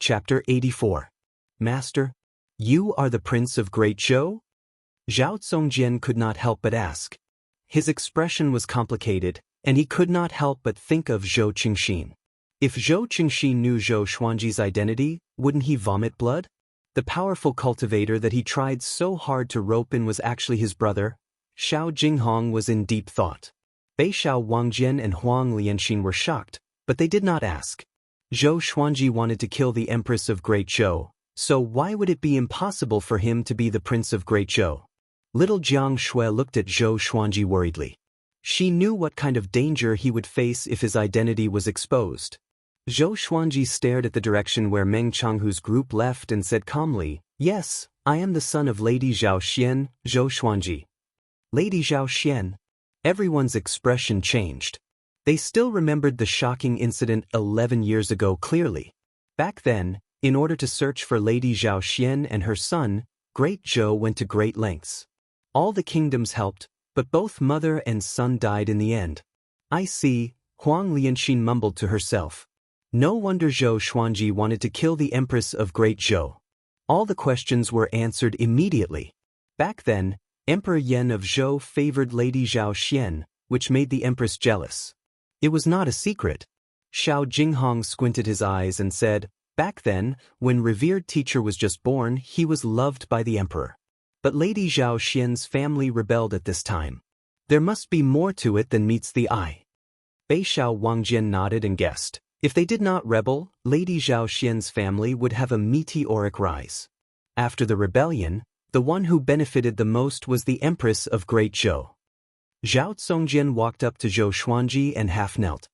Chapter 84. Master, you are the Prince of Great Zhou? Zhao Zongjian could not help but ask. His expression was complicated, and he could not help but think of Zhou Qingxin. If Zhou Qingxin knew Zhou Xuanji's identity, wouldn't he vomit blood? The powerful cultivator that he tried so hard to rope in was actually his brother. Xiao Jinghong was in deep thought. Bei Xiao Wangjian and Huang Lianxin were shocked, but they did not ask. Zhou Xuanji wanted to kill the Empress of Great Zhou, so why would it be impossible for him to be the Prince of Great Zhou? Little Jiang Shui looked at Zhou Xuanji worriedly. She knew what kind of danger he would face if his identity was exposed. Zhou Xuanji stared at the direction where Meng Changhu's group left and said calmly, "Yes, I am the son of Lady Zhao Xian, Zhou Xuanji." Lady Zhao Xian. Everyone's expression changed. They still remembered the shocking incident 11 years ago clearly. Back then, in order to search for Lady Zhao Xian and her son, Great Zhou went to great lengths. All the kingdoms helped, but both mother and son died in the end. "I see," Huang Lianxin mumbled to herself. No wonder Zhou Xuanji wanted to kill the Empress of Great Zhou. All the questions were answered immediately. Back then, Emperor Yan of Zhou favored Lady Zhao Xian, which made the Empress jealous. It was not a secret. Xiao Jinghong squinted his eyes and said, "Back then, when revered teacher was just born, he was loved by the emperor. But Lady Zhao Xian's family rebelled at this time. There must be more to it than meets the eye." Bei Xiao Wangjian nodded and guessed. If they did not rebel, Lady Zhao Xian's family would have a meteoric rise. After the rebellion, the one who benefited the most was the Empress of Great Zhou. Zhao Zongjian walked up to Zhou Xuanji and half-knelt.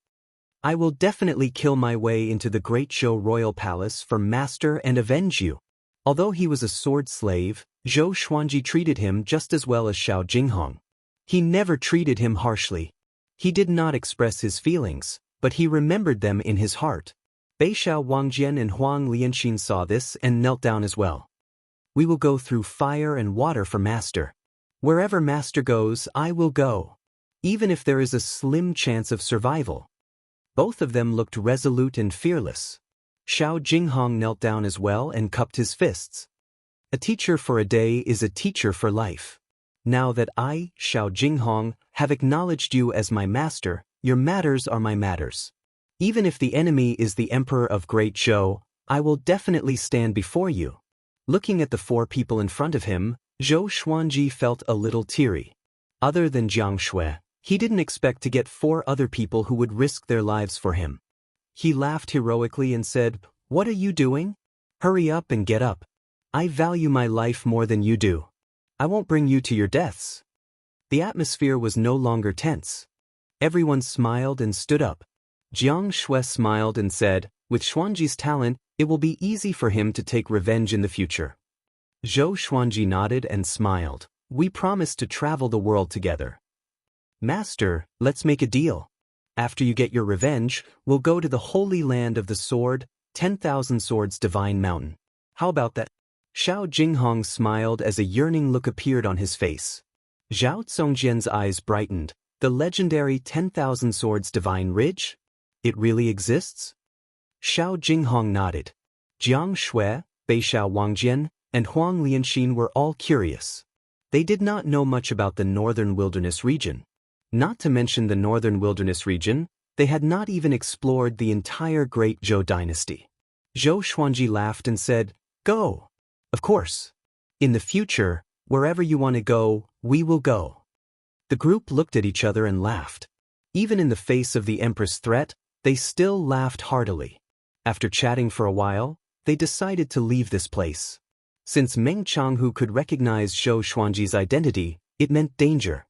"I will definitely kill my way into the Great Zhou royal palace for master and avenge you." Although he was a sword slave, Zhou Xuanji treated him just as well as Xiao Jinghong. He never treated him harshly. He did not express his feelings, but he remembered them in his heart. Bei Xiao Wangjian and Huang Lianxin saw this and knelt down as well. "We will go through fire and water for master. Wherever master goes, I will go, even if there is a slim chance of survival." Both of them looked resolute and fearless. Xiao Jinghong knelt down as well and cupped his fists. "A teacher for a day is a teacher for life. Now that I, Xiao Jinghong, have acknowledged you as my master, your matters are my matters. Even if the enemy is the Emperor of Great Zhou, I will definitely stand before you." Looking at the four people in front of him, Zhou Xuanji felt a little teary. Other than Jiang Shui, he didn't expect to get four other people who would risk their lives for him. He laughed heroically and said, "What are you doing? Hurry up and get up. I value my life more than you do. I won't bring you to your deaths." The atmosphere was no longer tense. Everyone smiled and stood up. Jiang Shui smiled and said, "With Xuanji's talent, it will be easy for him to take revenge in the future." Zhou Xuanji nodded and smiled. "We promised to travel the world together. Master, let's make a deal. After you get your revenge, we'll go to the Holy Land of the Sword, 10,000 Swords Divine Mountain. How about that?" Xiao Jinghong smiled as a yearning look appeared on his face. Zhao Zongjian's eyes brightened. "The legendary 10,000 Swords Divine Ridge? It really exists?" Xiao Jinghong nodded. Jiang Shui, Bei Xiao Wangjian, and Huang Lianxin were all curious. They did not know much about the Northern Wilderness region. Not to mention the Northern Wilderness region, they had not even explored the entire Great Zhou dynasty. Zhou Xuanji laughed and said, "Go. Of course. In the future, wherever you want to go, we will go." The group looked at each other and laughed. Even in the face of the Empress' threat, they still laughed heartily. After chatting for a while, they decided to leave this place. Since Meng Changhu could recognize Zhou Xuanji's identity, it meant danger.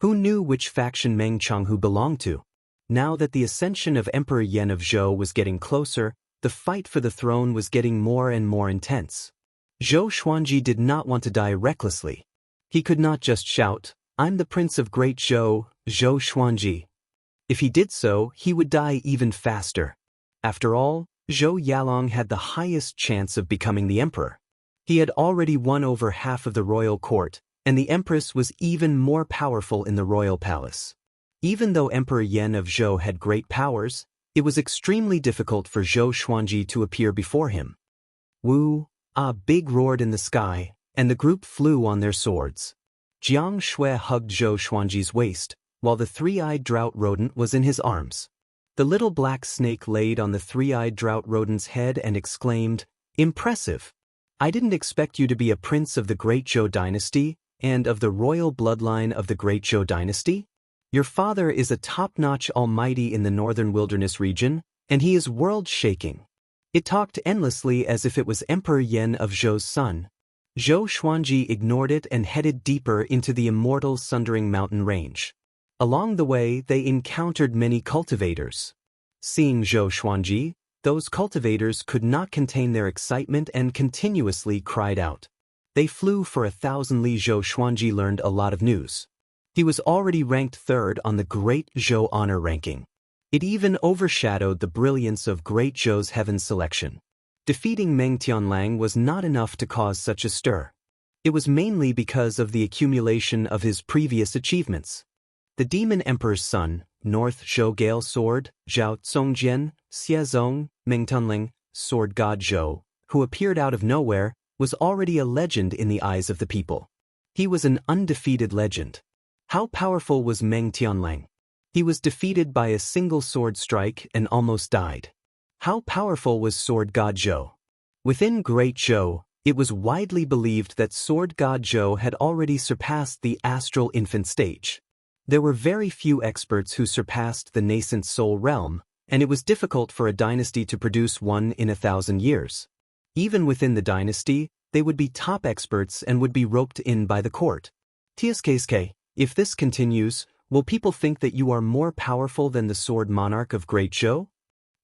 Who knew which faction Meng Changhu belonged to? Now that the ascension of Emperor Yan of Zhou was getting closer, the fight for the throne was getting more and more intense. Zhou Xuanji did not want to die recklessly. He could not just shout, "I'm the Prince of Great Zhou, Zhou Xuanji." If he did so, he would die even faster. After all, Zhou Yalong had the highest chance of becoming the emperor. He had already won over half of the royal court, and the empress was even more powerful in the royal palace. Even though Emperor Yan of Zhou had great powers, it was extremely difficult for Zhou Xuanji to appear before him. Wu, ah big roared in the sky, and the group flew on their swords. Jiang Shui hugged Zhou Xuanji's waist, while the three-eyed drought rodent was in his arms. The little black snake laid on the three-eyed drought rodent's head and exclaimed, "Impressive! I didn't expect you to be a prince of the Great Zhou dynasty, and of the royal bloodline of the Great Zhou dynasty. Your father is a top-notch almighty in the northern wilderness region, and he is world-shaking." It talked endlessly as if it was Emperor Yan of Zhou's son. Zhou Xuanji ignored it and headed deeper into the immortal Sundering Mountain range. Along the way, they encountered many cultivators. Seeing Zhou Xuanji, those cultivators could not contain their excitement and continuously cried out. They flew for 1,000 li. Zhou Xuanji learned a lot of news. He was already ranked third on the Great Zhou Honor ranking. It even overshadowed the brilliance of Great Zhou's Heaven selection. Defeating Meng Tianlang was not enough to cause such a stir. It was mainly because of the accumulation of his previous achievements. The Demon Emperor's son, North Zhou Gale Sword, Zhao Zongjian, Xie Zong, Meng Tianlang, Sword God Zhou, who appeared out of nowhere, was already a legend in the eyes of the people. He was an undefeated legend. How powerful was Meng Tianlang? He was defeated by a single sword strike and almost died. How powerful was Sword God Zhou? Within Great Zhou, it was widely believed that Sword God Zhou had already surpassed the astral infant stage. There were very few experts who surpassed the nascent soul realm, and it was difficult for a dynasty to produce one in 1,000 years. Even within the dynasty, they would be top experts and would be roped in by the court. TSKSK, if this continues, will people think that you are more powerful than the sword monarch of Great Zhou?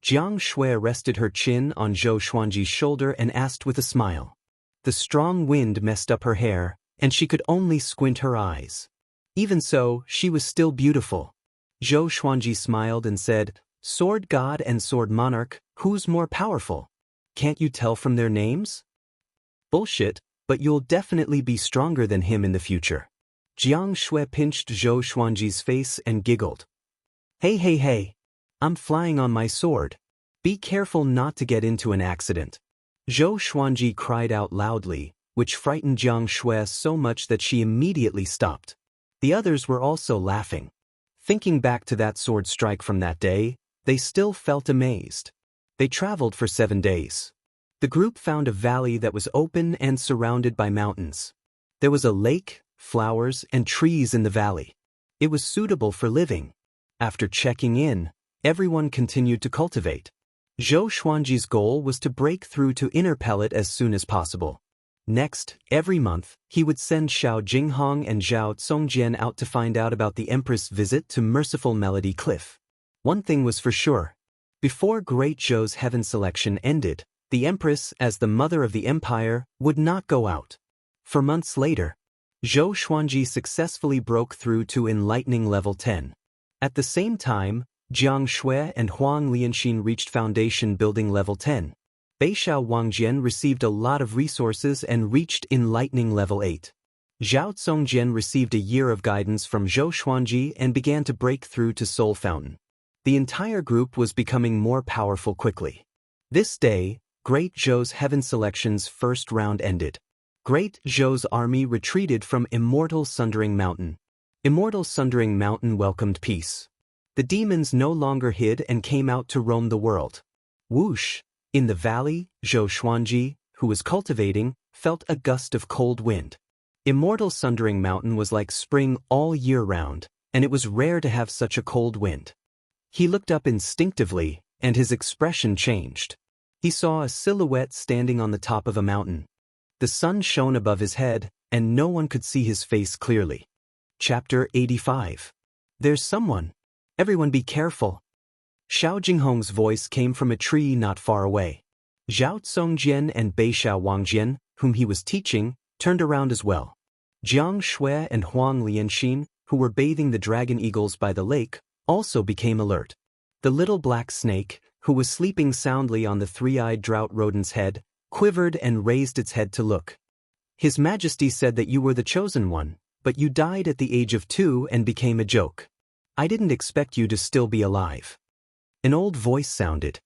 Jiang Shui rested her chin on Zhou Xuanji's shoulder and asked with a smile. The strong wind messed up her hair, and she could only squint her eyes. Even so, she was still beautiful. Zhou Xuanji smiled and said, "Sword God and Sword Monarch, who's more powerful? Can't you tell from their names?" "Bullshit, but you'll definitely be stronger than him in the future." Jiang Shui pinched Zhou Xuanji's face and giggled. Hey, I'm flying on my sword. Be careful not to get into an accident." Zhou Xuanji cried out loudly, which frightened Jiang Shui so much that she immediately stopped. The others were also laughing. Thinking back to that sword strike from that day, they still felt amazed. They traveled for 7 days. The group found a valley that was open and surrounded by mountains. There was a lake, flowers, and trees in the valley. It was suitable for living. After checking in, everyone continued to cultivate. Zhou Xuanji's goal was to break through to inner pellet as soon as possible. Next, every month, he would send Xiao Jinghong and Zhao Zongjian out to find out about the Empress' visit to Merciful Melody Cliff. One thing was for sure. Before Great Zhou's Heaven selection ended, the Empress, as the mother of the empire, would not go out. For months later, Zhou Xuanji successfully broke through to enlightening level 10. At the same time, Jiang Shui and Huang Lianxin reached foundation building level 10. Beixiao Wangjian received a lot of resources and reached enlightening level 8. Zhao Zongjian received a year of guidance from Zhou Xuanji and began to break through to Soul Fountain. The entire group was becoming more powerful quickly. This day, Great Zhou's Heaven selection's first round ended. Great Zhou's army retreated from Immortal Sundering Mountain. Immortal Sundering Mountain welcomed peace. The demons no longer hid and came out to roam the world. Whoosh! In the valley, Zhou Xuanji, who was cultivating, felt a gust of cold wind. Immortal Sundering Mountain was like spring all year round, and it was rare to have such a cold wind. He looked up instinctively, and his expression changed. He saw a silhouette standing on the top of a mountain. The sun shone above his head, and no one could see his face clearly. Chapter 85. There's someone. Everyone be careful. Xiao Jinghong's voice came from a tree not far away. Zhao Zongjian and Beixiao Wangjian, whom he was teaching, turned around as well. Jiang Shui and Huang Lianxin, who were bathing the dragon eagles by the lake, also became alert. The little black snake, who was sleeping soundly on the three-eyed drought rodent's head, quivered and raised its head to look. His Majesty said that you were the chosen one, but you died at the age of 2 and became a joke. I didn't expect you to still be alive. An old voice sounded.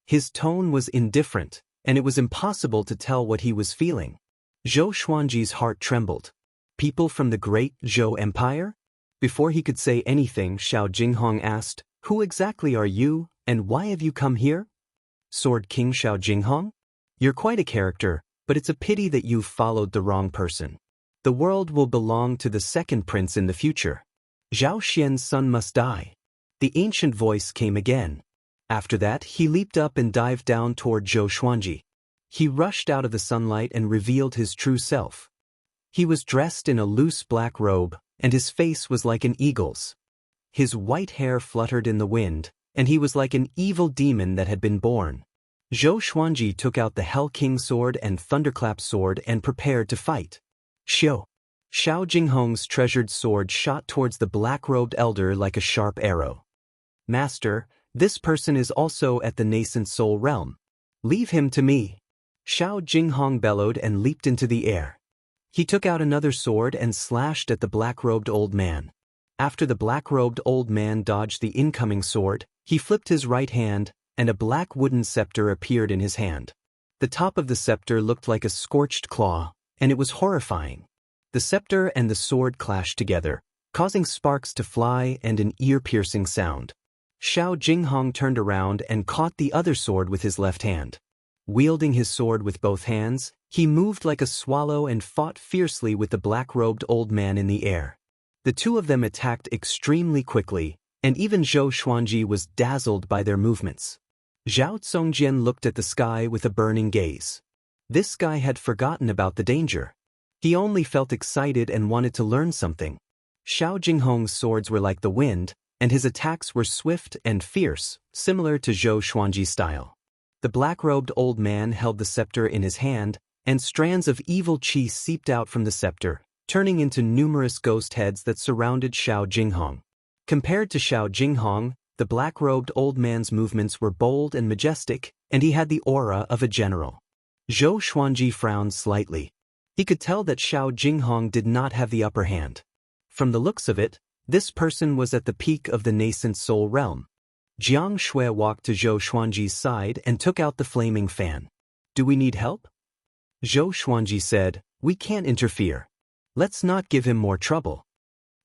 His tone was indifferent, and it was impossible to tell what he was feeling. Zhou Xuanji's heart trembled. People from the great Zhou Empire? Before he could say anything, Xiao Jinghong asked, "Who exactly are you, and why have you come here?" Sword King Xiao Jinghong? You're quite a character, but it's a pity that you've followed the wrong person. The world will belong to the second prince in the future. Zhao Xian's son must die. The ancient voice came again. After that, he leaped up and dived down toward Zhou Xuanji. He rushed out of the sunlight and revealed his true self. He was dressed in a loose black robe, and his face was like an eagle's. His white hair fluttered in the wind, and he was like an evil demon that had been born. Zhou Xuanji took out the Hell King sword and Thunderclap sword and prepared to fight. Xiao Jinghong's treasured sword shot towards the black-robed elder like a sharp arrow. Master, this person is also at the nascent soul realm. Leave him to me. Xiao Jinghong bellowed and leaped into the air. He took out another sword and slashed at the black-robed old man. After the black-robed old man dodged the incoming sword, he flipped his right hand, and a black wooden scepter appeared in his hand. The top of the scepter looked like a scorched claw, and it was horrifying. The scepter and the sword clashed together, causing sparks to fly and an ear-piercing sound. Xiao Jinghong turned around and caught the other sword with his left hand. Wielding his sword with both hands, he moved like a swallow and fought fiercely with the black-robed old man in the air. The two of them attacked extremely quickly, and even Zhou Xuanji was dazzled by their movements. Zhao Zongjian looked at the sky with a burning gaze. This guy had forgotten about the danger. He only felt excited and wanted to learn something. Xiao Jinghong's swords were like the wind, and his attacks were swift and fierce, similar to Zhou Xuanji's style. The black-robed old man held the scepter in his hand, and strands of evil qi seeped out from the scepter, turning into numerous ghost heads that surrounded Xiao Jinghong. Compared to Xiao Jinghong, the black-robed old man's movements were bold and majestic, and he had the aura of a general. Zhou Xuanji frowned slightly. He could tell that Xiao Jinghong did not have the upper hand. From the looks of it, this person was at the peak of the nascent soul realm. Jiang Shui walked to Zhou Xuanji's side and took out the flaming fan. "Do we need help?" Zhou Xuanji said, "We can't interfere. Let's not give him more trouble."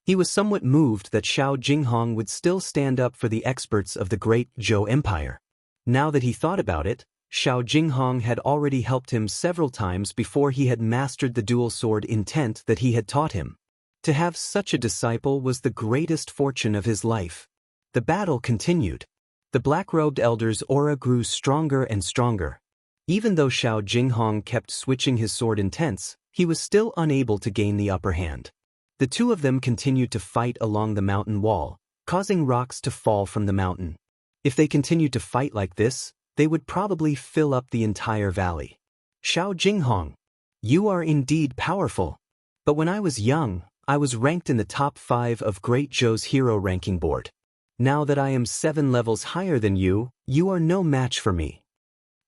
He was somewhat moved that Xiao Jinghong would still stand up for the experts of the great Zhou Empire. Now that he thought about it, Xiao Jinghong had already helped him several times before he had mastered the dual sword intent that he had taught him. To have such a disciple was the greatest fortune of his life. The battle continued. The black-robed elder's aura grew stronger and stronger. Even though Xiao Jinghong kept switching his sword intents, he was still unable to gain the upper hand. The two of them continued to fight along the mountain wall, causing rocks to fall from the mountain. If they continued to fight like this, they would probably fill up the entire valley. "Xiao Jinghong, you are indeed powerful. But when I was young, I was ranked in the top 5 of Great Zhou's hero ranking board. Now that I am 7 levels higher than you, you are no match for me."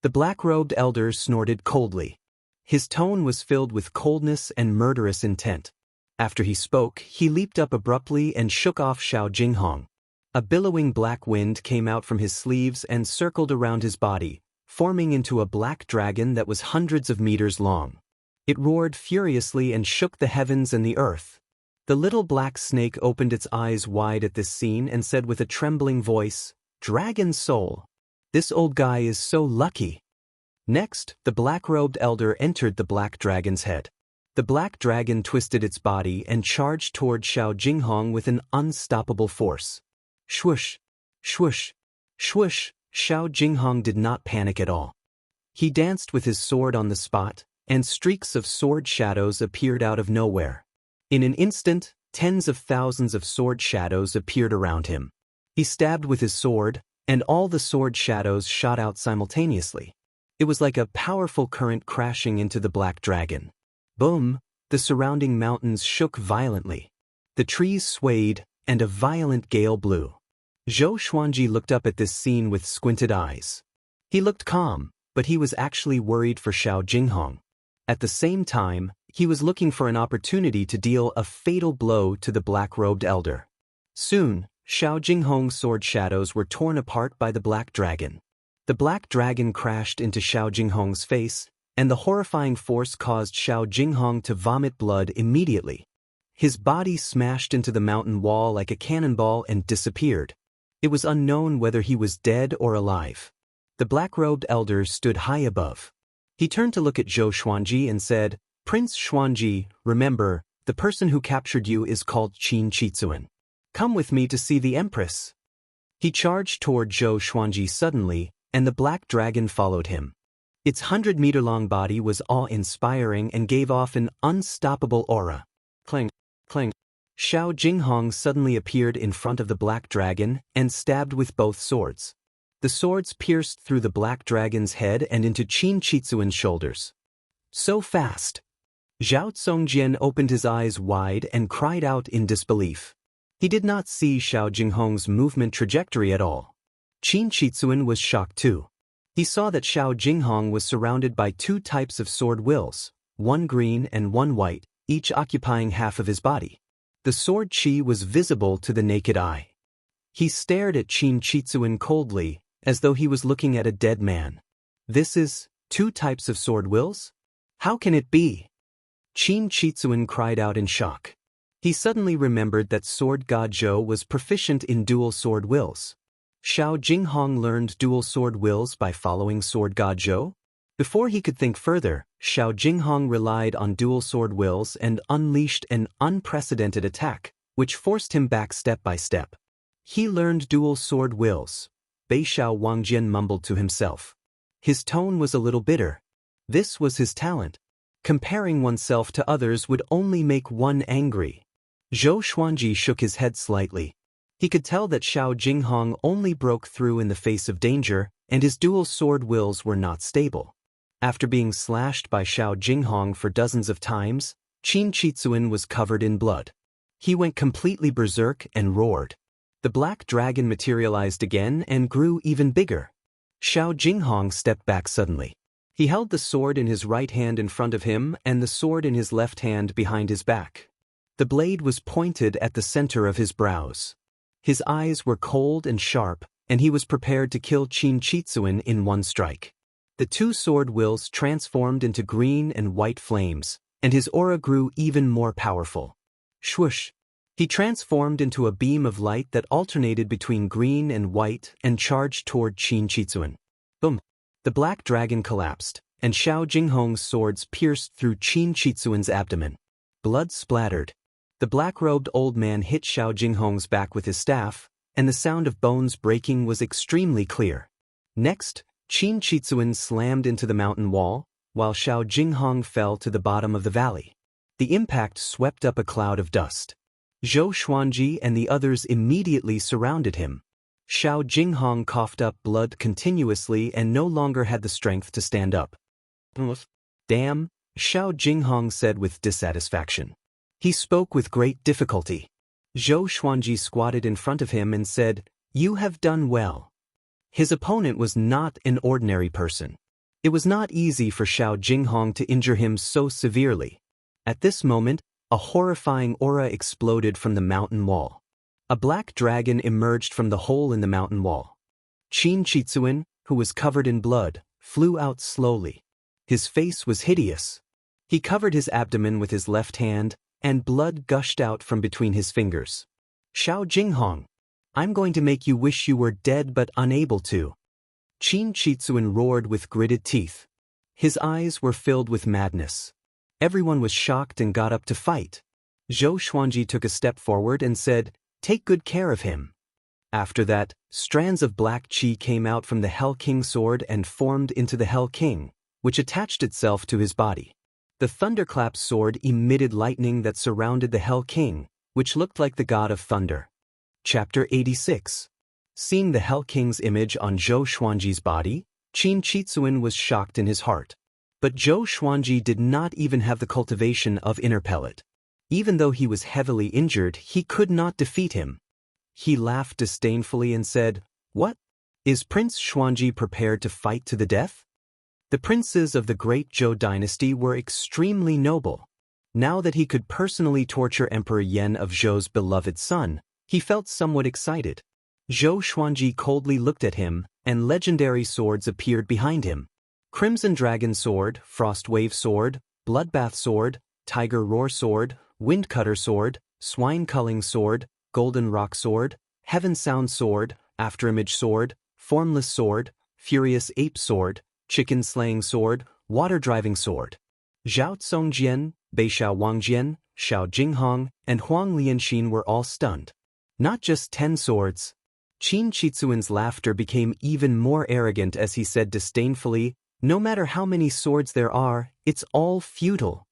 The black-robed elder snorted coldly. His tone was filled with coldness and murderous intent. After he spoke, he leaped up abruptly and shook off Xiao Jinghong. A billowing black wind came out from his sleeves and circled around his body, forming into a black dragon that was hundreds of meters long. It roared furiously and shook the heavens and the earth. The little black snake opened its eyes wide at this scene and said with a trembling voice, "Dragon soul. This old guy is so lucky." Next, the black-robed elder entered the black dragon's head. The black dragon twisted its body and charged toward Xiao Jinghong with an unstoppable force. Swoosh, swoosh, swoosh. Xiao Jinghong did not panic at all. He danced with his sword on the spot, and streaks of sword shadows appeared out of nowhere. In an instant, tens of thousands of sword shadows appeared around him. He stabbed with his sword, and all the sword shadows shot out simultaneously. It was like a powerful current crashing into the black dragon. Boom! The surrounding mountains shook violently. The trees swayed, and a violent gale blew. Zhou Xuanji looked up at this scene with squinted eyes. He looked calm, but he was actually worried for Xiao Jinghong. At the same time, he was looking for an opportunity to deal a fatal blow to the black-robed elder. Soon, Xiao Jinghong's sword shadows were torn apart by the black dragon. The black dragon crashed into Xiao Jinghong's face, and the horrifying force caused Xiao Jinghong to vomit blood immediately. His body smashed into the mountain wall like a cannonball and disappeared. It was unknown whether he was dead or alive. The black-robed elder stood high above. He turned to look at Zhou Xuanji and said, "Prince Xuanji, remember, the person who captured you is called Qin Chizuan. Come with me to see the Empress." He charged toward Zhou Xuanji suddenly, and the black dragon followed him. Its 100-meter-long body was awe-inspiring and gave off an unstoppable aura. Clang, clang. Xiao Jinghong suddenly appeared in front of the black dragon and stabbed with both swords. The swords pierced through the black dragon's head and into Qin Chizuan's shoulders. So fast! Zhao Zongjian opened his eyes wide and cried out in disbelief. He did not see Xiao Jinghong's movement trajectory at all. Qin Chizuan was shocked too. He saw that Xiao Jinghong was surrounded by two types of sword wills, one green and one white, each occupying half of his body. The sword chi was visible to the naked eye. He stared at Qin Chizuan coldly, as though he was looking at a dead man. "This is two types of sword wills? How can it be?" Qin Chizuan cried out in shock. He suddenly remembered that sword god Zhou was proficient in dual sword wills. Xiao Jinghong learned dual sword wills by following sword god Zhou? Before he could think further, Xiao Jinghong relied on dual sword wills and unleashed an unprecedented attack, which forced him back step by step. He learned dual sword wills. Beixiao Wangjian mumbled to himself. His tone was a little bitter. This was his talent. Comparing oneself to others would only make one angry. Zhou Xuanji shook his head slightly. He could tell that Xiao Jinghong only broke through in the face of danger, and his dual sword wills were not stable. After being slashed by Xiao Jinghong for dozens of times, Qin Chizuan was covered in blood. He went completely berserk and roared. The black dragon materialized again and grew even bigger. Xiao Jinghong stepped back suddenly. He held the sword in his right hand in front of him and the sword in his left hand behind his back. The blade was pointed at the center of his brows. His eyes were cold and sharp, and he was prepared to kill Qin Chizuan in one strike. The two sword wills transformed into green and white flames, and his aura grew even more powerful. Swoosh! He transformed into a beam of light that alternated between green and white and charged toward Qin Chizuan. Boom! The black dragon collapsed, and Xiao Jinghong's swords pierced through Qin Chizuan's abdomen. Blood splattered. The black-robed old man hit Xiao Jinghong's back with his staff, and the sound of bones breaking was extremely clear. Next, Qin Chizuan slammed into the mountain wall, while Xiao Jinghong fell to the bottom of the valley. The impact swept up a cloud of dust. Zhou Xuanji and the others immediately surrounded him. Xiao Jinghong coughed up blood continuously and no longer had the strength to stand up. "Damn," Xiao Jinghong said with dissatisfaction. He spoke with great difficulty. Zhou Xuanji squatted in front of him and said, "You have done well." His opponent was not an ordinary person. It was not easy for Xiao Jinghong to injure him so severely. At this moment, a horrifying aura exploded from the mountain wall. A black dragon emerged from the hole in the mountain wall. Qin Chizuan, who was covered in blood, flew out slowly. His face was hideous. He covered his abdomen with his left hand, and blood gushed out from between his fingers. "Xiao Jinghong, I'm going to make you wish you were dead but unable to." Qin Chizuan roared with gritted teeth. His eyes were filled with madness. Everyone was shocked and got up to fight. Zhou Xuanji took a step forward and said, "Take good care of him." After that, strands of black qi came out from the Hell King sword and formed into the Hell King, which attached itself to his body. The Thunderclap sword emitted lightning that surrounded the Hell King, which looked like the god of thunder. Chapter 86. Seeing the Hell King's image on Zhou Xuanji's body, Qin Chizuan was shocked in his heart. But Zhou Xuanji did not even have the cultivation of Inner Pellet. Even though he was heavily injured, he could not defeat him. He laughed disdainfully and said, "What? Is Prince Xuanji prepared to fight to the death?" The princes of the great Zhou dynasty were extremely noble. Now that he could personally torture Emperor Yan of Zhou's beloved son, he felt somewhat excited. Zhou Xuanji coldly looked at him, and legendary swords appeared behind him. Crimson Dragon Sword, Frost Wave Sword, Bloodbath Sword, Tiger Roar Sword, Wind Cutter Sword, Swine Culling Sword, Golden Rock Sword, Heaven Sound Sword, Afterimage Sword, Formless Sword, Furious Ape Sword, Chicken Slaying Sword, Water Driving Sword. Zhao Zongjian, Beishao Wangjian, Xiao Jinghong, and Huang Lianxin were all stunned. Not just 10 swords. Qin Shizuan's laughter became even more arrogant as he said disdainfully, "No matter how many swords there are, it's all futile."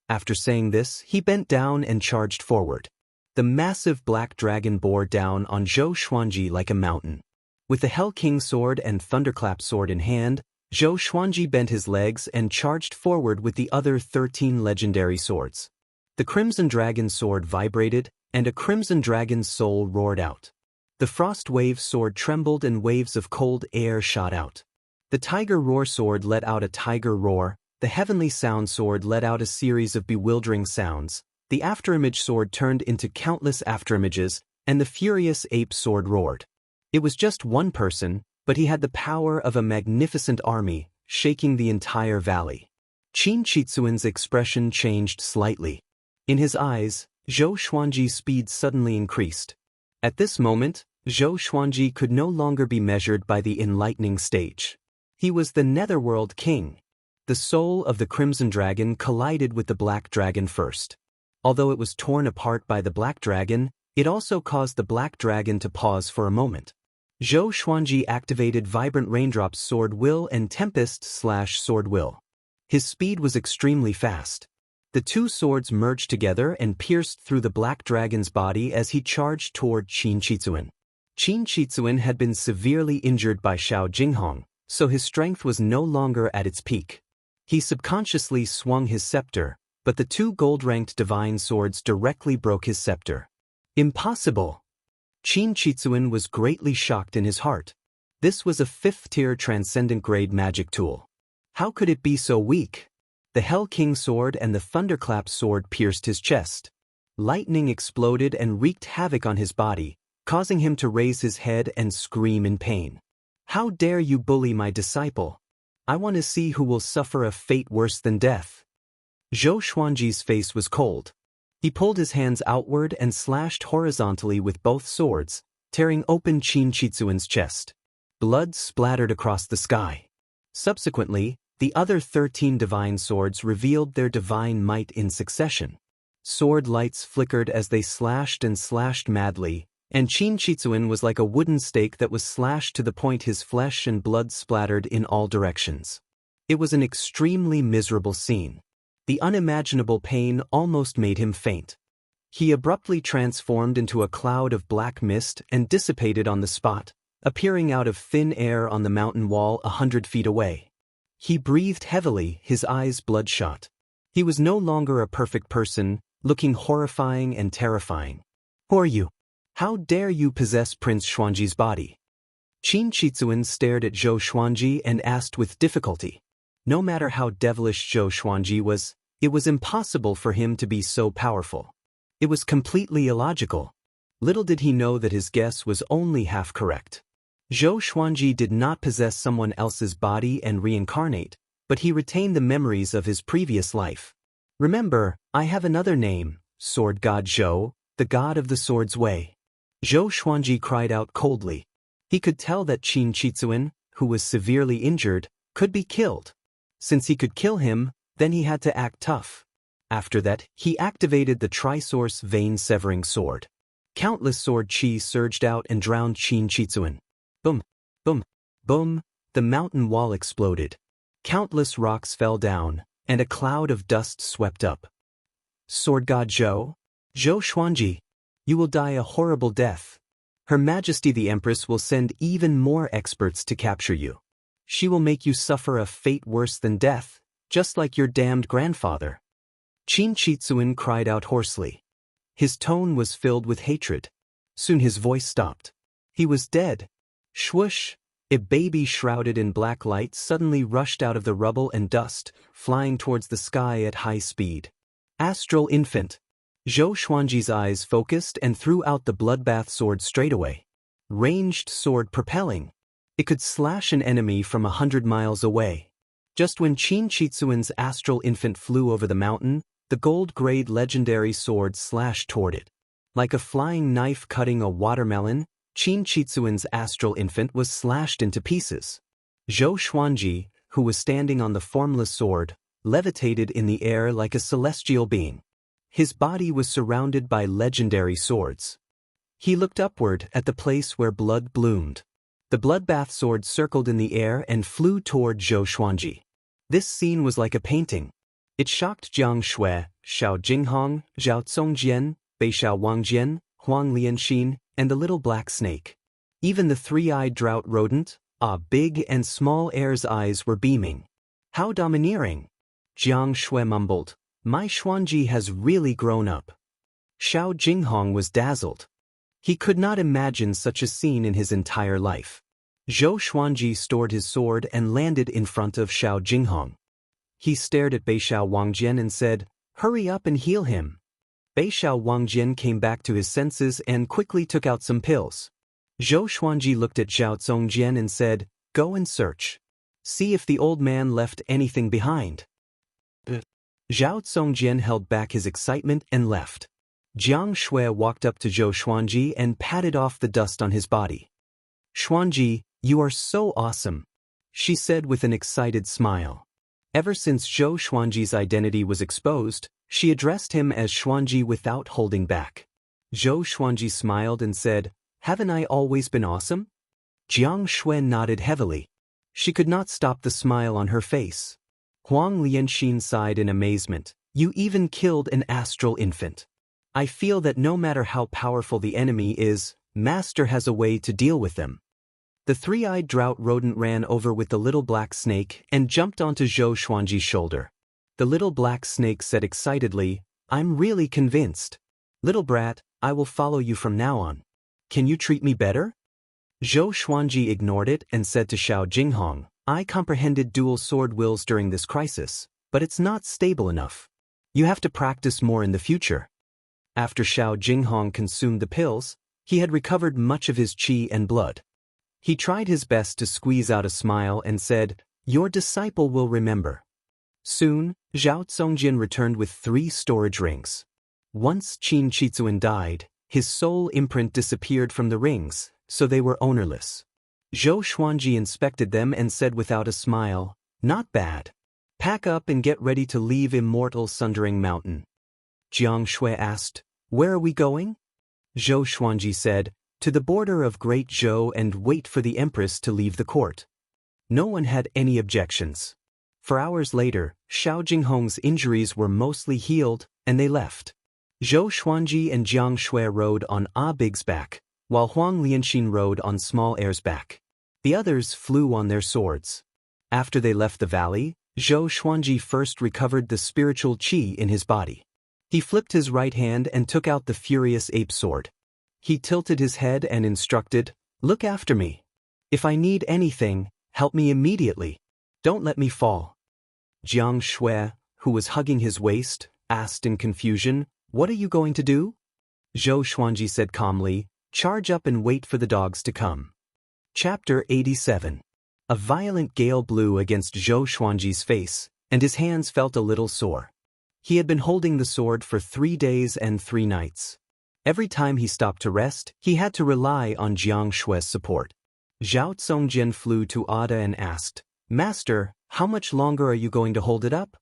After saying this, he bent down and charged forward. The massive black dragon bore down on Zhou Xuanji like a mountain. With the Hell King Sword and Thunderclap Sword in hand, Zhou Xuanji bent his legs and charged forward with the other 13 legendary swords. The Crimson Dragon Sword vibrated, and a Crimson Dragon's soul roared out. The Frost Wave Sword trembled and waves of cold air shot out. The Tiger Roar Sword let out a tiger roar, the Heavenly Sound Sword let out a series of bewildering sounds, the Afterimage Sword turned into countless afterimages, and the Furious Ape Sword roared. It was just one person, but he had the power of a magnificent army, shaking the entire valley. Qin Shizuan's expression changed slightly. In his eyes, Zhou Xuanji's speed suddenly increased. At this moment, Zhou Xuanji could no longer be measured by the enlightening stage. He was the Netherworld King. The soul of the Crimson Dragon collided with the Black Dragon first. Although it was torn apart by the Black Dragon, it also caused the Black Dragon to pause for a moment. Zhou Xuanji activated Vibrant Raindrop's Sword Will and Tempest/Sword Will. His speed was extremely fast. The two swords merged together and pierced through the Black Dragon's body as he charged toward Qin Shizuan. Qin Shizuan had been severely injured by Xiao Jinghong, so his strength was no longer at its peak. He subconsciously swung his scepter, but the two gold-ranked divine swords directly broke his scepter. Impossible! Qin Shizuan was greatly shocked in his heart. This was a 5th-tier transcendent-grade magic tool. How could it be so weak? The Hell King Sword and the Thunderclap Sword pierced his chest. Lightning exploded and wreaked havoc on his body, causing him to raise his head and scream in pain. "How dare you bully my disciple? I want to see who will suffer a fate worse than death." Zhou Xuanji's face was cold. He pulled his hands outward and slashed horizontally with both swords, tearing open Qin Shizuan's chest. Blood splattered across the sky. Subsequently, the other 13 divine swords revealed their divine might in succession. Sword lights flickered as they slashed and slashed madly, and Qin Shizuan was like a wooden stake that was slashed to the point his flesh and blood splattered in all directions. It was an extremely miserable scene. The unimaginable pain almost made him faint. He abruptly transformed into a cloud of black mist and dissipated on the spot, appearing out of thin air on the mountain wall 100 feet away. He breathed heavily, his eyes bloodshot. He was no longer a perfect person, looking horrifying and terrifying. "Who are you? How dare you possess Prince Xuanji's body?" Qin Shizuan stared at Zhou Xuanji and asked with difficulty. No matter how devilish Zhou Xuanji was, it was impossible for him to be so powerful. It was completely illogical. Little did he know that his guess was only half correct. Zhou Xuanji did not possess someone else's body and reincarnate, but he retained the memories of his previous life. "Remember, I have another name, Sword God Zhou, the God of the Sword's Way." Zhou Xuanji cried out coldly. He could tell that Qin Shizuan, who was severely injured, could be killed. Since he could kill him, then he had to act tough. After that, he activated the Trisource Vein-Severing Sword. Countless sword chi surged out and drowned Qin Shizuan. Boom, boom, boom, the mountain wall exploded. Countless rocks fell down, and a cloud of dust swept up. "Sword God Zhou? Zhou Xuanji, you will die a horrible death. Her Majesty the Empress will send even more experts to capture you. She will make you suffer a fate worse than death, just like your damned grandfather." Qin Shizuan cried out hoarsely. His tone was filled with hatred. Soon his voice stopped. He was dead. Swoosh! A baby shrouded in black light suddenly rushed out of the rubble and dust, flying towards the sky at high speed. Astral infant. Zhou Xuanji's eyes focused and threw out the bloodbath sword straightaway. ranged sword propelling. It could slash an enemy from 100 miles away. Just when Qin Chitsuan's astral infant flew over the mountain, the gold-grade legendary sword slashed toward it. Like a flying knife cutting a watermelon, Qin Chitsuan's astral infant was slashed into pieces. Zhou Xuanji, who was standing on the formless sword, levitated in the air like a celestial being. His body was surrounded by legendary swords. He looked upward at the place where blood bloomed. The bloodbath sword circled in the air and flew toward Zhou Xuanji. This scene was like a painting. It shocked Jiang Shui, Xiao Jinghong, Zhao Congjian, Beixiao Wangjian, Wang Lin, and the little black snake. Even the three-eyed drought rodent, big and small air's eyes were beaming. How domineering! Jiang Shui mumbled, my Xuanji has really grown up. Xiao Jinghong was dazzled. He could not imagine such a scene in his entire life. Zhou Xuanji stored his sword and landed in front of Xiao Jinghong. He stared at Beixiao Wangjian and said, hurry up and heal him. Beixiao Wangjian came back to his senses and quickly took out some pills. Zhou Xuanji looked at Zhao Congjian and said, go and search. See if the old man left anything behind. Zhao Congjian held back his excitement and left. Jiang Shui walked up to Zhou Xuanji and patted off the dust on his body. Xuanji, you are so awesome, she said with an excited smile. Ever since Zhou Xuanji's identity was exposed, she addressed him as Xuanji without holding back. Zhou Xuanji smiled and said, haven't I always been awesome? Jiang Shui nodded heavily. She could not stop the smile on her face. Huang Lianxin sighed in amazement, you even killed an astral infant. I feel that no matter how powerful the enemy is, Master has a way to deal with them. The three-eyed drought rodent ran over with the little black snake and jumped onto Zhou Xuanji's shoulder. The little black snake said excitedly, I'm really convinced. Little brat, I will follow you from now on. Can you treat me better? Zhou Xuanji ignored it and said to Xiao Jinghong, I comprehended dual sword wills during this crisis, but it's not stable enough. You have to practice more in the future. After Xiao Jinghong consumed the pills, he had recovered much of his qi and blood. He tried his best to squeeze out a smile and said, your disciple will remember. Soon, Zhao Congjian returned with 3 storage rings. Once Qin Chitsuan died, his soul imprint disappeared from the rings, so they were ownerless. Zhou Xuanji inspected them and said without a smile, not bad. Pack up and get ready to leave Immortal Sundering Mountain. Jiang Shui asked, where are we going? Zhou Xuanji said, to the border of Great Zhou and wait for the Empress to leave the court. No one had any objections. For hours later, Xiao Jinghong's injuries were mostly healed, and they left. Zhou Xuanji and Jiang Shui rode on Big's back, while Huang Lianxin rode on Small Air's back. The others flew on their swords. After they left the valley, Zhou Xuanji first recovered the spiritual qi in his body. He flipped his right hand and took out the furious ape sword. He tilted his head and instructed, look after me. If I need anything, help me immediately. Don't let me fall. Jiang Shui, who was hugging his waist, asked in confusion, what are you going to do? Zhou Xuanji said calmly, charge up and wait for the dogs to come. Chapter 87. A violent gale blew against Zhou Xuanji's face, and his hands felt a little sore. He had been holding the sword for 3 days and 3 nights. Every time he stopped to rest, he had to rely on Jiang Shui's support. Zhao Congjian flew to Ada and asked, Master, how much longer are you going to hold it up?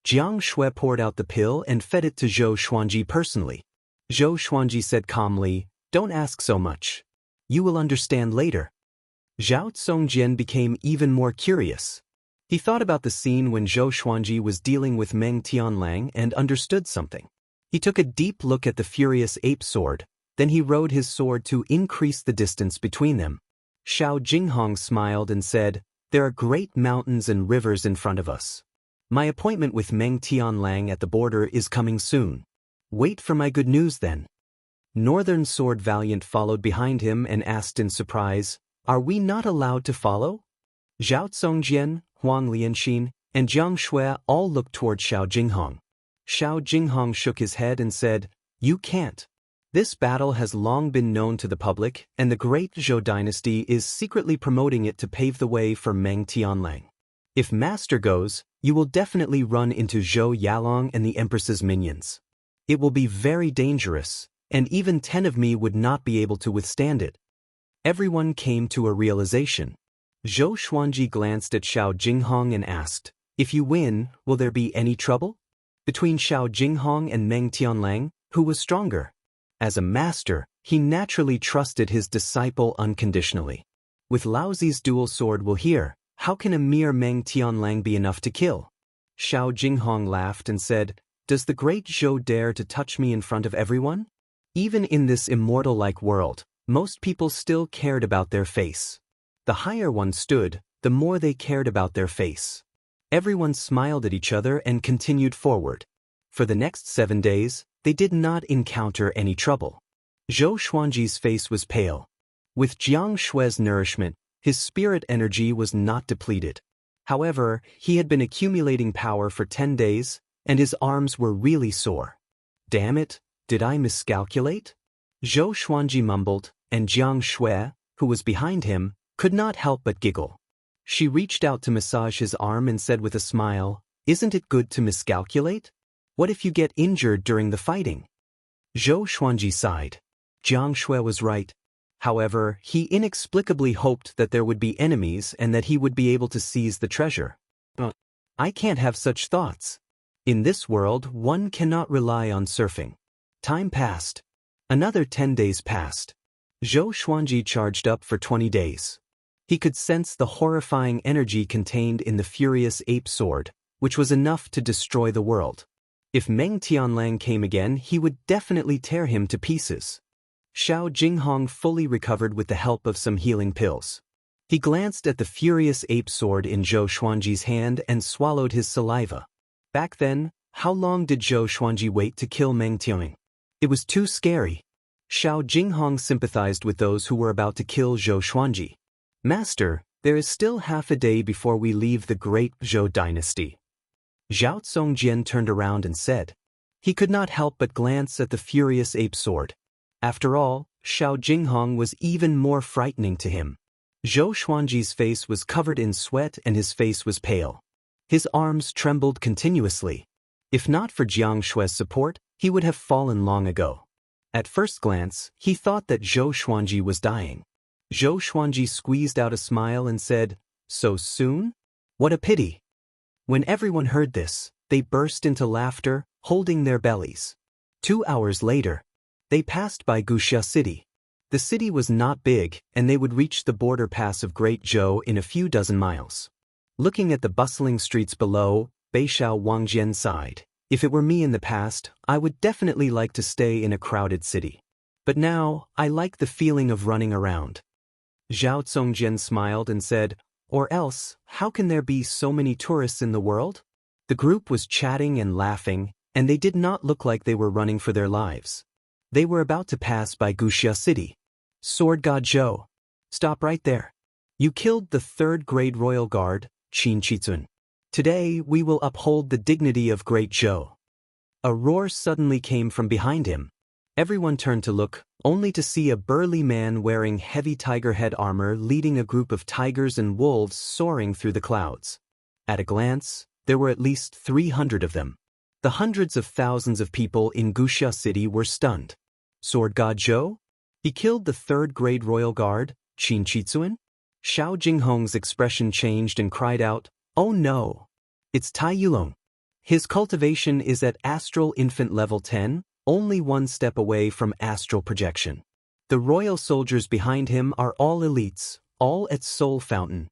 Jiang Shui poured out the pill and fed it to Zhou Xuanji personally. Zhou Xuanji said calmly, don't ask so much. You will understand later. Zhao Congjian became even more curious. He thought about the scene when Zhou Xuanji was dealing with Meng Tianlang and understood something. He took a deep look at the furious ape sword, then he rode his sword to increase the distance between them. Xiao Jinghong smiled and said, there are great mountains and rivers in front of us. My appointment with Meng Tianlang at the border is coming soon. Wait for my good news then. Northern Sword Valiant followed behind him and asked in surprise, are we not allowed to follow? Zhao Congjian, Huang Lianxin, and Jiang Shui all looked toward Xiao Jinghong. Xiao Jinghong shook his head and said, you can't. This battle has long been known to the public, and the Great Zhou dynasty is secretly promoting it to pave the way for Meng Tianlang. If Master goes, you will definitely run into Zhou Yalong and the Empress's minions. It will be very dangerous, and even 10 of me would not be able to withstand it. Everyone came to a realization. Zhou Xuanji glanced at Xiao Jinghong and asked, "If you win, will there be any trouble?" Between Xiao Jinghong and Meng Tianlang, who was stronger? As a master, he naturally trusted his disciple unconditionally. With Laozi's dual sword will hear, how can a mere Meng Tianlang be enough to kill? Xiao Jinghong laughed and said, "Does the great Zhou dare to touch me in front of everyone?" Even in this immortal-like world, most people still cared about their face. The higher one stood, the more they cared about their face. Everyone smiled at each other and continued forward. For the next 7 days, they did not encounter any trouble. Zhou Xuanji's face was pale. With Jiang Shui's nourishment, his spirit energy was not depleted. However, he had been accumulating power for 10 days, and his arms were really sore. "Damn it, did I miscalculate?" Zhou Xuanji mumbled, and Jiang Shui, who was behind him, could not help but giggle. She reached out to massage his arm and said with a smile, "Isn't it good to miscalculate? What if you get injured during the fighting?" Zhou Xuanji sighed. Jiang Shui was right. However, he inexplicably hoped that there would be enemies and that he would be able to seize the treasure. I can't have such thoughts. In this world, one cannot rely on surfing. Time passed. Another 10 days passed. Zhou Xuanji charged up for 20 days. He could sense the horrifying energy contained in the furious ape sword, which was enough to destroy the world. If Meng Tianlang came again, he would definitely tear him to pieces. Xiao Jinghong fully recovered with the help of some healing pills. He glanced at the furious ape sword in Zhou Xuanji's hand and swallowed his saliva. Back then, how long did Zhou Xuanji wait to kill Meng Tianlang? It was too scary. Xiao Jinghong sympathized with those who were about to kill Zhou Xuanji. "Master, there is still half a day before we leave the great Zhou dynasty." Zhao Zongjian turned around and said. He could not help but glance at the furious ape sword. After all, Xiao Jinghong was even more frightening to him. Zhou Xuanji's face was covered in sweat and his face was pale. His arms trembled continuously. If not for Jiang Shui's support, he would have fallen long ago. At first glance, he thought that Zhou Xuanji was dying. Zhou Xuanji squeezed out a smile and said, "So soon? What a pity." When everyone heard this, they burst into laughter, holding their bellies. 2 hours later, they passed by Wuxia City. The city was not big, and they would reach the border pass of Great Zhou in a few dozen miles. Looking at the bustling streets below, Beixiao Wangjian sighed. "If it were me in the past, I would definitely like to stay in a crowded city. But now, I like the feeling of running around." Zhao Zongjian smiled and said, "Or else, how can there be so many tourists in the world?" The group was chatting and laughing, and they did not look like they were running for their lives. They were about to pass by Wuxia City. "Sword God Zhou. Stop right there. You killed the 3rd-grade royal guard, Qin Qizun. Today, we will uphold the dignity of Great Zhou." A roar suddenly came from behind him. Everyone turned to look, only to see a burly man wearing heavy tiger head armor leading a group of tigers and wolves soaring through the clouds. At a glance, there were at least 300 of them. The hundreds of thousands of people in Wuxia City were stunned. Sword God Zhou? He killed the 3rd-grade royal guard, Qin Qizun? Xiao Jinghong's expression changed and cried out, "Oh no! It's Tai Yulong. His cultivation is at astral infant level 10, only 1 step away from astral projection. The royal soldiers behind him are all elites, all at Soul Fountain."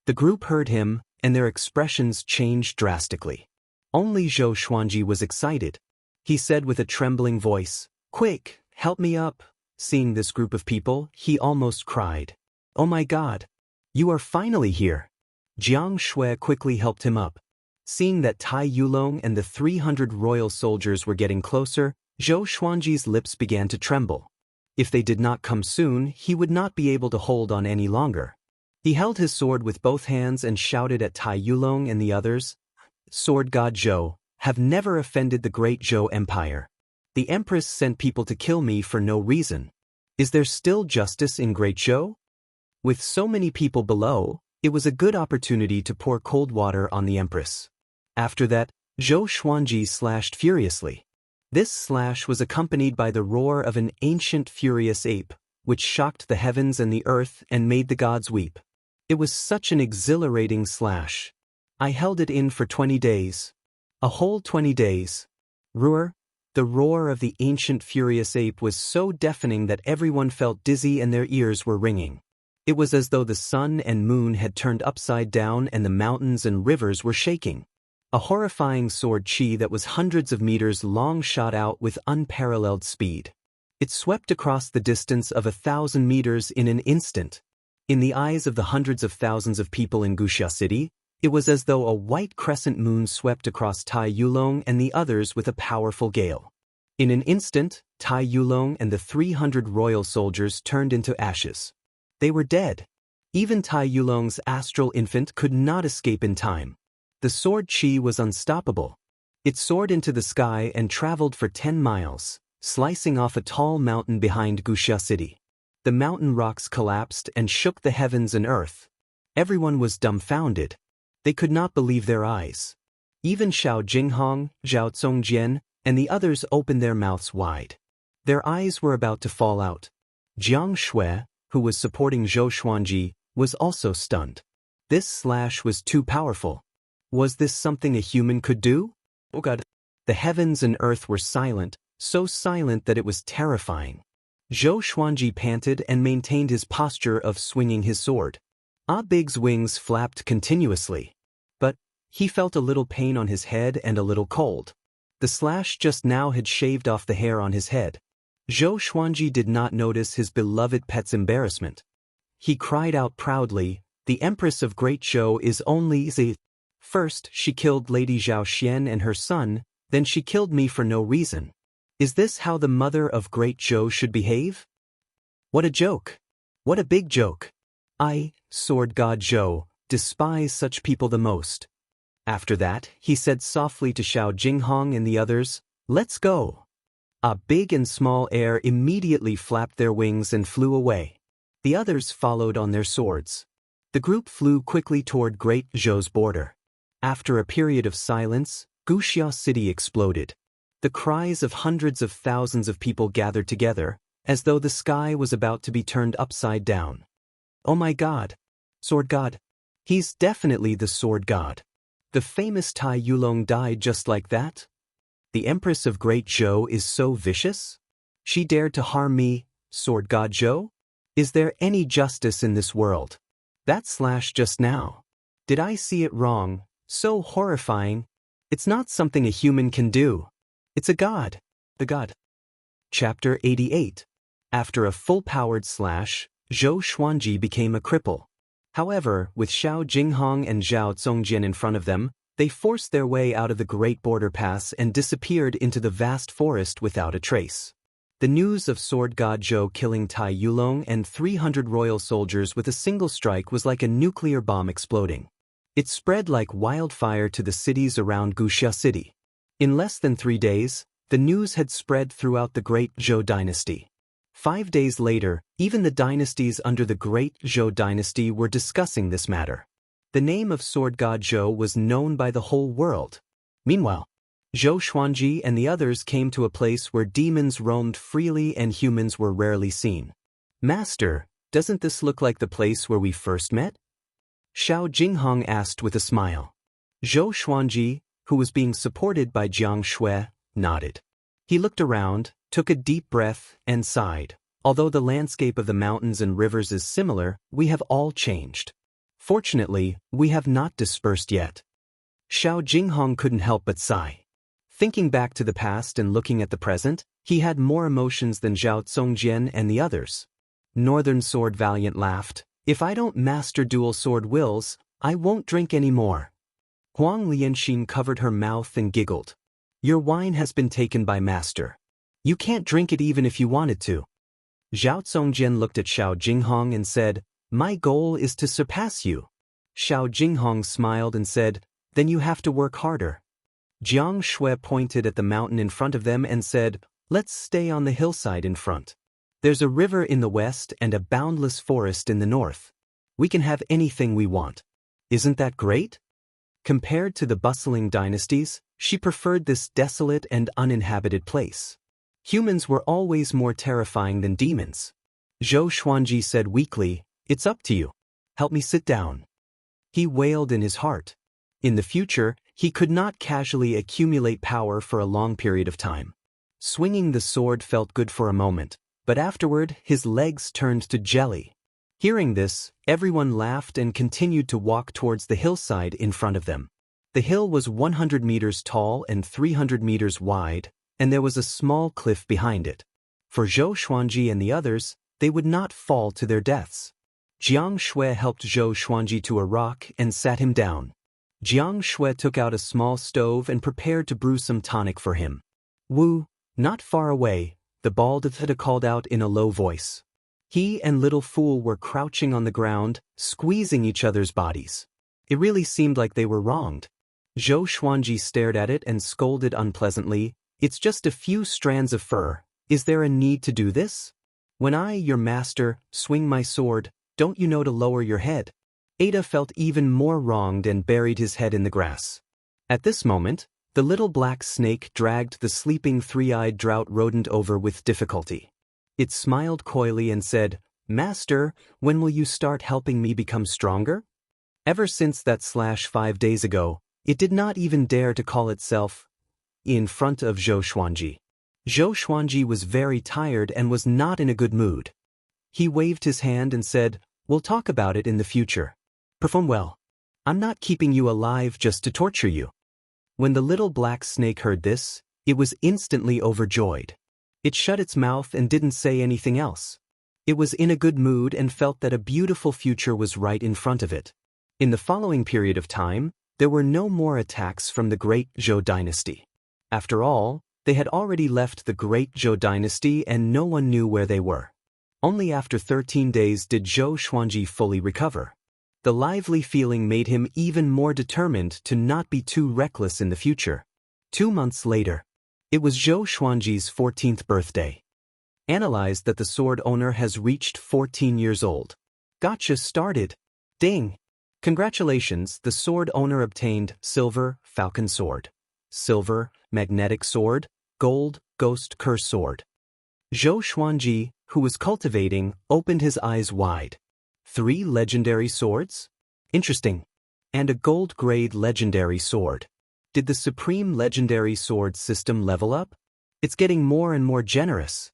The group heard him, and their expressions changed drastically. Only Zhou Xuanji was excited. He said with a trembling voice, "Quick, help me up." Seeing this group of people, he almost cried. "Oh my God! You are finally here." Jiang Shui quickly helped him up. Seeing that Tai Yulong and the 300 royal soldiers were getting closer, Zhou Xuanji's lips began to tremble. If they did not come soon, he would not be able to hold on any longer. He held his sword with both hands and shouted at Tai Yulong and the others, "Sword God Zhou, have never offended the great Zhou Empire. The Empress sent people to kill me for no reason. Is there still justice in Great Zhou? With so many people below, it was a good opportunity to pour cold water on the Empress. After that, Zhou Xuanji slashed furiously. This slash was accompanied by the roar of an ancient furious ape, which shocked the heavens and the earth and made the gods weep. It was such an exhilarating slash. I held it in for 20 days. A whole 20 days. The roar of the ancient furious ape was so deafening that everyone felt dizzy and their ears were ringing. It was as though the sun and moon had turned upside down and the mountains and rivers were shaking. A horrifying sword chi that was hundreds of meters long shot out with unparalleled speed. It swept across the distance of 1,000 meters in an instant. In the eyes of the hundreds of thousands of people in Wuxia City, it was as though a white crescent moon swept across Tai Yulong and the others with a powerful gale. In an instant, Tai Yulong and the 300 royal soldiers turned into ashes. They were dead. Even Tai Yulong's astral infant could not escape in time. The sword chi was unstoppable. It soared into the sky and traveled for 10 miles, slicing off a tall mountain behind Wuxia City. The mountain rocks collapsed and shook the heavens and earth. Everyone was dumbfounded. They could not believe their eyes. Even Xiao Jinghong, Zhao Zongjian, and the others opened their mouths wide. Their eyes were about to fall out. Jiang Shui, who was supporting Zhou Xuanji, was also stunned. This slash was too powerful. Was this something a human could do? Oh God! The heavens and earth were silent, so silent that it was terrifying. Zhou Xuanji panted and maintained his posture of swinging his sword. Ah Big's wings flapped continuously. But he felt a little pain on his head and a little cold. The slash just now had shaved off the hair on his head. Zhou Xuanji did not notice his beloved pet's embarrassment. He cried out proudly, "The Empress of Great Zhou is only the..." First, she killed Lady Zhao Xian and her son, then she killed me for no reason. Is this how the mother of Great Zhou should behave? What a joke! What a big joke! I, Sword God Zhou, despise such people the most. After that, he said softly to Xiao Jinghong and the others, "Let's go." A big and small air immediately flapped their wings and flew away. The others followed on their swords. The group flew quickly toward Great Zhou's border. After a period of silence, Wuxia City exploded. The cries of hundreds of thousands of people gathered together, as though the sky was about to be turned upside down. Oh my God! Sword God! He's definitely the Sword God. The famous Tai Yulong died just like that? The Empress of Great Zhou is so vicious? She dared to harm me, Sword God Zhou? Is there any justice in this world? That slash just now. Did I see it wrong? So horrifying. It's not something a human can do. It's a god. The god. Chapter 88. After a full-powered slash, Zhou Xuanji became a cripple. However, with Xiao Jinghong and Zhao Zongjian in front of them, they forced their way out of the Great Border Pass and disappeared into the vast forest without a trace. The news of Sword God Zhou killing Tai Yulong and 300 royal soldiers with a single strike was like a nuclear bomb exploding. It spread like wildfire to the cities around Wuxia City. In less than 3 days, the news had spread throughout the Great Zhou dynasty. 5 days later, even the dynasties under the Great Zhou dynasty were discussing this matter. The name of Sword God Zhou was known by the whole world. Meanwhile, Zhou Xuanji and the others came to a place where demons roamed freely and humans were rarely seen. Master, doesn't this look like the place where we first met? Xiao Jinghong asked with a smile. Zhou Xuanji, who was being supported by Jiang Shui, nodded. He looked around, took a deep breath, and sighed. Although the landscape of the mountains and rivers is similar, we have all changed. Fortunately, we have not dispersed yet. Xiao Jinghong couldn't help but sigh. Thinking back to the past and looking at the present, he had more emotions than Zhao Zongjian and the others. Northern Sword Valiant laughed. If I don't master dual sword wills, I won't drink any more. Huang Lianxin covered her mouth and giggled. Your wine has been taken by master. You can't drink it even if you wanted to. Zhao Zongjian looked at Xiao Jinghong and said, My goal is to surpass you. Xiao Jinghong smiled and said, Then you have to work harder. Jiang Shui pointed at the mountain in front of them and said, Let's stay on the hillside in front. There's a river in the west and a boundless forest in the north. We can have anything we want. Isn't that great? Compared to the bustling dynasties, she preferred this desolate and uninhabited place. Humans were always more terrifying than demons. Zhou Xuanji said weakly, "It's up to you. Help me sit down." He wailed in his heart. In the future, he could not casually accumulate power for a long period of time. Swinging the sword felt good for a moment, but afterward his legs turned to jelly. Hearing this, everyone laughed and continued to walk towards the hillside in front of them. The hill was 100 meters tall and 300 meters wide, and there was a small cliff behind it. For Zhou Xuanji and the others, they would not fall to their deaths. Jiang Shui helped Zhou Xuanji to a rock and sat him down. Jiang Shui took out a small stove and prepared to brew some tonic for him. "Wu, not far away," the bald Theta called out in a low voice. He and Little Fool were crouching on the ground, squeezing each other's bodies. It really seemed like they were wronged. Zhou Xuanji stared at it and scolded unpleasantly, "It's just a few strands of fur. Is there a need to do this? When I, your master, swing my sword, don't you know to lower your head?" Ada felt even more wronged and buried his head in the grass. At this moment, the little black snake dragged the sleeping three-eyed drought rodent over with difficulty. It smiled coyly and said, "Master, when will you start helping me become stronger?" Ever since that 5 days ago, it did not even dare to call itself in front of Zhou Xuanji. Zhou Xuanji was very tired and was not in a good mood. He waved his hand and said, "We'll talk about it in the future. Perform well. I'm not keeping you alive just to torture you." When the little black snake heard this, it was instantly overjoyed. It shut its mouth and didn't say anything else. It was in a good mood and felt that a beautiful future was right in front of it. In the following period of time, there were no more attacks from the Great Zhou dynasty. After all, they had already left the Great Zhou dynasty and no one knew where they were. Only after 13 days did Zhou Xuanji fully recover. The lively feeling made him even more determined to not be too reckless in the future. 2 months later, it was Zhou Xuanji's 14th birthday. Analyzed that the sword owner has reached 14 years old. Gotcha started. Ding! Congratulations, the sword owner obtained silver, falcon sword. Silver, magnetic sword. Gold, ghost curse sword. Zhou Xuanji, who was cultivating, opened his eyes wide. 3 legendary swords? Interesting. And a gold-grade legendary sword. Did the Supreme Legendary Sword system level up? It's getting more and more generous.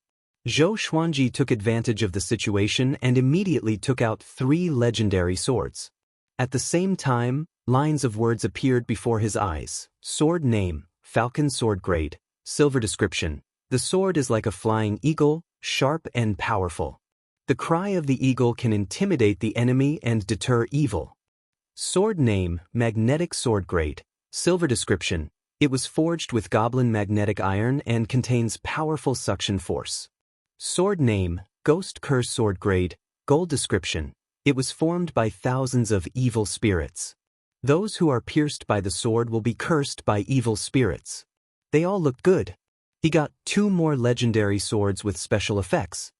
Zhou Xuanji took advantage of the situation and immediately took out 3 legendary swords. At the same time, lines of words appeared before his eyes. Sword name, Falcon Sword grade, silver description. The sword is like a flying eagle, sharp and powerful. The cry of the eagle can intimidate the enemy and deter evil. Sword name, magnetic sword grade, silver description. It was forged with goblin magnetic iron and contains powerful suction force. Sword name, ghost curse sword grade, gold description. It was formed by thousands of evil spirits. Those who are pierced by the sword will be cursed by evil spirits. They all looked good. He got 2 more legendary swords with special effects.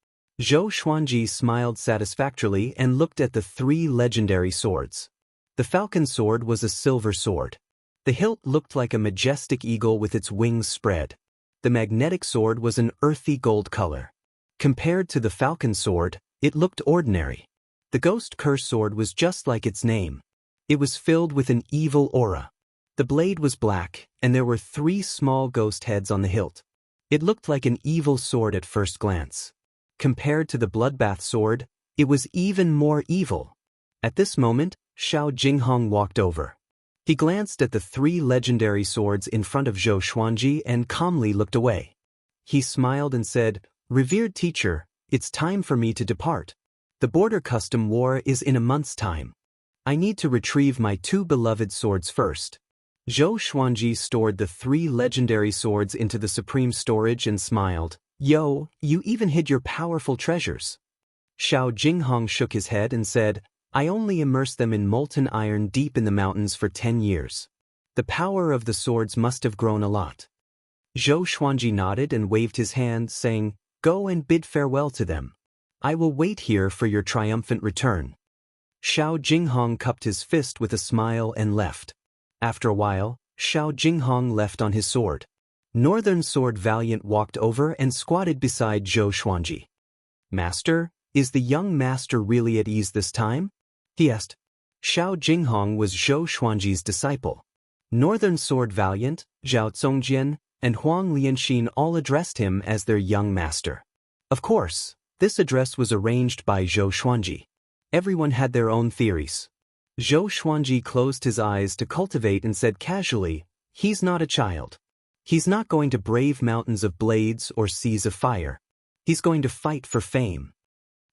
Zhou Xuanji smiled satisfactorily and looked at the 3 legendary swords. The falcon sword was a silver sword. The hilt looked like a majestic eagle with its wings spread. The magnetic sword was an earthy gold color. Compared to the falcon sword, it looked ordinary. The ghost curse sword was just like its name. It was filled with an evil aura. The blade was black, and there were 3 small ghost heads on the hilt. It looked like an evil sword at first glance. Compared to the bloodbath sword, it was even more evil. At this moment, Xiao Jinghong walked over. He glanced at the 3 legendary swords in front of Zhou Xuanji and calmly looked away. He smiled and said, "Revered teacher, it's time for me to depart. The border custom war is in a month's time. I need to retrieve my 2 beloved swords first." Zhou Xuanji stored the 3 legendary swords into the supreme storage and smiled. "Yo, you even hid your powerful treasures." Xiao Jinghong shook his head and said, "I only immersed them in molten iron deep in the mountains for 10 years. The power of the swords must have grown a lot." Zhou Xuanji nodded and waved his hand, saying, "Go and bid farewell to them. I will wait here for your triumphant return." Xiao Jinghong cupped his fist with a smile and left. After a while, Xiao Jinghong left on his sword. Northern Sword Valiant walked over and squatted beside Zhou Xuanji. "Master, is the young master really at ease this time?" he asked. Xiao Jinghong was Zhou Xuanji's disciple. Northern Sword Valiant, Zhao Zongjian, and Huang Lianxin all addressed him as their young master. Of course, this address was arranged by Zhou Xuanji. Everyone had their own theories. Zhou Xuanji closed his eyes to cultivate and said casually, "He's not a child. He's not going to brave mountains of blades or seas of fire. He's going to fight for fame."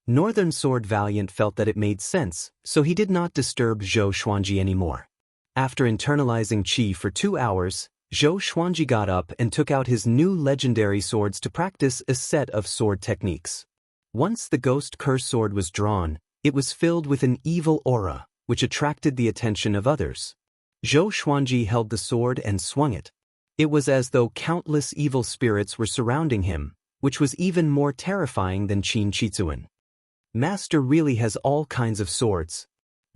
Northern Sword Valiant felt that it made sense, so he did not disturb Zhou Xuanji anymore. After internalizing qi for 2 hours, Zhou Xuanji got up and took out his new legendary swords to practice a set of sword techniques. Once the ghost curse sword was drawn, it was filled with an evil aura, which attracted the attention of others. Zhou Xuanji held the sword and swung it. It was as though countless evil spirits were surrounding him, which was even more terrifying than Qin Chizuan. "Master really has all kinds of swords,"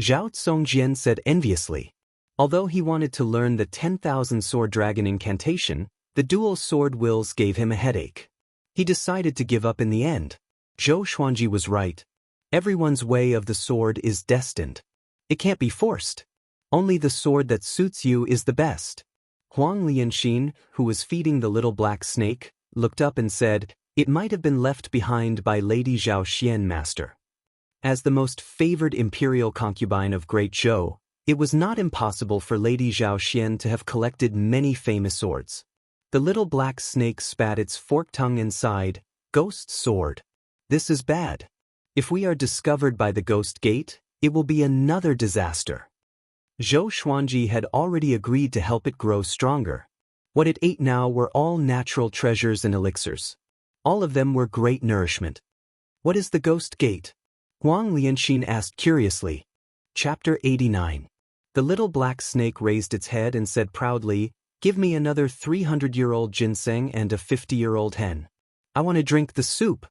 Zhao Zongjian said enviously. Although he wanted to learn the 10,000 Sword Dragon incantation, the dual sword wills gave him a headache. He decided to give up in the end. Zhou Xuanji was right. Everyone's way of the sword is destined. It can't be forced. Only the sword that suits you is the best. Huang Lianxin, who was feeding the little black snake, looked up and said, "It might have been left behind by Lady Zhao Xian, master." As the most favored imperial concubine of Great Zhou, it was not impossible for Lady Zhao Xian to have collected many famous swords. The little black snake spat its forked tongue and sighed, "Ghost sword. This is bad. If we are discovered by the Ghost Gate, it will be another disaster." Zhou Xuanji had already agreed to help it grow stronger. What it ate now were all natural treasures and elixirs. All of them were great nourishment. "What is the Ghost Gate?" Huang Lianxin asked curiously. Chapter 89. The little black snake raised its head and said proudly, "Give me another 300-year-old ginseng and a 50-year-old hen. I want to drink the soup."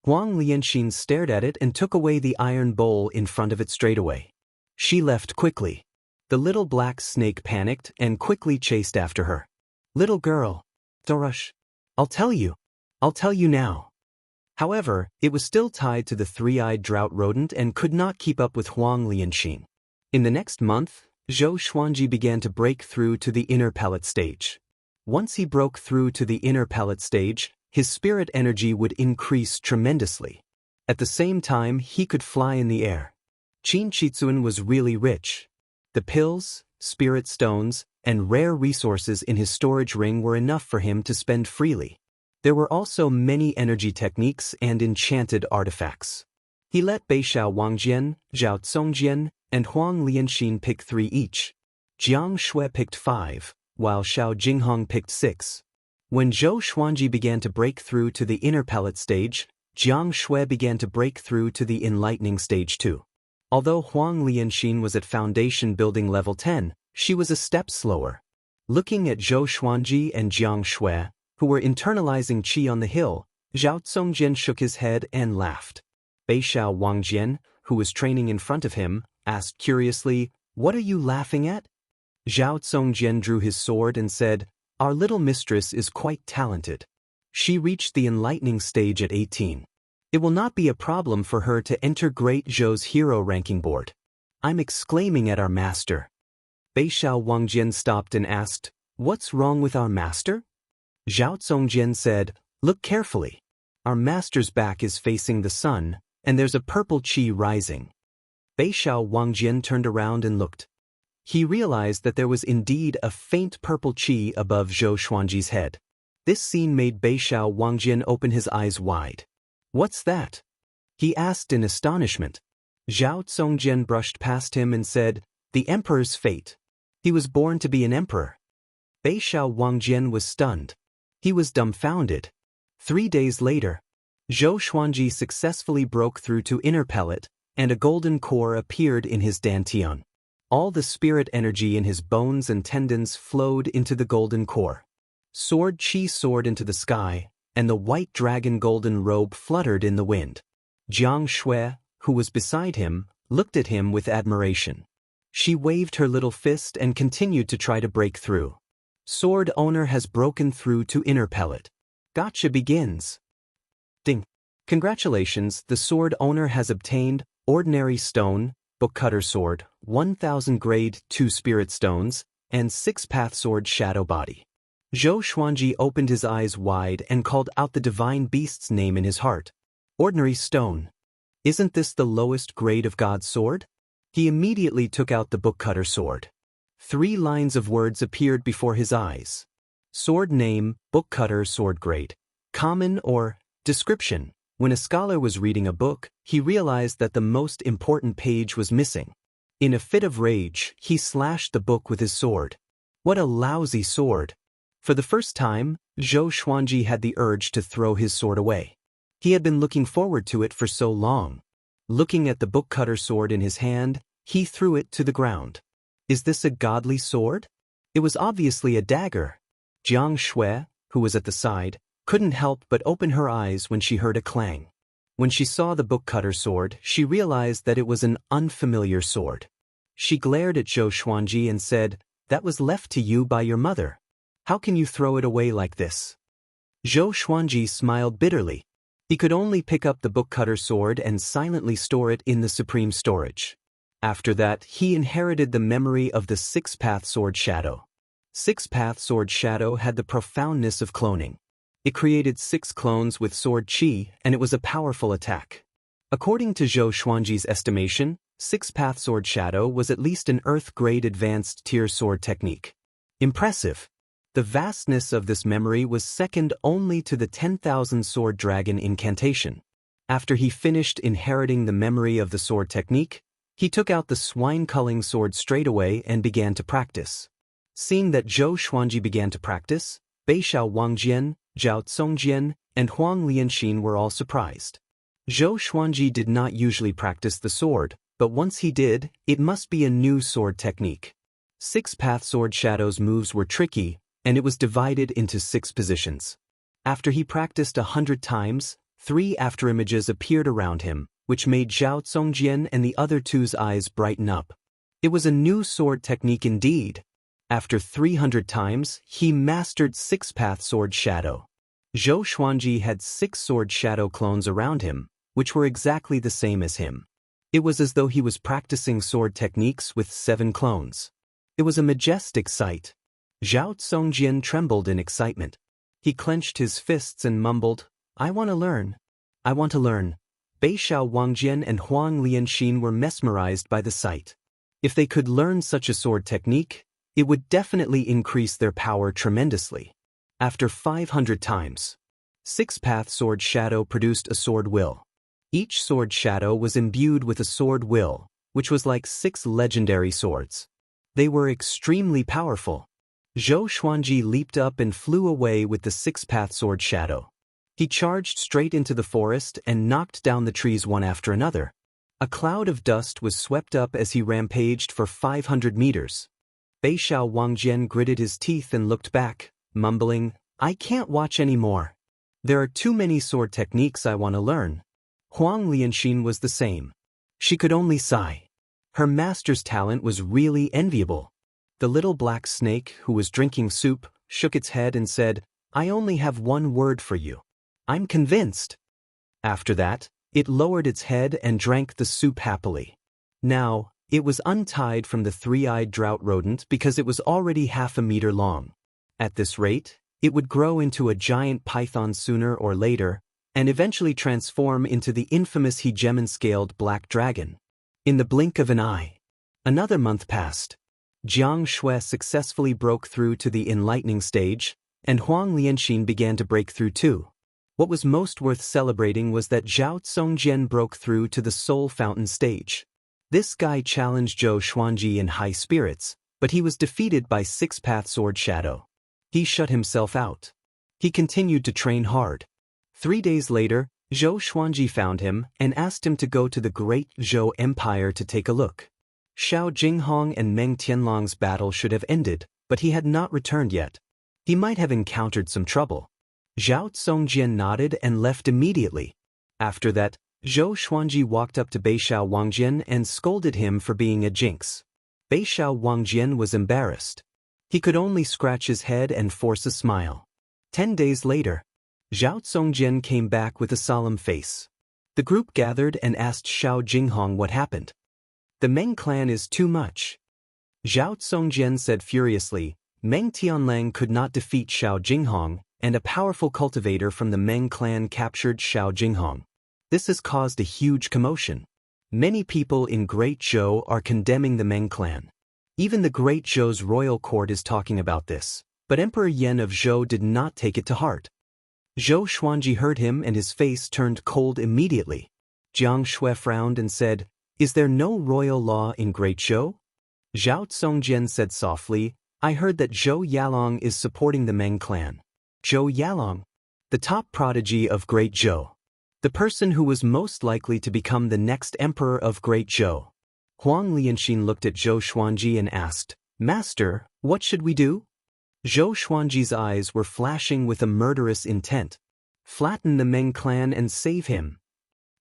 Huang Lianxin stared at it and took away the iron bowl in front of it straightaway. She left quickly. The little black snake panicked and quickly chased after her. "Little girl, don't rush. I'll tell you. I'll tell you now." However, it was still tied to the three-eyed drought rodent and could not keep up with Huang Lianxin. In the next month, Zhou Xuanji began to break through to the inner palate stage. Once he broke through to the inner palate stage, his spirit energy would increase tremendously. At the same time, he could fly in the air. Qin Chizuan was really rich. The pills, spirit stones, and rare resources in his storage ring were enough for him to spend freely. There were also many energy techniques and enchanted artifacts. He let Beixiao Wangjian, Zhao Zongjian, and Huang Lianxin pick 3 each. Jiang Shui picked 5, while Xiao Jinghong picked 6. When Zhou Xuanji began to break through to the inner palate stage, Jiang Shui began to break through to the enlightening stage too. Although Huang Lianxin was at foundation building level 10, she was a step slower. Looking at Zhou Xuanji and Jiang Shui, who were internalizing qi on the hill, Zhao Zongjian shook his head and laughed. Beixiao Wangjian, who was training in front of him, asked curiously, "What are you laughing at?" Zhao Zongjian drew his sword and said, "Our little mistress is quite talented. She reached the enlightening stage at 18. It will not be a problem for her to enter Great Zhou's hero ranking board. I'm exclaiming at our master." Beixiao Wangjian stopped and asked, "What's wrong with our master?" Zhao Zongjian said, "Look carefully. Our master's back is facing the sun, and there's a purple qi rising." Beixiao Wangjian turned around and looked. He realized that there was indeed a faint purple qi above Zhou Xuanji's head. This scene made Beixiao Wangjian open his eyes wide. "What's that?" he asked in astonishment. Zhao Zongjian brushed past him and said, "The emperor's fate. He was born to be an emperor." Beixiao Wangjian was stunned. He was dumbfounded. 3 days later, Zhou Xuanji successfully broke through to inner palate, and a golden core appeared in his dantian. All the spirit energy in his bones and tendons flowed into the golden core. Sword Qi soared into the sky, and the white dragon golden robe fluttered in the wind. Jiang Shui, who was beside him, looked at him with admiration. She waved her little fist and continued to try to break through. Sword owner has broken through to inner pellet. Gotcha begins. Ding. Congratulations, the sword owner has obtained ordinary stone, bookcutter sword, 1000 grade 2 spirit stones, and 6-path sword shadow body. Zhou Xuanji opened his eyes wide and called out the divine beast's name in his heart. Ordinary stone. Isn't this the lowest grade of God's sword? He immediately took out the bookcutter sword. 3 lines of words appeared before his eyes. Sword name, bookcutter sword grade. Common or description. When a scholar was reading a book, he realized that the most important page was missing. In a fit of rage, he slashed the book with his sword. What a lousy sword! For the first time, Zhou Xuanji had the urge to throw his sword away. He had been looking forward to it for so long. Looking at the bookcutter sword in his hand, he threw it to the ground. Is this a godly sword? It was obviously a dagger. Jiang Shui, who was at the side, couldn't help but open her eyes when she heard a clang. When she saw the bookcutter sword, she realized that it was an unfamiliar sword. She glared at Zhou Xuanji and said, "That was left to you by your mother. How can you throw it away like this?" Zhou Xuanji smiled bitterly. He could only pick up the bookcutter sword and silently store it in the supreme storage. After that, he inherited the memory of the 6-path sword shadow. 6-path sword shadow had the profoundness of cloning. It created 6 clones with sword qi, and it was a powerful attack. According to Zhou Xuanji's estimation, 6-path sword shadow was at least an earth-grade advanced tier sword technique. Impressive. The vastness of this memory was second only to the 10,000 sword dragon incantation. After he finished inheriting the memory of the sword technique, he took out the swine-culling sword straight away and began to practice. Seeing that Zhou Xuanji began to practice, Beixiao Wangjian, Zhao Congjian, and Huang Lianxin were all surprised. Zhou Xuanji did not usually practice the sword, but once he did, it must be a new sword technique. 6-path sword shadow's moves were tricky, and it was divided into 6 positions. After he practiced 100 times, 3 afterimages appeared around him, which made Zhao Congjian and the other 2's eyes brighten up. It was a new sword technique indeed. After 300 times, he mastered 6-path sword shadow. Zhou Xuanji had 6 sword shadow clones around him, which were exactly the same as him. It was as though he was practicing sword techniques with 7 clones. It was a majestic sight. Zhao Congjian trembled in excitement. He clenched his fists and mumbled, "I want to learn. I want to learn." Beixiao Wangjian and Huang Lianxin were mesmerized by the sight. If they could learn such a sword technique, it would definitely increase their power tremendously. After 500 times, 6-path sword shadow produced a sword will. Each sword shadow was imbued with a sword will, which was like 6 legendary swords. They were extremely powerful. Zhou Xuanji leaped up and flew away with the 6-path sword shadow. He charged straight into the forest and knocked down the trees one after another. A cloud of dust was swept up as he rampaged for 500 meters. Beixiao Wangjian gritted his teeth and looked back, mumbling, "I can't watch anymore. There are too many sword techniques I want to learn." Huang Lianxin was the same. She could only sigh. Her master's talent was really enviable. The little black snake, who was drinking soup, shook its head and said, "I only have one word for you. I'm convinced." After that, it lowered its head and drank the soup happily. Now, it was untied from the 3-eyed drought rodent because it was already half a meter long. At this rate, it would grow into a giant python sooner or later, and eventually transform into the infamous hegemon-scaled black dragon. In the blink of an eye. Another month passed. Jiang Shui successfully broke through to the enlightening stage, and Huang Lianxin began to break through too. What was most worth celebrating was that Zhao Congjian broke through to the soul fountain stage. This guy challenged Zhou Xuanji in high spirits, but he was defeated by 6-path sword shadow. He shut himself out. He continued to train hard. 3 days later, Zhou Xuanji found him and asked him to go to the great Zhou Empire to take a look. Xiao Jinghong and Meng Tianlong's battle should have ended, but he had not returned yet. He might have encountered some trouble. Zhao Zongjian nodded and left immediately. After that, Zhou Xuanji walked up to Beixiao Wangjian and scolded him for being a jinx. Beixiao Wangjian was embarrassed. He could only scratch his head and force a smile. 10 days later, Zhao Zongjian came back with a solemn face. The group gathered and asked Xiao Jinghong what happened. The Meng clan is too much. Zhao Zongjian said furiously, Meng Tianlang could not defeat Xiao Jinghong, and a powerful cultivator from the Meng clan captured Xiao Jinghong. This has caused a huge commotion. Many people in Great Zhou are condemning the Meng clan. Even the Great Zhou's royal court is talking about this, but Emperor Yan of Zhou did not take it to heart. Zhou Xuanji heard him and his face turned cold immediately. Jiang Shui frowned and said, Is there no royal law in Great Zhou? Zhao Zongjian said softly, I heard that Zhou Yalong is supporting the Meng clan. Zhou Yalong? The top prodigy of Great Zhou. The person who was most likely to become the next emperor of Great Zhou. Huang Lianxin looked at Zhou Xuanji and asked, Master, what should we do? Zhou Xuanji's eyes were flashing with a murderous intent. Flatten the Meng clan and save him.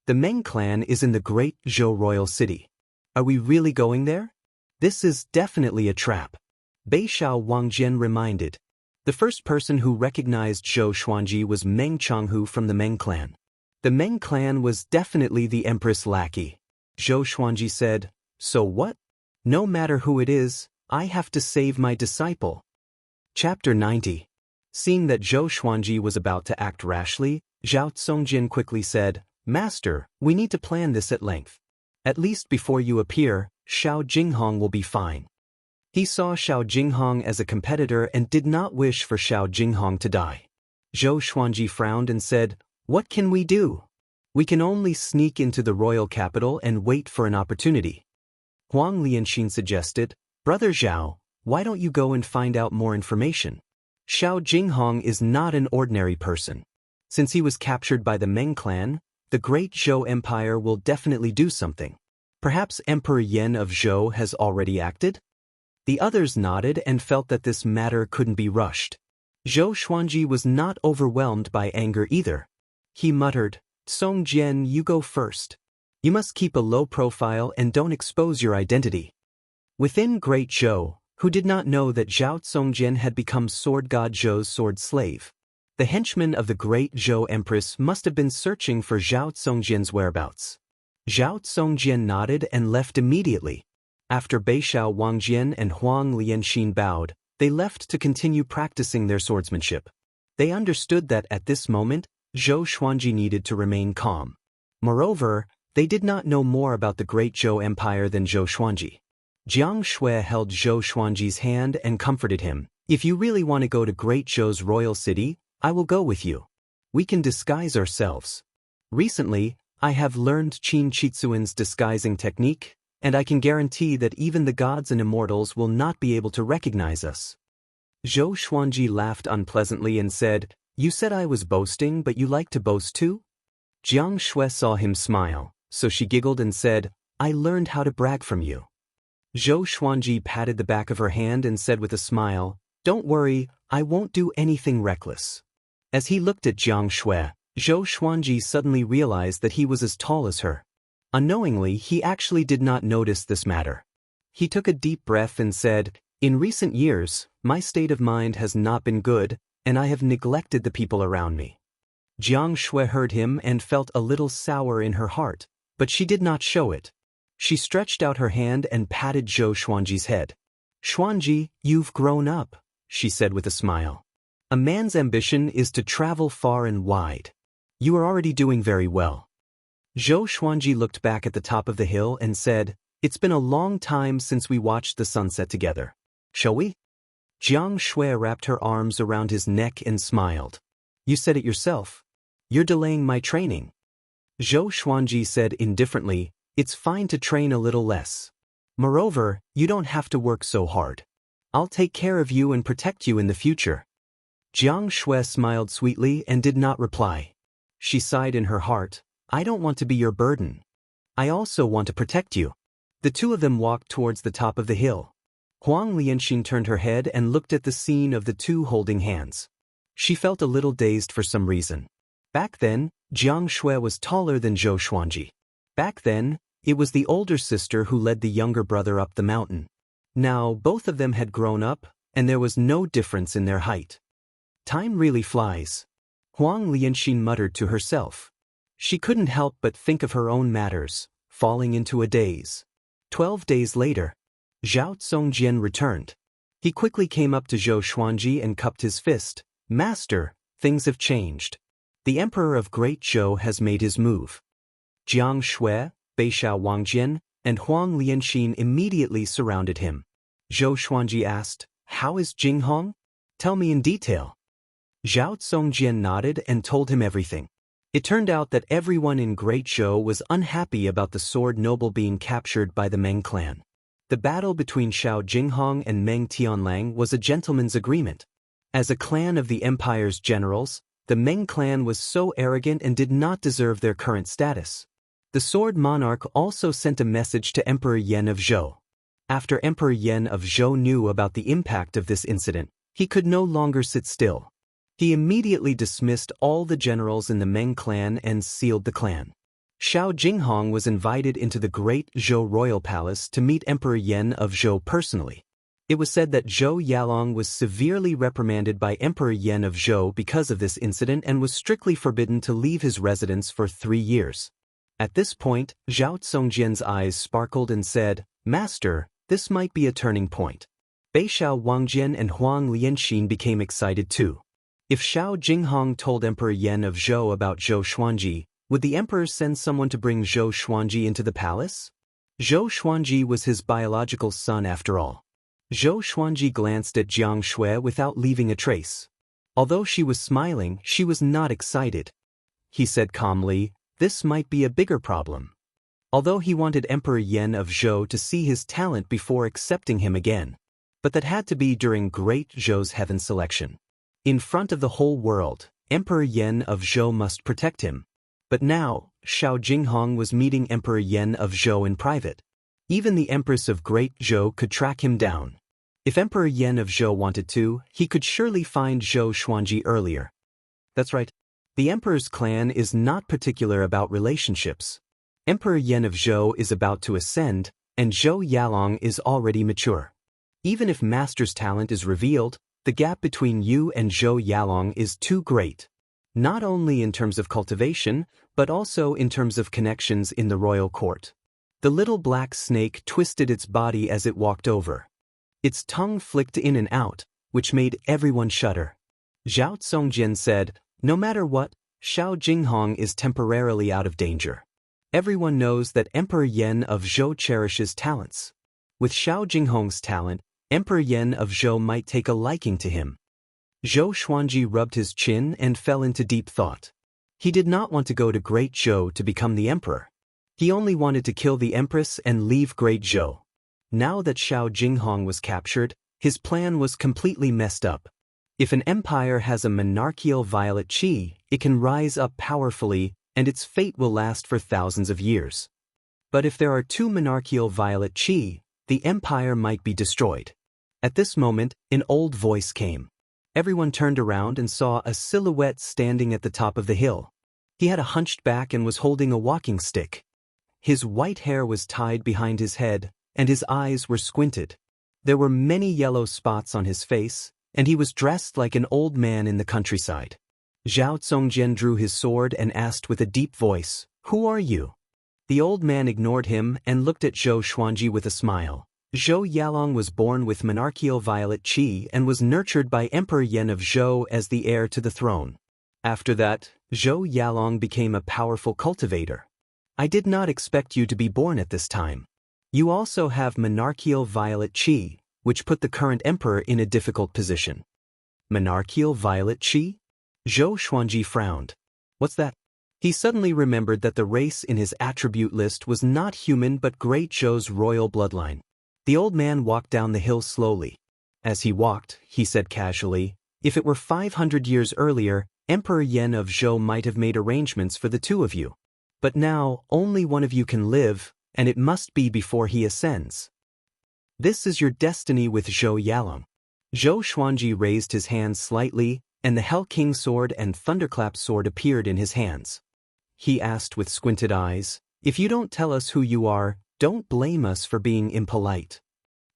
The Meng clan is in the Great Zhou royal city. Are we really going there? This is definitely a trap. Beixiao Wangjian reminded. The first person who recognized Zhou Xuanji was Meng Changhu from the Meng clan. The Meng clan was definitely the empress lackey. Zhou Xuanji said, So what? No matter who it is, I have to save my disciple. Chapter 90. Seeing that Zhou Xuanji was about to act rashly, Zhao Zongjian quickly said, Master, we need to plan this at length. At least before you appear, Xiao Jinghong will be fine. He saw Xiao Jinghong as a competitor and did not wish for Xiao Jinghong to die. Zhou Xuanji frowned and said, What can we do? We can only sneak into the royal capital and wait for an opportunity. Huang Lianxin suggested, Brother Zhao, why don't you go and find out more information? Xiao Jinghong is not an ordinary person. Since he was captured by the Meng clan, the Great Zhou Empire will definitely do something. Perhaps Emperor Yan of Zhou has already acted? The others nodded and felt that this matter couldn't be rushed. Zhou Xuanji was not overwhelmed by anger either. He muttered, Song Jian, you go first. You must keep a low profile and don't expose your identity. Within Great Zhou, who did not know that Zhao Zongjian had become Sword God Zhou's sword slave, the henchmen of the Great Zhou Empress must have been searching for Zhao Zongjian's whereabouts. Zhao Zongjian nodded and left immediately. After Beixiao Wangjian and Huang Lianxin bowed, they left to continue practicing their swordsmanship. They understood that at this moment, Zhou Xuanji needed to remain calm. Moreover, they did not know more about the Great Zhou Empire than Zhou Xuanji. Jiang Shui held Zhou Xuanji's hand and comforted him. If you really want to go to Great Zhou's royal city, I will go with you. We can disguise ourselves. Recently, I have learned Qin Chitsuan's disguising technique, and I can guarantee that even the gods and immortals will not be able to recognize us. Zhou Xuanji laughed unpleasantly and said, You said I was boasting, but you like to boast too? Jiang Shui saw him smile, so she giggled and said, I learned how to brag from you. Zhou Xuanji patted the back of her hand and said with a smile, Don't worry, I won't do anything reckless. As he looked at Jiang Shui, Zhou Xuanji suddenly realized that he was as tall as her. Unknowingly, he actually did not notice this matter. He took a deep breath and said, In recent years, my state of mind has not been good, and I have neglected the people around me. Jiang Shui heard him and felt a little sour in her heart, but she did not show it. She stretched out her hand and patted Zhou Xuanji's head. Xuanji, you've grown up, she said with a smile. A man's ambition is to travel far and wide. You are already doing very well. Zhou Xuanji looked back at the top of the hill and said, It's been a long time since we watched the sunset together. Shall we? Jiang Shui wrapped her arms around his neck and smiled. You said it yourself. You're delaying my training. Zhou Xuanji said indifferently, It's fine to train a little less. Moreover, you don't have to work so hard. I'll take care of you and protect you in the future. Jiang Shui smiled sweetly and did not reply. She sighed in her heart, I don't want to be your burden. I also want to protect you. The two of them walked towards the top of the hill. Wang Lin turned her head and looked at the scene of the two holding hands. She felt a little dazed for some reason. Back then, Jiang Shui was taller than Zhou Xuanji. Back then, it was the older sister who led the younger brother up the mountain. Now, both of them had grown up, and there was no difference in their height. Time really flies. Wang Lin muttered to herself. She couldn't help but think of her own matters, falling into a daze. 12 days later, Zhao Zongjian returned. He quickly came up to Zhou Xuanji and cupped his fist. Master, things have changed. The Emperor of Great Zhou has made his move. Jiang Shui, Beishao Wangjian, and Huang Lianxin immediately surrounded him. Zhou Xuanji asked, "How is Jinghong? Tell me in detail." Zhao Zongjian nodded and told him everything. It turned out that everyone in Great Zhou was unhappy about the sword noble being captured by the Meng clan. The battle between Xiao Jinghong and Meng Tianlang was a gentleman's agreement. As a clan of the empire's generals, the Meng clan was so arrogant and did not deserve their current status. The sword monarch also sent a message to Emperor Yan of Zhou. After Emperor Yan of Zhou knew about the impact of this incident, he could no longer sit still. He immediately dismissed all the generals in the Meng clan and sealed the clan. Xiao Jinghong was invited into the Great Zhou royal palace to meet Emperor Yan of Zhou personally. It was said that Zhou Yalong was severely reprimanded by Emperor Yan of Zhou because of this incident and was strictly forbidden to leave his residence for 3 years. At this point, Zhao Zongjian's eyes sparkled and said, "Master, this might be a turning point." Beishao Wangjian and Huang Lianxin became excited too. If Xiao Jinghong told Emperor Yan of Zhou about Zhou Xuanji, would the emperor send someone to bring Zhou Xuanji into the palace? Zhou Xuanji was his biological son after all. Zhou Xuanji glanced at Jiang Shui without leaving a trace. Although she was smiling, she was not excited. He said calmly, "This might be a bigger problem." Although he wanted Emperor Yan of Zhou to see his talent before accepting him again. But that had to be during Great Zhou's heaven selection. In front of the whole world, Emperor Yan of Zhou must protect him. But now, Xiao Jinghong was meeting Emperor Yan of Zhou in private. Even the Empress of Great Zhou could track him down. If Emperor Yan of Zhou wanted to, he could surely find Zhou Xuanji earlier. That's right. The Emperor's clan is not particular about relationships. Emperor Yan of Zhou is about to ascend, and Zhou Yalong is already mature. Even if Master's talent is revealed, the gap between you and Zhou Yalong is too great. Not only in terms of cultivation, but also in terms of connections in the royal court. The little black snake twisted its body as it walked over. Its tongue flicked in and out, which made everyone shudder. Zhao Zongjian said, "No matter what, Xiao Jinghong is temporarily out of danger. Everyone knows that Emperor Yan of Zhou cherishes talents. With Xiao Jinghong's talent, Emperor Yan of Zhou might take a liking to him." Zhou Xuanji rubbed his chin and fell into deep thought. He did not want to go to Great Zhou to become the emperor. He only wanted to kill the empress and leave Great Zhou. Now that Xiao Jinghong was captured, his plan was completely messed up. If an empire has a monarchical violet qi, it can rise up powerfully, and its fate will last for thousands of years. But if there are 2 monarchical violet qi, the empire might be destroyed. At this moment, an old voice came. Everyone turned around and saw a silhouette standing at the top of the hill. He had a hunched back and was holding a walking stick. His white hair was tied behind his head, and his eyes were squinted. There were many yellow spots on his face, and he was dressed like an old man in the countryside. Zhao Zongjian drew his sword and asked with a deep voice, "Who are you?" The old man ignored him and looked at Zhou Xuanji with a smile. Zhou Yalong was born with monarchical violet qi and was nurtured by Emperor Yan of Zhou as the heir to the throne. After that, Zhou Yalong became a powerful cultivator. I did not expect you to be born at this time. You also have monarchical violet qi, which put the current emperor in a difficult position. Monarchical violet qi? Zhou Xuanji frowned. What's that? He suddenly remembered that the race in his attribute list was not human but Great Zhou's royal bloodline. The old man walked down the hill slowly. As he walked, he said casually, "If it were 500 years earlier, Emperor Yan of Zhou might have made arrangements for the 2 of you. But now, only one of you can live, and it must be before he ascends." This is your destiny with Zhou Yalong. Zhou Xuanji raised his hands slightly, and the Hell King sword and Thunderclap sword appeared in his hands. He asked with squinted eyes, "If you don't tell us who you are, don't blame us for being impolite."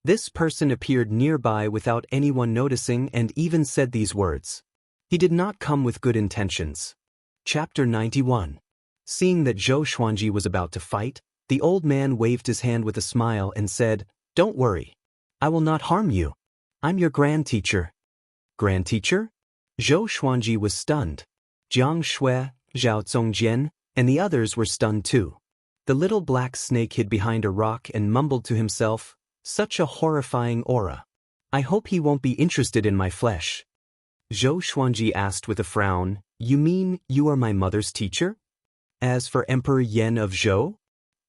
This person appeared nearby without anyone noticing and even said these words. He did not come with good intentions. Chapter 91. Seeing that Zhou Xuanji was about to fight, the old man waved his hand with a smile and said, "Don't worry. I will not harm you. I'm your grand teacher." Grand teacher? Zhou Xuanji was stunned. Jiang Shui, Zhao Zongjian, and the others were stunned too. The little black snake hid behind a rock and mumbled to himself, "Such a horrifying aura. I hope he won't be interested in my flesh." Zhou Xuanji asked with a frown, "You mean you are my mother's teacher?" As for Emperor Yan of Zhou,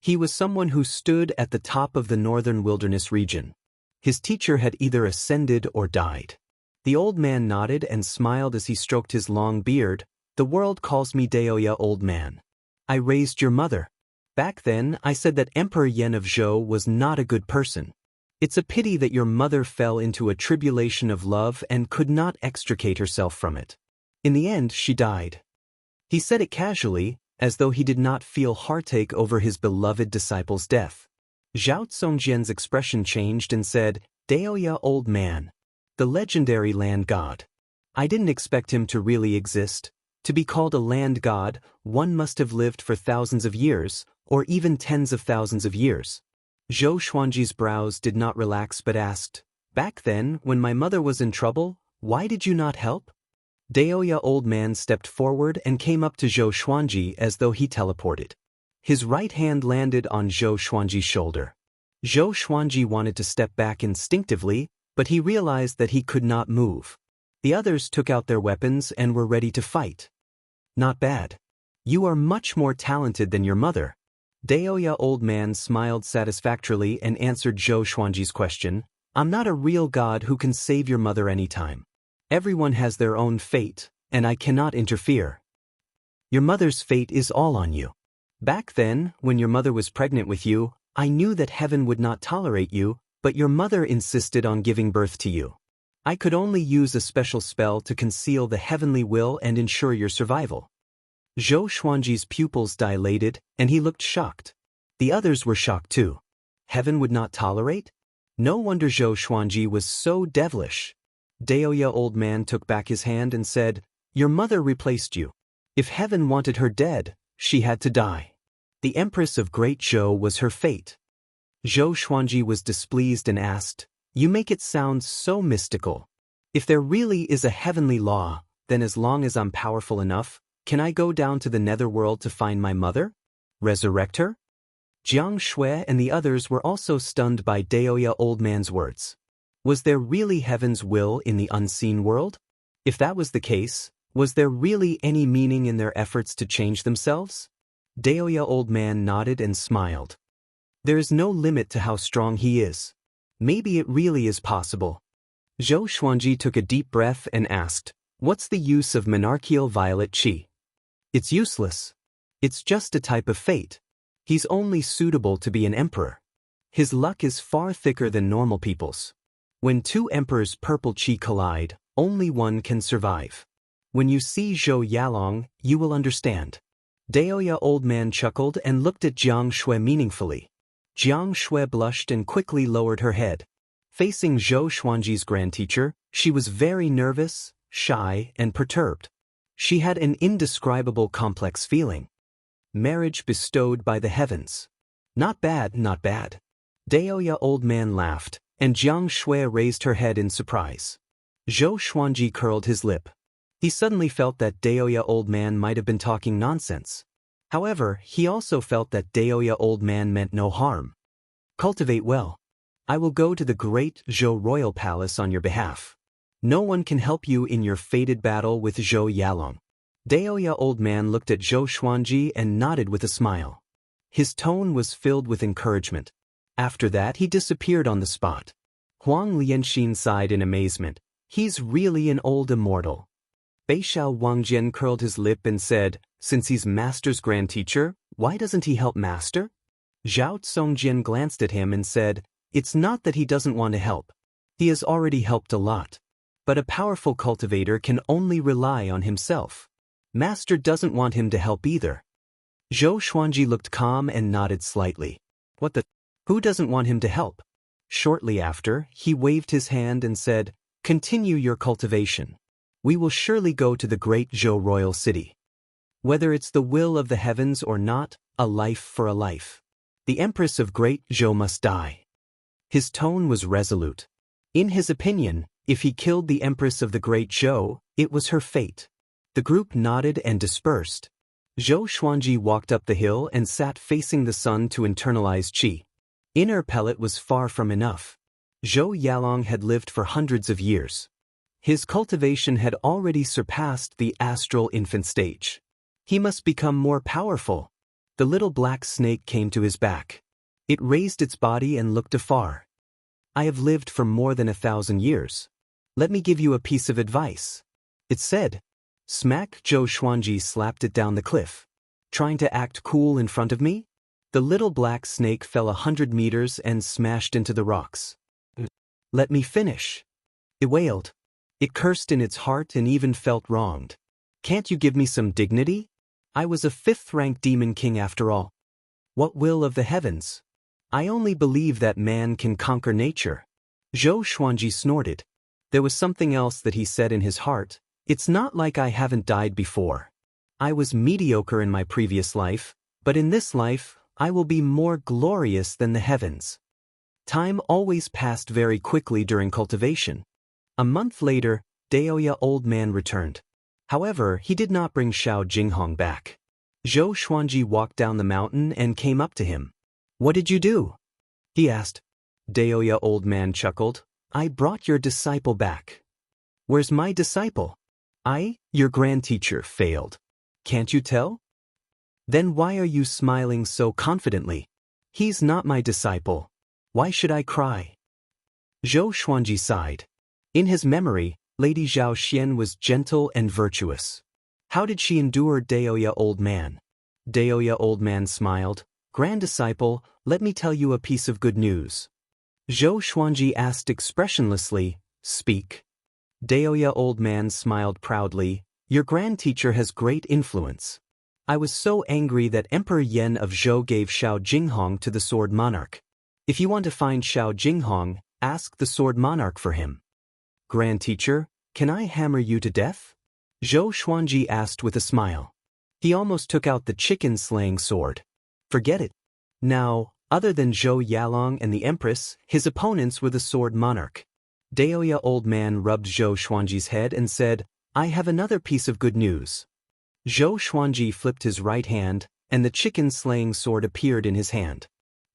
he was someone who stood at the top of the northern wilderness region. His teacher had either ascended or died. The old man nodded and smiled as he stroked his long beard. "The world calls me Daoist old man. I raised your mother. Back then, I said that Emperor Yan of Zhou was not a good person. It's a pity that your mother fell into a tribulation of love and could not extricate herself from it. In the end, she died." He said it casually, as though he did not feel heartache over his beloved disciple's death. Zhao Zongjian's expression changed and said, "Daoist old man. The legendary land god. I didn't expect him to really exist. To be called a land god, one must have lived for thousands of years, or even tens of thousands of years." Zhou Xuanji's brows did not relax but asked, "Back then, when my mother was in trouble, why did you not help?" Daoist old man stepped forward and came up to Zhou Xuanji as though he teleported. His right hand landed on Zhou Xuanji's shoulder. Zhou Xuanji wanted to step back instinctively, but he realized that he could not move. The others took out their weapons and were ready to fight. "Not bad. You are much more talented than your mother." Daoist old man smiled satisfactorily and answered Zhou Xuanji's question, "I'm not a real god who can save your mother anytime. Everyone has their own fate, and I cannot interfere. Your mother's fate is all on you. Back then, when your mother was pregnant with you, I knew that heaven would not tolerate you, but your mother insisted on giving birth to you. I could only use a special spell to conceal the heavenly will and ensure your survival." Zhou Xuanji's pupils dilated, and he looked shocked. The others were shocked too. Heaven would not tolerate? No wonder Zhou Xuanji was so devilish. Daoist old man took back his hand and said, "Your mother replaced you. If heaven wanted her dead, she had to die. The Empress of Great Zhou was her fate." Zhou Xuanji was displeased and asked, "You make it sound so mystical. If there really is a heavenly law, then as long as I'm powerful enough, can I go down to the netherworld to find my mother? Resurrect her?" Jiang Shui and the others were also stunned by Daoist old man's words. Was there really heaven's will in the unseen world? If that was the case, was there really any meaning in their efforts to change themselves? Daoist old man nodded and smiled. There is no limit to how strong he is. Maybe it really is possible. Zhou Xuanji took a deep breath and asked, "What's the use of monarchical violet qi?" "It's useless. It's just a type of fate. He's only suitable to be an emperor. His luck is far thicker than normal people's. When two emperors' purple qi collide, only one can survive. When you see Zhou Yalong, you will understand." Daoist old man chuckled and looked at Jiang Shui meaningfully. Jiang Shui blushed and quickly lowered her head. Facing Zhou Xuanji's grand teacher, she was very nervous, shy, and perturbed. She had an indescribable complex feeling. Marriage bestowed by the heavens. Not bad, not bad. Daoist old man laughed, and Jiang Shui raised her head in surprise. Zhou Xuanji curled his lip. He suddenly felt that Daoist old man might have been talking nonsense. However, he also felt that Daoist old man meant no harm. "Cultivate well. I will go to the great Zhou royal palace on your behalf. No one can help you in your fated battle with Zhou Yalong." Daoist old man looked at Zhou Xuanji and nodded with a smile. His tone was filled with encouragement. After that, he disappeared on the spot. Huang Lianxin sighed in amazement. "He's really an old immortal." Beishao Wangjian curled his lip and said, "Since he's Master's grand teacher, why doesn't he help Master?" Zhao Zongjian glanced at him and said, It's not that he doesn't want to help. He has already helped a lot. But a powerful cultivator can only rely on himself. Master doesn't want him to help either. Zhou Xuanji looked calm and nodded slightly. What the? Who doesn't want him to help? Shortly after, he waved his hand and said, "Continue your cultivation. We will surely go to the great Zhou royal city. Whether it's the will of the heavens or not, a life for a life. The Empress of Great Zhou must die." His tone was resolute. In his opinion, if he killed the Empress of the Great Zhou, it was her fate. The group nodded and dispersed. Zhou Xuanji walked up the hill and sat facing the sun to internalize qi. Inner pellet was far from enough. Zhou Yalong had lived for hundreds of years. His cultivation had already surpassed the astral infant stage. He must become more powerful. The little black snake came to his back. It raised its body and looked afar. "I have lived for more than 1,000 years. Let me give you a piece of advice," it said. Smack! Zhou Xuanji slapped it down the cliff. "Trying to act cool in front of me?" The little black snake fell 100 meters and smashed into the rocks. "Let me finish," it wailed. It cursed in its heart and even felt wronged. "Can't you give me some dignity? I was a 5th-rank demon king after all. What will of the heavens? I only believe that man can conquer nature." Zhou Xuanji snorted. There was something else that he said in his heart. "It's not like I haven't died before. I was mediocre in my previous life, but in this life, I will be more glorious than the heavens." Time always passed very quickly during cultivation. A month later, Daoist old man returned. However, he did not bring Xiao Jinghong back. Zhou Xuanji walked down the mountain and came up to him. "What did you do?" he asked. Daoist old man chuckled. "I brought your disciple back." "Where's my disciple?" Your grand teacher failed. Can't you tell?" "Then why are you smiling so confidently?" "He's not my disciple. Why should I cry?" Zhou Xuanji sighed. In his memory, Lady Zhao Xian was gentle and virtuous. How did she endure Daoist old man? Daoist old man smiled. "Grand disciple, let me tell you a piece of good news." Zhou Xuanji asked expressionlessly, "Speak." Daoist old man smiled proudly. "Your grand teacher has great influence. I was so angry that Emperor Yan of Zhou gave Xiao Jinghong to the Sword Monarch. If you want to find Xiao Jinghong, ask the Sword Monarch for him." "Grand teacher, can I hammer you to death?" Zhou Xuanji asked with a smile. He almost took out the chicken-slaying sword. Forget it. Now, other than Zhou Yalong and the Empress, his opponents were the Sword Monarch. Daoist old man rubbed Zhou Xuanji's head and said, "I have another piece of good news." Zhou Xuanji flipped his right hand, and the chicken-slaying sword appeared in his hand.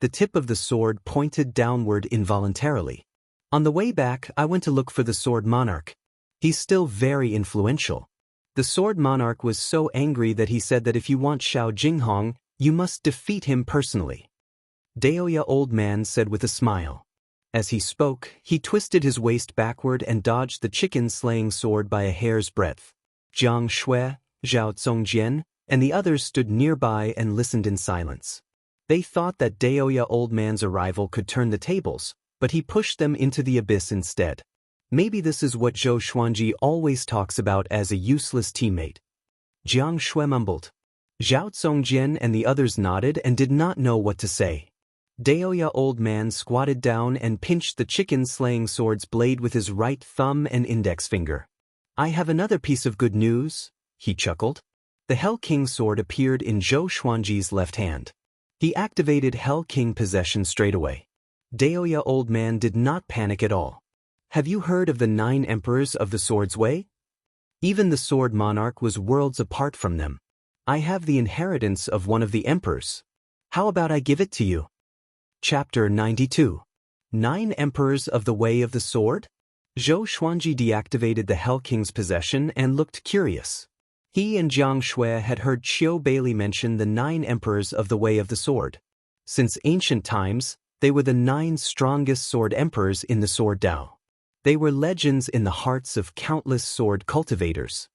The tip of the sword pointed downward involuntarily. "On the way back, I went to look for the Sword Monarch. He's still very influential. The Sword Monarch was so angry that he said that if you want Xiao Jinghong, you must defeat him personally." Daoist old man said with a smile. As he spoke, he twisted his waist backward and dodged the chicken-slaying sword by a hair's breadth. Jiang Shui, Zhao Zongjian, and the others stood nearby and listened in silence. They thought that Daoist old man's arrival could turn the tables, but he pushed them into the abyss instead. Maybe this is what Zhou Xuanji always talks about as a useless teammate. Jiang Shui mumbled. Zhao Zongjian and the others nodded and did not know what to say. Daoist old man squatted down and pinched the chicken-slaying sword's blade with his right thumb and index finger. "I have another piece of good news," he chuckled. The Hell King sword appeared in Zhou Xuanji's left hand. He activated Hell King possession straight away. Daoist old man did not panic at all. "Have you heard of the 9 emperors of the Sword's Way? Even the Sword Monarch was worlds apart from them. I have the inheritance of one of the emperors. How about I give it to you?" Chapter 92. 9 Emperors of the Way of the Sword? Zhou Xuanji deactivated the Hell King's possession and looked curious. He and Jiang Shui had heard Qiu Bailey mention the 9 Emperors of the Way of the Sword. Since ancient times, they were the 9 strongest sword emperors in the Sword Dao. They were legends in the hearts of countless sword cultivators.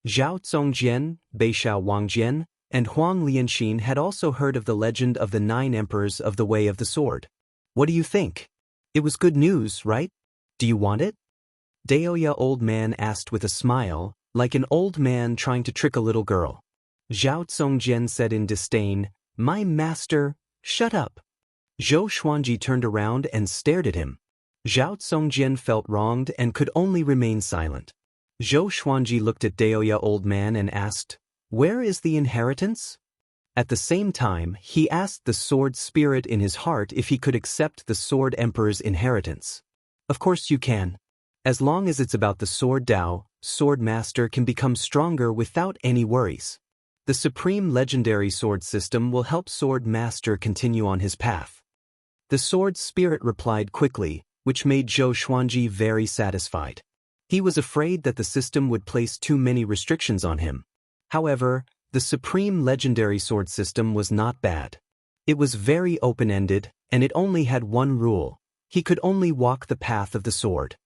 Zhao Zongjian, Beishao Wangjian, and Huang Lianxin had also heard of the legend of the 9 Emperors of the Way of the Sword. What do you think? It was good news, right? Do you want it? Daoist old man asked with a smile, like an old man trying to trick a little girl. Zhao Zongjian said in disdain, "My master, shut up." Zhou Xuanji turned around and stared at him. Zhao Zongjian felt wronged and could only remain silent. Zhou Xuanji looked at Daoist old man and asked, "Where is the inheritance?" At the same time, he asked the sword spirit in his heart if he could accept the sword emperor's inheritance. Of course you can. As long as it's about the sword Dao, sword master can become stronger without any worries. The supreme legendary sword system will help sword master continue on his path. The sword spirit replied quickly, which made Zhou Xuanji very satisfied. He was afraid that the system would place too many restrictions on him. However, the supreme legendary sword system was not bad. It was very open-ended, and it only had one rule. He could only walk the path of the sword.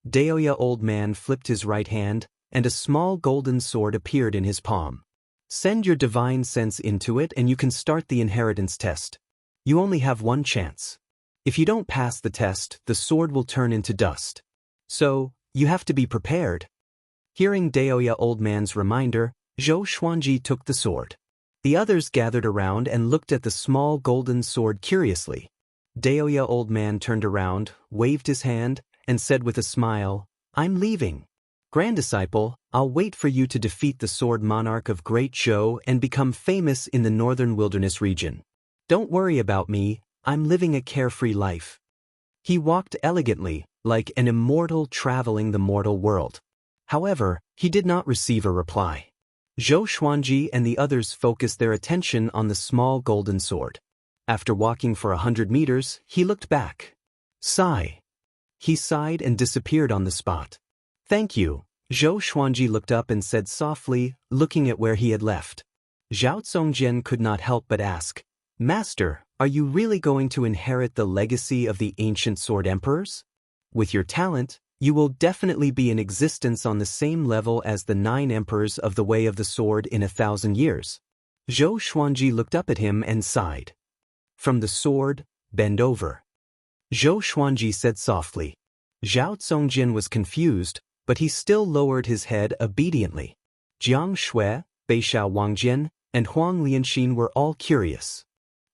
Daoist old man flipped his right hand, and a small golden sword appeared in his palm. Send your divine sense into it and you can start the inheritance test. You only have one chance. If you don't pass the test, the sword will turn into dust. So, you have to be prepared. Hearing Daoist old man's reminder, Zhou Xuanji took the sword. The others gathered around and looked at the small golden sword curiously. Daoist old man turned around, waved his hand, and said with a smile, "I'm leaving. Grand Disciple, I'll wait for you to defeat the sword monarch of Great Zhou and become famous in the northern wilderness region. Don't worry about me, I'm living a carefree life." He walked elegantly, like an immortal traveling the mortal world. However, he did not receive a reply. Zhou Xuanji and the others focused their attention on the small golden sword. After walking for 100 meters, he looked back. Sigh. He sighed and disappeared on the spot. "Thank you." Zhou Xuanji looked up and said softly, looking at where he had left. Zhao Zongjian could not help but ask, "Master, are you really going to inherit the legacy of the ancient sword emperors? With your talent, you will definitely be in existence on the same level as the 9 emperors of the Way of the Sword in 1,000 years. Zhou Xuanji looked up at him and sighed. "From the sword, bend over." Zhou Xuanji said softly. Zhao Zongjian was confused, but he still lowered his head obediently. Jiang Shui, Beixiao Wangjian, and Huang Lianxin were all curious.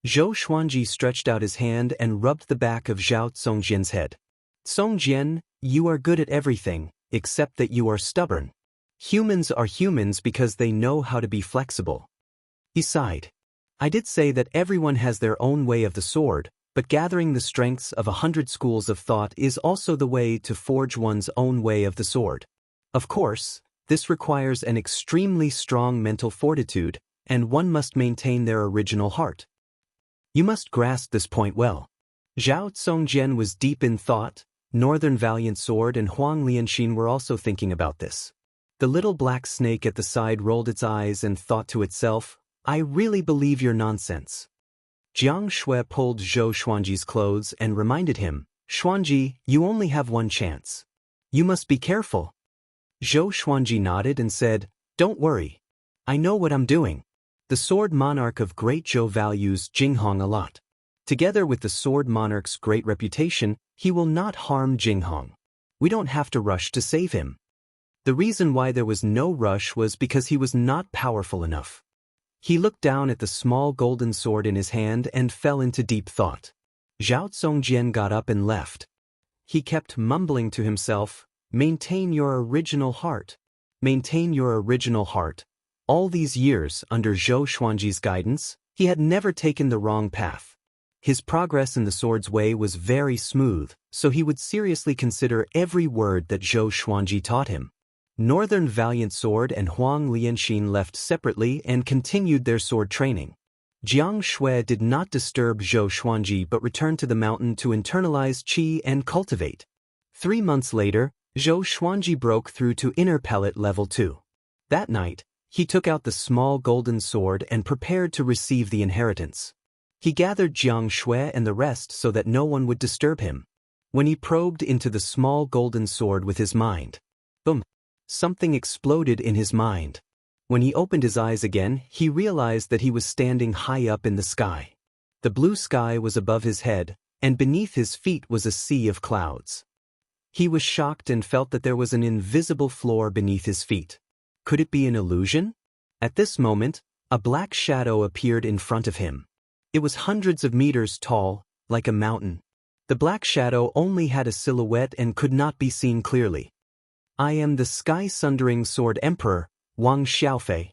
Zhou Xuanji stretched out his hand and rubbed the back of Zhao Zongjian's head. "Zongjian, you are good at everything, except that you are stubborn. Humans are humans because they know how to be flexible." He sighed. "I did say that everyone has their own way of the sword, but gathering the strengths of 100 schools of thought is also the way to forge one's own way of the sword. Of course, this requires an extremely strong mental fortitude, and one must maintain their original heart. You must grasp this point well." Zhao Zongjian was deep in thought. Northern Valiant Sword and Huang Lianxin were also thinking about this. The little black snake at the side rolled its eyes and thought to itself, "I really believe your nonsense." Jiang Shui pulled Zhou Xuanji's clothes and reminded him, "Xuanji, you only have one chance. You must be careful." Zhou Xuanji nodded and said, "Don't worry. I know what I'm doing. The sword monarch of Great Zhou values Jinghong a lot. Together with the sword monarch's great reputation, he will not harm Jinghong. We don't have to rush to save him." The reason why there was no rush was because he was not powerful enough. He looked down at the small golden sword in his hand and fell into deep thought. Zhao Zongjian got up and left. He kept mumbling to himself, "Maintain your original heart. Maintain your original heart." All these years, under Zhou Xuanji's guidance, he had never taken the wrong path. His progress in the sword's way was very smooth, so he would seriously consider every word that Zhou Xuanji taught him. Northern Valiant Sword and Huang Lianxin left separately and continued their sword training. Jiang Shui did not disturb Zhou Xuanji but returned to the mountain to internalize qi and cultivate. 3 months later, Zhou Xuanji broke through to inner pellet level 2. That night, he took out the small golden sword and prepared to receive the inheritance. He gathered Jiang Shui and the rest so that no one would disturb him. When he probed into the small golden sword with his mind, boom! Something exploded in his mind. When he opened his eyes again, he realized that he was standing high up in the sky. The blue sky was above his head, and beneath his feet was a sea of clouds. He was shocked and felt that there was an invisible floor beneath his feet. Could it be an illusion? At this moment, a black shadow appeared in front of him. It was hundreds of meters tall, like a mountain. The black shadow only had a silhouette and could not be seen clearly. I am the sky-sundering sword emperor, Wang Xiaofei.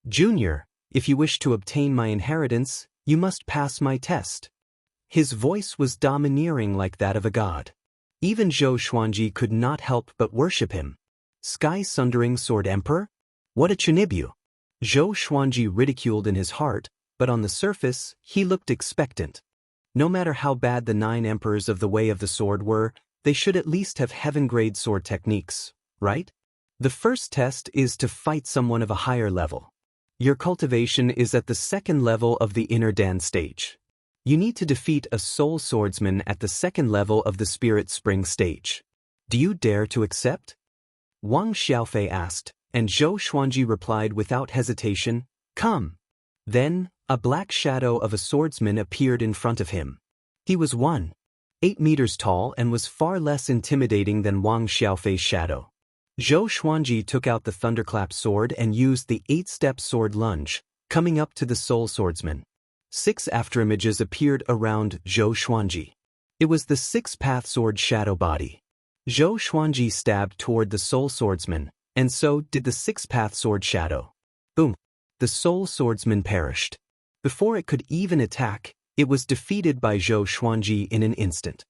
Junior, if you wish to obtain my inheritance, you must pass my test. His voice was domineering like that of a god. Even Zhou Xuanji could not help but worship him. Sky-sundering sword emperor? What a chunibu! Zhou Xuanji ridiculed in his heart, but on the surface, he looked expectant. No matter how bad the 9 emperors of the Way of the Sword were, they should at least have heaven-grade sword techniques, right? The first test is to fight someone of a higher level. Your cultivation is at the 2nd level of the inner Dan stage. You need to defeat a soul swordsman at the 2nd level of the Spirit Spring stage. Do you dare to accept? Wang Xiaofei asked, and Zhou Xuanji replied without hesitation, come. Then, a black shadow of a swordsman appeared in front of him. He was 1.8 meters tall and was far less intimidating than Wang Xiaofei's shadow. Zhou Xuanji took out the thunderclap sword and used the 8-step sword lunge, coming up to the soul swordsman. 6 afterimages appeared around Zhou Xuanji. It was the 6-path sword shadow body. Zhou Xuanji stabbed toward the soul swordsman, and so did the 6-path sword shadow. Boom! The soul swordsman perished. Before it could even attack, it was defeated by Zhou Xuanji in an instant.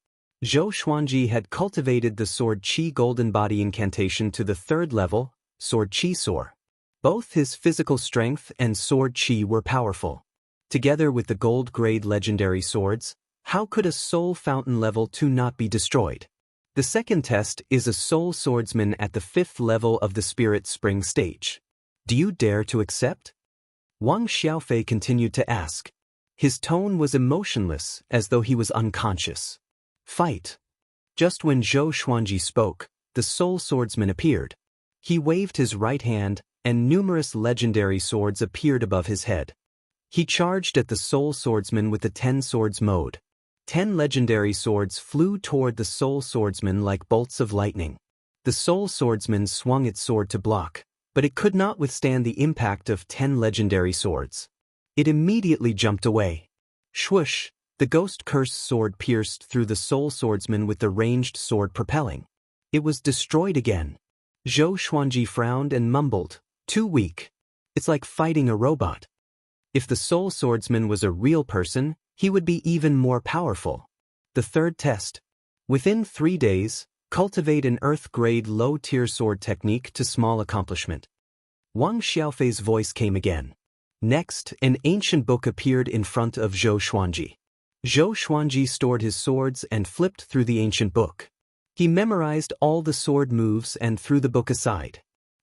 Zhou Xuanji had cultivated the Sword Qi Golden Body incantation to the 3rd level, Sword Qi Soar. Both his physical strength and Sword Qi were powerful. Together with the gold-grade legendary swords, how could a Soul Fountain level 2 not be destroyed? The second test is a Soul Swordsman at the 5th level of the Spirit Spring stage. Do you dare to accept? Wang Xiaofei continued to ask. His tone was emotionless, as though he was unconscious. Fight. Just when Zhou Xuanji spoke, the Soul Swordsman appeared. He waved his right hand, and numerous legendary swords appeared above his head. He charged at the Soul Swordsman with the 10 swords mode. 10 legendary swords flew toward the Soul Swordsman like bolts of lightning. The Soul Swordsman swung its sword to block, but it could not withstand the impact of 10 legendary swords. It immediately jumped away. Swoosh! The ghost curse sword pierced through the Soul Swordsman with the ranged sword propelling. It was destroyed again. Zhou Xuanji frowned and mumbled, too weak. It's like fighting a robot. If the Soul Swordsman was a real person, he would be even more powerful. The third test. Within 3 days, cultivate an Earth-grade low-tier sword technique to small accomplishment. Wang Xiaofei's voice came again. Next, an ancient book appeared in front of Zhou Xuanji. Zhou Xuanji stored his swords and flipped through the ancient book. He memorized all the sword moves and threw the book aside.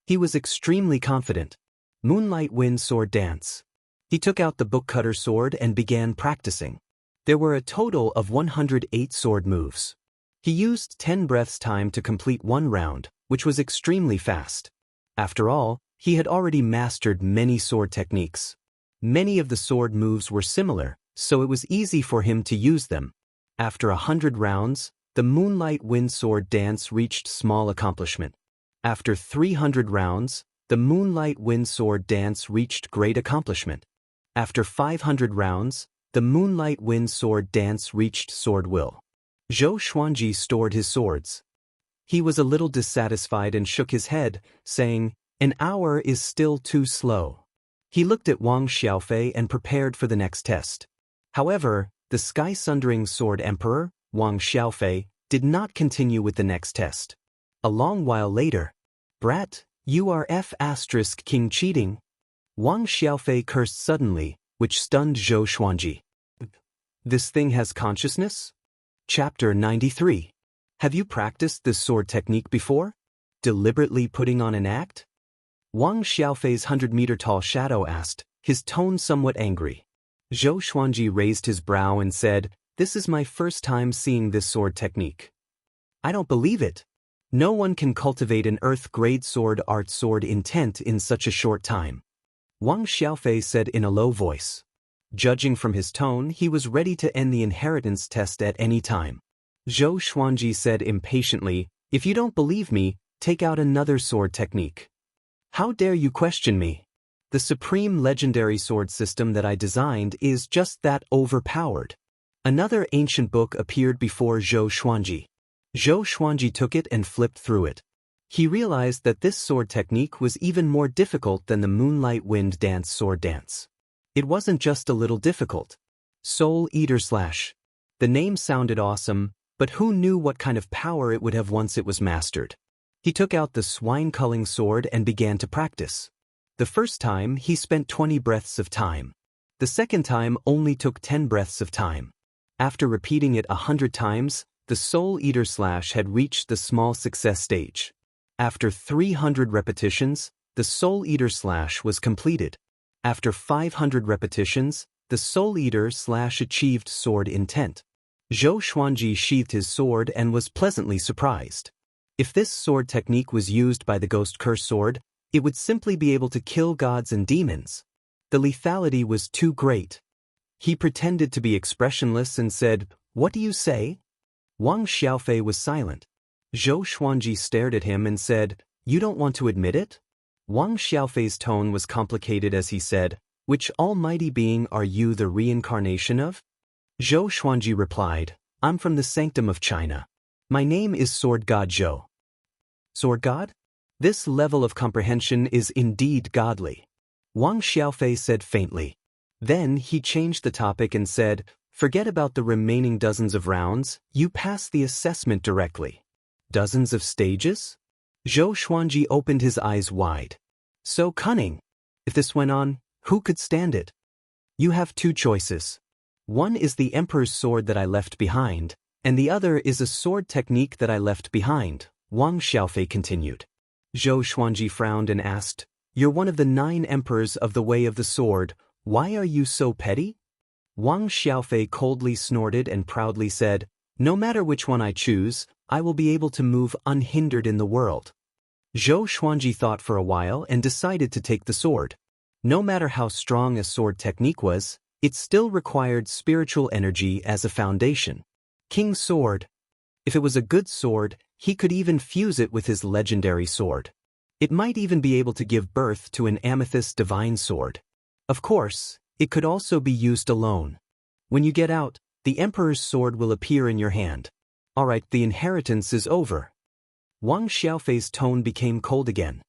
He was extremely confident. Moonlight Wind Sword Dance. He took out the book-cutter sword and began practicing. There were a total of 108 sword moves. He used 10 breaths time to complete 1 round, which was extremely fast. After all, he had already mastered many sword techniques. Many of the sword moves were similar, so it was easy for him to use them. After 100 rounds, the Moonlight Wind Sword Dance reached small accomplishment. After 300 rounds, the Moonlight Wind Sword Dance reached great accomplishment. After 500 rounds, the Moonlight Wind Sword Dance reached sword will. Zhou Xuanji stored his swords. He was a little dissatisfied and shook his head, saying, "An hour is still too slow." He looked at Wang Xiaofei and prepared for the next test. However, the sky-sundering sword emperor, Wang Xiaofei, did not continue with the next test. A long while later, "Brat, you are King cheating." Wang Xiaofei cursed suddenly, which stunned Zhou Xuanji. "This thing has consciousness?" Chapter 93. Have you practiced this sword technique before? Deliberately putting on an act? Wang Xiaofei's 100-meter-tall shadow asked, his tone somewhat angry. Zhou Xuanji raised his brow and said, "This is my first time seeing this sword technique. I don't believe it. No one can cultivate an Earth-grade sword art sword intent in such a short time." Wang Xiaofei said in a low voice. Judging from his tone, he was ready to end the inheritance test at any time. Zhou Xuanji said impatiently, "If you don't believe me, take out another sword technique." "How dare you question me? The supreme legendary sword system that I designed is just that overpowered." Another ancient book appeared before Zhou Xuanji. Zhou Xuanji took it and flipped through it. He realized that this sword technique was even more difficult than the Moonlight Wind Dance sword dance. It wasn't just a little difficult. Soul Eater Slash. The name sounded awesome, but who knew what kind of power it would have once it was mastered? He took out the swine-culling sword and began to practice. The first time, he spent 20 breaths of time. The second time only took 10 breaths of time. After repeating it 100 times, the Soul Eater Slash had reached the small success stage. After 300 repetitions, the Soul Eater Slash was completed. After 500 repetitions, the Soul Eater Slash achieved sword intent. Zhou Xuanji sheathed his sword and was pleasantly surprised. If this sword technique was used by the Ghost Curse sword, it would simply be able to kill gods and demons. The lethality was too great. He pretended to be expressionless and said, "What do you say?" Wang Xiaofei was silent. Zhou Xuanji stared at him and said, "You don't want to admit it?" Wang Xiaofei's tone was complicated as he said, "Which almighty being are you the reincarnation of?" Zhou Xuanji replied, "I'm from the sanctum of China. My name is Sword God Zhou." Sword God? This level of comprehension is indeed godly. Wang Xiaofei said faintly. Then he changed the topic and said, "Forget about the remaining dozens of rounds, you passed the assessment directly." Dozens of stages? Zhou Xuanji opened his eyes wide. So cunning. If this went on, who could stand it? "You have two choices. One is the Emperor's sword that I left behind, and the other is a sword technique that I left behind," Wang Xiaofei continued. Zhou Xuanji frowned and asked, "You're one of the 9 emperors of the Way of the Sword. Why are you so petty?" Wang Xiaofei coldly snorted and proudly said, "No matter which one I choose, I will be able to move unhindered in the world." Zhou Xuanji thought for a while and decided to take the sword. No matter how strong a sword technique was, it still required spiritual energy as a foundation. King's sword. If it was a good sword, he could even fuse it with his legendary sword. It might even be able to give birth to an amethyst divine sword. Of course, it could also be used alone. When you get out, the Emperor's sword will appear in your hand. Alright, the inheritance is over. Wang Xiaofei's tone became cold again.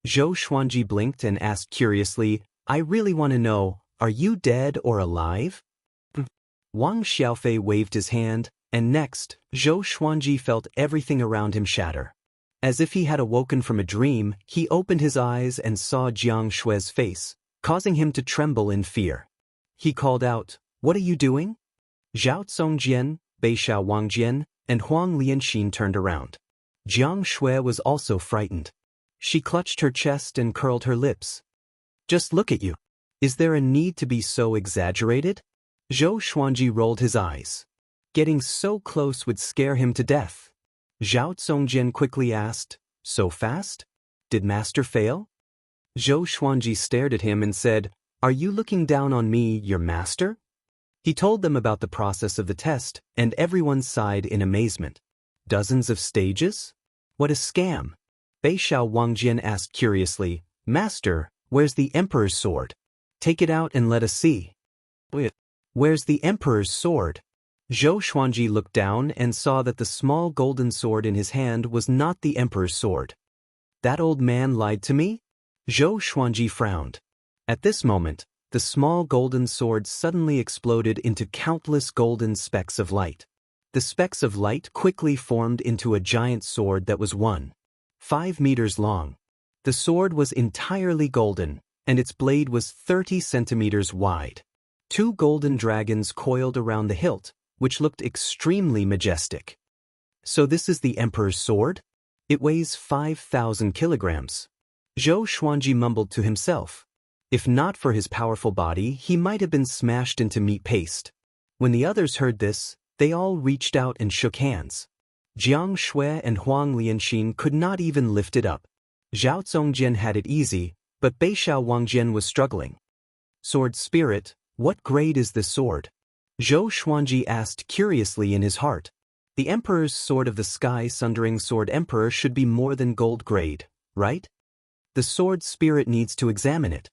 Zhou Xuanji blinked and asked curiously, "I really want to know, are you dead or alive?" Wang Xiaofei waved his hand, and next, Zhou Xuanji felt everything around him shatter. As if he had awoken from a dream, he opened his eyes and saw Jiang Shui's face, causing him to tremble in fear. He called out, "What are you doing?" Zhao Zongjian, Beishao Wangjian, and Huang Lianxin turned around. Jiang Shui was also frightened. She clutched her chest and curled her lips. "Just look at you. Is there a need to be so exaggerated?" Zhou Xuanji rolled his eyes. Getting so close would scare him to death. Zhao Zongjian quickly asked, "So fast? Did Master fail?" Zhou Xuanji stared at him and said, "Are you looking down on me, your master?" He told them about the process of the test, and everyone sighed in amazement. Dozens of stages? What a scam! Beishao Wangjian asked curiously, "Master, where's the Emperor's sword? Take it out and let us see." "Where's the Emperor's sword?" Zhou Xuanji looked down and saw that the small golden sword in his hand was not the Emperor's sword. "That old man lied to me?" Zhou Xuanji frowned. At this moment, the small golden sword suddenly exploded into countless golden specks of light. The specks of light quickly formed into a giant sword that was 1.5 meters long. The sword was entirely golden, and its blade was 30 centimeters wide. 2 golden dragons coiled around the hilt, which looked extremely majestic. "So this is the Emperor's sword? It weighs 5,000 kilograms. Zhou Xuanji mumbled to himself. If not for his powerful body, he might have been smashed into meat paste. When the others heard this, they all reached out and shook hands. Jiang Shui and Huang Lianxin could not even lift it up. Zhao Zongjian had it easy, but Beishao Wangjian was struggling. "Sword spirit, What grade is this sword? Zhou Xuanji asked curiously in his heart. The Emperor's Sword of the Sky Sundering Sword Emperor should be more than gold grade, right? The sword spirit needs to examine it.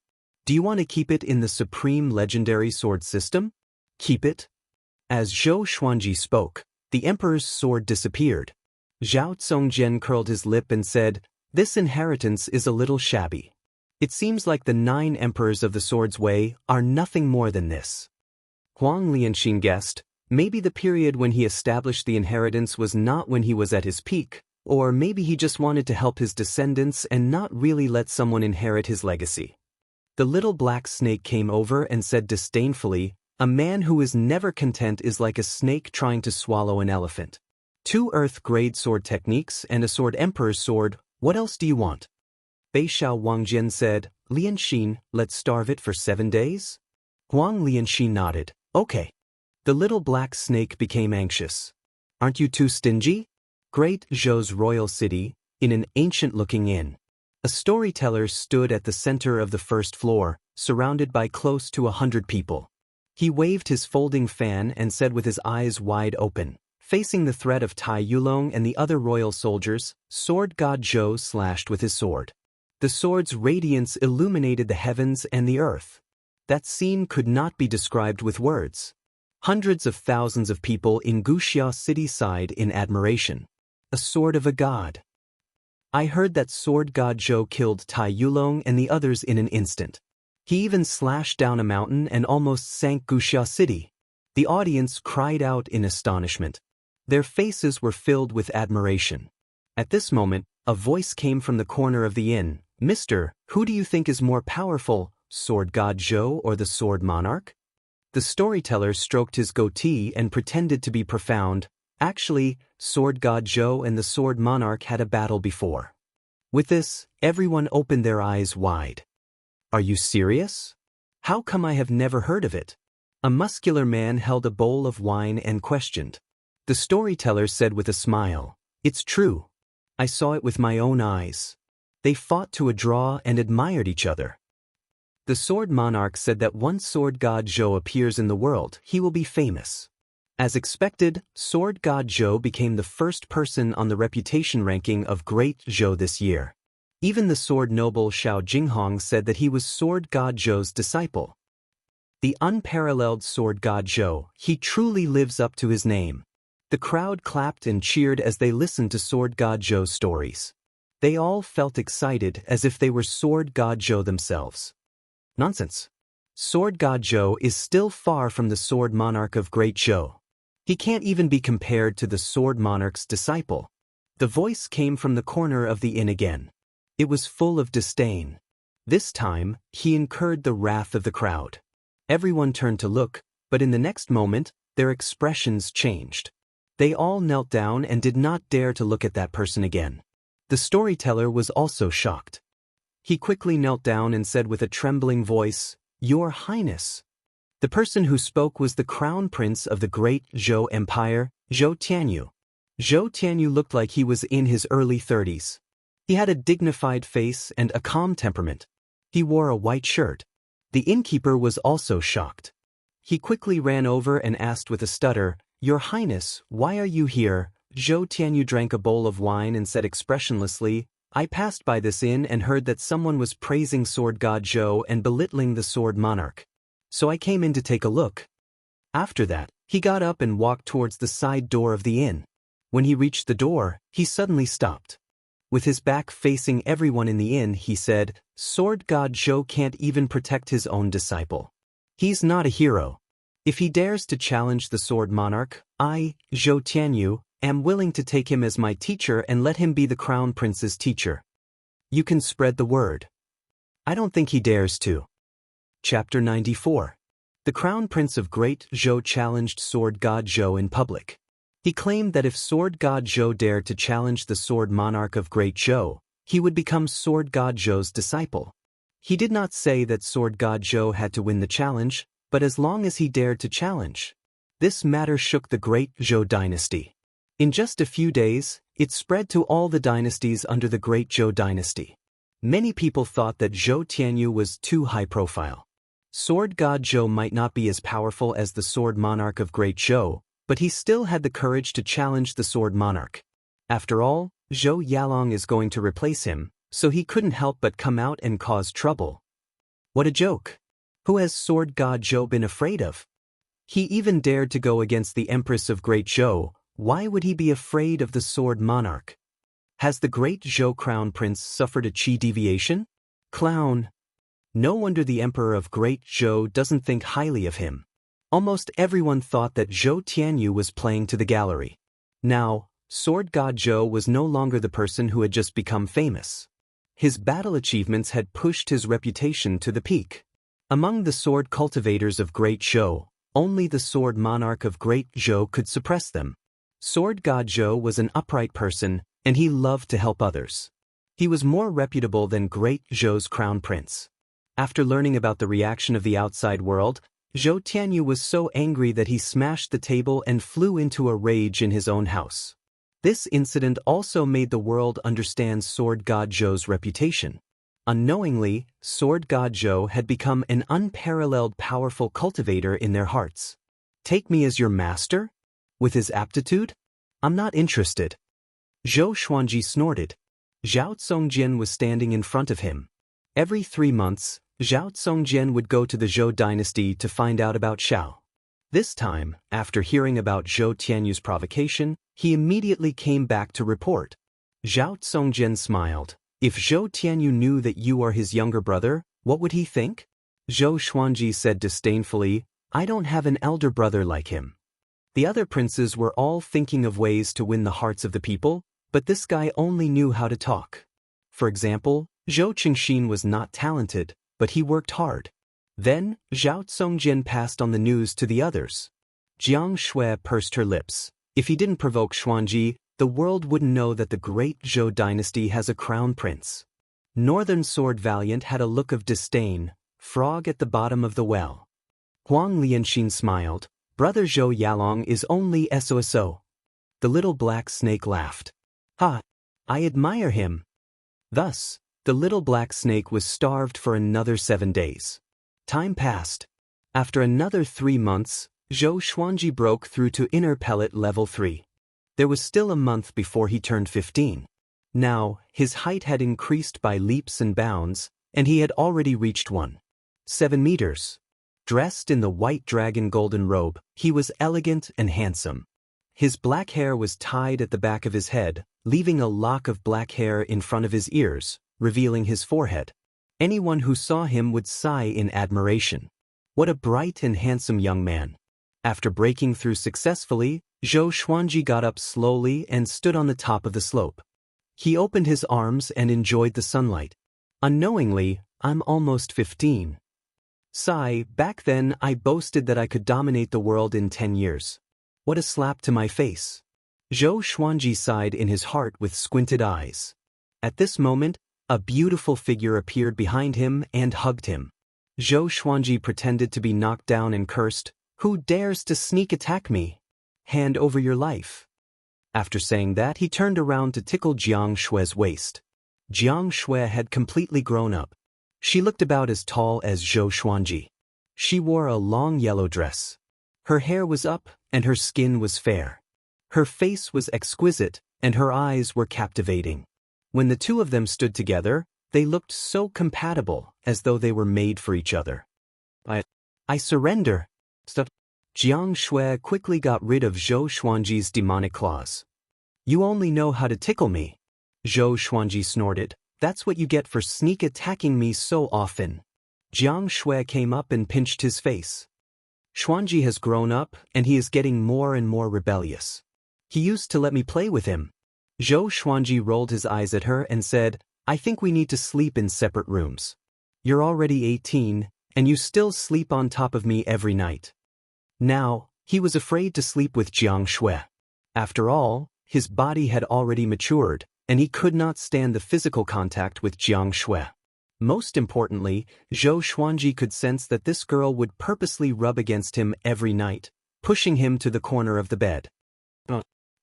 Do you want to keep it in the Supreme Legendary Sword System? Keep it? As Zhou Xuanji spoke, the Emperor's sword disappeared. Zhao Zongjian curled his lip and said, "This inheritance is a little shabby. It seems like the 9 emperors of the sword's way are nothing more than this." Wang Lin guessed, maybe the period when he established the inheritance was not when he was at his peak, or maybe he just wanted to help his descendants and not really let someone inherit his legacy. The little black snake came over and said disdainfully, "A man who is never content is like a snake trying to swallow an elephant. 2 earth-grade sword techniques and a sword emperor's sword, what else do you want?" Beishao Wangjian said, "Lianxin, let's starve it for 7 days?" Huang Lianxin nodded, "Okay." The little black snake became anxious. "Aren't you too stingy?" Great Zhou's royal city, in an ancient-looking inn. A storyteller stood at the center of the first floor, surrounded by close to 100 people. He waved his folding fan and said with his eyes wide open, facing the threat of Tai Yulong and the other royal soldiers, "Sword God Zhou slashed with his sword." The sword's radiance illuminated the heavens and the earth. That scene could not be described with words. Hundreds of thousands of people in Wuxia city sighed in admiration. A sword of a god. I heard that Sword God Zhou killed Tai Yulong and the others in an instant. He even slashed down a mountain and almost sank Wuxia city. The audience cried out in astonishment. Their faces were filled with admiration. At this moment, a voice came from the corner of the inn. "Mister, who do you think is more powerful, Sword God Zhou or the Sword Monarch?" The storyteller stroked his goatee and pretended to be profound. "Actually, Sword God Zhou and the Sword Monarch had a battle before." With this, everyone opened their eyes wide. "Are you serious? How come I have never heard of it?" A muscular man held a bowl of wine and questioned. The storyteller said with a smile, "It's true. I saw it with my own eyes. They fought to a draw and admired each other." The Sword Monarch said that once Sword God Zhou appears in the world, he will be famous. As expected, Sword God Zhou became the first person on the reputation ranking of Great Zhou this year. Even the sword noble Xiao Jinghong said that he was Sword God Zhou's disciple. The unparalleled Sword God Zhou, he truly lives up to his name. The crowd clapped and cheered as they listened to Sword God Zhou's stories. They all felt excited as if they were Sword God Zhou themselves. Nonsense. Sword God Zhou is still far from the Sword Monarch of Great Zhou. He can't even be compared to the Sword Monarch's disciple. The voice came from the corner of the inn again. It was full of disdain. This time, he incurred the wrath of the crowd. Everyone turned to look, but in the next moment, their expressions changed. They all knelt down and did not dare to look at that person again. The storyteller was also shocked. He quickly knelt down and said with a trembling voice, "Your Highness." The person who spoke was the crown prince of the Great Zhou Empire, Zhou Tianyu. Zhou Tianyu looked like he was in his early 30s. He had a dignified face and a calm temperament. He wore a white shirt. The innkeeper was also shocked. He quickly ran over and asked with a stutter, "Your Highness, why are you here?" Zhou Tianyu drank a bowl of wine and said expressionlessly, "I passed by this inn and heard that someone was praising Sword God Zhou and belittling the Sword Monarch. So I came in to take a look." After that, he got up and walked towards the side door of the inn. When he reached the door, he suddenly stopped. With his back facing everyone in the inn, he said, "Sword God Zhou can't even protect his own disciple. He's not a hero. If he dares to challenge the Sword Monarch, I, Zhou Tianyu, am willing to take him as my teacher and let him be the Crown Prince's teacher. You can spread the word." "I don't think he dares to." Chapter 94. The Crown Prince of Great Zhou challenged Sword God Zhou in public. He claimed that if Sword God Zhou dared to challenge the Sword Monarch of Great Zhou, he would become Sword God Zhou's disciple. He did not say that Sword God Zhou had to win the challenge, but as long as he dared to challenge. This matter shook the Great Zhou dynasty. In just a few days, it spread to all the dynasties under the Great Zhou dynasty. Many people thought that Zhou Tianyu was too high profile. Sword God Zhou might not be as powerful as the Sword Monarch of Great Zhou, but he still had the courage to challenge the Sword Monarch. After all, Zhou Yalong is going to replace him, so he couldn't help but come out and cause trouble. What a joke! Who has Sword God Zhou been afraid of? He even dared to go against the Empress of Great Zhou. Why would he be afraid of the Sword Monarch? Has the Great Zhou Crown Prince suffered a chi deviation? Clown! No wonder the Emperor of Great Zhou doesn't think highly of him. Almost everyone thought that Zhou Tianyu was playing to the gallery. Now, Sword God Zhou was no longer the person who had just become famous. His battle achievements had pushed his reputation to the peak. Among the sword cultivators of Great Zhou, only the Sword Monarch of Great Zhou could suppress them. Sword God Zhou was an upright person, and he loved to help others. He was more reputable than Great Zhou's crown prince. After learning about the reaction of the outside world, Zhou Tianyu was so angry that he smashed the table and flew into a rage in his own house. This incident also made the world understand Sword God Zhou's reputation. Unknowingly, Sword God Zhou had become an unparalleled powerful cultivator in their hearts. Take me as your master? With his aptitude? I'm not interested. Zhou Xuanji snorted. Zhao Tsongjian was standing in front of him. Every 3 months, Zhao Tsongjian would go to the Zhou dynasty to find out about Xiao. This time, after hearing about Zhou Tianyu's provocation, he immediately came back to report. Zhao Tsongjian smiled. If Zhou Tianyu knew that you are his younger brother, what would he think? Zhou Xuanji said disdainfully, I don't have an elder brother like him. The other princes were all thinking of ways to win the hearts of the people, but this guy only knew how to talk. For example, Zhou Qingxin was not talented, but he worked hard. Then, Zhao Tsongjian passed on the news to the others. Jiang Shui pursed her lips. If he didn't provoke Xuanji, the world wouldn't know that the great Zhou dynasty has a crown prince. Northern Sword Valiant had a look of disdain, frog at the bottom of the well. Huang Lianxin smiled. Brother Zhou Yalong is only SOSO. The little black snake laughed. Ha! I admire him. Thus, the little black snake was starved for another 7 days. Time passed. After another 3 months, Zhou Xuanji broke through to inner pellet level 3. There was still a month before he turned 15. Now, his height had increased by leaps and bounds, and he had already reached 1.7 meters. Dressed in the white dragon golden robe, he was elegant and handsome. His black hair was tied at the back of his head, leaving a lock of black hair in front of his ears, revealing his forehead. Anyone who saw him would sigh in admiration. What a bright and handsome young man. After breaking through successfully, Zhou Xuanji got up slowly and stood on the top of the slope. He opened his arms and enjoyed the sunlight. Unknowingly, I'm almost 15. Sigh, back then I boasted that I could dominate the world in 10 years. What a slap to my face. Zhou Xuanji sighed in his heart with squinted eyes. At this moment, a beautiful figure appeared behind him and hugged him. Zhou Xuanji pretended to be knocked down and cursed, Who dares to sneak attack me? Hand over your life. After saying that, he turned around to tickle Jiang Shui's waist. Jiang Shui had completely grown up. She looked about as tall as Zhou Xuanji. She wore a long yellow dress. Her hair was up, and her skin was fair. Her face was exquisite, and her eyes were captivating. When the two of them stood together, they looked so compatible, as though they were made for each other. I surrender. Jiang Shui quickly got rid of Zhou Xuanji's demonic claws. You only know how to tickle me. Zhou Xuanji snorted. That's what you get for sneak attacking me so often. Jiang Shui came up and pinched his face. Xuanji has grown up, and he is getting more and more rebellious. He used to let me play with him. Zhou Xuanji rolled his eyes at her and said, I think we need to sleep in separate rooms. You're already 18, and you still sleep on top of me every night. Now, he was afraid to sleep with Jiang Shui. After all, his body had already matured, and he could not stand the physical contact with Jiang Shui. Most importantly, Zhou Xuanji could sense that this girl would purposely rub against him every night, pushing him to the corner of the bed.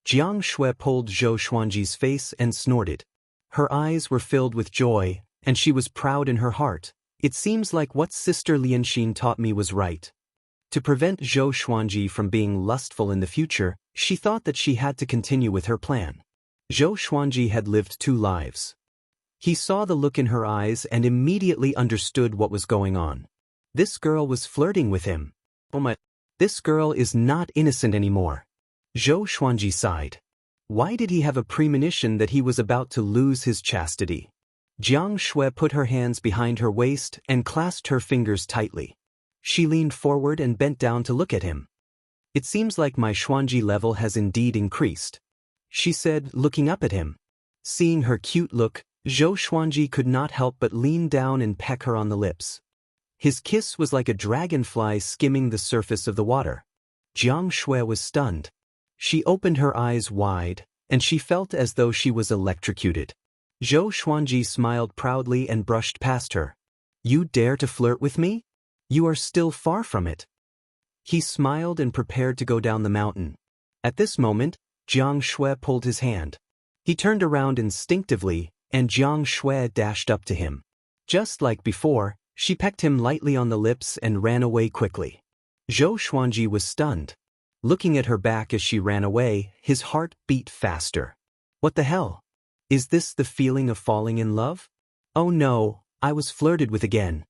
Jiang Shui pulled Zhou Xuanji's face and snorted. Her eyes were filled with joy, and she was proud in her heart. It seems like what Sister Lianxin taught me was right. To prevent Zhou Xuanji from being lustful in the future, she thought that she had to continue with her plan. Zhou Xuanji had lived 2 lives. He saw the look in her eyes and immediately understood what was going on. This girl was flirting with him. This girl is not innocent anymore. Zhou Xuanji sighed. Why did he have a premonition that he was about to lose his chastity? Jiang Shui put her hands behind her waist and clasped her fingers tightly. She leaned forward and bent down to look at him. It seems like my Xuanji level has indeed increased, she said, looking up at him. Seeing her cute look, Zhou Xuanji could not help but lean down and peck her on the lips. His kiss was like a dragonfly skimming the surface of the water. Jiang Shui was stunned. She opened her eyes wide, and she felt as though she was electrocuted. Zhou Xuanji smiled proudly and brushed past her. You dare to flirt with me? You are still far from it. He smiled and prepared to go down the mountain. At this moment, Jiang Shui pulled his hand. He turned around instinctively, and Jiang Shui dashed up to him. Just like before, she pecked him lightly on the lips and ran away quickly. Zhou Xuanji was stunned. Looking at her back as she ran away, his heart beat faster. What the hell? Is this the feeling of falling in love? Oh no, I was flirted with again.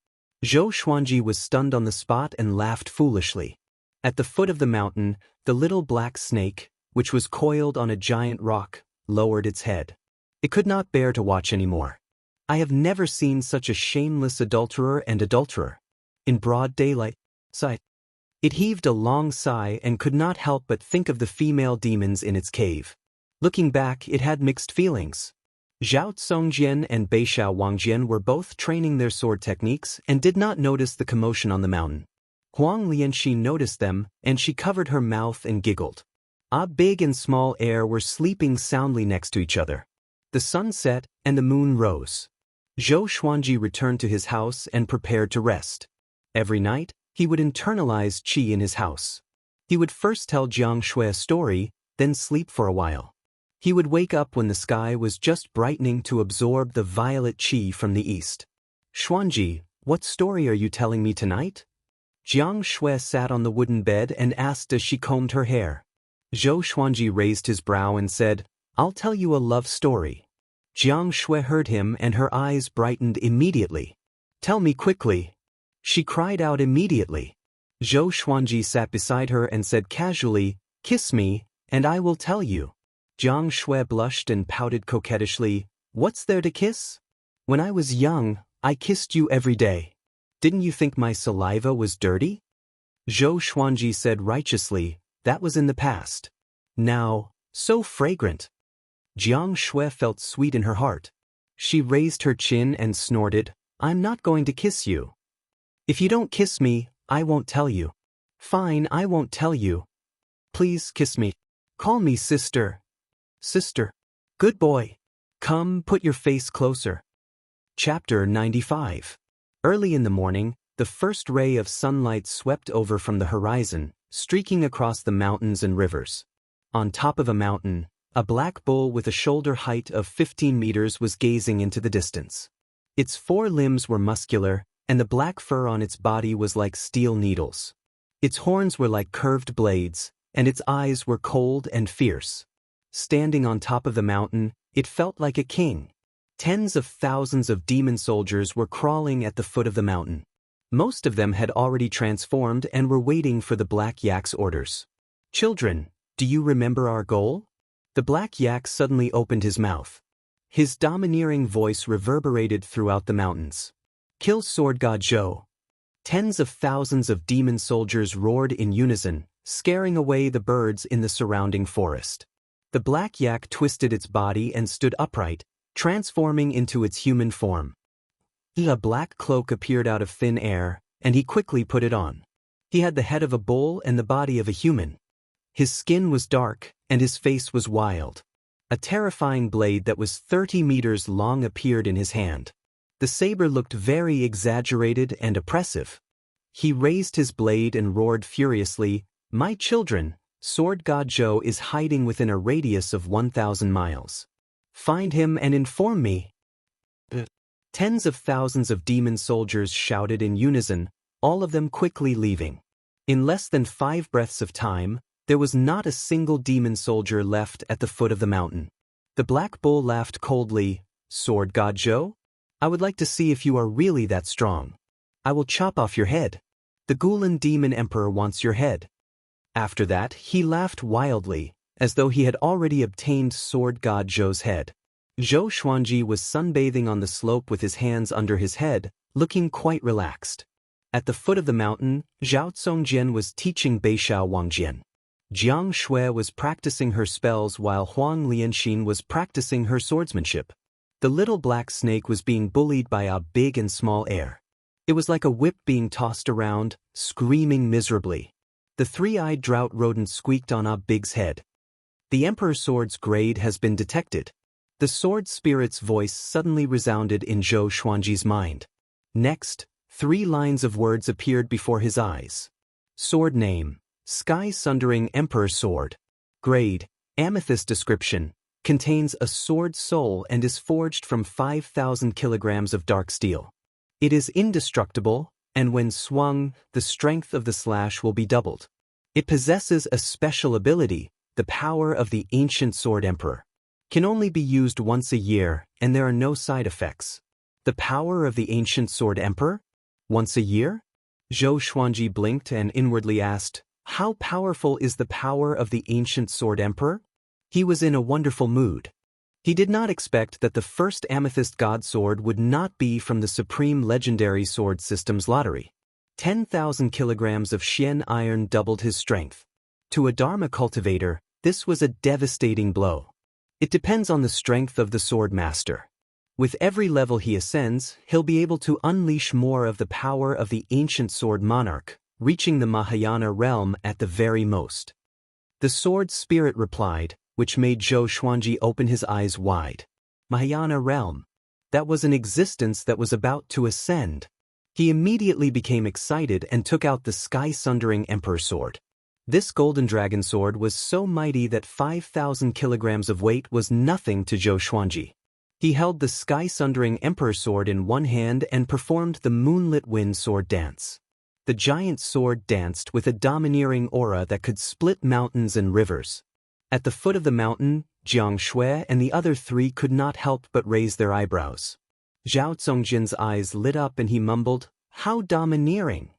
Zhou Xuanji was stunned on the spot and laughed foolishly. At the foot of the mountain, the little black snake, which was coiled on a giant rock, lowered its head. It could not bear to watch anymore. I have never seen such a shameless adulterer and adulterer. In broad daylight, sight. It heaved a long sigh and could not help but think of the female demons in its cave. Looking back, it had mixed feelings. Zhao Zongjian and Beishao Wangjian were both training their sword techniques and did not notice the commotion on the mountain. Huang Lianxin noticed them, and she covered her mouth and giggled. Big and Small Air were sleeping soundly next to each other. The sun set, and the moon rose. Zhou Xuanji returned to his house and prepared to rest. Every night, he would internalize qi in his house. He would first tell Jiang Shui a story, then sleep for a while. He would wake up when the sky was just brightening to absorb the violet qi from the east. Xuanji, what story are you telling me tonight? Jiang Shui sat on the wooden bed and asked as she combed her hair. Zhou Xuanji raised his brow and said, I'll tell you a love story. Jiang Shui heard him and her eyes brightened immediately. Tell me quickly. She cried out immediately. Zhou Xuanji sat beside her and said casually, Kiss me, and I will tell you. Jiang Shui blushed and pouted coquettishly, What's there to kiss? When I was young, I kissed you every day. Didn't you think my saliva was dirty? Zhou Xuanji said righteously, That was in the past. Now, so fragrant. Jiang Shui felt sweet in her heart. She raised her chin and snorted, I'm not going to kiss you. If you don't kiss me, I won't tell you. Fine, I won't tell you. Please kiss me. Call me sister. Sister. Good boy. Come, put your face closer. Chapter 95. Early in the morning, the first ray of sunlight swept over from the horizon, streaking across the mountains and rivers. On top of a mountain, a black bull with a shoulder height of 15 meters was gazing into the distance. Its 4 limbs were muscular, and the black fur on its body was like steel needles. Its horns were like curved blades, and its eyes were cold and fierce. Standing on top of the mountain, it felt like a king. Tens of thousands of demon soldiers were crawling at the foot of the mountain. Most of them had already transformed and were waiting for the Black Yak's orders. Children, do you remember our goal? The Black Yak suddenly opened his mouth. His domineering voice reverberated throughout the mountains. Kill Sword God Zhou. Tens of thousands of demon soldiers roared in unison, scaring away the birds in the surrounding forest. The Black Yak twisted its body and stood upright, transforming into its human form. A black cloak appeared out of thin air, and he quickly put it on. He had the head of a bull and the body of a human. His skin was dark, and his face was wild. A terrifying blade that was 30 meters long appeared in his hand. The saber looked very exaggerated and oppressive. He raised his blade and roared furiously, My children, Sword God Zhou is hiding within a radius of 1,000 miles. Find him and inform me. Tens of thousands of demon soldiers shouted in unison, all of them quickly leaving. In less than 5 breaths of time, there was not a single demon soldier left at the foot of the mountain. The Black Bull laughed coldly. Sword God Zhou? I would like to see if you are really that strong. I will chop off your head. The Gulan Demon Emperor wants your head. After that, he laughed wildly, as though he had already obtained Sword God Zhou's head. Zhou Xuanji was sunbathing on the slope with his hands under his head, looking quite relaxed. At the foot of the mountain, Zhao Zongjian was teaching Beishao Wangjian. Jiang Shui was practicing her spells while Huang Lianxin was practicing her swordsmanship. The little black snake was being bullied by a big and small heir. It was like a whip being tossed around, screaming miserably. The 3-eyed drought rodent squeaked on a big's head. The Emperor's sword's grade has been detected. The sword spirit's voice suddenly resounded in Zhou Xuanji's mind. Next, 3 lines of words appeared before his eyes. Sword name, Sky-Sundering Emperor Sword. Grade, Amethyst. Description, contains a sword soul and is forged from 5,000 kilograms of dark steel. It is indestructible, and when swung, the strength of the slash will be doubled. It possesses a special ability, the power of the ancient sword emperor. Can only be used once a year, and there are no side effects. The power of the ancient sword emperor? Once a year? Zhou Xuanji blinked and inwardly asked, how powerful is the power of the ancient sword emperor? He was in a wonderful mood. He did not expect that the first amethyst god sword would not be from the supreme legendary sword system's lottery. 10,000 kilograms of Xian iron doubled his strength. To a Dharma cultivator, this was a devastating blow. It depends on the strength of the sword master. With every level he ascends, he'll be able to unleash more of the power of the ancient sword monarch, reaching the Mahayana realm at the very most. The sword spirit replied, which made Zhou Xuanji open his eyes wide. Mahayana realm. That was an existence that was about to ascend. He immediately became excited and took out the Sky-Sundering Emperor Sword. This golden dragon sword was so mighty that 5,000 kilograms of weight was nothing to Zhou Xuanji. He held the Sky-Sundering Emperor Sword in one hand and performed the moonlit wind sword dance. The giant sword danced with a domineering aura that could split mountains and rivers. At the foot of the mountain, Jiang Shui and the other 3 could not help but raise their eyebrows. Zhao Zongjian's eyes lit up and he mumbled, how domineering!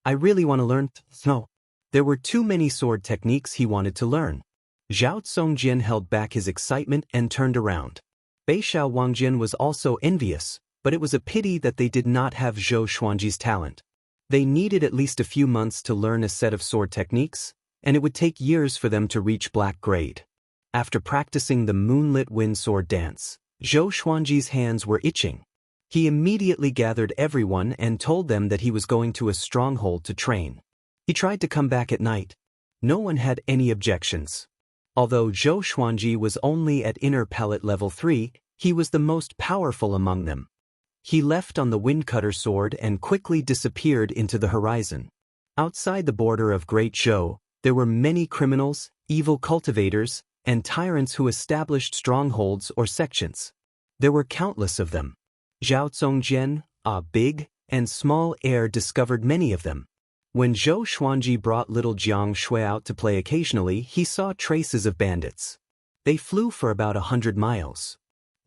I really want to learn. No. There were too many sword techniques he wanted to learn. Zhao Zongjian held back his excitement and turned around. Beishao Wangjian was also envious, but it was a pity that they did not have Zhou Xuanji's talent. They needed at least a few months to learn a set of sword techniques, and it would take years for them to reach black grade. After practicing the moonlit wind sword dance, Zhou Xuanji's hands were itching. He immediately gathered everyone and told them that he was going to a stronghold to train. He tried to come back at night. No one had any objections. Although Zhou Xuanji was only at inner pellet level 3, he was the most powerful among them. He left on the windcutter sword and quickly disappeared into the horizon. Outside the border of Great Zhou, there were many criminals, evil cultivators, and tyrants who established strongholds or sections. There were countless of them. Zhao Zongjian, a big and small heir, discovered many of them. When Zhou Xuanji brought little Jiang Shui out to play occasionally, he saw traces of bandits. They flew for about 100 miles.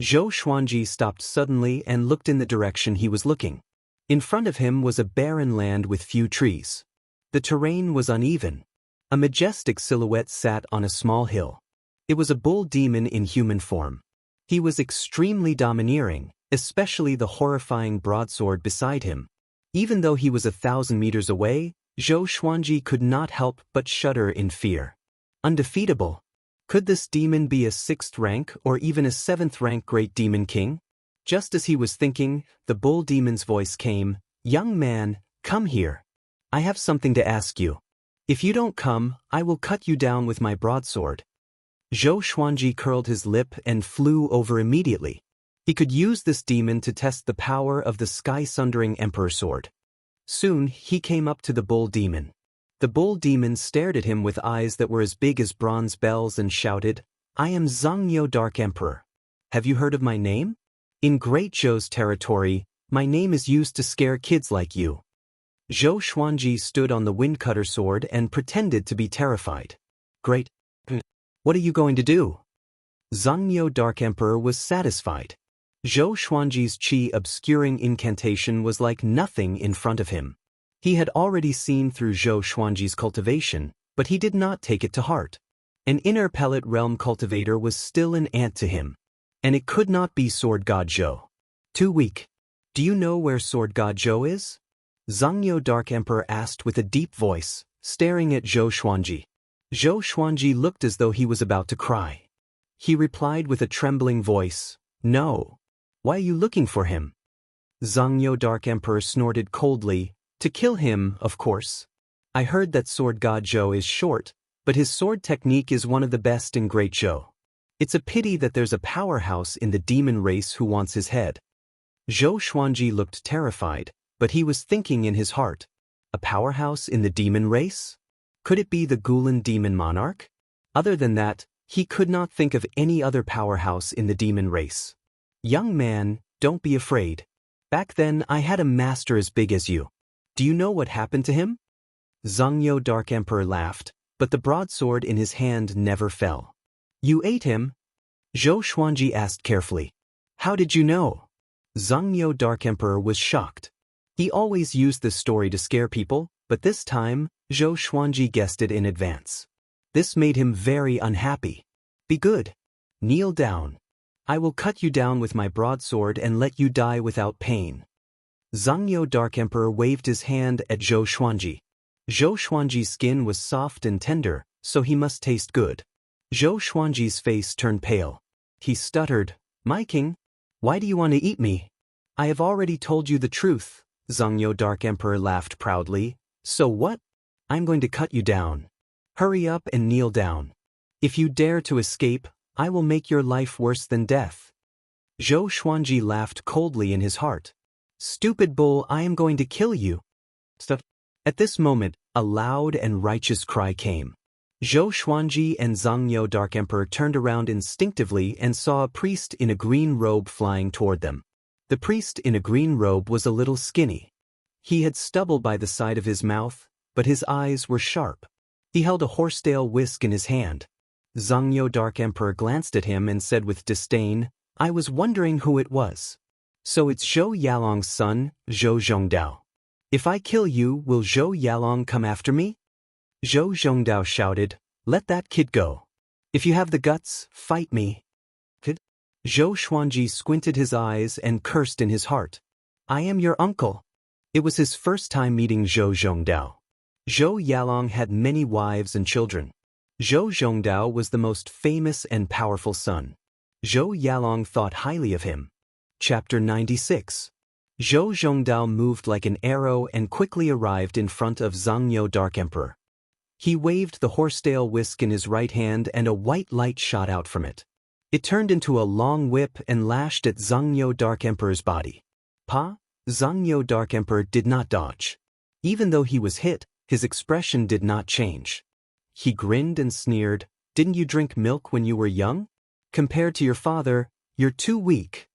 Zhou Xuanji stopped suddenly and looked in the direction he was looking. In front of him was a barren land with few trees. The terrain was uneven. A majestic silhouette sat on a small hill. It was a bull demon in human form. He was extremely domineering, especially the horrifying broadsword beside him. Even though he was 1,000 meters away, Zhou Xuanji could not help but shudder in fear. Undefeatable. Could this demon be a 6th rank or even a 7th rank great demon king? Just as he was thinking, the bull demon's voice came, "Young man, come here. I have something to ask you. If you don't come, I will cut you down with my broadsword." Zhou Xuanji curled his lip and flew over immediately. He could use this demon to test the power of the Sky-Sundering Emperor Sword. Soon, he came up to the bull demon. The bull demon stared at him with eyes that were as big as bronze bells and shouted, "I am Zhangyo Dark Emperor. Have you heard of my name?" In Great Zhou's territory, my name is used to scare kids like you. Zhou Xuanji stood on the windcutter sword and pretended to be terrified. Great. What are you going to do? Zhangyo Dark Emperor was satisfied. Zhou Xuanji's qi obscuring incantation was like nothing in front of him. He had already seen through Zhou Xuanji's cultivation, but he did not take it to heart. An inner pellet realm cultivator was still an ant to him. And it could not be Sword God Zhou. Too weak. Do you know where Sword God Zhou is? Zhangyo Dark Emperor asked with a deep voice, staring at Zhou Xuanji. Zhou Xuanji looked as though he was about to cry. He replied with a trembling voice, No. Why are you looking for him? Zhangyo Dark Emperor snorted coldly, To kill him, of course. I heard that Sword God Zhou is short, but his sword technique is one of the best in Great Zhou. It's a pity that there's a powerhouse in the demon race who wants his head. Zhou Xuanji looked terrified, but he was thinking in his heart. A powerhouse in the demon race? Could it be the Gulan demon monarch? Other than that, he could not think of any other powerhouse in the demon race. Young man, don't be afraid. Back then I had a master as big as you. Do you know what happened to him? Zhangyo Dark Emperor laughed, but the broadsword in his hand never fell. You ate him? Zhou Xuanji asked carefully. How did you know? Zhangyo Dark Emperor was shocked. He always used this story to scare people, but this time, Zhou Xuanji guessed it in advance. This made him very unhappy. Be good. Kneel down. I will cut you down with my broadsword and let you die without pain. Zhangyo Dark Emperor waved his hand at Zhou Xuanji. Zhou Xuanji's skin was soft and tender, so he must taste good. Zhou Xuanji's face turned pale. He stuttered, My king? Why do you want to eat me? I have already told you the truth, Zhangyo Dark Emperor laughed proudly. So what? I'm going to cut you down. Hurry up and kneel down. If you dare to escape, I will make your life worse than death. Zhou Xuanji laughed coldly in his heart. Stupid bull, I am going to kill you. At this moment, a loud and righteous cry came. Zhou Xuanji and Zhangyo Dark Emperor turned around instinctively and saw a priest in a green robe flying toward them. The priest in a green robe was a little skinny. He had stubble by the side of his mouth, but his eyes were sharp. He held a horsetail whisk in his hand. Zhangyo Dark Emperor glanced at him and said with disdain, I was wondering who it was. So it's Zhou Yalong's son, Zhou Zhongdao. If I kill you, will Zhou Yalong come after me? Zhou Zhongdao shouted, Let that kid go. If you have the guts, fight me. Kid? Zhou Xuanji squinted his eyes and cursed in his heart. I am your uncle. It was his first time meeting Zhou Zhongdao. Zhou Yalong had many wives and children. Zhou Zhongdao was the most famous and powerful son. Zhou Yalong thought highly of him. Chapter 96. Zhou Zhongdao moved like an arrow and quickly arrived in front of Zhangyo Dark Emperor. He waved the horsetail whisk in his right hand and a white light shot out from it. It turned into a long whip and lashed at Zhangyo Dark Emperor's body. Pa? Zhangyo Dark Emperor did not dodge. Even though he was hit, his expression did not change. He grinned and sneered, Didn't you drink milk when you were young? Compared to your father, you're too weak.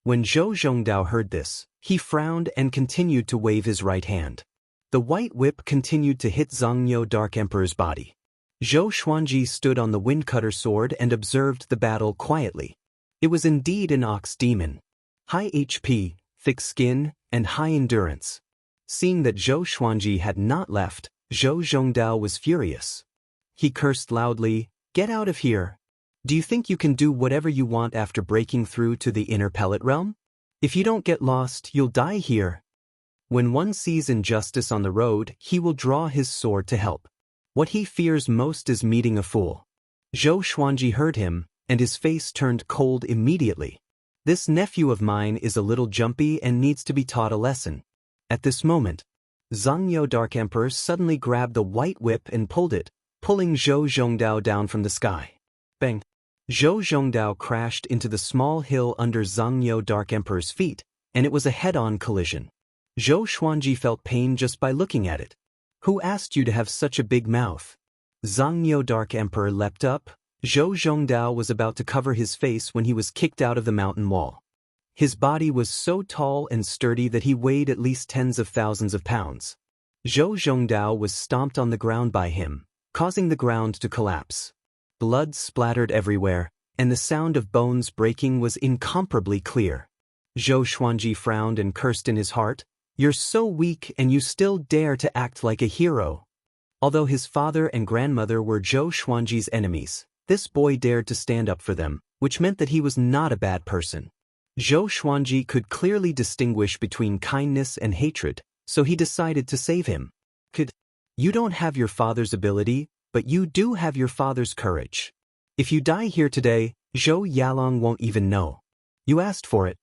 When Zhou Zhongdao heard this, he frowned and continued to wave his right hand. The white whip continued to hit Zhangyo Dark Emperor's body. Zhou Xuanji stood on the windcutter sword and observed the battle quietly. It was indeed an ox demon. High HP, thick skin, and high endurance. Seeing that Zhou Xuanji had not left, Zhou Zhongdao was furious. He cursed loudly, Get out of here. Do you think you can do whatever you want after breaking through to the inner pellet realm? If you don't get lost, you'll die here. When one sees injustice on the road, he will draw his sword to help. What he fears most is meeting a fool. Zhou Xuanji heard him, and his face turned cold immediately. This nephew of mine is a little jumpy and needs to be taught a lesson. At this moment, Zhangyo Dark Emperor suddenly grabbed the white whip and pulled it, pulling Zhou Zhongdao down from the sky. Bang! Zhou Zhongdao crashed into the small hill under Zhangyo Dark Emperor's feet, and it was a head-on collision. Zhou Xuanji felt pain just by looking at it. Who asked you to have such a big mouth? Zhangyo Dark Emperor leapt up. Zhou Zhongdao was about to cover his face when he was kicked out of the mountain wall. His body was so tall and sturdy that he weighed at least tens of thousands of pounds. Zhou Zhongdao was stomped on the ground by him, causing the ground to collapse. Blood splattered everywhere, and the sound of bones breaking was incomparably clear. Zhou Xuanji frowned and cursed in his heart, "You're so weak and you still dare to act like a hero." Although his father and grandmother were Zhou Xuanji's enemies, this boy dared to stand up for them, which meant that he was not a bad person. Zhou Xuanji could clearly distinguish between kindness and hatred, so he decided to save him. You don't have your father's ability, but you do have your father's courage. If you die here today, Zhou Yalong won't even know. You asked for it.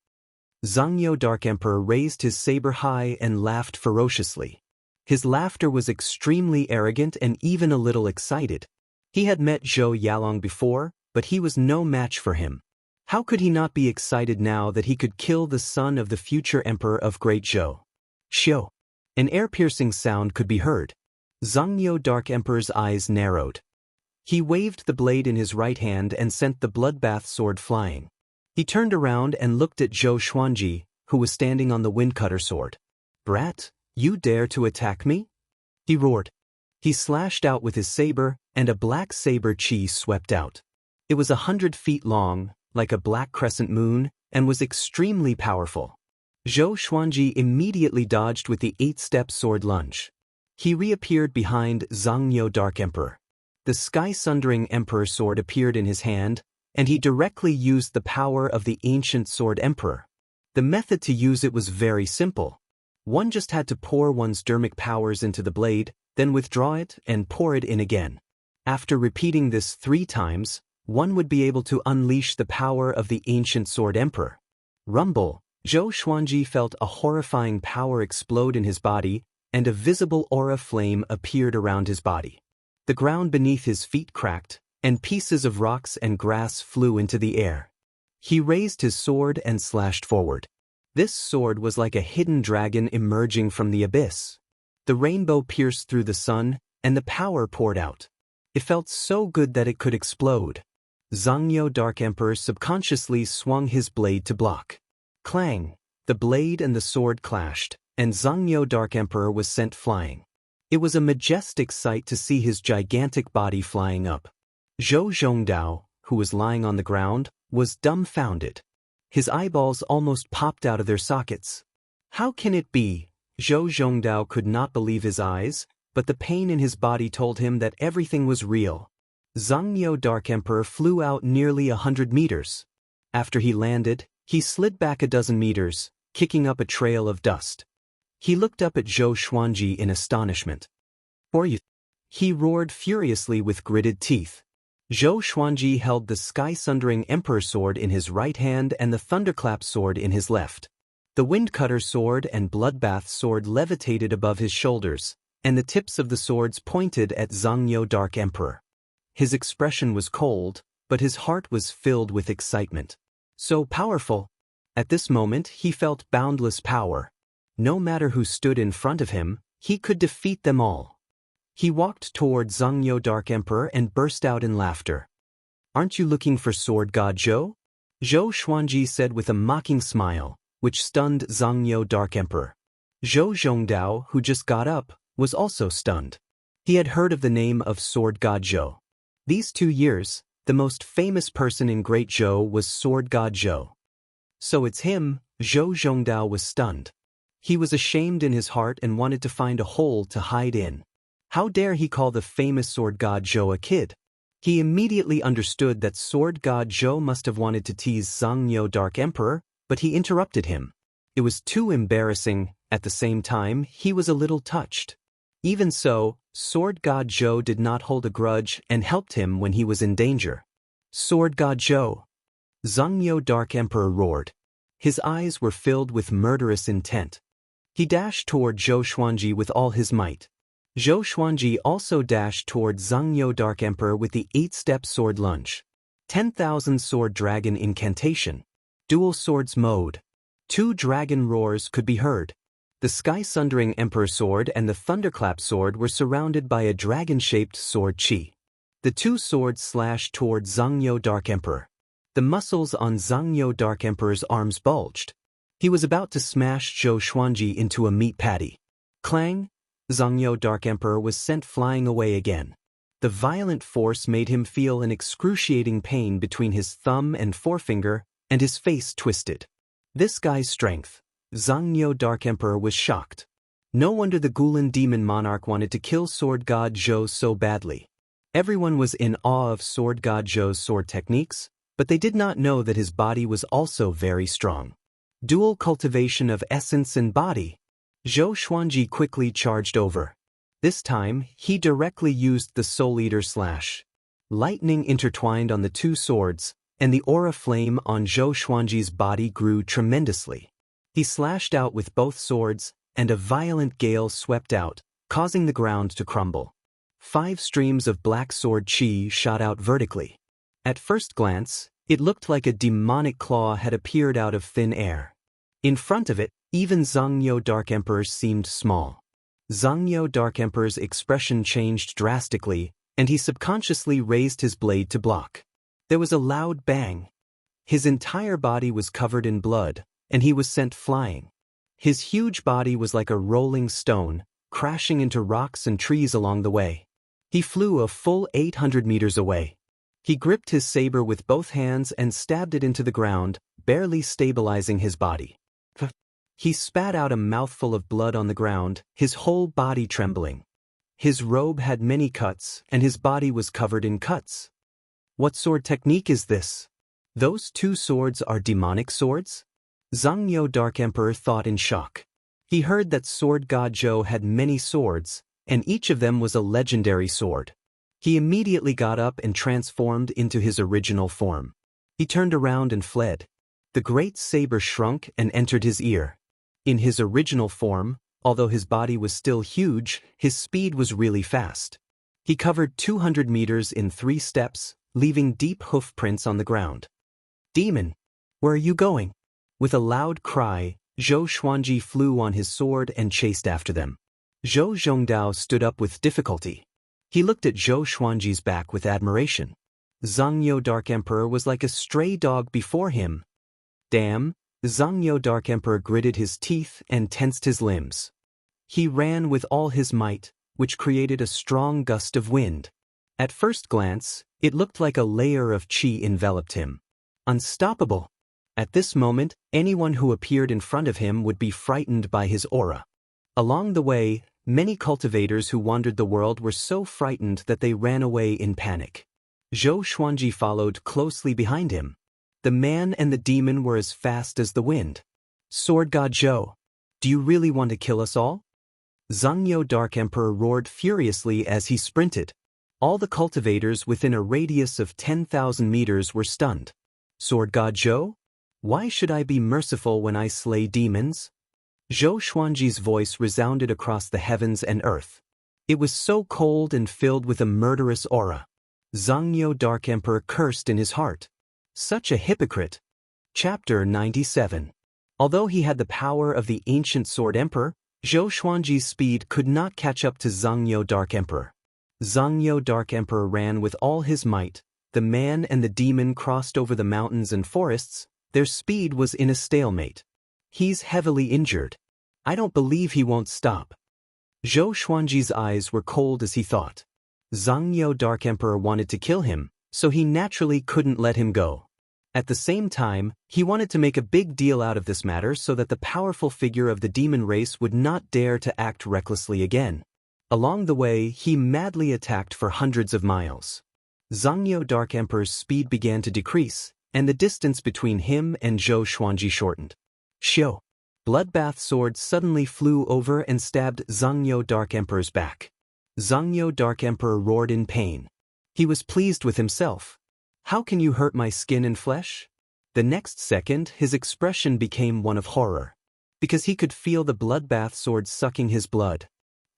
Zhangyo Dark Emperor raised his saber high and laughed ferociously. His laughter was extremely arrogant and even a little excited. He had met Zhou Yalong before, but he was no match for him. How could he not be excited now that he could kill the son of the future emperor of Great Zhou? Xiu. An ear-piercing sound could be heard. Zhangyo Dark Emperor's eyes narrowed. He waved the blade in his right hand and sent the bloodbath sword flying. He turned around and looked at Zhou Xuanji, who was standing on the windcutter sword. "Brat, you dare to attack me?" he roared. He slashed out with his saber, and a black saber chi swept out. It was 100 feet long, like a black crescent moon, and was extremely powerful. Zhou Xuanji immediately dodged with the 8-step sword lunge. He reappeared behind Zhangyo Dark Emperor. The sky-sundering Emperor sword appeared in his hand, and he directly used the power of the ancient Sword Emperor. The method to use it was very simple. One just had to pour one's dermic powers into the blade, then withdraw it and pour it in again. After repeating this 3 times, one would be able to unleash the power of the ancient Sword Emperor. Rumble, Zhou Xuanji felt a horrifying power explode in his body, and a visible aura flame appeared around his body. The ground beneath his feet cracked, and pieces of rocks and grass flew into the air. He raised his sword and slashed forward. This sword was like a hidden dragon emerging from the abyss. The rainbow pierced through the sun, and the power poured out. It felt so good that it could explode. Zhangyo Dark Emperor subconsciously swung his blade to block. Clang! The blade and the sword clashed, and Zhangyo Dark Emperor was sent flying. It was a majestic sight to see his gigantic body flying up. Zhou Zhongdao, who was lying on the ground, was dumbfounded. His eyeballs almost popped out of their sockets. How can it be? Zhou Zhongdao could not believe his eyes, but the pain in his body told him that everything was real. Zhangyo Dark Emperor flew out nearly 100 meters. After he landed, he slid back a dozen meters, kicking up a trail of dust. He looked up at Zhou Xuanji in astonishment. "For you?" he roared furiously with gritted teeth. Zhou Xuanji held the sky-sundering Emperor sword in his right hand and the thunderclap sword in his left. The windcutter sword and bloodbath sword levitated above his shoulders, and the tips of the swords pointed at Zhangyo Dark Emperor. His expression was cold, but his heart was filled with excitement. So powerful! At this moment he felt boundless power. No matter who stood in front of him, he could defeat them all. He walked toward Zhangyo Dark Emperor and burst out in laughter. "Aren't you looking for Sword God Zhou?" Zhou Xuanji said with a mocking smile, which stunned Zhangyo Dark Emperor. Zhou Zhongdao, who just got up, was also stunned. He had heard of the name of Sword God Zhou. These 2 years, the most famous person in Great Zhou was Sword God Zhou. So it's him. Zhou Zhongdao was stunned. He was ashamed in his heart and wanted to find a hole to hide in. How dare he call the famous Sword God Zhou a kid? He immediately understood that Sword God Zhou must have wanted to tease Zhangyo Dark Emperor, but he interrupted him. It was too embarrassing. At the same time, he was a little touched. Even so, Sword God Zhou did not hold a grudge and helped him when he was in danger. "Sword God Zhou!" Zhangyo Dark Emperor roared. His eyes were filled with murderous intent. He dashed toward Zhou Xuanji with all his might. Zhou Xuanji also dashed toward Zhangyo Dark Emperor with the 8-step sword lunge. 10,000 Sword Dragon Incantation. Dual Swords Mode. 2 dragon roars could be heard. The sky-sundering Emperor sword and the thunderclap sword were surrounded by a dragon-shaped sword chi. The 2 swords slashed toward Zhangyo Dark Emperor. The muscles on Zhangyo Dark Emperor's arms bulged. He was about to smash Zhou Xuanji into a meat patty. Clang! Zhangyo Dark Emperor was sent flying away again. The violent force made him feel an excruciating pain between his thumb and forefinger, and his face twisted. This guy's strength. Zhangyo Dark Emperor was shocked. No wonder the Gulen demon monarch wanted to kill Sword God Zhou so badly. Everyone was in awe of Sword God Zhou's sword techniques, but they did not know that his body was also very strong. Dual cultivation of essence and body. Zhou Xuanji quickly charged over. This time, he directly used the Soul Eater slash. Lightning intertwined on the two swords, and the aura flame on Zhou Xuanji's body grew tremendously. He slashed out with both swords, and a violent gale swept out, causing the ground to crumble. 5 streams of black sword chi shot out vertically. At first glance, it looked like a demonic claw had appeared out of thin air. In front of it, even Zhangyo Dark Emperor seemed small. Zhangyo Dark Emperor's expression changed drastically, and he subconsciously raised his blade to block. There was a loud bang. His entire body was covered in blood, and he was sent flying. His huge body was like a rolling stone, crashing into rocks and trees along the way. He flew a full 800 meters away. He gripped his saber with both hands and stabbed it into the ground, barely stabilizing his body. He spat out a mouthful of blood on the ground, his whole body trembling. His robe had many cuts, and his body was covered in cuts. What sword technique is this? Those 2 swords are demonic swords? Zhangyo Dark Emperor thought in shock. He heard that Sword God Zhou had many swords, and each of them was a legendary sword. He immediately got up and transformed into his original form. He turned around and fled. The great saber shrunk and entered his ear. In his original form, although his body was still huge, his speed was really fast. He covered 200 meters in 3 steps, leaving deep hoof prints on the ground. Demon! Where are you going? With a loud cry, Zhou Xuanji flew on his sword and chased after them. Zhou Zhongdao stood up with difficulty. He looked at Zhou Xuanji's back with admiration. Zhangyo Dark Emperor was like a stray dog before him. Damn! Zhangyo Dark Emperor gritted his teeth and tensed his limbs. He ran with all his might, which created a strong gust of wind. At first glance, it looked like a layer of chi enveloped him. Unstoppable! At this moment, anyone who appeared in front of him would be frightened by his aura. Along the way, many cultivators who wandered the world were so frightened that they ran away in panic. Zhou Xuanji followed closely behind him. The man and the demon were as fast as the wind. Sword God Zhou, do you really want to kill us all? Zhangyo Dark Emperor roared furiously as he sprinted. All the cultivators within a radius of 10,000 meters were stunned. Sword God Zhou? Why should I be merciful when I slay demons? Zhou Xuanji's voice resounded across the heavens and earth. It was so cold and filled with a murderous aura. Zhangyo Dark Emperor cursed in his heart. Such a hypocrite. Chapter 97. Although he had the power of the ancient Sword Emperor, Zhou Xuanji's speed could not catch up to Zhangyo Dark Emperor. Zhangyo Dark Emperor ran with all his might. The man and the demon crossed over the mountains and forests. Their speed was in a stalemate. He's heavily injured. I don't believe he won't stop. Zhou Xuanji's eyes were cold as he thought. Zhangyo Dark Emperor wanted to kill him, so he naturally couldn't let him go. At the same time, he wanted to make a big deal out of this matter so that the powerful figure of the demon race would not dare to act recklessly again. Along the way, he madly attacked for hundreds of miles. Zhangyo Dark Emperor's speed began to decrease, and the distance between him and Zhou Xuanji shortened. Xiu! Bloodbath sword suddenly flew over and stabbed Zhangyo Dark Emperor's back. Zhangyo Dark Emperor roared in pain. He was pleased with himself. How can you hurt my skin and flesh? The next second, his expression became one of horror, because he could feel the bloodbath sword sucking his blood.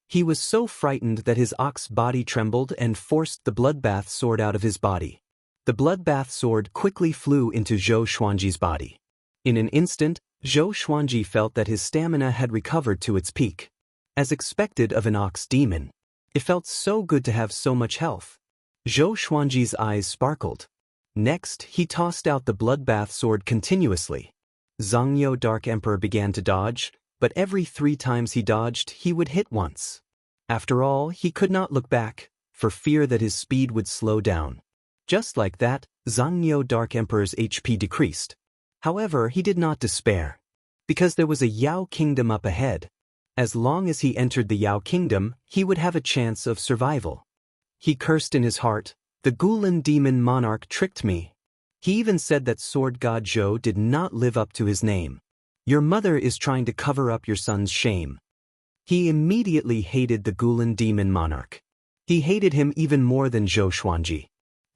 He was so frightened that his ox body trembled and forced the bloodbath sword out of his body. The bloodbath sword quickly flew into Zhou Xuanji's body. In an instant, Zhou Xuanji felt that his stamina had recovered to its peak. As expected of an ox demon, it felt so good to have so much health. Zhou Xuanji's eyes sparkled. Next, he tossed out the bloodbath sword continuously. Xianxia Dark Emperor began to dodge, but every 3 times he dodged, he would hit once. After all, he could not look back, for fear that his speed would slow down. Just like that, Xianxia Dark Emperor's HP decreased. However, he did not despair, because there was a Yao Kingdom up ahead. As long as he entered the Yao Kingdom, he would have a chance of survival. He cursed in his heart, "The Gulan demon monarch tricked me." He even said that sword god Zhou did not live up to his name. "Your mother is trying to cover up your son's shame." He immediately hated the Gulan demon monarch. He hated him even more than Zhou Xuanji.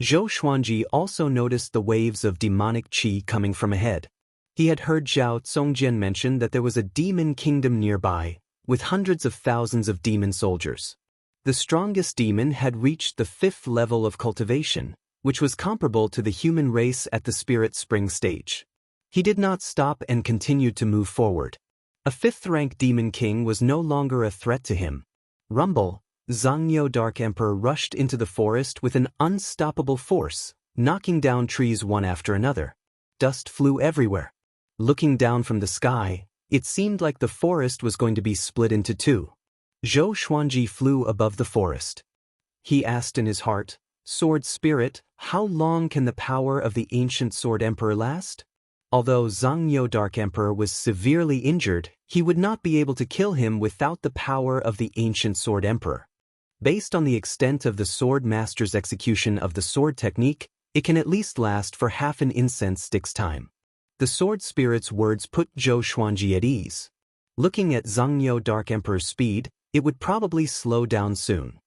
Zhou Xuanji also noticed the waves of demonic qi coming from ahead. He had heard Zhao Zongjian mention that there was a demon kingdom nearby, with hundreds of thousands of demon soldiers. The strongest demon had reached the 5th level of cultivation, which was comparable to the human race at the spirit spring stage. He did not stop and continued to move forward. A 5th-rank demon king was no longer a threat to him. Rumble, Xianxia Dark Emperor rushed into the forest with an unstoppable force, knocking down trees one after another. Dust flew everywhere. Looking down from the sky, it seemed like the forest was going to be split into 2. Zhou Xuanji flew above the forest. He asked in his heart, "Sword Spirit, how long can the power of the ancient Sword Emperor last?" Although Xianxia Dark Emperor was severely injured, he would not be able to kill him without the power of the ancient Sword Emperor. Based on the extent of the Sword Master's execution of the sword technique, it can at least last for half an incense stick's time. The Sword Spirit's words put Zhou Xuanji at ease. Looking at Xianxia Dark Emperor's speed, it would probably slow down soon.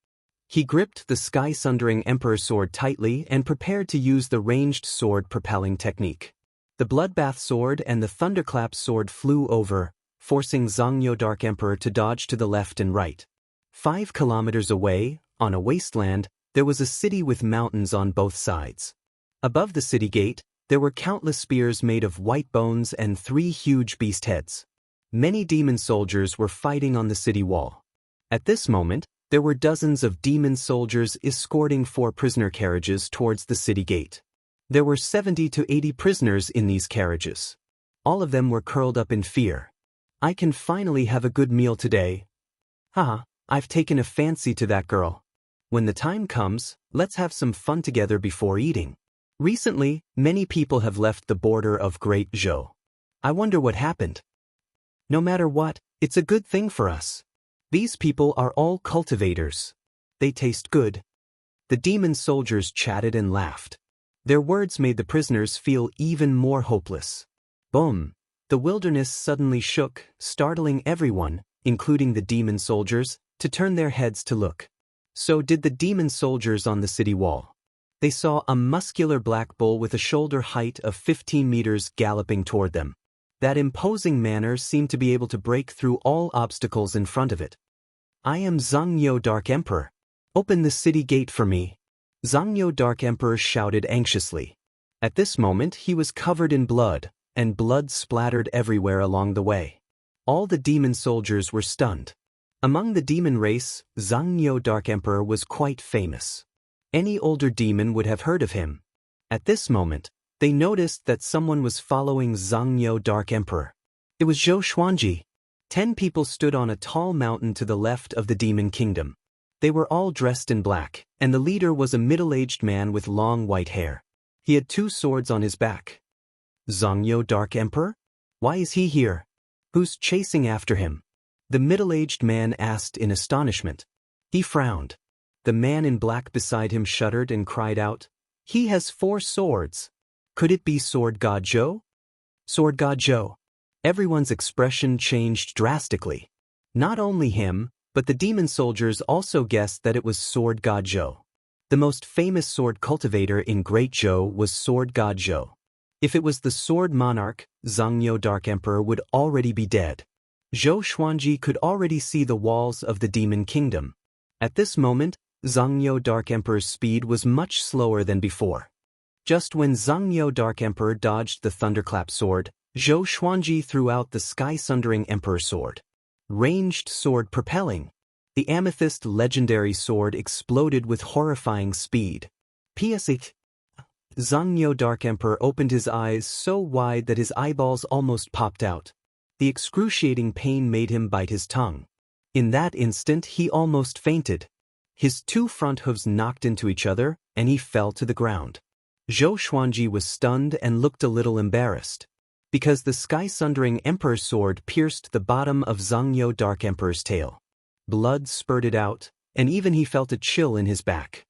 He gripped the sky-sundering Emperor sword tightly and prepared to use the ranged sword propelling technique. The Bloodbath sword and the Thunderclap sword flew over, forcing Xianxia Dark Emperor to dodge to the left and right. 5 kilometers away, on a wasteland, there was a city with mountains on both sides. Above the city gate, there were countless spears made of white bones and 3 huge beast heads. Many demon soldiers were fighting on the city wall. At this moment, there were dozens of demon soldiers escorting 4 prisoner carriages towards the city gate. There were 70 to 80 prisoners in these carriages. All of them were curled up in fear. "I can finally have a good meal today. Haha, I've taken a fancy to that girl. When the time comes, let's have some fun together before eating." Recently, many people have left the border of Great Zhou. I wonder what happened. No matter what, it's a good thing for us. These people are all cultivators. They taste good. The demon soldiers chatted and laughed. Their words made the prisoners feel even more hopeless. Boom! The wilderness suddenly shook, startling everyone, including the demon soldiers, to turn their heads to look. So did the demon soldiers on the city wall. They saw a muscular black bull with a shoulder height of 15 meters galloping toward them. That imposing manner seemed to be able to break through all obstacles in front of it. "I am Xianxia Dark Emperor. Open the city gate for me." Xianxia Dark Emperor shouted anxiously. At this moment he was covered in blood, and blood splattered everywhere along the way. All the demon soldiers were stunned. Among the demon race, Xianxia Dark Emperor was quite famous. Any older demon would have heard of him. At this moment, they noticed that someone was following Xianxia Dark Emperor. It was Zhou Xuanji. 10 people stood on a tall mountain to the left of the demon kingdom. They were all dressed in black, and the leader was a middle-aged man with long white hair. He had 2 swords on his back. Xianxia Dark Emperor? Why is he here? Who's chasing after him? The middle-aged man asked in astonishment. He frowned. The man in black beside him shuddered and cried out, "He has 4 swords. Could it be Sword God Zhou?" Sword God Zhou. Everyone's expression changed drastically. Not only him, but the demon soldiers also guessed that it was Sword God Zhou. The most famous sword cultivator in Great Zhou was Sword God Zhou. If it was the sword monarch, Xianxia Dark Emperor would already be dead. Zhou Xuanji could already see the walls of the demon kingdom. At this moment, Xianxia Dark Emperor's speed was much slower than before. Just when Xianxia Dark Emperor dodged the Thunderclap sword, Zhou Xuanji threw out the sky-sundering Emperor sword. Ranged sword propelling. The amethyst legendary sword exploded with horrifying speed. PS8. Xianxia Dark Emperor opened his eyes so wide that his eyeballs almost popped out. The excruciating pain made him bite his tongue. In that instant he almost fainted. His two front hooves knocked into each other, and he fell to the ground. Zhou Xuanji was stunned and looked a little embarrassed. Because the sky-sundering Emperor's sword pierced the bottom of Xianxia Dark Emperor's tail. Blood spurted out, and even he felt a chill in his back.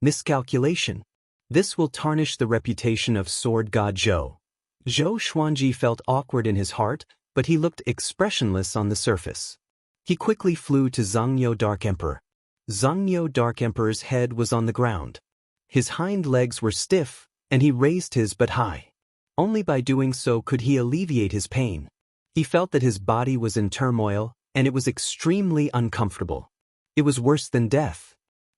Miscalculation. This will tarnish the reputation of Sword God Zhou. Zhou Xuanji felt awkward in his heart, but he looked expressionless on the surface. He quickly flew to Xianxia Dark Emperor. Xianxia Dark Emperor's head was on the ground. His hind legs were stiff, and he raised his but high. Only by doing so could he alleviate his pain. He felt that his body was in turmoil, and it was extremely uncomfortable. It was worse than death.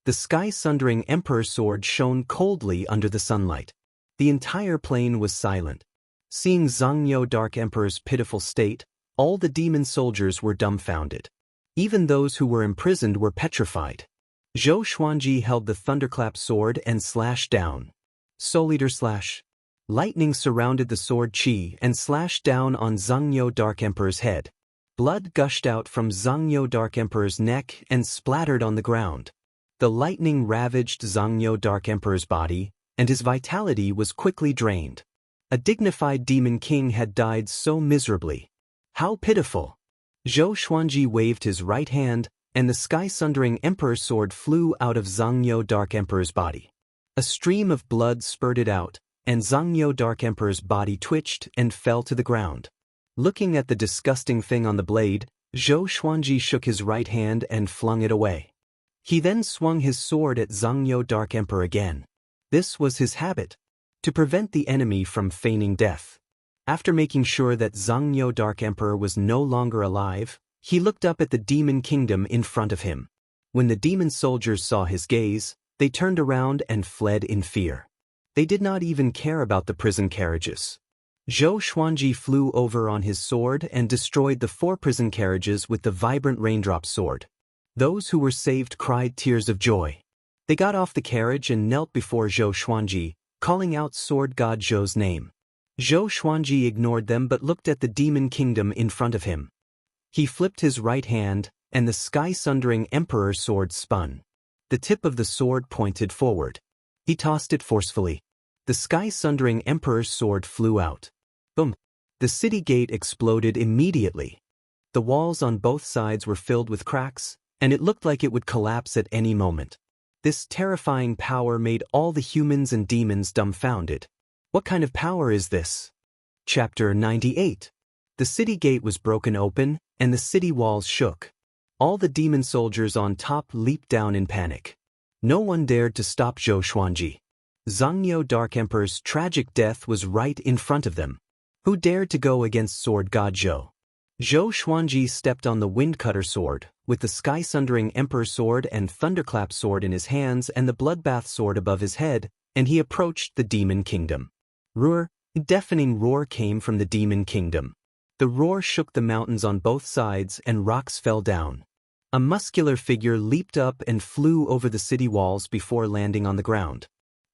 The sky-sundering Emperor's sword shone coldly under the sunlight. The entire plain was silent. Seeing Xianxia Dark Emperor's pitiful state, all the demon soldiers were dumbfounded. Even those who were imprisoned were petrified. Zhou Xuanji held the thunderclap sword and slashed down. Soul Eater slash. Lightning surrounded the sword chi and slashed down on Xianxia Dark Emperor's head. Blood gushed out from Xianxia Dark Emperor's neck and splattered on the ground. The lightning ravaged Xianxia Dark Emperor's body, and his vitality was quickly drained. A dignified demon king had died so miserably. How pitiful! Zhou Xuanji waved his right hand, and the sky-sundering Emperor's sword flew out of Xianxia Dark Emperor's body. A stream of blood spurted out, and Xianxia Dark Emperor's body twitched and fell to the ground. Looking at the disgusting thing on the blade, Zhou Xuanji shook his right hand and flung it away. He then swung his sword at Xianxia Dark Emperor again. This was his habit, to prevent the enemy from feigning death. After making sure that Xianxia Dark Emperor was no longer alive, he looked up at the demon kingdom in front of him. When the demon soldiers saw his gaze, they turned around and fled in fear. They did not even care about the prison carriages. Zhou Xuanji flew over on his sword and destroyed the 4 prison carriages with the vibrant raindrop sword. Those who were saved cried tears of joy. They got off the carriage and knelt before Zhou Xuanji, calling out Sword God Zhou's name. Zhou Xuanji ignored them but looked at the demon kingdom in front of him. He flipped his right hand, and the sky-sundering Emperor's sword spun. The tip of the sword pointed forward. He tossed it forcefully. The sky-sundering Emperor's sword flew out. Boom! The city gate exploded immediately. The walls on both sides were filled with cracks, and it looked like it would collapse at any moment. This terrifying power made all the humans and demons dumbfounded. What kind of power is this? Chapter 98. The city gate was broken open, and the city walls shook. All the demon soldiers on top leaped down in panic. No one dared to stop Zhou Xuanji. Xianxia Dark Emperor's tragic death was right in front of them. Who dared to go against Sword God Zhou? Zhou Xuanji stepped on the Windcutter sword, with the sky-sundering Emperor's sword and Thunderclap sword in his hands and the Bloodbath sword above his head, and he approached the Demon Kingdom. Roar! A deafening roar came from the Demon Kingdom. The roar shook the mountains on both sides and rocks fell down. A muscular figure leaped up and flew over the city walls before landing on the ground.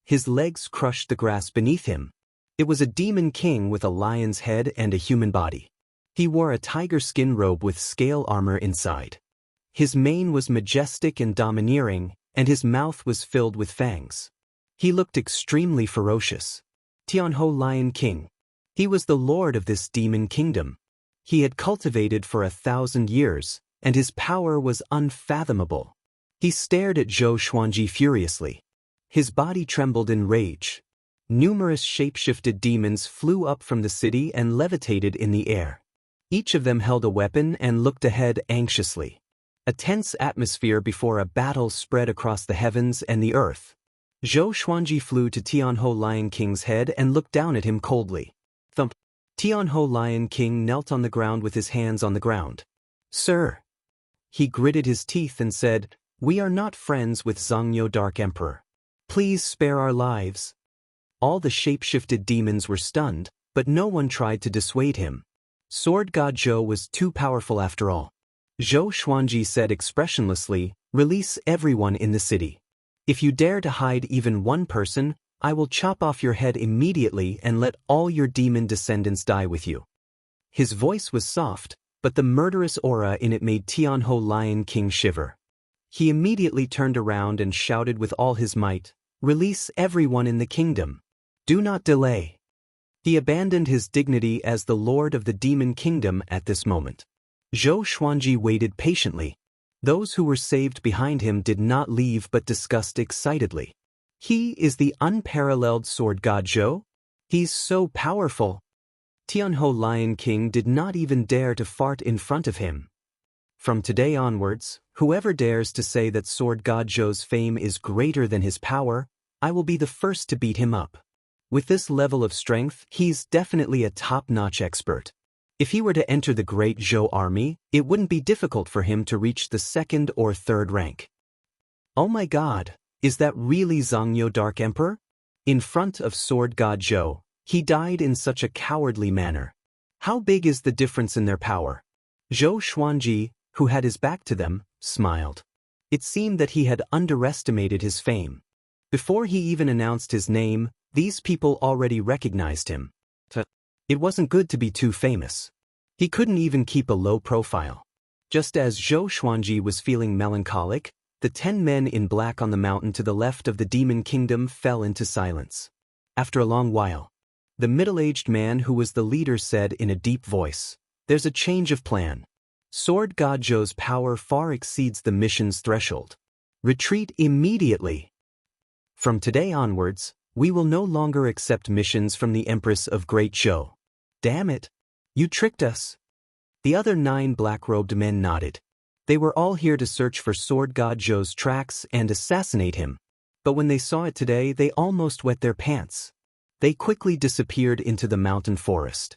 His legs crushed the grass beneath him. It was a demon king with a lion's head and a human body. He wore a tiger skin robe with scale armor inside. His mane was majestic and domineering, and his mouth was filled with fangs. He looked extremely ferocious. Tianhou Lion King. He was the lord of this demon kingdom. He had cultivated for 1,000 years, and his power was unfathomable. He stared at Zhou Xuanji furiously. His body trembled in rage. Numerous shape-shifted demons flew up from the city and levitated in the air. Each of them held a weapon and looked ahead anxiously. A tense atmosphere before a battle spread across the heavens and the earth. Zhou Xuanji flew to Tianhou Lion King's head and looked down at him coldly. Thump! Tianhou Lion King knelt on the ground with his hands on the ground. Sir! He gritted his teeth and said, "We are not friends with Xianxia Dark Emperor. Please spare our lives." All the shape-shifted demons were stunned, but no one tried to dissuade him. Sword God Zhou was too powerful after all. Zhou Xuanji said expressionlessly, "Release everyone in the city. If you dare to hide even one person, I will chop off your head immediately and let all your demon descendants die with you." His voice was soft, but the murderous aura in it made Tianhou Lion King shiver. He immediately turned around and shouted with all his might, "Release everyone in the kingdom. Do not delay." He abandoned his dignity as the lord of the demon kingdom at this moment. Zhou Xuanji waited patiently. Those who were saved behind him did not leave but discussed excitedly. "He is the unparalleled sword god Zhou? He's so powerful." Tianhou Lion King did not even dare to fart in front of him. From today onwards, whoever dares to say that sword god Zhou's fame is greater than his power, I will be the first to beat him up. With this level of strength, he's definitely a top-notch expert. If he were to enter the great Zhou army, it wouldn't be difficult for him to reach the 2nd or 3rd rank. Oh my god, is that really Zhongyou Dark Emperor? In front of sword god Zhou, he died in such a cowardly manner. How big is the difference in their power? Zhou Xuanji, who had his back to them, smiled. It seemed that he had underestimated his fame. Before he even announced his name, these people already recognized him. It wasn't good to be too famous. He couldn't even keep a low profile. Just as Zhou Xuanji was feeling melancholic, the 10 men in black on the mountain to the left of the demon kingdom fell into silence. After a long while, the middle-aged man who was the leader said in a deep voice, "There's a change of plan. Sword god Zhou's power far exceeds the mission's threshold. Retreat immediately. From today onwards, we will no longer accept missions from the Empress of Great Zhou." "Damn it! You tricked us." The other 9 black-robed men nodded. They were all here to search for sword god Zhou's tracks and assassinate him. But when they saw it today, they almost wet their pants. They quickly disappeared into the mountain forest.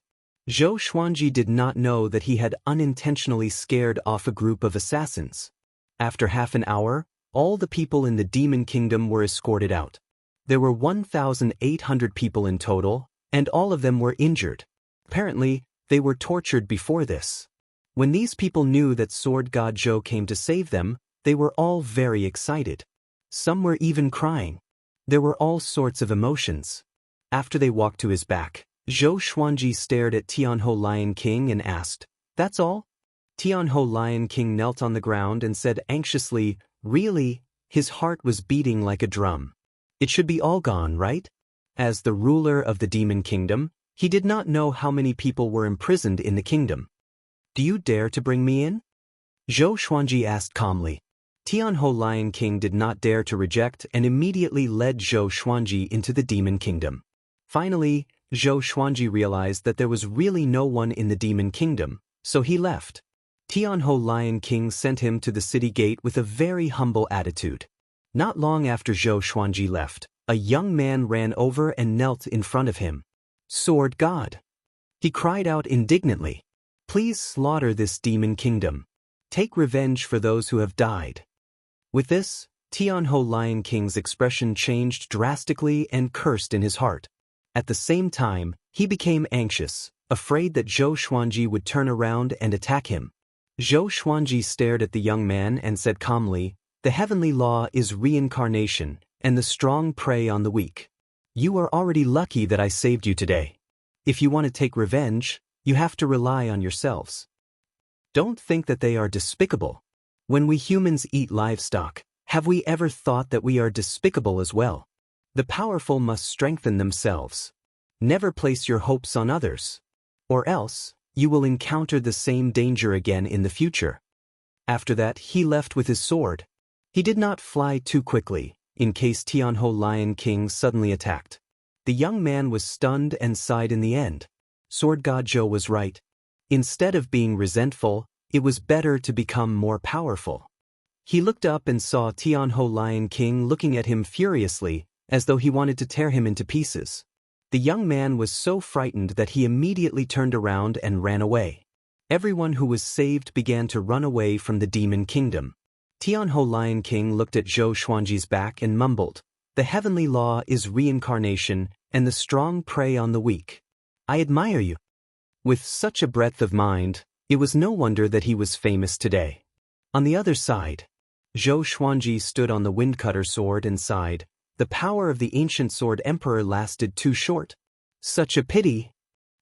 Zhou Xuanji did not know that he had unintentionally scared off a group of assassins. After half an hour, all the people in the demon kingdom were escorted out. There were 1,800 people in total, and all of them were injured. Apparently, they were tortured before this. When these people knew that sword god Zhou came to save them, they were all very excited. Some were even crying. There were all sorts of emotions. After they walked to his back, Zhou Xuanji stared at Tianhou Lion King and asked, "That's all?" Tianhou Lion King knelt on the ground and said anxiously, "Really?" His heart was beating like a drum. It should be all gone, right? As the ruler of the demon kingdom, he did not know how many people were imprisoned in the kingdom. "Do you dare to bring me in?" Zhou Xuanji asked calmly. Tianhou Lion King did not dare to reject and immediately led Zhou Xuanji into the demon kingdom. Finally, Zhou Xuanji realized that there was really no one in the demon kingdom, so he left. Tianhou Lion King sent him to the city gate with a very humble attitude. Not long after Zhou Xuanji left, a young man ran over and knelt in front of him. "Sword God!" He cried out indignantly. "Please slaughter this demon kingdom. Take revenge for those who have died." With this, Tianhou Lion King's expression changed drastically and cursed in his heart. At the same time, he became anxious, afraid that Zhou Xuanji would turn around and attack him. Zhou Xuanji stared at the young man and said calmly, "The heavenly law is reincarnation, and the strong prey on the weak. You are already lucky that I saved you today. If you want to take revenge, you have to rely on yourselves. Don't think that they are despicable. When we humans eat livestock, have we ever thought that we are despicable as well? The powerful must strengthen themselves. Never place your hopes on others. Or else, you will encounter the same danger again in the future." After that, he left with his sword. He did not fly too quickly, in case Tianhou Lion King suddenly attacked. The young man was stunned and sighed in the end. Sword God Zhou was right. Instead of being resentful, it was better to become more powerful. He looked up and saw Tianhou Lion King looking at him furiously, as though he wanted to tear him into pieces. The young man was so frightened that he immediately turned around and ran away. Everyone who was saved began to run away from the demon kingdom. Tianhou Lion King looked at Zhou Xuanji's back and mumbled, "The heavenly law is reincarnation, and the strong prey on the weak. I admire you." With such a breadth of mind, it was no wonder that he was famous today. On the other side, Zhou Xuanji stood on the windcutter sword and sighed, The power of the ancient sword emperor lasted too short. Such a pity,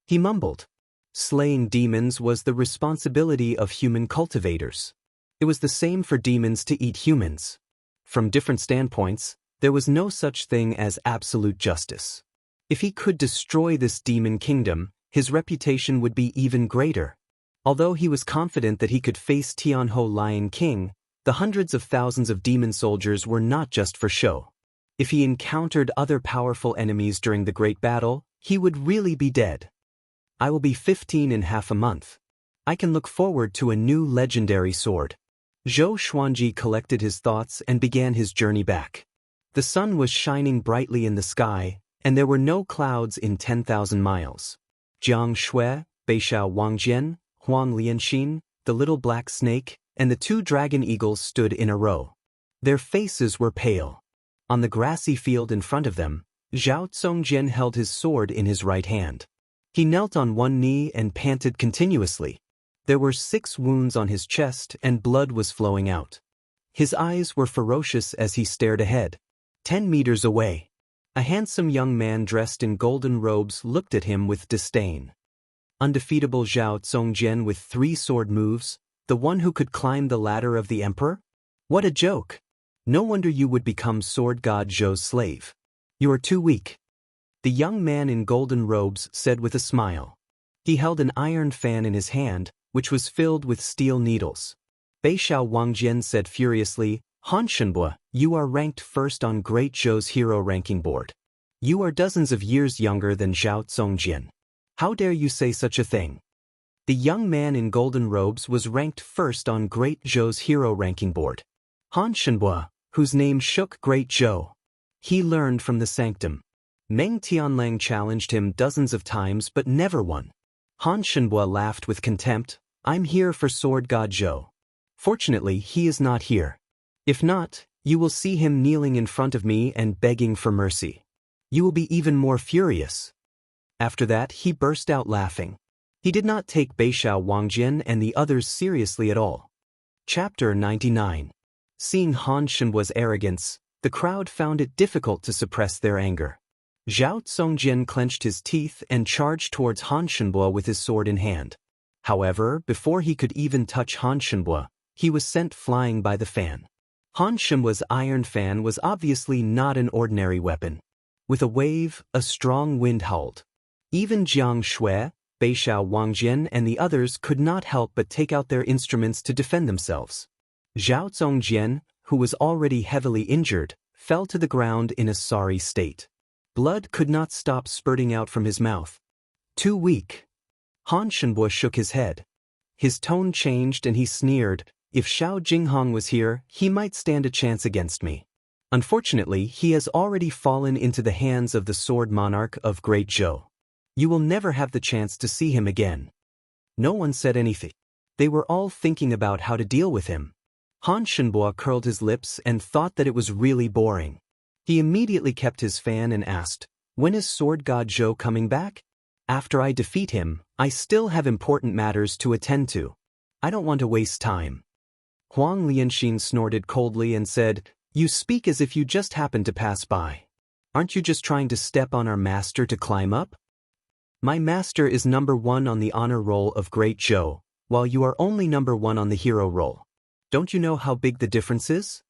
he mumbled. Slaying demons was the responsibility of human cultivators. It was the same for demons to eat humans. From different standpoints, there was no such thing as absolute justice. If he could destroy this demon kingdom, his reputation would be even greater. Although he was confident that he could face Tianhou Lion King, the hundreds of thousands of demon soldiers were not just for show. If he encountered other powerful enemies during the great battle, he would really be dead. I will be 15 in half a month. I can look forward to a new legendary sword. Zhou Xuanji collected his thoughts and began his journey back. The sun was shining brightly in the sky, and there were no clouds in 10,000 miles. Jiang Shui, Beishao Wangjian, Huang Lianxin, the little black snake, and the two dragon eagles stood in a row. Their faces were pale. On the grassy field in front of them, Zhao Zongjian held his sword in his right hand. He knelt on one knee and panted continuously. There were 6 wounds on his chest and blood was flowing out. His eyes were ferocious as he stared ahead. 10 meters away, a handsome young man dressed in golden robes looked at him with disdain. Undefeatable Zhao Zongjian with 3 sword moves, the one who could climb the ladder of the emperor? What a joke! No wonder you would become sword god Zhou's slave. You are too weak. The young man in golden robes said with a smile. He held an iron fan in his hand, which was filled with steel needles. Beishao Wangjian said furiously, Han Shenbua, you are ranked first on Great Zhou's hero ranking board. You are dozens of years younger than Zhao Zongjian. How dare you say such a thing? The young man in golden robes was ranked first on Great Zhou's hero ranking board. Han Shenbua, whose name shook Great Zhou. He learned from the sanctum. Meng Tianlang challenged him dozens of times but never won. Han Shenbua laughed with contempt. I'm here for Sword God Zhou. Fortunately, he is not here. If not, you will see him kneeling in front of me and begging for mercy. You will be even more furious. After that, he burst out laughing. He did not take Beishao Wangjian and the others seriously at all. Chapter 99. Seeing Han Shenbua's arrogance, the crowd found it difficult to suppress their anger. Zhao Zongjian clenched his teeth and charged towards Han Shenbua with his sword in hand. However, before he could even touch Han Shenbua, he was sent flying by the fan. Han Shenbua's iron fan was obviously not an ordinary weapon. With a wave, a strong wind howled. Even Jiang Shui, Beishao Wangjian and the others could not help but take out their instruments to defend themselves. Zhao Zongjian, who was already heavily injured, fell to the ground in a sorry state. Blood could not stop spurting out from his mouth. Too weak. Han Shenbua shook his head. His tone changed and he sneered, if Xiao Jinghong was here, he might stand a chance against me. Unfortunately, he has already fallen into the hands of the sword monarch of Great Zhou. You will never have the chance to see him again. No one said anything. They were all thinking about how to deal with him. Han Shenbua curled his lips and thought that it was really boring. He immediately kept his fan and asked, when is Sword God Zhou coming back? After I defeat him, I still have important matters to attend to. I don't want to waste time. Huang Lianxin snorted coldly and said, you speak as if you just happened to pass by. Aren't you just trying to step on our master to climb up? My master is number 1 on the honor roll of Great Zhou, while you are only number 1 on the hero roll. Don't you know how big the difference is?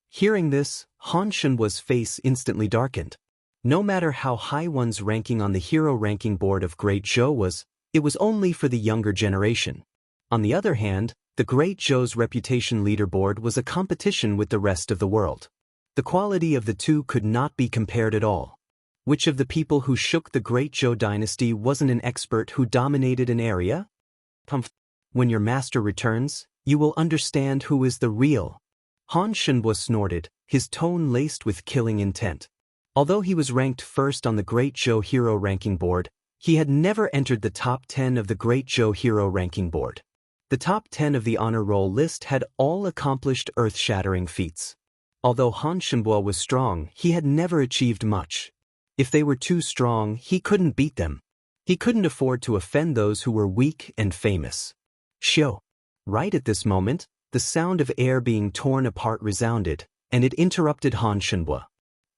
Hearing this, Han Shenbua's face instantly darkened. No matter how high one's ranking on the hero ranking board of Great Zhou was, it was only for the younger generation. On the other hand, the Great Zhou's reputation leaderboard was a competition with the rest of the world. The quality of the two could not be compared at all. Which of the people who shook the Great Zhou dynasty wasn't an expert who dominated an area? When your master returns, you will understand who is the real. Han Shenbua snorted, his tone laced with killing intent. Although he was ranked first on the Great Zhou hero ranking board, he had never entered the top 10 of the Great Zhou hero ranking board. The top 10 of the honor roll list had all accomplished earth-shattering feats. Although Han Shenbua was strong, he had never achieved much. If they were too strong, he couldn't beat them. He couldn't afford to offend those who were weak and famous. Shio. Right at this moment, the sound of air being torn apart resounded, and it interrupted Han Shenbua.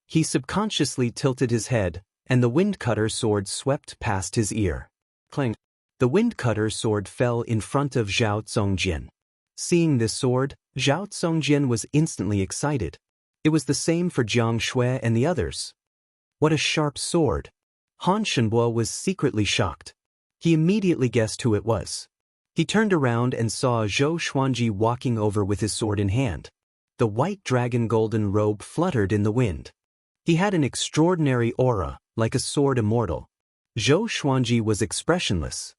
He subconsciously tilted his head, and the wind-cutter sword swept past his ear. Clang! The wind-cutter sword fell in front of Zhao Zongjian. Seeing this sword, Zhao Zongjian was instantly excited. It was the same for Jiang Shui and the others. What a sharp sword! Han Shenbo was secretly shocked. He immediately guessed who it was. He turned around and saw Zhou Xuanji walking over with his sword in hand. The white dragon golden robe fluttered in the wind. He had an extraordinary aura, like a sword immortal. Zhou Xuanji was expressionless.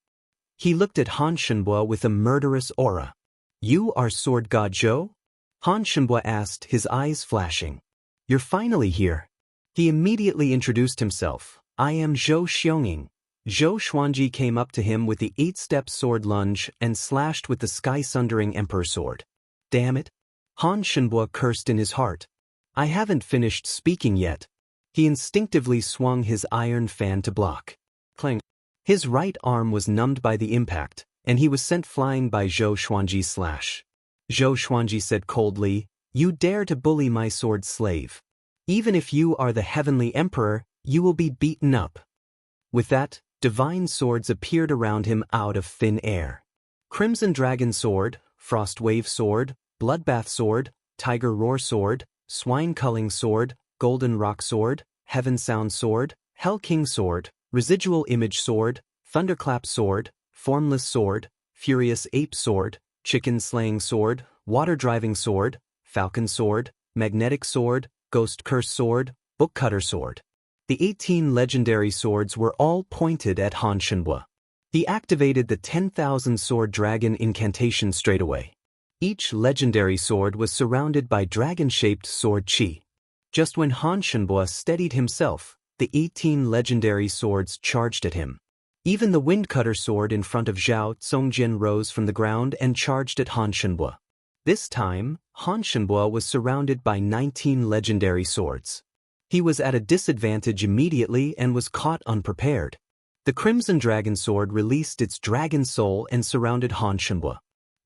He looked at Han Shenbo with a murderous aura. "You are Sword God Zhou?" Han Shenbo asked, his eyes flashing. "You're finally here." He immediately introduced himself. "I am Zhou Xionging." Zhou Xuanji came up to him with the 8-step sword lunge and slashed with the sky-sundering emperor sword. "Damn it!" Han Shenbo cursed in his heart. "I haven't finished speaking yet." He instinctively swung his iron fan to block. Clang! His right arm was numbed by the impact, and he was sent flying by Zhou Xuanji's slash. Zhou Xuanji said coldly, "You dare to bully my sword slave. Even if you are the heavenly emperor, you will be beaten up." With that, divine swords appeared around him out of thin air. Crimson Dragon Sword, Frost Wave Sword, Bloodbath Sword, Tiger Roar Sword, Swine Culling Sword, Golden Rock Sword, Heaven Sound Sword, Hell King Sword, Residual Image Sword, Thunderclap Sword, Formless Sword, Furious Ape Sword, Chicken Slaying Sword, Water Driving Sword, Falcon Sword, Magnetic Sword, Ghost Curse Sword, Book Cutter Sword. The 18 legendary swords were all pointed at Han Shenbo. He activated the 10,000 Sword Dragon incantation straightaway. Each legendary sword was surrounded by dragon-shaped sword chi. Just when Han Shenbo steadied himself, the 18 legendary swords charged at him. Even the Windcutter sword in front of Zhao Zongjian rose from the ground and charged at Han Shenbo. This time, Han Shenbo was surrounded by 19 legendary swords. He was at a disadvantage immediately and was caught unprepared. The Crimson Dragon Sword released its dragon soul and surrounded Han Shenbo.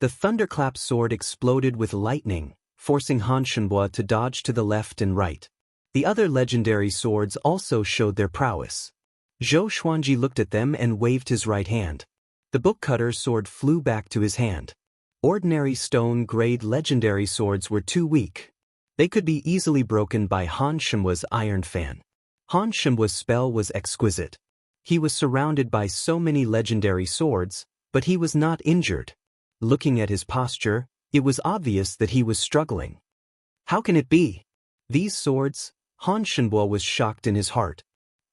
The Thunderclap Sword exploded with lightning, forcing Han Shenbo to dodge to the left and right. The other legendary swords also showed their prowess. Zhou Xuanji looked at them and waved his right hand. The Bookcutter sword flew back to his hand. Ordinary stone-grade legendary swords were too weak. They could be easily broken by Han Shenbo's iron fan. Han Shenbo's spell was exquisite. He was surrounded by so many legendary swords, but he was not injured. Looking at his posture, it was obvious that he was struggling. How can it be? These swords? Han Shenbo was shocked in his heart.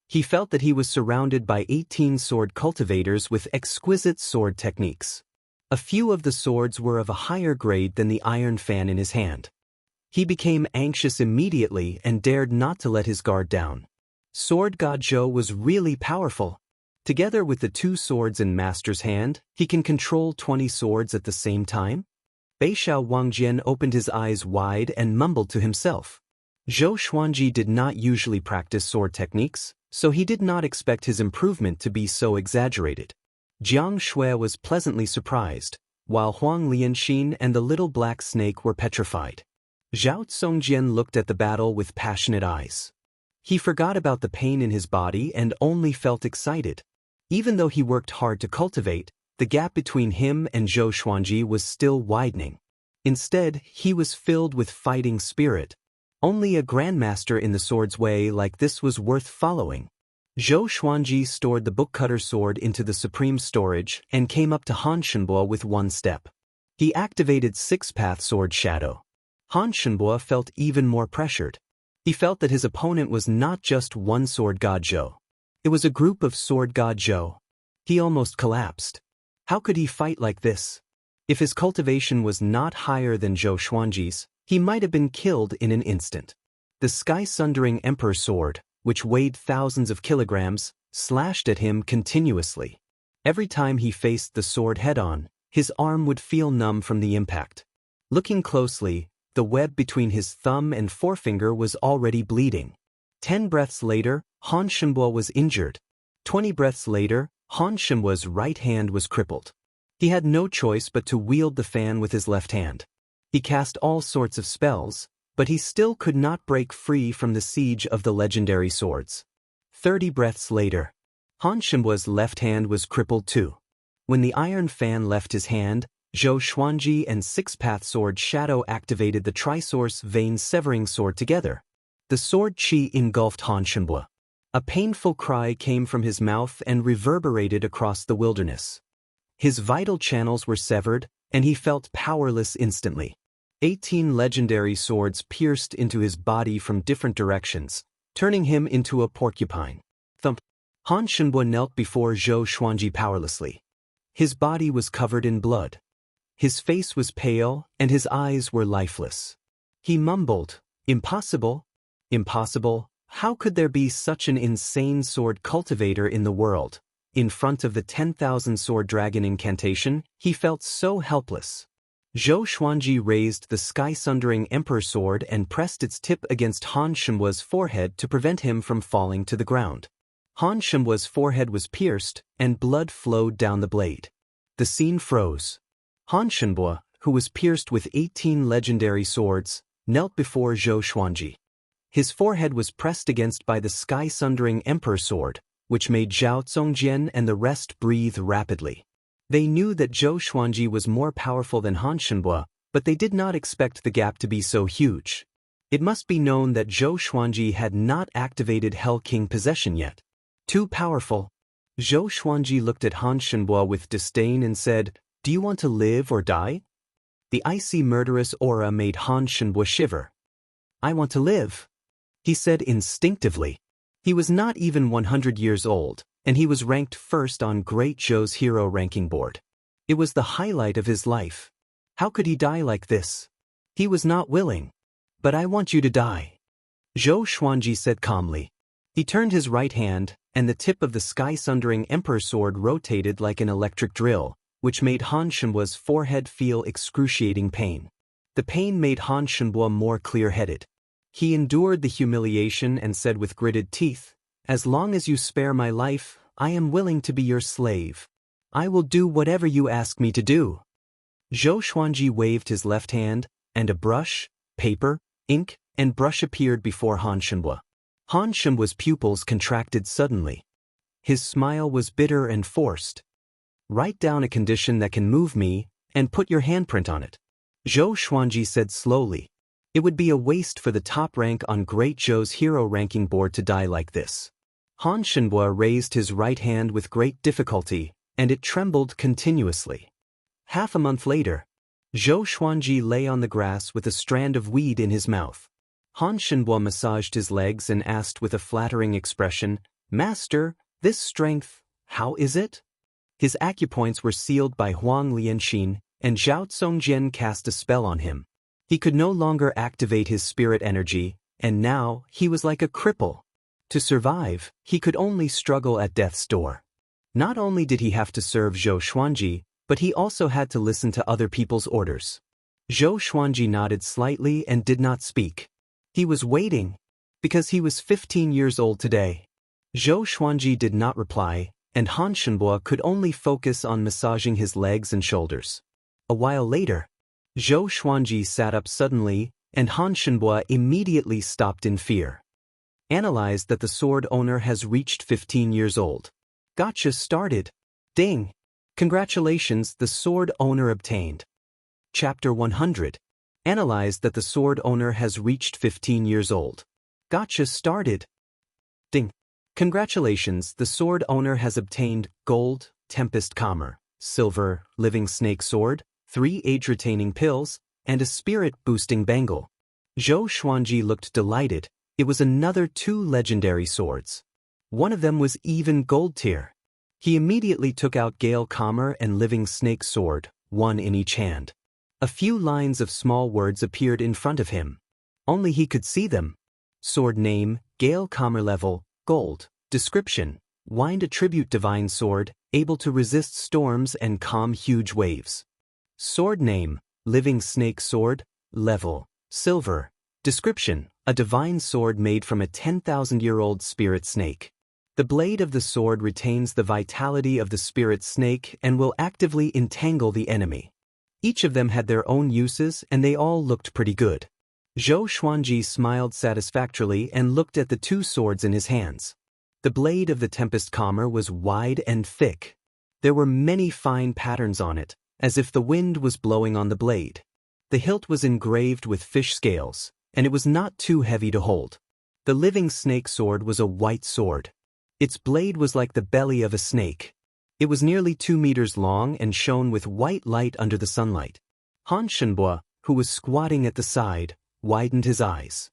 He felt that he was surrounded by 18 sword cultivators with exquisite sword techniques. A few of the swords were of a higher grade than the iron fan in his hand. He became anxious immediately and dared not to let his guard down. Sword God Zhou was really powerful. Together with the 2 swords in Master's hand, he can control 20 swords at the same time? Beixiao Wangjian opened his eyes wide and mumbled to himself. Zhou Xuanji did not usually practice sword techniques, so he did not expect his improvement to be so exaggerated. Jiang Shui was pleasantly surprised, while Huang Lianxin and the little black snake were petrified. Zhao Zongjian looked at the battle with passionate eyes. He forgot about the pain in his body and only felt excited. Even though he worked hard to cultivate, the gap between him and Zhou Xuanji was still widening. Instead, he was filled with fighting spirit. Only a grandmaster in the sword's way like this was worth following. Zhou Xuanji stored the Bookcutter sword into the supreme storage and came up to Han Shenbo with one step. He activated 6-path sword shadow. Han Shenbo felt even more pressured. He felt that his opponent was not just one Sword God Zhou. It was a group of Sword God Zhou. He almost collapsed. How could he fight like this? If his cultivation was not higher than Zhou Xuanji's, he might have been killed in an instant. The sky-sundering Emperor sword, which weighed thousands of kilograms, slashed at him continuously. Every time he faced the sword head-on, his arm would feel numb from the impact. Looking closely, the web between his thumb and forefinger was already bleeding. 10 breaths later, Han Shenbo was injured. 20 breaths later, Han Shenbo's right hand was crippled. He had no choice but to wield the fan with his left hand. He cast all sorts of spells, but he still could not break free from the siege of the legendary swords. 30 breaths later, Han Shenhua's left hand was crippled too. When the iron fan left his hand, Zhou Xuanji and Six-Path Sword Shadow activated the Trisource Vein-Severing Sword together. The sword chi engulfed Han Shenhua. A painful cry came from his mouth and reverberated across the wilderness. His vital channels were severed, and he felt powerless instantly. 18 legendary swords pierced into his body from different directions, turning him into a porcupine. Thump. Han Shenhua knelt before Zhou Xuanji powerlessly. His body was covered in blood. His face was pale, and his eyes were lifeless. He mumbled, "Impossible? Impossible? How could there be such an insane sword cultivator in the world?" In front of the 10,000 sword dragon incantation, he felt so helpless. Zhou Xuanji raised the sky-sundering emperor sword and pressed its tip against Han Shenhua's forehead to prevent him from falling to the ground. Han Shenhua's forehead was pierced, and blood flowed down the blade. The scene froze. Han Shenhua, who was pierced with 18 legendary swords, knelt before Zhou Xuanji. His forehead was pressed against by the sky-sundering emperor sword, which made Zhao Zongjian and the rest breathe rapidly. They knew that Zhou Xuanji was more powerful than Han Shenhua, but they did not expect the gap to be so huge. It must be known that Zhou Xuanji had not activated Hell King possession yet. Too powerful. Zhou Xuanji looked at Han Shenhua with disdain and said, "Do you want to live or die?" The icy murderous aura made Han Shenhua shiver. "I want to live," he said instinctively. He was not even 100 years old, and he was ranked first on Great Zhou's hero ranking board. It was the highlight of his life. How could he die like this? He was not willing. "But I want you to die," Zhou Xuanji said calmly. He turned his right hand, and the tip of the sky-sundering emperor sword rotated like an electric drill, which made Han Shenhua's forehead feel excruciating pain. The pain made Han Shenhua more clear-headed. He endured the humiliation and said with gritted teeth, "As long as you spare my life, I am willing to be your slave. I will do whatever you ask me to do." Zhou Xuanji waved his left hand, and a brush, paper, ink, and brush appeared before Han Shenhua. Han Shenhua's pupils contracted suddenly. His smile was bitter and forced. "Write down a condition that can move me, and put your handprint on it," Zhou Xuanji said slowly. It would be a waste for the top rank on Great Zhou's hero ranking board to die like this. Han Shenhua raised his right hand with great difficulty, and it trembled continuously. Half a month later, Zhou Xuanji lay on the grass with a strand of weed in his mouth. Han Shenhua massaged his legs and asked with a flattering expression, "Master, this strength, how is it?" His acupoints were sealed by Wang Lin, and Zhao Zongjian cast a spell on him. He could no longer activate his spirit energy, and now he was like a cripple. To survive, he could only struggle at death's door. Not only did he have to serve Zhou Xuanji, but he also had to listen to other people's orders. Zhou Xuanji nodded slightly and did not speak. He was waiting, because he was 15 years old today. Zhou Xuanji did not reply, and Han Shenhua could only focus on massaging his legs and shoulders. A while later, Zhou Xuanji sat up suddenly, and Han Shenhua immediately stopped in fear. Analyzed that the sword owner has reached 15 years old. Gotcha started. Ding! Congratulations, the sword owner obtained. Chapter 100. Analyzed that the sword owner has reached 15 years old. Gotcha started. Ding! Congratulations, the sword owner has obtained gold, tempest calmer, silver, living snake sword, 3 age-retaining pills, and a spirit-boosting bangle. Zhou Xuanji looked delighted. It was another 2 legendary swords. One of them was even gold tier. He immediately took out Gale Calmer and Living Snake Sword, 1 in each hand. A few lines of small words appeared in front of him. Only he could see them. Sword name, Gale Calmer level, gold. Description, Wind attribute divine sword, able to resist storms and calm huge waves. Sword name, Living Snake Sword, level, silver. Description, a divine sword made from a 10,000-year-old spirit snake. The blade of the sword retains the vitality of the spirit snake and will actively entangle the enemy. Each of them had their own uses and they all looked pretty good. Zhou Xuanji smiled satisfactorily and looked at the two swords in his hands. The blade of the Tempest Calmer was wide and thick. There were many fine patterns on it, as if the wind was blowing on the blade. The hilt was engraved with fish scales, and it was not too heavy to hold. The living snake sword was a white sword. Its blade was like the belly of a snake. It was nearly 2 meters long and shone with white light under the sunlight. Han Shenbua, who was squatting at the side, widened his eyes.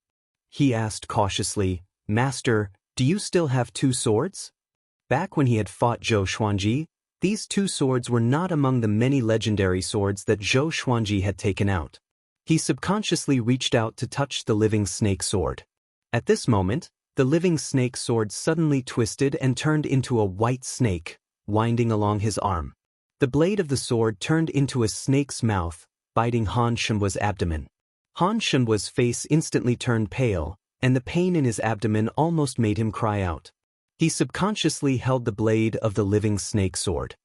He asked cautiously, "Master, do you still have 2 swords?" Back when he had fought Zhou Xuanji, these 2 swords were not among the many legendary swords that Zhou Xuanji had taken out. He subconsciously reached out to touch the living snake sword. At this moment, the living snake sword suddenly twisted and turned into a white snake, winding along his arm. The blade of the sword turned into a snake's mouth, biting Han Shenbua's abdomen. Han Shenbua's face instantly turned pale, and the pain in his abdomen almost made him cry out. He subconsciously held the blade of the living snake sword.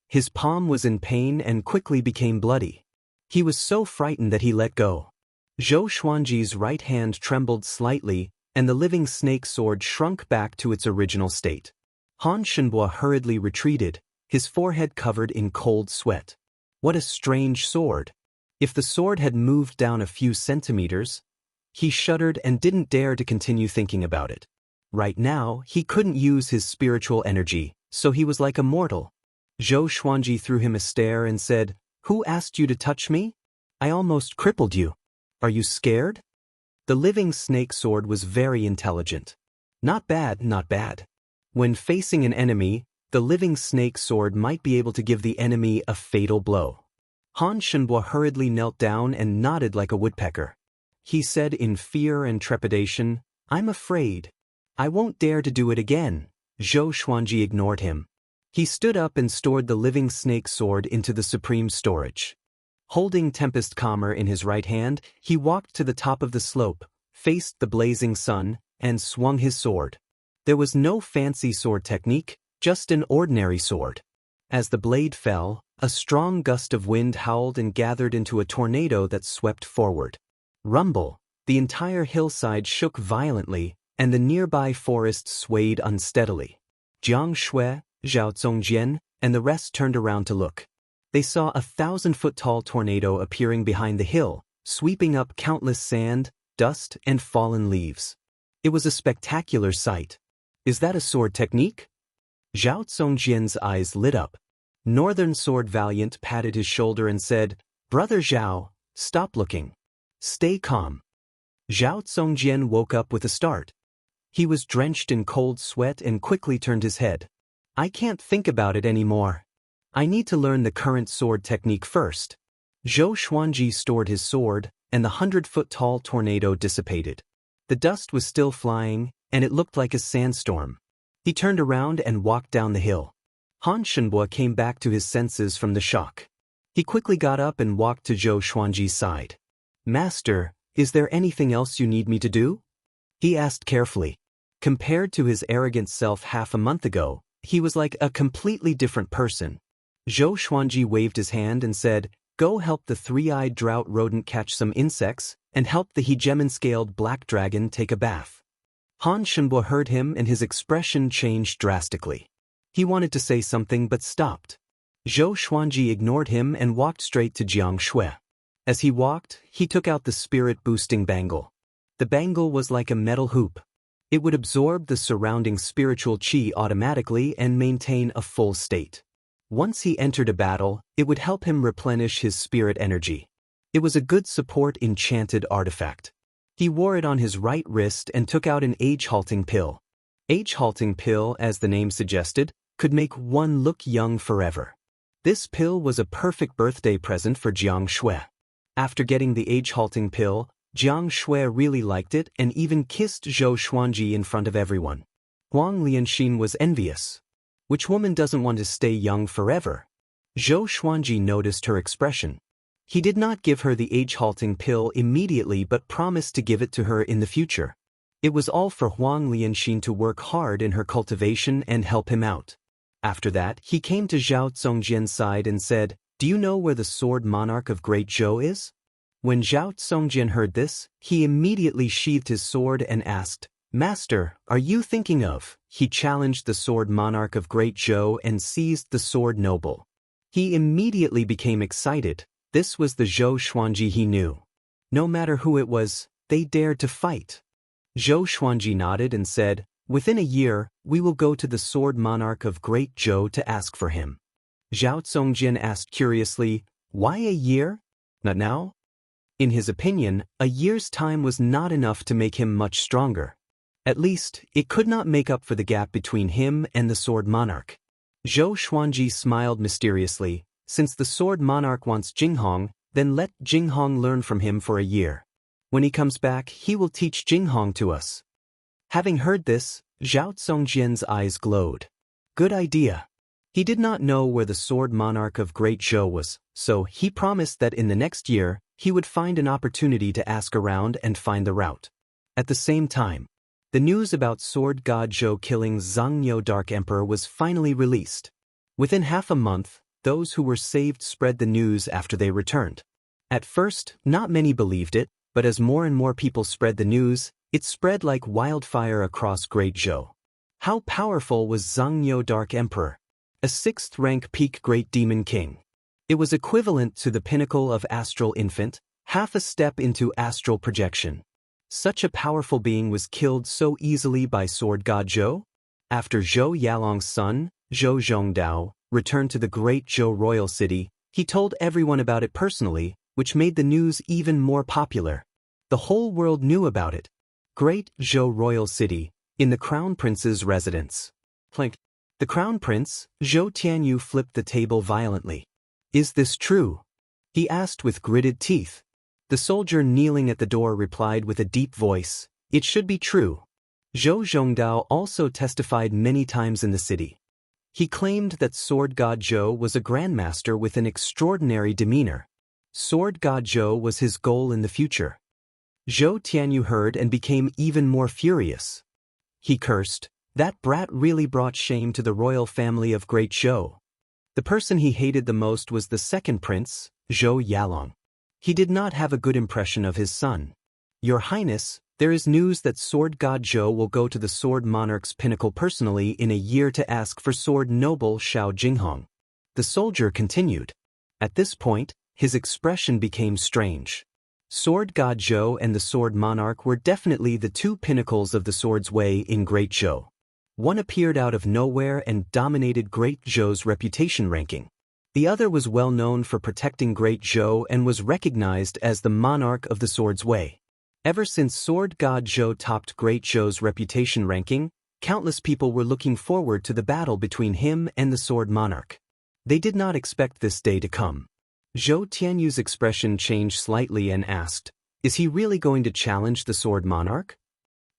His palm was in pain and quickly became bloody. He was so frightened that he let go. Zhou Xuanji's right hand trembled slightly, and the living snake sword shrunk back to its original state. Han Shenbua hurriedly retreated, his forehead covered in cold sweat. What a strange sword! If the sword had moved down a few centimeters, he shuddered and didn't dare to continue thinking about it. Right now, he couldn't use his spiritual energy, so he was like a mortal. Zhou Xuanji threw him a stare and said, "Who asked you to touch me? I almost crippled you. Are you scared?" The living snake sword was very intelligent. Not bad, not bad. When facing an enemy, the living snake sword might be able to give the enemy a fatal blow. Han Shenbua hurriedly knelt down and nodded like a woodpecker. He said in fear and trepidation, "I'm afraid. I won't dare to do it again." Zhou Xuanji ignored him. He stood up and stored the living snake sword into the supreme storage. Holding Tempest Calmer in his right hand, he walked to the top of the slope, faced the blazing sun, and swung his sword. There was no fancy sword technique, just an ordinary sword. As the blade fell, a strong gust of wind howled and gathered into a tornado that swept forward. Rumble! The entire hillside shook violently, and the nearby forest swayed unsteadily. Jiang Shui, Zhao Zongjian, and the rest turned around to look. They saw a 1,000-foot-tall tornado appearing behind the hill, sweeping up countless sand, dust, and fallen leaves. It was a spectacular sight. "Is that a sword technique?" Zhao Zongjian's eyes lit up. Northern Sword Valiant patted his shoulder and said, "Brother Zhao, stop looking. Stay calm." Zhao Zongjian woke up with a start. He was drenched in cold sweat and quickly turned his head. "I can't think about it anymore. I need to learn the current sword technique first." Zhou Xuanji stored his sword, and the 100-foot-tall tornado dissipated. The dust was still flying, and it looked like a sandstorm. He turned around and walked down the hill. Han Shenbua came back to his senses from the shock. He quickly got up and walked to Zhou Xuanji's side. "Master, is there anything else you need me to do?" he asked carefully. Compared to his arrogant self half a month ago, he was like a completely different person. Zhou Xuanji waved his hand and said, "Go help the 3-eyed drought rodent catch some insects, and help the hegemon-scaled black dragon take a bath." Han Shenbua heard him and his expression changed drastically. He wanted to say something but stopped. Zhou Xuanji ignored him and walked straight to Jiang Shui. As he walked, he took out the spirit-boosting bangle. The bangle was like a metal hoop. It would absorb the surrounding spiritual qi automatically and maintain a full state. Once he entered a battle, it would help him replenish his spirit energy. It was a good support enchanted artifact. He wore it on his right wrist and took out an age-halting pill. Age-halting pill, as the name suggested, could make one look young forever. This pill was a perfect birthday present for Jiang Shui. After getting the age-halting pill, Jiang Shui really liked it and even kissed Zhou Xuanji in front of everyone. Wang Lin was envious. Which woman doesn't want to stay young forever? Zhou Xuanji noticed her expression. He did not give her the age-halting pill immediately but promised to give it to her in the future. It was all for Wang Lin to work hard in her cultivation and help him out. After that, he came to Zhao Zongjian's side and said, "Do you know where the sword monarch of Great Zhou is?" When Zhao Zongjian heard this, he immediately sheathed his sword and asked, "Master, are you thinking of?" He challenged the sword monarch of Great Zhou and seized the sword noble. He immediately became excited. This was the Zhou Xuanji he knew. No matter who it was, they dared to fight. Zhou Xuanji nodded and said, "Within a year, we will go to the sword monarch of Great Zhou to ask for him." Zhao Zongjian asked curiously, "Why a year? Not now?" In his opinion, a year's time was not enough to make him much stronger. At least, it could not make up for the gap between him and the sword monarch. Zhou Xuanji smiled mysteriously. "Since the sword monarch wants Jinghong, then let Jinghong learn from him for a year. When he comes back, he will teach Jinghong to us." Having heard this, Zhao Zongjian's eyes glowed. Good idea. He did not know where the sword monarch of Great Zhou was, so he promised that in the next year, he would find an opportunity to ask around and find the route. At the same time, the news about sword god Zhou killing Zhangniu Dark Emperor was finally released. Within half a month, those who were saved spread the news after they returned. At first, not many believed it, but as more and more people spread the news, it spread like wildfire across Great Zhou. How powerful was Zhangniu Dark Emperor? A 6th-rank peak Great Demon King. It was equivalent to the pinnacle of astral infant, half a step into astral projection. Such a powerful being was killed so easily by sword god Zhou? After Zhou Yalong's son, Zhou Zhongdao, returned to the Great Zhou royal city, he told everyone about it personally, which made the news even more popular. The whole world knew about it. Great Zhou royal city, in the crown prince's residence. Plink. The crown prince, Zhou Tianyu, flipped the table violently. "Is this true?" he asked with gritted teeth. The soldier kneeling at the door replied with a deep voice, "It should be true." Zhou Zhongdao also testified many times in the city. He claimed that sword god Zhou was a grandmaster with an extraordinary demeanor. Sword god Zhou was his goal in the future. Zhou Tianyu heard and became even more furious. He cursed, "That brat really brought shame to the royal family of Great Zhou." The person he hated the most was the second prince, Zhou Yalong. He did not have a good impression of his son. "Your Highness, there is news that sword god Zhou will go to the sword monarch's pinnacle personally in a year to ask for sword noble Xiao Jinghong." The soldier continued. At this point, his expression became strange. Sword god Zhou and the sword monarch were definitely the two pinnacles of the sword's way in Great Zhou. One appeared out of nowhere and dominated Great Zhou's reputation ranking. The other was well known for protecting Great Zhou and was recognized as the monarch of the sword's way. Ever since sword god Zhou topped Great Zhou's reputation ranking, countless people were looking forward to the battle between him and the sword monarch. They did not expect this day to come. Zhou Tianyu's expression changed slightly and asked, "Is he really going to challenge the sword monarch?"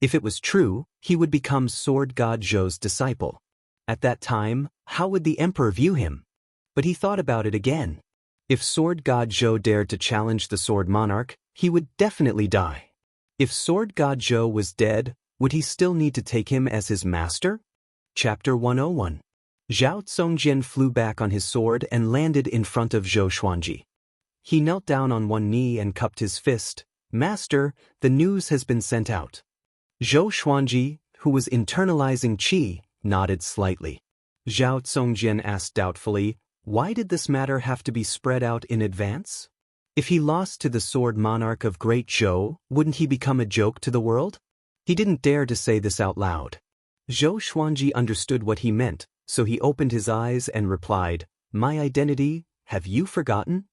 If it was true, he would become sword god Zhou's disciple. At that time, how would the emperor view him? But he thought about it again. If sword god Zhou dared to challenge the sword monarch, he would definitely die. If sword god Zhou was dead, would he still need to take him as his master? Chapter 101. Zhao Zongjian flew back on his sword and landed in front of Zhou Xuanji. He knelt down on one knee and cupped his fist. "Master, the news has been sent out." Zhou Xuanji, who was internalizing qi, nodded slightly. Zhao Zongjian asked doubtfully, "Why did this matter have to be spread out in advance? If he lost to the sword monarch of Great Zhou, wouldn't he become a joke to the world?" He didn't dare to say this out loud. Zhou Xuanji understood what he meant, so he opened his eyes and replied, "My identity, have you forgotten?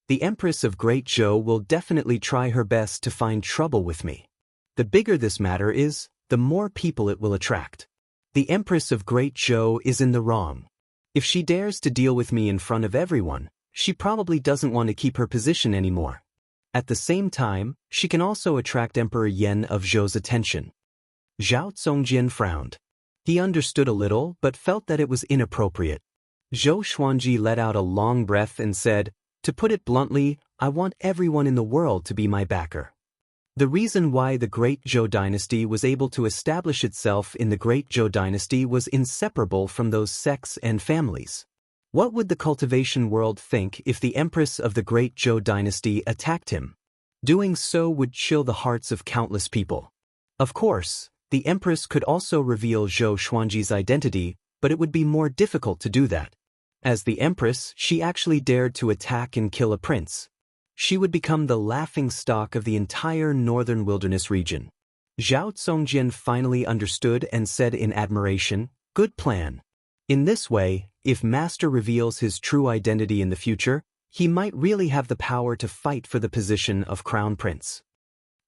The Empress of Great Zhou will definitely try her best to find trouble with me. The bigger this matter is, the more people it will attract. The Empress of Great Zhou is in the wrong. If she dares to deal with me in front of everyone, she probably doesn't want to keep her position anymore. At the same time, she can also attract Emperor Yan of Zhou's attention." Zhao Zongjian frowned. He understood a little but felt that it was inappropriate. Zhou Xuanji let out a long breath and said, "To put it bluntly, I want everyone in the world to be my backer." The reason why the Great Zhou dynasty was able to establish itself in the Great Zhou dynasty was inseparable from those sects and families. What would the cultivation world think if the Empress of the Great Zhou dynasty attacked him? Doing so would chill the hearts of countless people. Of course, the Empress could also reveal Zhou Xuanji's identity, but it would be more difficult to do that. As the Empress, she actually dared to attack and kill a prince. She would become the laughingstock of the entire northern wilderness region. Zhao Zongjian finally understood and said in admiration, "Good plan." In this way, if Master reveals his true identity in the future, he might really have the power to fight for the position of Crown Prince.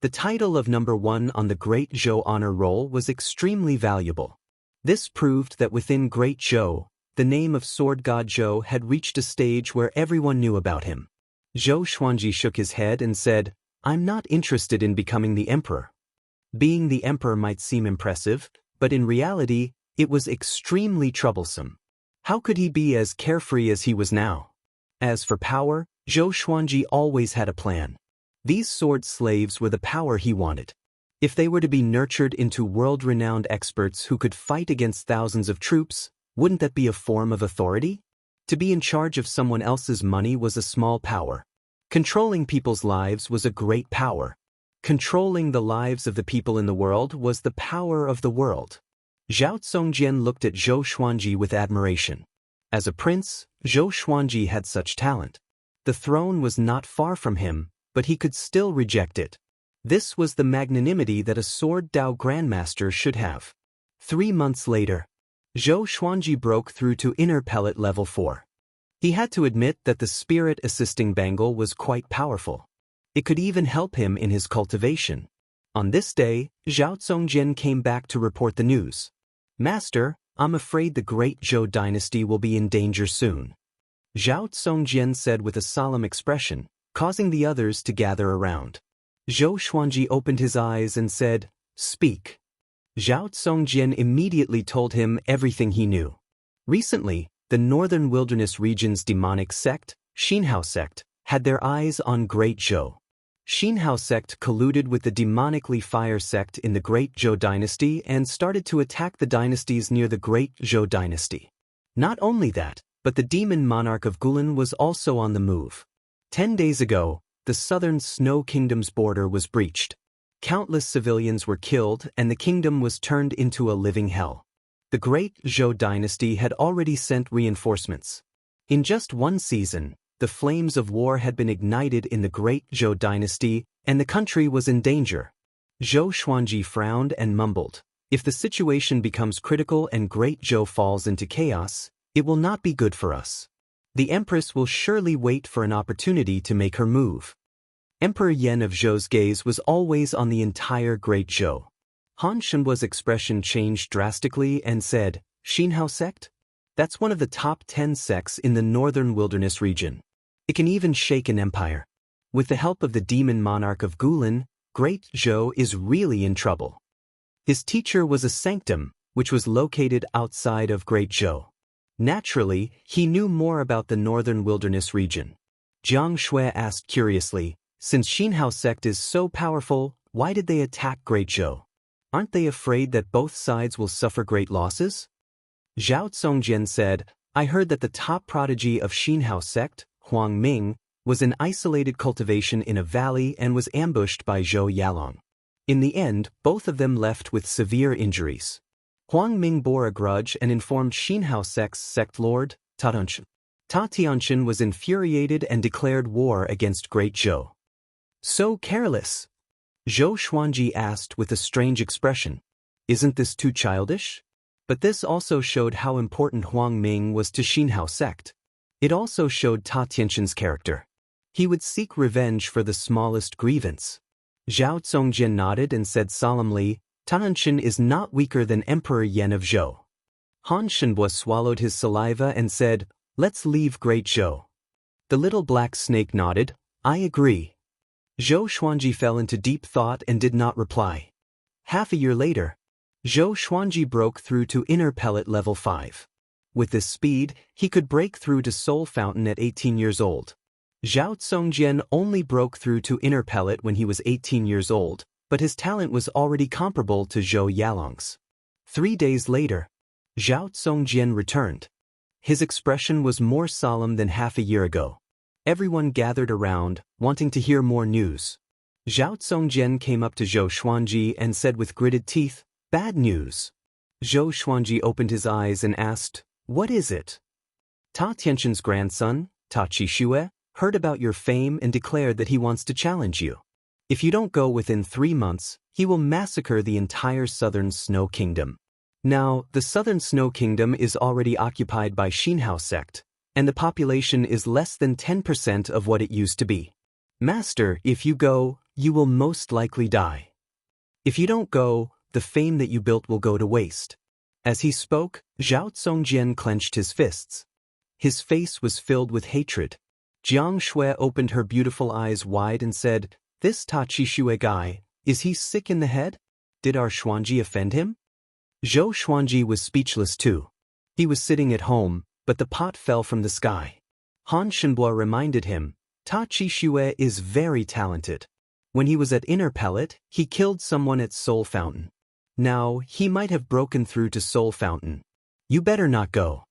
The title of number 1 on the Great Zhou honor roll was extremely valuable. This proved that within Great Zhou, the name of Sword God Zhou had reached a stage where everyone knew about him. Zhou Xuanji shook his head and said, "I'm not interested in becoming the emperor." Being the emperor might seem impressive, but in reality, it was extremely troublesome. How could he be as carefree as he was now? As for power, Zhou Xuanji always had a plan. These sword slaves were the power he wanted. If they were to be nurtured into world-renowned experts who could fight against thousands of troops, wouldn't that be a form of authority? To be in charge of someone else's money was a small power. Controlling people's lives was a great power. Controlling the lives of the people in the world was the power of the world. Zhao Zongjian looked at Zhou Xuanji with admiration. As a prince, Zhou Xuanji had such talent. The throne was not far from him, but he could still reject it. This was the magnanimity that a Sword Dao Grandmaster should have. 3 months later, Zhou Xuanji broke through to inner pellet level 4. He had to admit that the spirit assisting bangle was quite powerful. It could even help him in his cultivation. On this day, Zhao Zongjian came back to report the news. "Master, I'm afraid the Great Zhou dynasty will be in danger soon," Zhao Zongjian said with a solemn expression, causing the others to gather around. Zhou Xuanji opened his eyes and said, "Speak." Zhao Zongjian immediately told him everything he knew. Recently, the northern wilderness region's demonic sect, Xianxia sect, had their eyes on Great Zhou. Xianxia sect colluded with the demonically fire sect in the Great Zhou dynasty and started to attack the dynasties near the Great Zhou dynasty. Not only that, but the demon monarch of Gulen was also on the move. 10 days ago, the southern Snow Kingdom's border was breached. Countless civilians were killed and the kingdom was turned into a living hell. The Great Zhou dynasty had already sent reinforcements. In just 1 season, the flames of war had been ignited in the Great Zhou dynasty, and the country was in danger. Zhou Xuanji frowned and mumbled, "If the situation becomes critical and Great Zhou falls into chaos, it will not be good for us. The Empress will surely wait for an opportunity to make her move." Emperor Yan of Zhou's gaze was always on the entire Great Zhou. Han Shenhua's expression changed drastically and said, "Xianxia sect? That's one of the top 10 sects in the northern wilderness region. It can even shake an empire. With the help of the demon monarch of Gulen, Great Zhou is really in trouble." His teacher was a sanctum, which was located outside of Great Zhou. Naturally, he knew more about the northern wilderness region. Jiang Shui asked curiously, "Since Xianxia sect is so powerful, why did they attack Great Zhou? Aren't they afraid that both sides will suffer great losses?" Zhao Zongjian said, "I heard that the top prodigy of Xianxia sect, Huang Ming, was in isolated cultivation in a valley and was ambushed by Zhou Yalong. In the end, both of them left with severe injuries. Huang Ming bore a grudge and informed Xianxia sect's sect lord, Ta Tianchen. Ta Tianchen was infuriated and declared war against Great Zhou." "So careless?" Zhou Xuanji asked with a strange expression. "Isn't this too childish?" But this also showed how important Huang Ming was to Xianxia sect. It also showed Ta Tianchen's character. He would seek revenge for the smallest grievance. Zhao Zongjian nodded and said solemnly, "Ta Tianchen is not weaker than Emperor Yan of Zhou." Han Shenhua swallowed his saliva and said, "Let's leave Great Zhou." The little black snake nodded, "I agree." Zhou Xuanji fell into deep thought and did not reply. Half a year later, Zhou Xuanji broke through to inner pellet level 5. With this speed, he could break through to Soul Fountain at 18 years old. Zhao Zongjian only broke through to inner pellet when he was 18 years old, but his talent was already comparable to Zhou Yalong's. 3 days later, Zhao Zongjian returned. His expression was more solemn than half a year ago. Everyone gathered around, wanting to hear more news. Zhao Zongjian came up to Zhou Xuanji and said with gritted teeth, "Bad news." Zhou Xuanji opened his eyes and asked, "What is it?" Ta Tianxin's grandson, Ta Qixue, heard about your fame and declared that he wants to challenge you. If you don't go within 3 months, he will massacre the entire southern Snow Kingdom. Now, the southern Snow Kingdom is already occupied by Xinhao sect, and the population is less than 10% of what it used to be. Master, if you go, you will most likely die. If you don't go, the fame that you built will go to waste. As he spoke, Zhao Zongjian clenched his fists. His face was filled with hatred. Jiang Shui opened her beautiful eyes wide and said, "This Ta Qixue guy, is he sick in the head? Did our Xuanji offend him?" Zhou Xuanji was speechless too. He was sitting at home, but the pot fell from the sky. Han Shenbo reminded him, "Ta Qixue is very talented. When he was at Inner Palette, he killed someone at Soul Fountain. Now, he might have broken through to Soul Fountain. You better not go."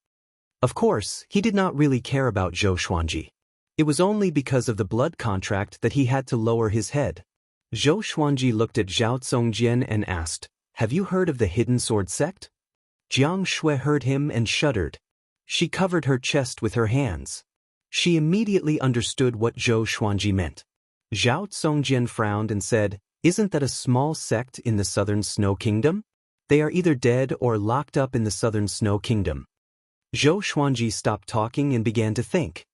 Of course, he did not really care about Zhou Xuanji. It was only because of the blood contract that he had to lower his head. Zhou Xuanji looked at Zhao Zongjian and asked, "Have you heard of the Hidden Sword sect?" Jiang Shui heard him and shuddered. She covered her chest with her hands. She immediately understood what Zhou Xuanji meant. Zhao Zongjian frowned and said, "Isn't that a small sect in the southern Snow Kingdom? They are either dead or locked up in the southern Snow Kingdom." Zhou Xuanji stopped talking and began to think.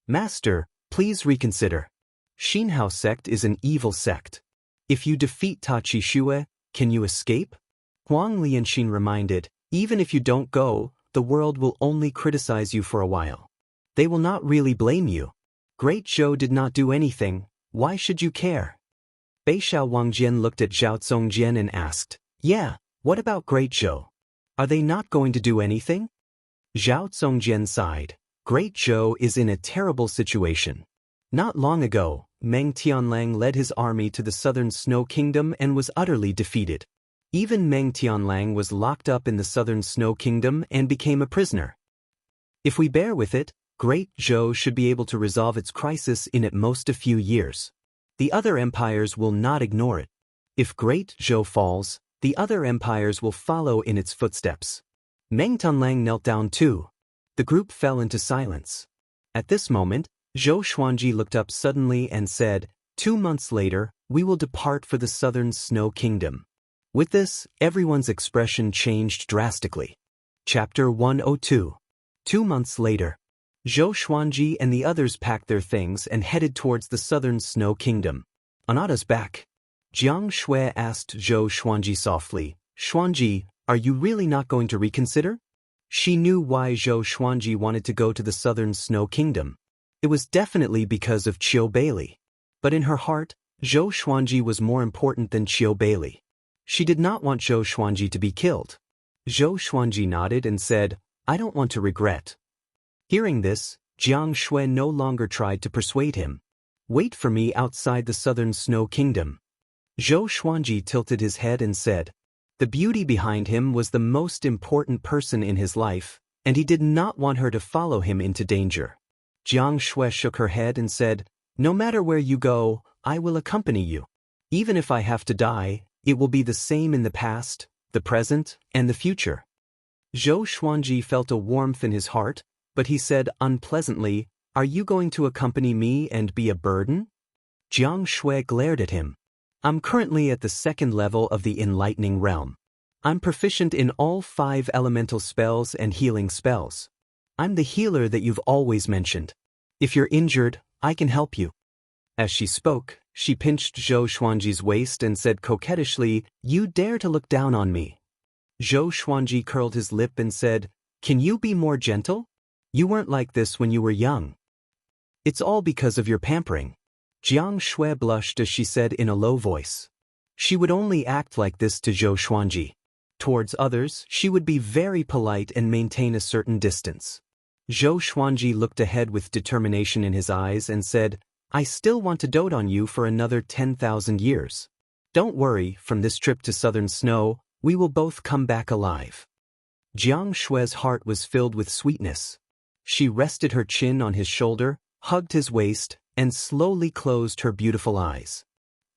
"Master, please reconsider. Xinhao sect is an evil sect. If you defeat Ta Qixue, can you escape?" Wang Lin reminded, "Even if you don't go, the world will only criticize you for a while. They will not really blame you. Great Zhou did not do anything, why should you care?" Beixiao Wangjian looked at Zhao Zongjian and asked, "Yeah, what about Great Zhou? Are they not going to do anything?" Zhao Zongjian sighed. Great Zhou is in a terrible situation. Not long ago, Meng Tianlang led his army to the southern Snow Kingdom and was utterly defeated. Even Meng Tianlang was locked up in the southern Snow Kingdom and became a prisoner. If we bear with it, Great Zhou should be able to resolve its crisis in at most a few years. The other empires will not ignore it. If Great Zhou falls, the other empires will follow in its footsteps. Meng Tianlang knelt down too. The group fell into silence. At this moment, Zhou Xuanji looked up suddenly and said, 2 months later, we will depart for the southern Snow Kingdom. With this, everyone's expression changed drastically. Chapter 102. 2 months later. Zhou Xuanji and the others packed their things and headed towards the southern Snow Kingdom. On Ada's back, Jiang Shui asked Zhou Xuanji softly, "Xuanji, are you really not going to reconsider?" She knew why Zhou Xuanji wanted to go to the southern Snow Kingdom. It was definitely because of Qiu Beili. But in her heart, Zhou Xuanji was more important than Qiu Beili. She did not want Zhou Xuanji to be killed. Zhou Xuanji nodded and said, "I don't want to regret." Hearing this, Jiang Shui no longer tried to persuade him. "Wait for me outside the southern Snow Kingdom." Zhou Xuanji tilted his head and said, the beauty behind him was the most important person in his life, and he did not want her to follow him into danger. Jiang Shui shook her head and said, "No matter where you go, I will accompany you. Even if I have to die, it will be the same in the past, the present, and the future." Zhou Xuanji felt a warmth in his heart, but he said unpleasantly, "Are you going to accompany me and be a burden?" Jiang Shui glared at him. "I'm currently at the 2nd level of the enlightening realm. I'm proficient in all 5 elemental spells and healing spells. I'm the healer that you've always mentioned. If you're injured, I can help you." As she spoke, she pinched Zhou Xuanji's waist and said coquettishly, "You dare to look down on me." Zhou Xuanji curled his lip and said, "Can you be more gentle? You weren't like this when you were young." "It's all because of your pampering." Jiang Shui blushed as she said in a low voice. She would only act like this to Zhou Xuanji. Towards others, she would be very polite and maintain a certain distance. Zhou Xuanji looked ahead with determination in his eyes and said, "I still want to dote on you for another 10,000 years. Don't worry, from this trip to southern snow, we will both come back alive." Jiang Shui's heart was filled with sweetness. She rested her chin on his shoulder, hugged his waist, and slowly closed her beautiful eyes.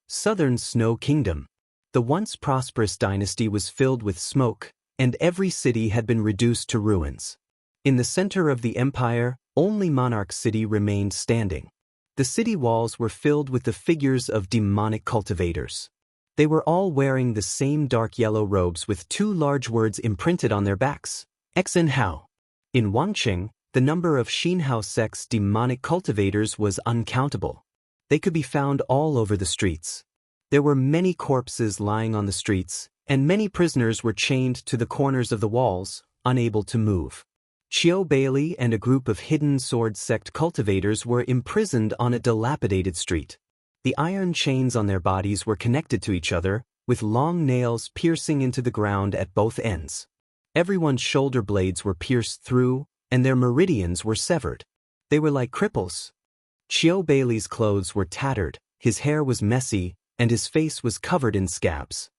Southern Snow Kingdom. The once prosperous dynasty was filled with smoke, and every city had been reduced to ruins. In the center of the empire, only Monarch City remained standing. The city walls were filled with the figures of demonic cultivators. They were all wearing the same dark yellow robes with two large words imprinted on their backs, Xen Hao. In Wangqing, the number of Xinhao sect's demonic cultivators was uncountable. They could be found all over the streets. There were many corpses lying on the streets, and many prisoners were chained to the corners of the walls, unable to move. Qiu Bailey and a group of hidden sword sect cultivators were imprisoned on a dilapidated street. The iron chains on their bodies were connected to each other, with long nails piercing into the ground at both ends. Everyone's shoulder blades were pierced through, and their meridians were severed. They were like cripples. Qiu Bailey's clothes were tattered, his hair was messy, and his face was covered in scabs.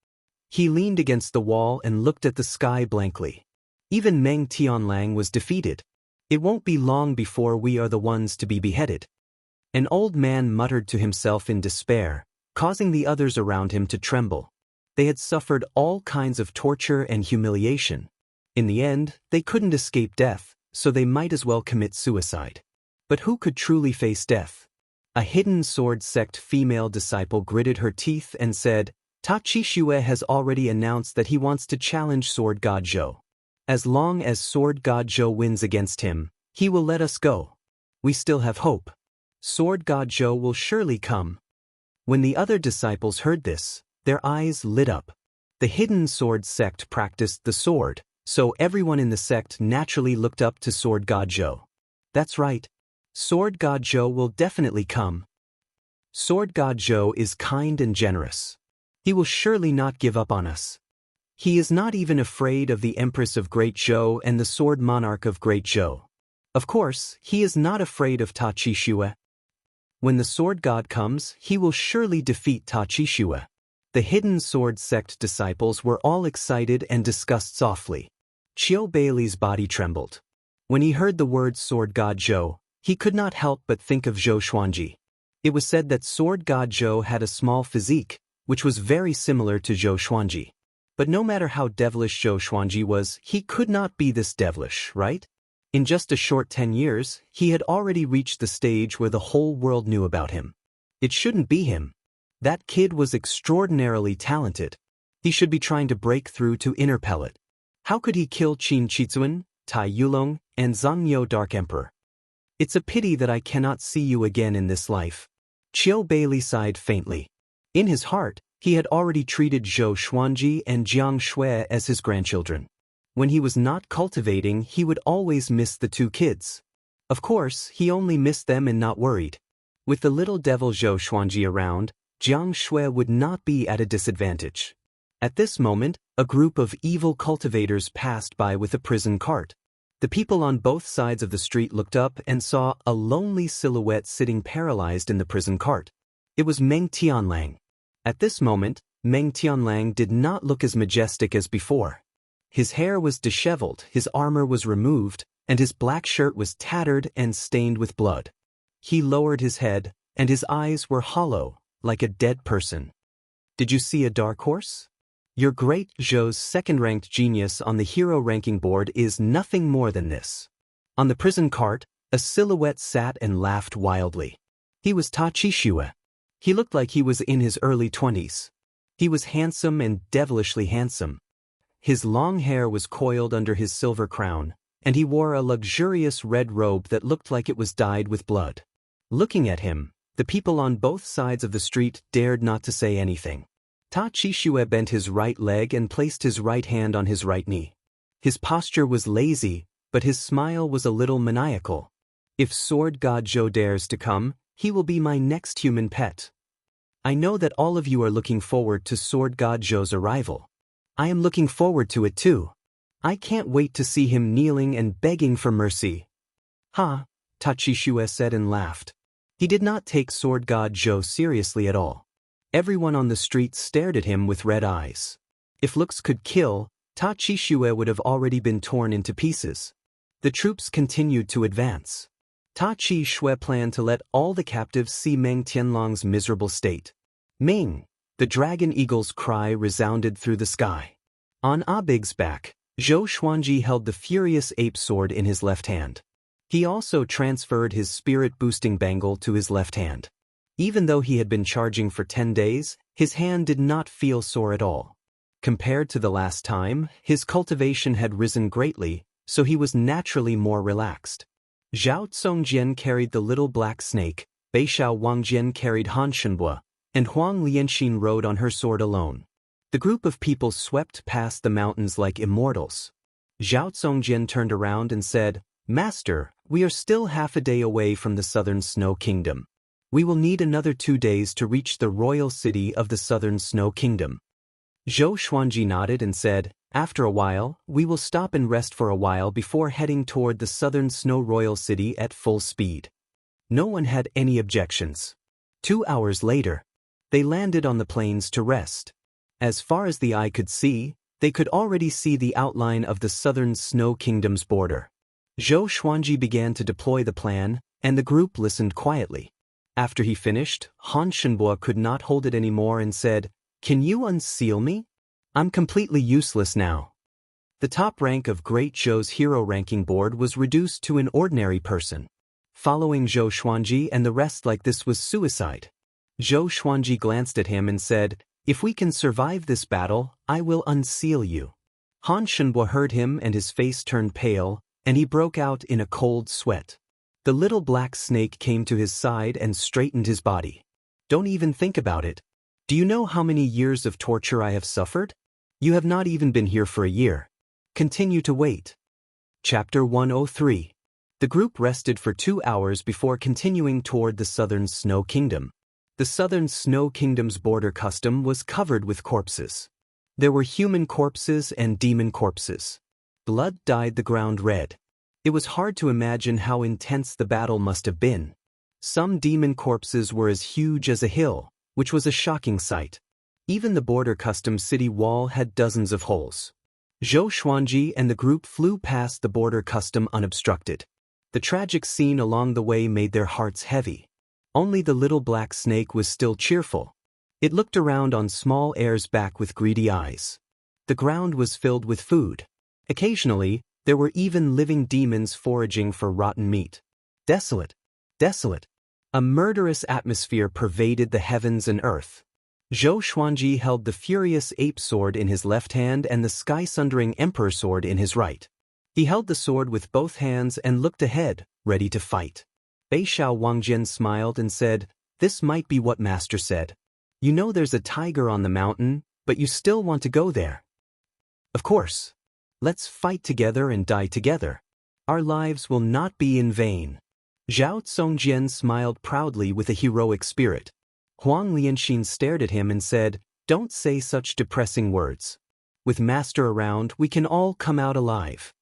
He leaned against the wall and looked at the sky blankly. Even Meng Tianlang was defeated. It won't be long before we are the ones to be beheaded. An old man muttered to himself in despair, causing the others around him to tremble. They had suffered all kinds of torture and humiliation. In the end, they couldn't escape death, so they might as well commit suicide. But who could truly face death? A hidden sword sect female disciple gritted her teeth and said, Ta Qixue has already announced that he wants to challenge Sword God Zhou. As long as Sword God Zhou wins against him, he will let us go. We still have hope. Sword God Zhou will surely come. When the other disciples heard this, their eyes lit up. The hidden sword sect practiced the sword, so everyone in the sect naturally looked up to Sword God Zhou. That's right. Sword God Zhou will definitely come. Sword God Zhou is kind and generous. He will surely not give up on us. He is not even afraid of the Empress of Great Zhou and the Sword Monarch of Great Zhou. Of course, he is not afraid of Ta Qixue. When the Sword God comes, he will surely defeat Ta Qixue. The hidden sword sect disciples were all excited and discussed softly. Qiu Bailey's body trembled. When he heard the words Sword God Zhou, he could not help but think of Zhou Xuanji. It was said that Sword God Zhou had a small physique, which was very similar to Zhou Xuanji. But no matter how devilish Zhou Xuanji was, he could not be this devilish, right? In just a short 10 years, he had already reached the stage where the whole world knew about him. It shouldn't be him. That kid was extraordinarily talented. He should be trying to break through to Inner Pellet. How could he kill Qin Chizuan, Tai Yulong, and Zhangyo Dark Emperor? It's a pity that I cannot see you again in this life. Qiu Bailey sighed faintly. In his heart, he had already treated Zhou Xuanji and Jiang Shui as his grandchildren. When he was not cultivating, he would always miss the two kids. Of course, he only missed them and not worried. With the little devil Zhou Xuanji around, Jiang Shui would not be at a disadvantage. At this moment, a group of evil cultivators passed by with a prison cart. The people on both sides of the street looked up and saw a lonely silhouette sitting paralyzed in the prison cart. It was Meng Tianlang. At this moment, Meng Tianlang did not look as majestic as before. His hair was disheveled, his armor was removed, and his black shirt was tattered and stained with blood. He lowered his head, and his eyes were hollow, like a dead person. Did you see a dark horse? Your great Zhou's second-ranked genius on the hero ranking board is nothing more than this. On the prison cart, a silhouette sat and laughed wildly. He was Ta Qixue. He looked like he was in his early 20s. He was handsome and devilishly handsome. His long hair was coiled under his silver crown, and he wore a luxurious red robe that looked like it was dyed with blood. Looking at him, the people on both sides of the street dared not to say anything. Ta Qixue bent his right leg and placed his right hand on his right knee. His posture was lazy, but his smile was a little maniacal. If Sword God Zhou dares to come, he will be my next human pet. I know that all of you are looking forward to Sword God Zhou's arrival. I am looking forward to it too. I can't wait to see him kneeling and begging for mercy. Ha, Ta Qixue said and laughed. He did not take Sword God Zhou seriously at all. Everyone on the street stared at him with red eyes. If looks could kill, Ta Qixue would have already been torn into pieces. The troops continued to advance. Ta Qixue planned to let all the captives see Meng Tianlang's miserable state. Ming! The dragon eagle's cry resounded through the sky. On Abig's back, Zhou Xuanji held the furious ape sword in his left hand. He also transferred his spirit-boosting bangle to his left hand. Even though he had been charging for 10 days, his hand did not feel sore at all. Compared to the last time, his cultivation had risen greatly, so he was naturally more relaxed. Zhao Zongjian carried the little black snake, Beixiao Wangjian carried Han Shenbua, and Huang Lianxin rode on her sword alone. The group of people swept past the mountains like immortals. Zhao Zongjian turned around and said, "Master, we are still half a day away from the southern Snow Kingdom. We will need another 2 days to reach the royal city of the southern Snow Kingdom." Zhou Xuanji nodded and said, "After a while, we will stop and rest for a while before heading toward the southern Snow Royal City at full speed." No one had any objections. 2 hours later, they landed on the plains to rest. As far as the eye could see, they could already see the outline of the southern Snow Kingdom's border. Zhou Xuanji began to deploy the plan, and the group listened quietly. After he finished, Han Shenbua could not hold it anymore and said, "Can you unseal me? I'm completely useless now." The top rank of Great Zhou's hero ranking board was reduced to an ordinary person. Following Zhou Xuanji and the rest like this was suicide. Zhou Xuanji glanced at him and said, "If we can survive this battle, I will unseal you." Han Shenbua heard him and his face turned pale, and he broke out in a cold sweat. The little black snake came to his side and straightened his body. "Don't even think about it. Do you know how many years of torture I have suffered? You have not even been here for a year. Continue to wait." Chapter 103. The group rested for 2 hours before continuing toward the southern Snow Kingdom. The southern Snow Kingdom's border custom was covered with corpses. There were human corpses and demon corpses. Blood dyed the ground red. It was hard to imagine how intense the battle must have been. Some demon corpses were as huge as a hill, which was a shocking sight. Even the border custom city wall had dozens of holes. Zhou Xuanji and the group flew past the border custom unobstructed. The tragic scene along the way made their hearts heavy. Only the little black snake was still cheerful. It looked around on small air's back with greedy eyes. The ground was filled with food. Occasionally, there were even living demons foraging for rotten meat. Desolate, desolate. A murderous atmosphere pervaded the heavens and earth. Zhou Xuanji held the furious ape sword in his left hand and the sky-sundering emperor sword in his right. He held the sword with both hands and looked ahead, ready to fight. Beixiao Wangjian smiled and said, "This might be what Master said. You know there's a tiger on the mountain, but you still want to go there." "Of course. Let's fight together and die together. Our lives will not be in vain." Zhao Zongjian smiled proudly with a heroic spirit. Huang Lianxin stared at him and said, "Don't say such depressing words. With Master around, we can all come out alive."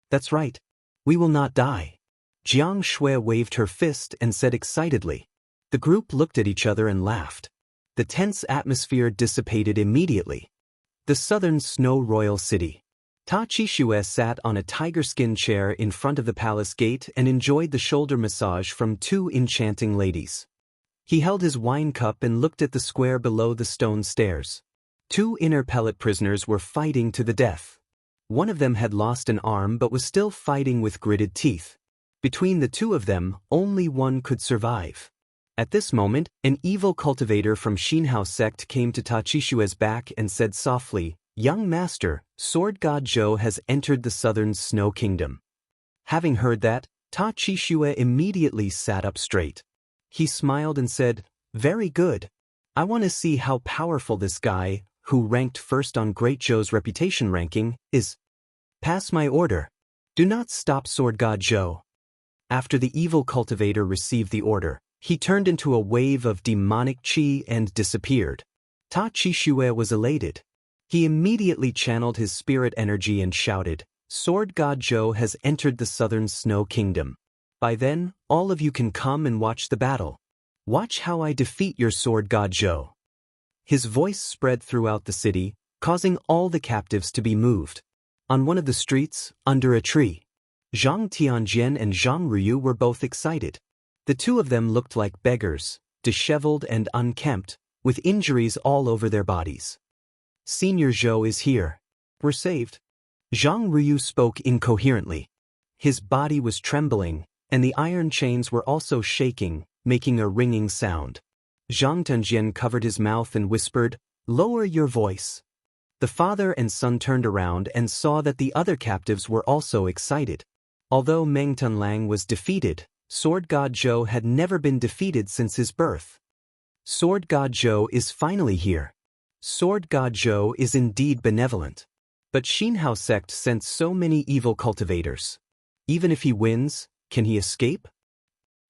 "That's right. We will not die." Jiang Shui waved her fist and said excitedly. The group looked at each other and laughed. The tense atmosphere dissipated immediately. The southern Snow Royal City. Ta Qixue sat on a tiger-skin chair in front of the palace gate and enjoyed the shoulder massage from 2 enchanting ladies. He held his wine cup and looked at the square below the stone stairs. 2 inner pellet prisoners were fighting to the death. One of them had lost an arm but was still fighting with gritted teeth. Between the 2 of them, only one could survive. At this moment, an evil cultivator from Xinhao sect came to Ta Qixue's back and said softly, "Young master, Sword God Zhou has entered the southern Snow Kingdom." Having heard that, Ta Qixue immediately sat up straight. He smiled and said, "Very good. I want to see how powerful this guy, who ranked first on Great Zhou's reputation ranking, is. Pass my order. Do not stop Sword God Zhou." After the evil cultivator received the order, he turned into a wave of demonic qi and disappeared. Ta Qixue was elated. He immediately channeled his spirit energy and shouted, "Sword God Zhou has entered the southern Snow Kingdom. By then, all of you can come and watch the battle. Watch how I defeat your Sword God Zhou." His voice spread throughout the city, causing all the captives to be moved. On one of the streets, under a tree, Zhang Tianjian and Zhang Ruyu were both excited. The 2 of them looked like beggars, disheveled and unkempt, with injuries all over their bodies. Senior Zhou is here. We're saved. Zhang Ruyu spoke incoherently. His body was trembling, and the iron chains were also shaking, making a ringing sound. Zhang Tenjian covered his mouth and whispered, "Lower your voice." The father and son turned around and saw that the other captives were also excited. Although Meng Tunlang was defeated, Sword God Zhou had never been defeated since his birth. Sword God Zhou is finally here. Sword God Zhou is indeed benevolent. But Xinhao sect sent so many evil cultivators. Even if he wins, can he escape?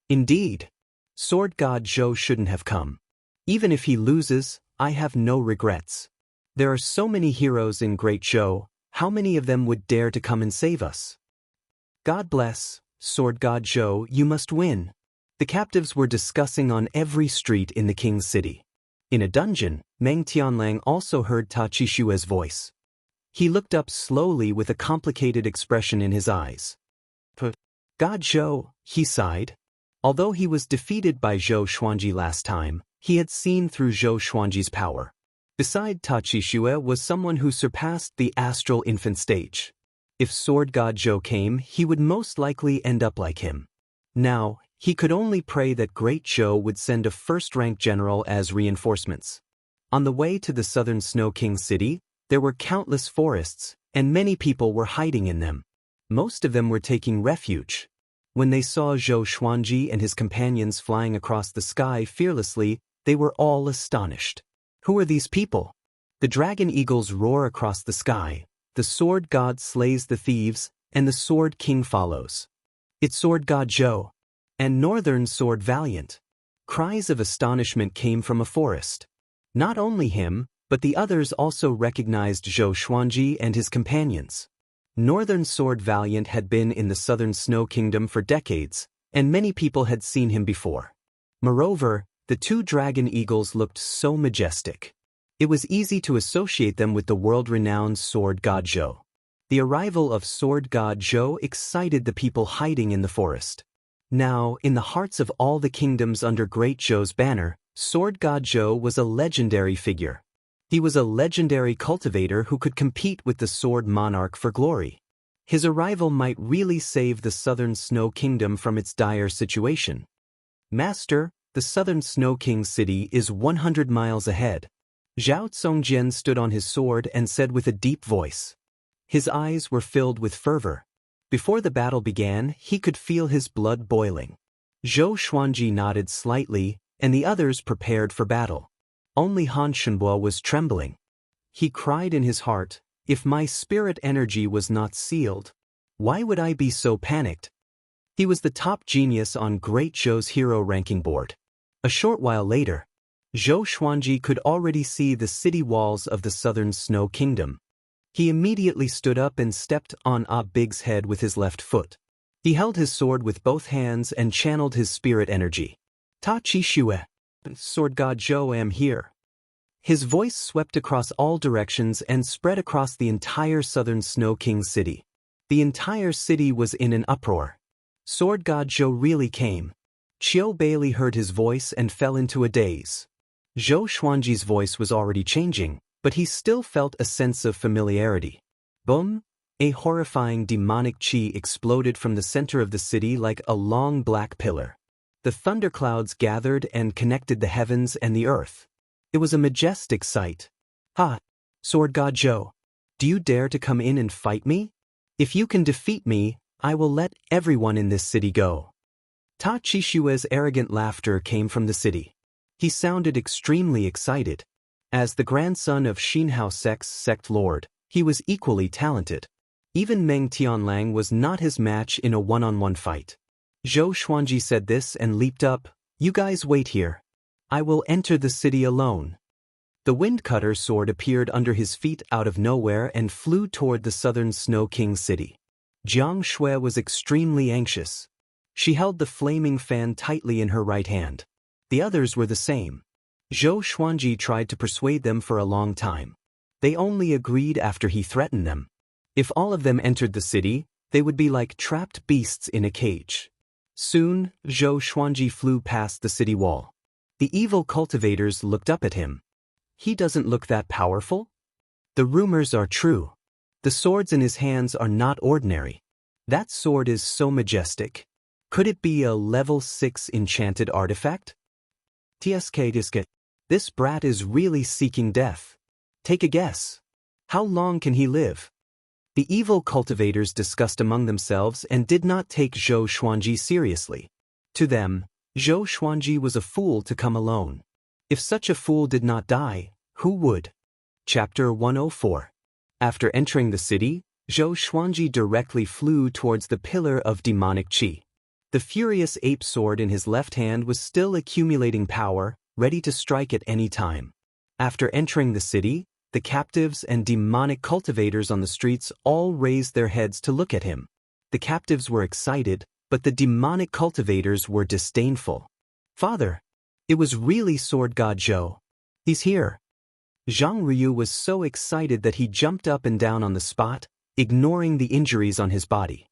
Indeed. Sword God Zhou shouldn't have come. Even if he loses, I have no regrets. There are so many heroes in Great Zhou, how many of them would dare to come and save us? God bless, Sword God Zhou, you must win. The captives were discussing on every street in the king's city. In a dungeon, Meng Tianlang also heard Ta Qishue's voice. He looked up slowly with a complicated expression in his eyes. God Zhou, he sighed. Although he was defeated by Zhou Xuanji last time, he had seen through Zhou Xuanji's power. Beside Ta Qishue was someone who surpassed the astral infant stage. If Sword God Zhou came, he would most likely end up like him. Now, he could only pray that Great Zhou would send a first-rank general as reinforcements. On the way to the southern Snow King city, there were countless forests, and many people were hiding in them. Most of them were taking refuge. When they saw Zhou Xuanji and his companions flying across the sky fearlessly, they were all astonished. Who are these people? The dragon eagles roar across the sky, the sword god slays the thieves, and the sword king follows. It's Sword God Zhou, and Northern Sword Valiant. Cries of astonishment came from a forest. Not only him, but the others also recognized Zhou Xuanji and his companions. Northern Sword Valiant had been in the Southern Snow Kingdom for decades, and many people had seen him before. Moreover, the two dragon eagles looked so majestic. It was easy to associate them with the world-renowned Sword God Zhou. The arrival of Sword God Zhou excited the people hiding in the forest. Now, in the hearts of all the kingdoms under Great Zhou's banner, Sword God Zhou was a legendary figure. He was a legendary cultivator who could compete with the Sword Monarch for glory. His arrival might really save the Southern Snow Kingdom from its dire situation. Master, the Southern Snow King city is 100 miles ahead. Zhao Zongjian stood on his sword and said with a deep voice. His eyes were filled with fervor. Before the battle began, he could feel his blood boiling. Zhou Xuanji nodded slightly, and the others prepared for battle. Only Han Shenbo was trembling. He cried in his heart, "If my spirit energy was not sealed, why would I be so panicked?" He was the top genius on Great Zhou's hero ranking board. A short while later, Zhou Xuanji could already see the city walls of the Southern Snow Kingdom. He immediately stood up and stepped on Big's head with his left foot. He held his sword with both hands and channeled his spirit energy. Ta Qishue, Sword God Zhou, am here. His voice swept across all directions and spread across the entire Southern Snow King city. The entire city was in an uproar. Sword God Zhou really came. Qiu Bailey heard his voice and fell into a daze. Zhou Xuanji's voice was already changing, but he still felt a sense of familiarity. Boom! A horrifying demonic qi exploded from the center of the city like a long black pillar. The thunderclouds gathered and connected the heavens and the earth. It was a majestic sight. Ha! Sword God Zhou, do you dare to come in and fight me? If you can defeat me, I will let everyone in this city go. Ta Qishue's arrogant laughter came from the city. He sounded extremely excited. As the grandson of Xinhao sect's sect lord, he was equally talented. Even Meng Tianlang was not his match in a one-on-one fight. Zhou Xuanji said this and leaped up. You guys wait here. I will enter the city alone. The Windcutter sword appeared under his feet out of nowhere and flew toward the Southern Snow King city. Jiang Shui was extremely anxious. She held the flaming fan tightly in her right hand. The others were the same. Zhou Xuanji tried to persuade them for a long time. They only agreed after he threatened them. If all of them entered the city, they would be like trapped beasts in a cage. Soon, Zhou Xuanji flew past the city wall. The evil cultivators looked up at him. He doesn't look that powerful? The rumors are true. The swords in his hands are not ordinary. That sword is so majestic. Could it be a level 6 enchanted artifact? TSK. This brat is really seeking death. Take a guess. How long can he live? The evil cultivators discussed among themselves and did not take Zhou Xuanji seriously. To them, Zhou Xuanji was a fool to come alone. If such a fool did not die, who would? Chapter 104. After entering the city, Zhou Xuanji directly flew towards the pillar of demonic qi. The furious ape sword in his left hand was still accumulating power, ready to strike at any time. After entering the city, the captives and demonic cultivators on the streets all raised their heads to look at him. The captives were excited, but the demonic cultivators were disdainful. Father! It was really Sword God Zhou. He's here. Zhang Ryu was so excited that he jumped up and down on the spot, ignoring the injuries on his body.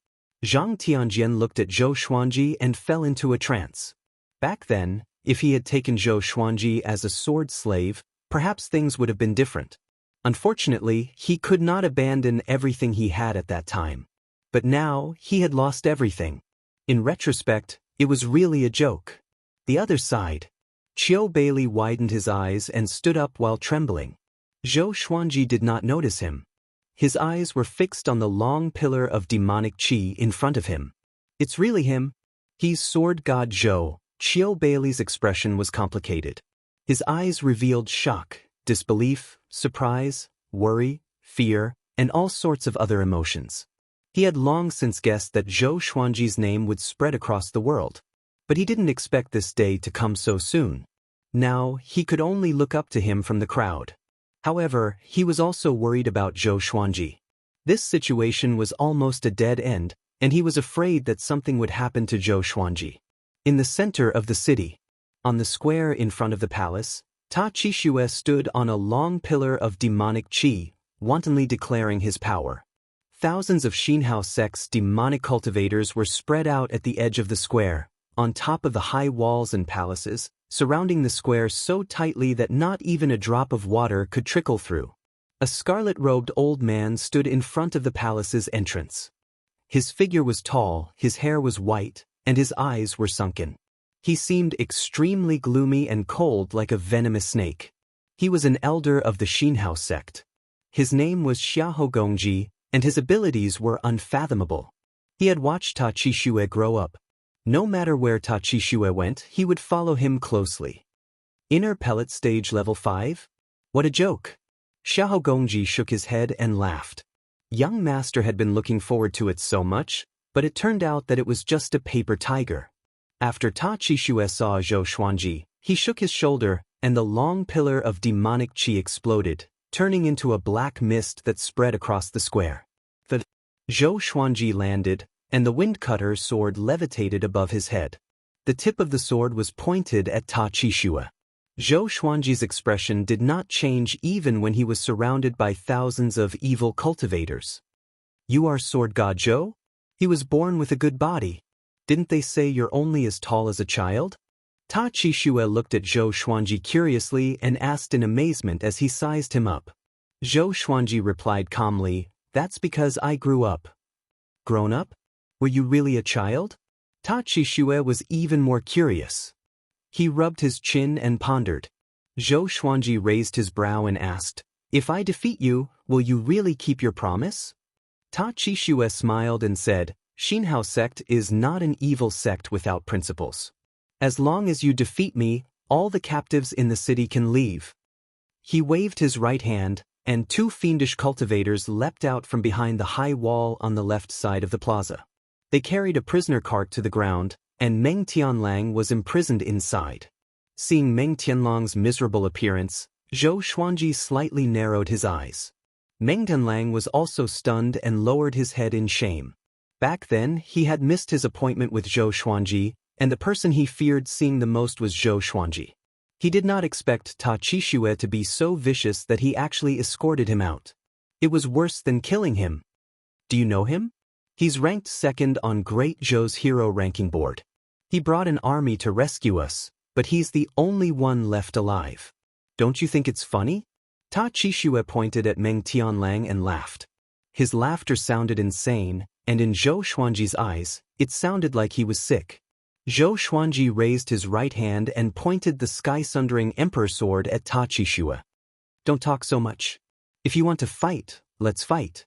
Zhang Tianjian looked at Zhou Xuanji and fell into a trance. Back then, if he had taken Zhou Xuanji as a sword slave, perhaps things would have been different. Unfortunately, he could not abandon everything he had at that time. But now, he had lost everything. In retrospect, it was really a joke. The other side. Qiu Bailey widened his eyes and stood up while trembling. Zhou Xuanji did not notice him. His eyes were fixed on the long pillar of demonic qi in front of him. It's really him. He's Sword God Zhou. Qiu Bailey's expression was complicated. His eyes revealed shock, disbelief, surprise, worry, fear, and all sorts of other emotions. He had long since guessed that Zhou Xuanji's name would spread across the world. But he didn't expect this day to come so soon. Now, he could only look up to him from the crowd. However, he was also worried about Zhou Xuanji. This situation was almost a dead end, and he was afraid that something would happen to Zhou Xuanji. In the center of the city, on the square in front of the palace, Ta Qixue stood on a long pillar of demonic qi, wantonly declaring his power. Thousands of Xinhao sect's demonic cultivators were spread out at the edge of the square, on top of the high walls and palaces, surrounding the square so tightly that not even a drop of water could trickle through. A scarlet-robed old man stood in front of the palace's entrance. His figure was tall, his hair was white, and his eyes were sunken. He seemed extremely gloomy and cold like a venomous snake. He was an elder of the Xinhao sect. His name was Xiahou Gongji, and his abilities were unfathomable. He had watched Ta Qixue grow up. No matter where Ta Qixue went, he would follow him closely. Inner pellet stage level 5? What a joke! Xiahou Gongji shook his head and laughed. Young master had been looking forward to it so much, but it turned out that it was just a paper tiger. After Ta Qixue saw Zhou Xuanji, he shook his shoulder, and the long pillar of demonic qi exploded, turning into a black mist that spread across the square. The Zhou Xuanji landed, and the wind-cutter sword levitated above his head. The tip of the sword was pointed at Ta Qixue. Zhou Xuanji's expression did not change even when he was surrounded by thousands of evil cultivators. You are Sword God Zhou? He was born with a good body. Didn't they say you're only as tall as a child? Ta Qixue looked at Zhou Xuanji curiously and asked in amazement as he sized him up. Zhou Xuanji replied calmly, "That's because I grew up." Grown up? Were you really a child? Ta Qixue was even more curious. He rubbed his chin and pondered. Zhou Xuanji raised his brow and asked, "If I defeat you, will you really keep your promise?" Ta Qixue smiled and said, "Xinhao sect is not an evil sect without principles. As long as you defeat me, all the captives in the city can leave." He waved his right hand, and two fiendish cultivators leapt out from behind the high wall on the left side of the plaza. They carried a prisoner cart to the ground, and Meng Tianlang was imprisoned inside. Seeing Meng Tianlang's miserable appearance, Zhou Xuanji slightly narrowed his eyes. Meng Tianlang was also stunned and lowered his head in shame. Back then, he had missed his appointment with Zhou Xuanji, and the person he feared seeing the most was Zhou Xuanji. He did not expect Ta Qixue to be so vicious that he actually escorted him out. It was worse than killing him. Do you know him? He's ranked second on Great Zhou's hero ranking board. He brought an army to rescue us, but he's the only one left alive. Don't you think it's funny? Ta Qixue pointed at Meng Tianlang and laughed. His laughter sounded insane, and in Zhou Xuanji's eyes, it sounded like he was sick. Zhou Xuanji raised his right hand and pointed the sky-sundering emperor sword at Ta Qixue. Don't talk so much. If you want to fight, let's fight.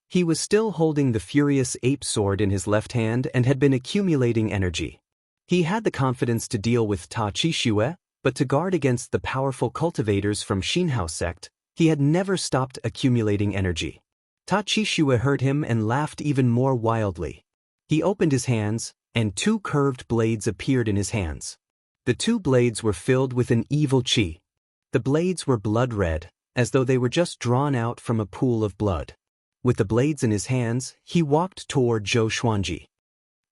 He was still holding the furious ape sword in his left hand and had been accumulating energy. He had the confidence to deal with Ta Qixue, but to guard against the powerful cultivators from Xinhao sect, he had never stopped accumulating energy. Ta Qixue heard him and laughed even more wildly. He opened his hands, and 2 curved blades appeared in his hands. The 2 blades were filled with an evil qi. The blades were blood red, as though they were just drawn out from a pool of blood. With the blades in his hands, he walked toward Zhou Xuanji.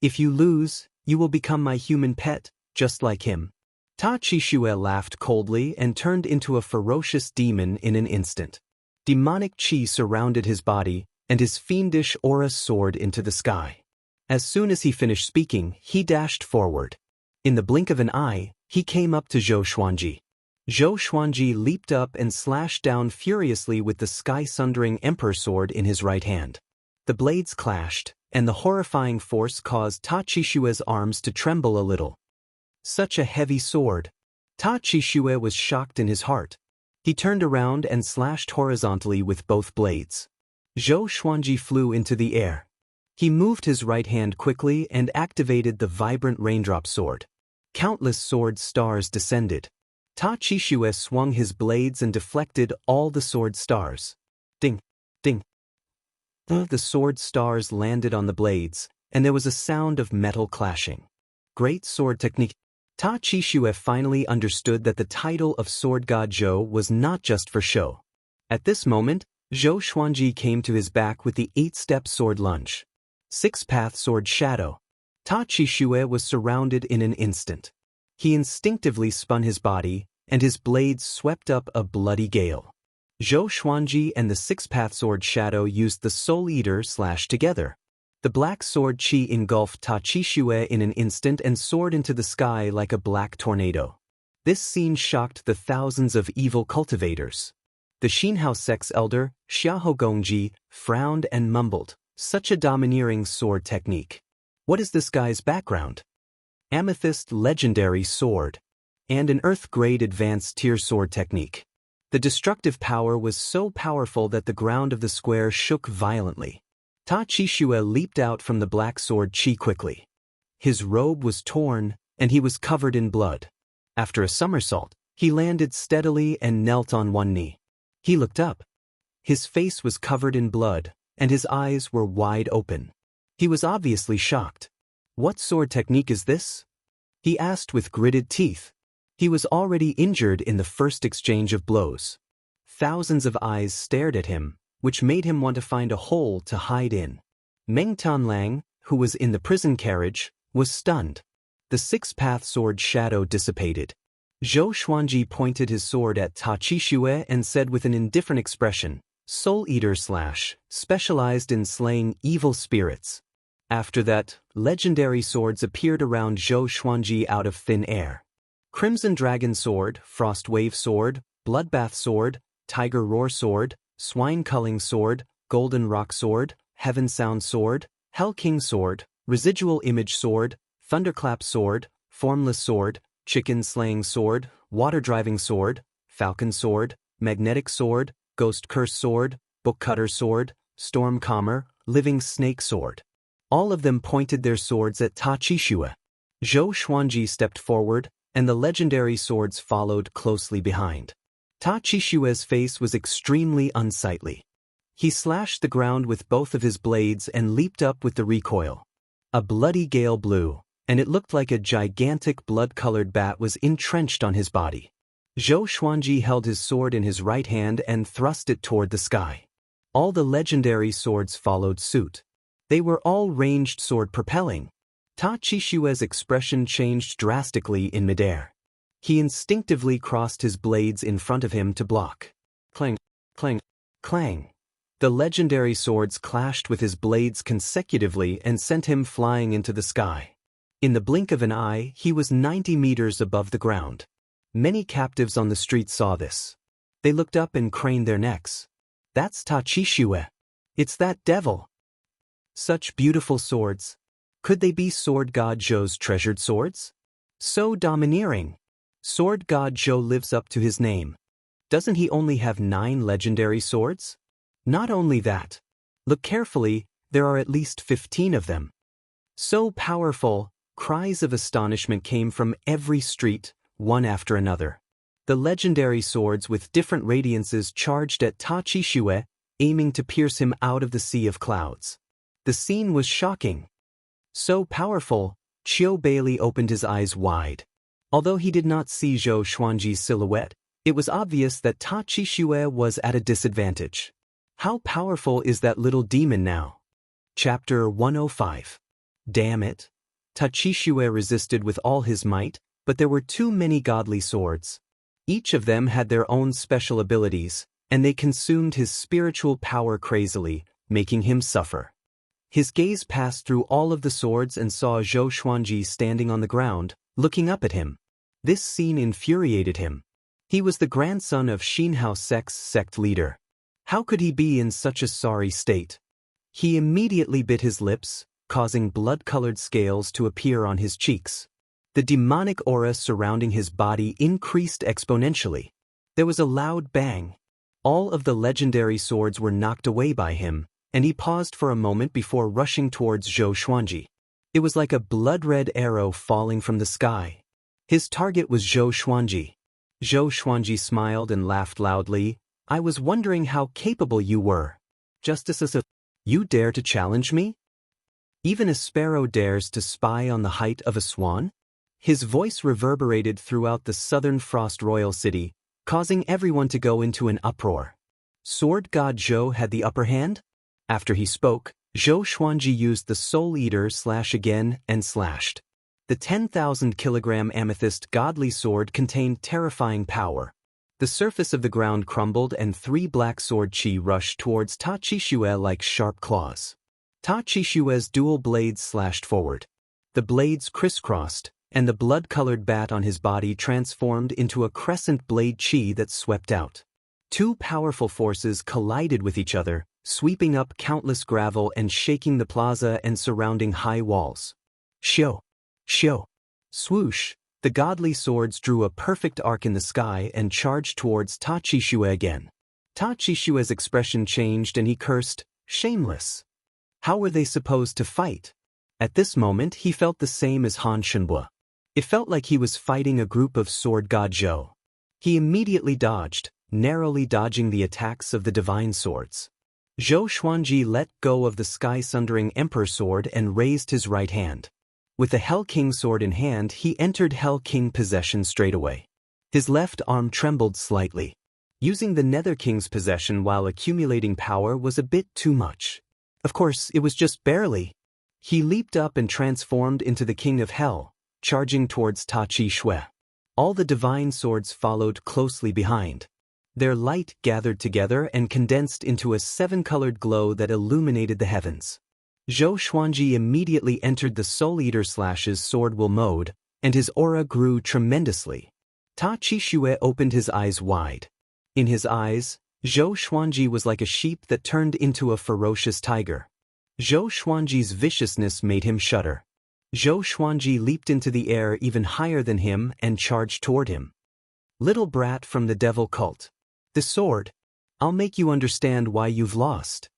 If you lose, you will become my human pet, just like him. Ta Qixue laughed coldly and turned into a ferocious demon in an instant. Demonic qi surrounded his body, and his fiendish aura soared into the sky. As soon as he finished speaking, he dashed forward. In the blink of an eye, he came up to Zhou Xuanji. Zhou Xuanji leaped up and slashed down furiously with the sky-sundering emperor sword in his right hand. The blades clashed, and the horrifying force caused Ta Qixue's arms to tremble a little. Such a heavy sword. Ta Qixue was shocked in his heart. He turned around and slashed horizontally with both blades. Zhou Xuanji flew into the air. He moved his right hand quickly and activated the vibrant raindrop sword. Countless sword stars descended. Ta Qixue swung his blades and deflected all the sword stars. Ding! Ding! The sword stars landed on the blades, and there was a sound of metal clashing. Great sword technique. Ta Qixue finally understood that the title of Sword God Zhou was not just for show. At this moment, Zhou Xuanji came to his back with the 8-step sword lunge. 6-path sword shadow. Ta Qixue was surrounded in an instant. He instinctively spun his body, and his blades swept up a bloody gale. Zhou Xuanji and the 6-path sword shadow used the Soul Eater slash together. The black sword qi engulfed Ta Qixue in an instant and soared into the sky like a black tornado. This scene shocked the thousands of evil cultivators. The Xinhao sect's elder, Xiahou Gongji, frowned and mumbled, "Such a domineering sword technique. What is this guy's background?" Amethyst legendary sword. And an earth-grade advanced tier sword technique. The destructive power was so powerful that the ground of the square shook violently. Ta Qixue leaped out from the black sword qi quickly. His robe was torn, and he was covered in blood. After a somersault, he landed steadily and knelt on one knee. He looked up. His face was covered in blood, and his eyes were wide open. He was obviously shocked. "What sword technique is this?" he asked with gritted teeth. He was already injured in the first exchange of blows. Thousands of eyes stared at him, which made him want to find a hole to hide in. Meng Tianlang, who was in the prison carriage, was stunned. The 6-path sword shadow dissipated. Zhou Xuanji pointed his sword at Ta Qixue and said with an indifferent expression, "Soul Eater slash, specialized in slaying evil spirits." After that, legendary swords appeared around Zhou Xuanji out of thin air. Crimson Dragon Sword, Frost Wave Sword, Bloodbath Sword, Tiger Roar Sword, Swine Culling Sword, Golden Rock Sword, Heaven Sound Sword, Hell King Sword, Residual Image Sword, Thunderclap Sword, Formless Sword, Chicken Slaying Sword, Water Driving Sword, Falcon Sword, Magnetic Sword, Ghost Curse Sword, Book Cutter Sword, Storm Calmer, Living Snake Sword. All of them pointed their swords at Ta Qixue. Zhou Xuanji stepped forward, and the legendary swords followed closely behind. Ta Qixue's face was extremely unsightly. He slashed the ground with both of his blades and leaped up with the recoil. A bloody gale blew, and it looked like a gigantic blood-colored bat was entrenched on his body. Zhou Xuanji held his sword in his right hand and thrust it toward the sky. All the legendary swords followed suit. They were all ranged sword propelling. Ta Qixue's expression changed drastically in midair. He instinctively crossed his blades in front of him to block. Clang, clang, clang. The legendary swords clashed with his blades consecutively and sent him flying into the sky. In the blink of an eye, he was 90 meters above the ground. Many captives on the street saw this. They looked up and craned their necks. That's Ta Chi Xue. It's that devil. Such beautiful swords. Could they be Sword God Zhou's treasured swords? So domineering. Sword God Zhou lives up to his name. Doesn't he only have 9 legendary swords? Not only that. Look carefully, there are at least 15 of them. So powerful, cries of astonishment came from every street, one after another. The legendary swords with different radiances charged at Ta Chi Xue, aiming to pierce him out of the sea of clouds. The scene was shocking. So powerful, Qiu Bailey opened his eyes wide. Although he did not see Zhou Xuanji's silhouette, it was obvious that Ta Chi Xue was at a disadvantage. How powerful is that little demon now? Chapter 105. Damn it. Ta Chi Xue resisted with all his might, but there were too many godly swords. Each of them had their own special abilities, and they consumed his spiritual power crazily, making him suffer. His gaze passed through all of the swords and saw Zhou Xuanji standing on the ground, looking up at him. This scene infuriated him. He was the grandson of Xinhao Sect's sect leader. How could he be in such a sorry state? He immediately bit his lips, causing blood-colored scales to appear on his cheeks. The demonic aura surrounding his body increased exponentially. There was a loud bang. All of the legendary swords were knocked away by him, and he paused for a moment before rushing towards Zhou Xuanji. It was like a blood-red arrow falling from the sky. His target was Zhou Xuanji. Zhou Xuanji smiled and laughed loudly. I was wondering how capable you were. Justice, you dare to challenge me? Even a sparrow dares to spy on the height of a swan? His voice reverberated throughout the southern Frost Royal City, causing everyone to go into an uproar. Sword God Zhou had the upper hand? After he spoke, Zhou Xuanji used the Soul Eater slash again and slashed. The 10,000-kilogram amethyst godly sword contained terrifying power. The surface of the ground crumbled and 3 black sword chi rushed towards Ta Chi Xue like sharp claws. Ta Chi Xue's dual blades slashed forward. The blades crisscrossed, and the blood-colored bat on his body transformed into a crescent blade chi that swept out. 2 powerful forces collided with each other, sweeping up countless gravel and shaking the plaza and surrounding high walls. Xiu! Xiu! Swoosh! The godly swords drew a perfect arc in the sky and charged towards Ta Chi Xue again. Ta Chi Xue's expression changed and he cursed, shameless. How were they supposed to fight? At this moment he felt the same as Han Shenbo. It felt like he was fighting a group of Sword God Zhou. He immediately dodged, narrowly dodging the attacks of the divine swords. Zhou Xuanji let go of the sky-sundering Emperor sword and raised his right hand. With the Hell King sword in hand, he entered Hell King possession straightaway. His left arm trembled slightly. Using the Nether King's possession while accumulating power was a bit too much. Of course, it was just barely. He leaped up and transformed into the King of Hell, charging towards Ta Chi Xue. All the divine swords followed closely behind. Their light gathered together and condensed into a 7-colored glow that illuminated the heavens. Zhou Xuanji immediately entered the Soul Eater slash's sword will mode, and his aura grew tremendously. Ta Chi Xue opened his eyes wide. In his eyes, Zhou Xuanji was like a sheep that turned into a ferocious tiger. Zhou Xuanji's viciousness made him shudder. Zhou Xuanji leaped into the air even higher than him and charged toward him. Little brat from the devil cult. The sword. I'll make you understand why you've lost.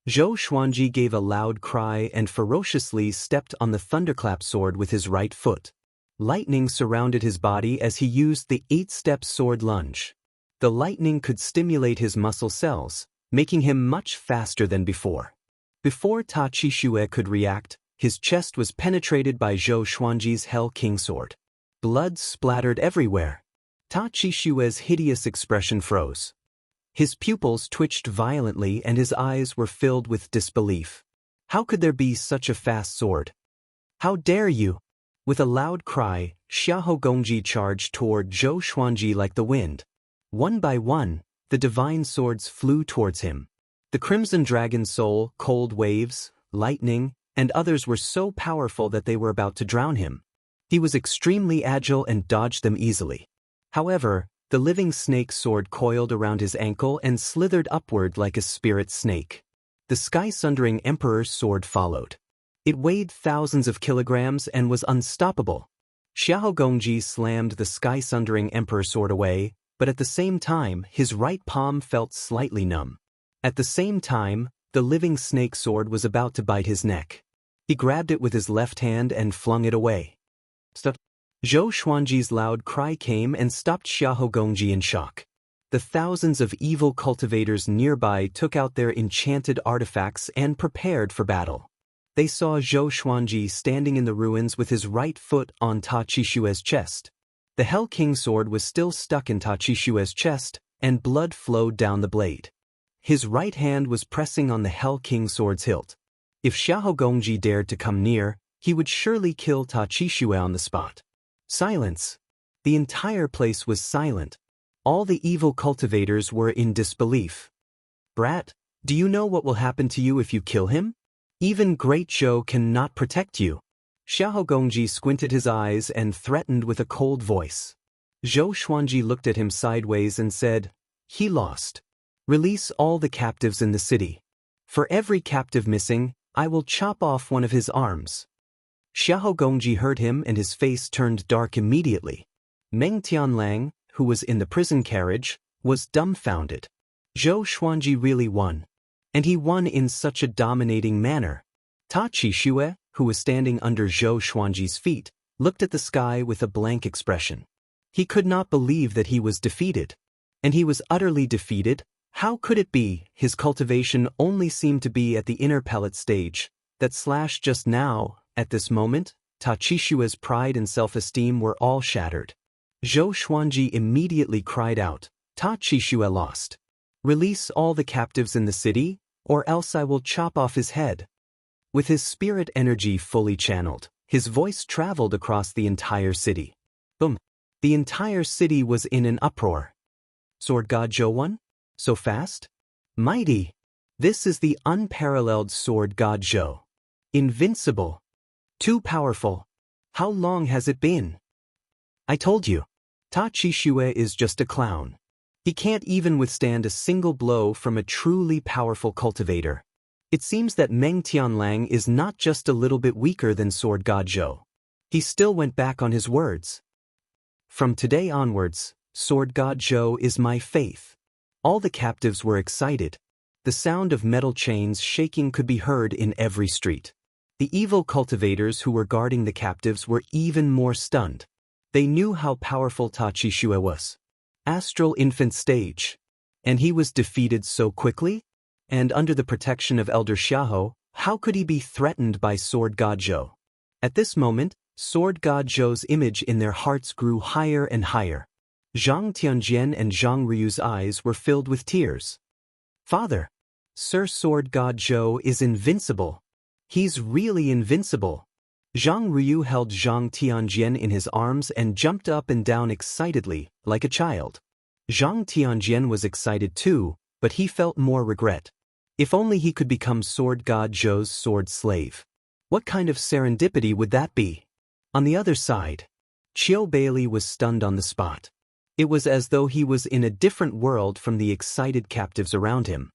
Zhou Xuanji gave a loud cry and ferociously stepped on the thunderclap sword with his right foot. Lightning surrounded his body as he used the 8-step sword lunge. The lightning could stimulate his muscle cells, making him much faster than before. Before Ta Chi Xue could react, his chest was penetrated by Zhou Xuanji's Hell King sword. Blood splattered everywhere. Ta Chi Xue's hideous expression froze. His pupils twitched violently and his eyes were filled with disbelief. How could there be such a fast sword? How dare you? With a loud cry, Xiahou Gongji charged toward Zhou Xuanji like the wind. One by one, the divine swords flew towards him. The Crimson Dragon Soul, Cold Waves, Lightning, and others were so powerful that they were about to drown him. He was extremely agile and dodged them easily. However, the living snake sword coiled around his ankle and slithered upward like a spirit snake. The sky-sundering emperor's sword followed. It weighed thousands of kilograms and was unstoppable. Xiahou Gongji slammed the sky-sundering emperor sword away, but at the same time his right palm felt slightly numb. At the same time, the living snake sword was about to bite his neck. He grabbed it with his left hand and flung it away. Stop! Zhou Xuanji's loud cry came and stopped Xiahou Gongji in shock. The thousands of evil cultivators nearby took out their enchanted artifacts and prepared for battle. They saw Zhou Xuanji standing in the ruins with his right foot on Ta Qishue's chest. The Hell King sword was still stuck in Ta Qishue's chest, and blood flowed down the blade. His right hand was pressing on the Hell King sword's hilt. If Xiahou Gongji dared to come near, he would surely kill Ta Qishue on the spot. Silence. The entire place was silent. All the evil cultivators were in disbelief. Brat, do you know what will happen to you if you kill him? Even Great Zhou cannot protect you. Xiahou Gongji squinted his eyes and threatened with a cold voice. Zhou Xuanji looked at him sideways and said, "He lost. Release all the captives in the city. For every captive missing, I will chop off one of his arms." Xiahou Gongji heard him and his face turned dark immediately. Meng Tianlang, who was in the prison carriage, was dumbfounded. Zhou Xuanji really won. And he won in such a dominating manner. Ta Qishue, who was standing under Zhou Xuanji's feet, looked at the sky with a blank expression. He could not believe that he was defeated. And he was utterly defeated. How could it be? His cultivation only seemed to be at the inner pellet stage. That slash just now, at this moment, Ta Qishue's pride and self-esteem were all shattered. Zhou Xuanji immediately cried out, "Ta Qishue lost. Release all the captives in the city, or else I will chop off his head." With his spirit energy fully channeled, his voice traveled across the entire city. Boom! The entire city was in an uproar. Sword God Zhou won? So fast? Mighty! This is the unparalleled Sword God Zhou. Invincible. Too powerful. How long has it been? I told you. Ta Qishue is just a clown. He can't even withstand a single blow from a truly powerful cultivator. It seems that Meng Tianlang is not just a little bit weaker than Sword God Zhou. He still went back on his words. From today onwards, Sword God Zhou is my faith. All the captives were excited. The sound of metal chains shaking could be heard in every street. The evil cultivators who were guarding the captives were even more stunned. They knew how powerful Ta Qishue was. Astral infant stage. And he was defeated so quickly? And under the protection of Elder Xiahou, how could he be threatened by Sword God Zhou? At this moment, Sword God Zhou's image in their hearts grew higher and higher. Zhang Tianjian and Zhang Ryu's eyes were filled with tears. Father, Sir Sword God Zhou is invincible. He's really invincible. Zhang Ryu held Zhang Tianjian in his arms and jumped up and down excitedly, like a child. Zhang Tianjian was excited too, but he felt more regret. If only he could become Sword God Zhou's sword slave. What kind of serendipity would that be? On the other side, Qiu Bailey was stunned on the spot. It was as though he was in a different world from the excited captives around him.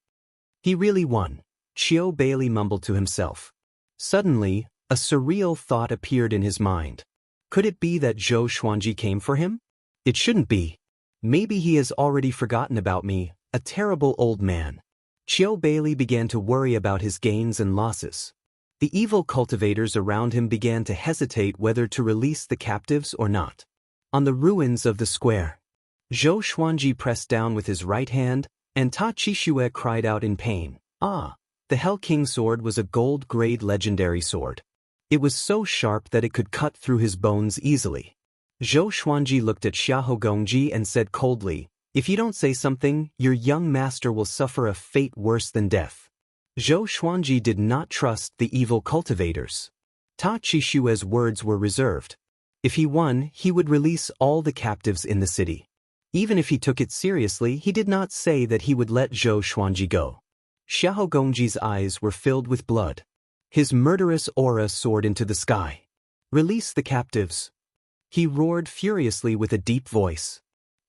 He really won, Qiu Bailey mumbled to himself. Suddenly, a surreal thought appeared in his mind. Could it be that Zhou Xuanji came for him? It shouldn't be. Maybe he has already forgotten about me, a terrible old man. Qiu Bailey began to worry about his gains and losses. The evil cultivators around him began to hesitate whether to release the captives or not. On the ruins of the square, Zhou Xuanji pressed down with his right hand, and Ta Qishue cried out in pain. Ah! The Hell King sword was a gold-grade legendary sword. It was so sharp that it could cut through his bones easily. Zhou Xuanji looked at Xiahou Gongji and said coldly, "If you don't say something, your young master will suffer a fate worse than death." Zhou Xuanji did not trust the evil cultivators. Ta Qishue's words were reserved. If he won, he would release all the captives in the city. Even if he took it seriously, he did not say that he would let Zhou Xuanji go. Xiahou Gongji's eyes were filled with blood. His murderous aura soared into the sky. "Release the captives!" He roared furiously with a deep voice.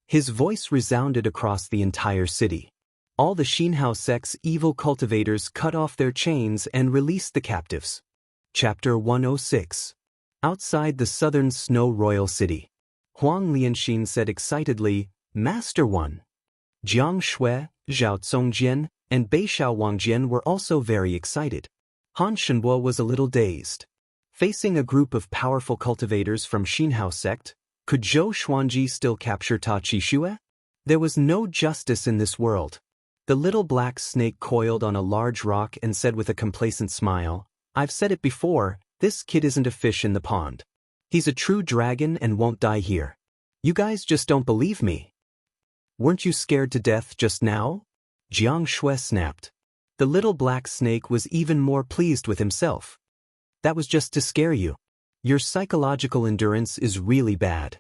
His voice resounded across the entire city. All the Xianxia sect's evil cultivators cut off their chains and released the captives. Chapter 106. Outside the southern Snow Royal City, Wang Lin said excitedly, "Master One." Jiang Shui, Zhao Zongjian, and Beishao Wangjian were also very excited. Han Shenbo was a little dazed. Facing a group of powerful cultivators from Xianxia sect, could Zhou Xuanji still capture Ta Qixue? There was no justice in this world. The little black snake coiled on a large rock and said with a complacent smile, "I've said it before, this kid isn't a fish in the pond. He's a true dragon and won't die here. You guys just don't believe me. Weren't you scared to death just now?" Jiang Shui snapped. The little black snake was even more pleased with himself. "That was just to scare you. Your psychological endurance is really bad."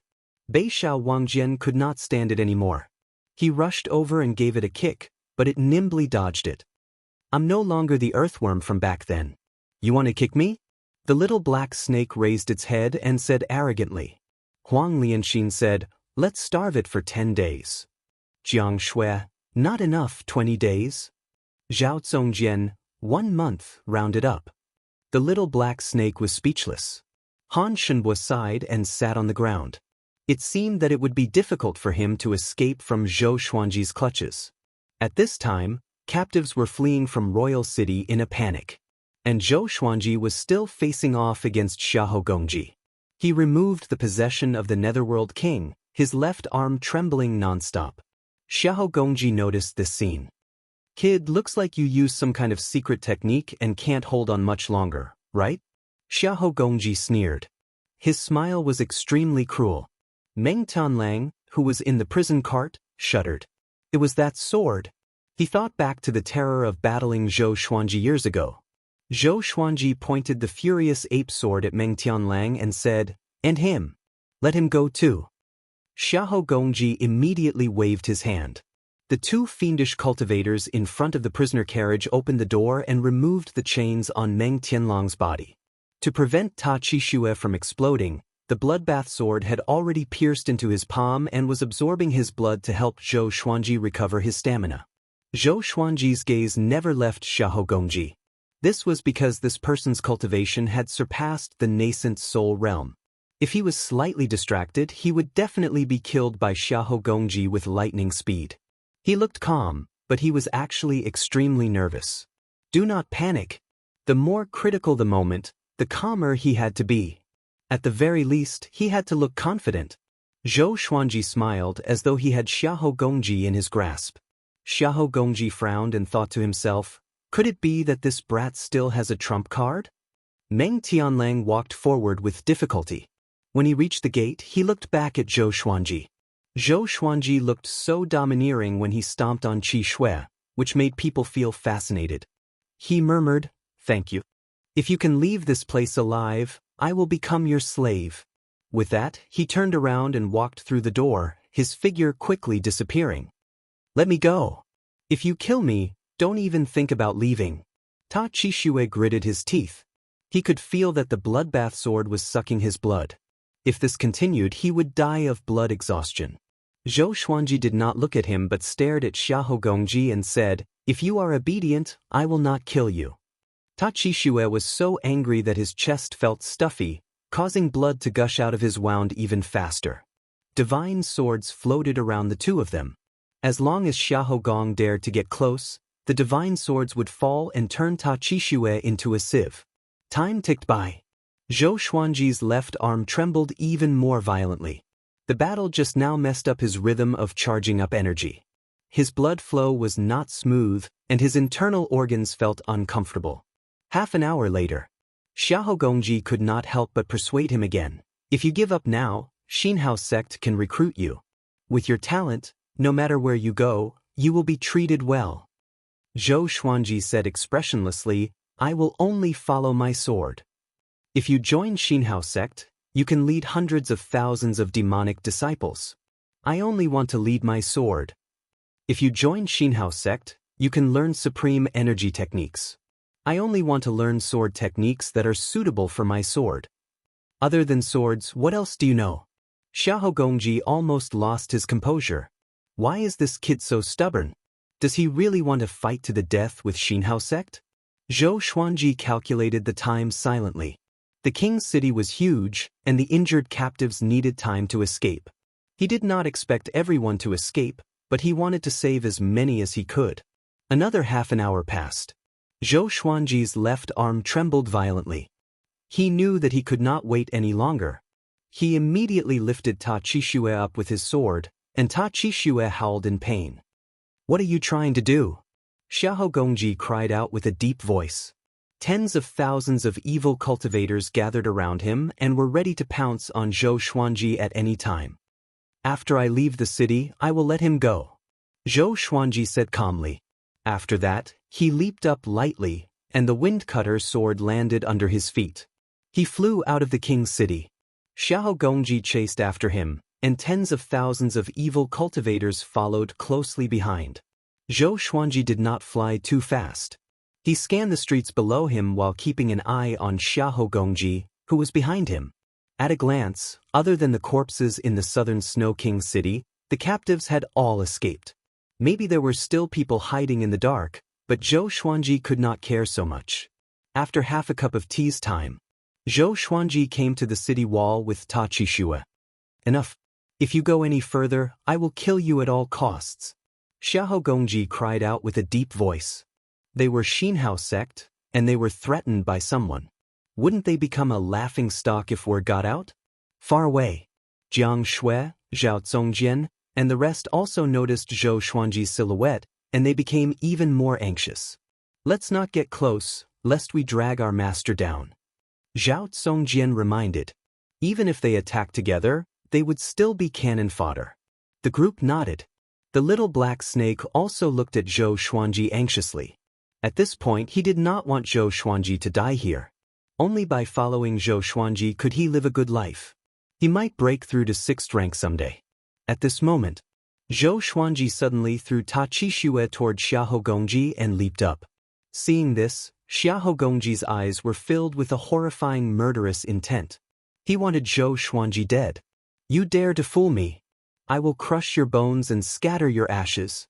Beishao Wangjian could not stand it anymore. He rushed over and gave it a kick, but it nimbly dodged it. "I'm no longer the earthworm from back then. You want to kick me?" The little black snake raised its head and said arrogantly. Huang Lianxin said, "Let's starve it for 10 days. Jiang Shui, "Not enough, 20 days. Zhao Zongjian, 1 month, rounded up." The little black snake was speechless. Han Shenbo sighed and sat on the ground. It seemed that it would be difficult for him to escape from Zhou Xuanji's clutches. At this time, captives were fleeing from Royal City in a panic. And Zhou Xuanji was still facing off against Xiahou Gongji. He removed the possession of the Netherworld King, his left arm trembling nonstop. Xiahou Gongji noticed this scene. "Kid, looks like you used some kind of secret technique and can't hold on much longer, right?" Xiahou Gongji sneered. His smile was extremely cruel. Meng Tianlang, who was in the prison cart, shuddered. It was that sword. He thought back to the terror of battling Zhou Xuanji years ago. Zhou Xuanji pointed the furious ape sword at Meng Tianlang and said, "And him. Let him go too." Xiahou Gongji immediately waved his hand. The 2 fiendish cultivators in front of the prisoner carriage opened the door and removed the chains on Meng Tianlang's body. To prevent Ta Qixue from exploding, the bloodbath sword had already pierced into his palm and was absorbing his blood to help Zhou Xuanji recover his stamina. Zhou Xuanji's gaze never left Xiahou Gongji. This was because this person's cultivation had surpassed the nascent soul realm. If he was slightly distracted, he would definitely be killed by Xiahou Gongji with lightning speed. He looked calm, but he was actually extremely nervous. Do not panic. The more critical the moment, the calmer he had to be. At the very least, he had to look confident. Zhou Xuanji smiled as though he had Xiahou Gongji in his grasp. Xiahou Gongji frowned and thought to himself, could it be that this brat still has a trump card? Meng Tianlang walked forward with difficulty. When he reached the gate, he looked back at Zhou Xuanji. Zhou Xuanji looked so domineering when he stomped on Qi Shui, which made people feel fascinated. He murmured, "Thank you. If you can leave this place alive, I will become your slave." With that, he turned around and walked through the door, his figure quickly disappearing. "Let me go. If you kill me, don't even think about leaving." Ta Qixue gritted his teeth. He could feel that the bloodbath sword was sucking his blood. If this continued, he would die of blood exhaustion. Zhou Xuanji did not look at him but stared at Xiahou Gongji and said, "If you are obedient, I will not kill you." Ta Qixue was so angry that his chest felt stuffy, causing blood to gush out of his wound even faster. Divine swords floated around the 2 of them. As long as Xiahou Gong dared to get close, the divine swords would fall and turn Ta Qixue into a sieve. Time ticked by. Zhou Xuanji's left arm trembled even more violently. The battle just now messed up his rhythm of charging up energy. His blood flow was not smooth, and his internal organs felt uncomfortable. Half an hour later, Xiahou Gongji could not help but persuade him again. "If you give up now, Xianxia sect can recruit you. With your talent, no matter where you go, you will be treated well." Zhou Xuanji said expressionlessly, "I will only follow my sword. If you join Xianxia sect, you can lead hundreds of thousands of demonic disciples. I only want to lead my sword. If you join Xianxia sect, you can learn supreme energy techniques. I only want to learn sword techniques that are suitable for my sword. Other than swords, what else do you know? Xiahou Gongji almost lost his composure. Why is this kid so stubborn? Does he really want to fight to the death with Xinhao sect? Zhou Xuanji calculated the time silently. The king's city was huge, and the injured captives needed time to escape. He did not expect everyone to escape, but he wanted to save as many as he could. Another half an hour passed. Zhou Xuanji's left arm trembled violently. He knew that he could not wait any longer. He immediately lifted Ta Qixue up with his sword, and Ta Qixue howled in pain. "What are you trying to do?" Xiahou Gongji cried out with a deep voice. Tens of thousands of evil cultivators gathered around him and were ready to pounce on Zhou Xuanji at any time. "After I leave the city, I will let him go," Zhou Xuanji said calmly. After that, he leaped up lightly, and the wind-cutter sword landed under his feet. He flew out of the king's city. Xiahou Gongji chased after him, and tens of thousands of evil cultivators followed closely behind. Zhou Xuanji did not fly too fast. He scanned the streets below him while keeping an eye on Xiahou Gongji, who was behind him. At a glance, other than the corpses in the southern Snow King's city, the captives had all escaped. Maybe there were still people hiding in the dark, but Zhou Xuanji could not care so much. After half a cup of tea's time, Zhou Xuanji came to the city wall with Ta Qixue. "Enough. If you go any further, I will kill you at all costs," Xiahou Gongji cried out with a deep voice. They were Xinhao sect, and they were threatened by someone. Wouldn't they become a laughingstock if word got out? Far away, Jiang Shui, Zhao Zongjian, and the rest also noticed Zhou Xuanji's silhouette, and they became even more anxious. "Let's not get close, lest we drag our master down," Zhao Zongjian reminded. Even if they attacked together, they would still be cannon fodder. The group nodded. The little black snake also looked at Zhou Xuanji anxiously. At this point, he did not want Zhou Xuanji to die here. Only by following Zhou Xuanji could he live a good life. He might break through to 6th rank someday. At this moment, Zhou Xuanji suddenly threw Ta Qixue toward Xiahou Gongji and leaped up. Seeing this, Xiahou Gongji's eyes were filled with a horrifying murderous intent. He wanted Zhou Xuanji dead. "You dare to fool me? I will crush your bones and scatter your ashes."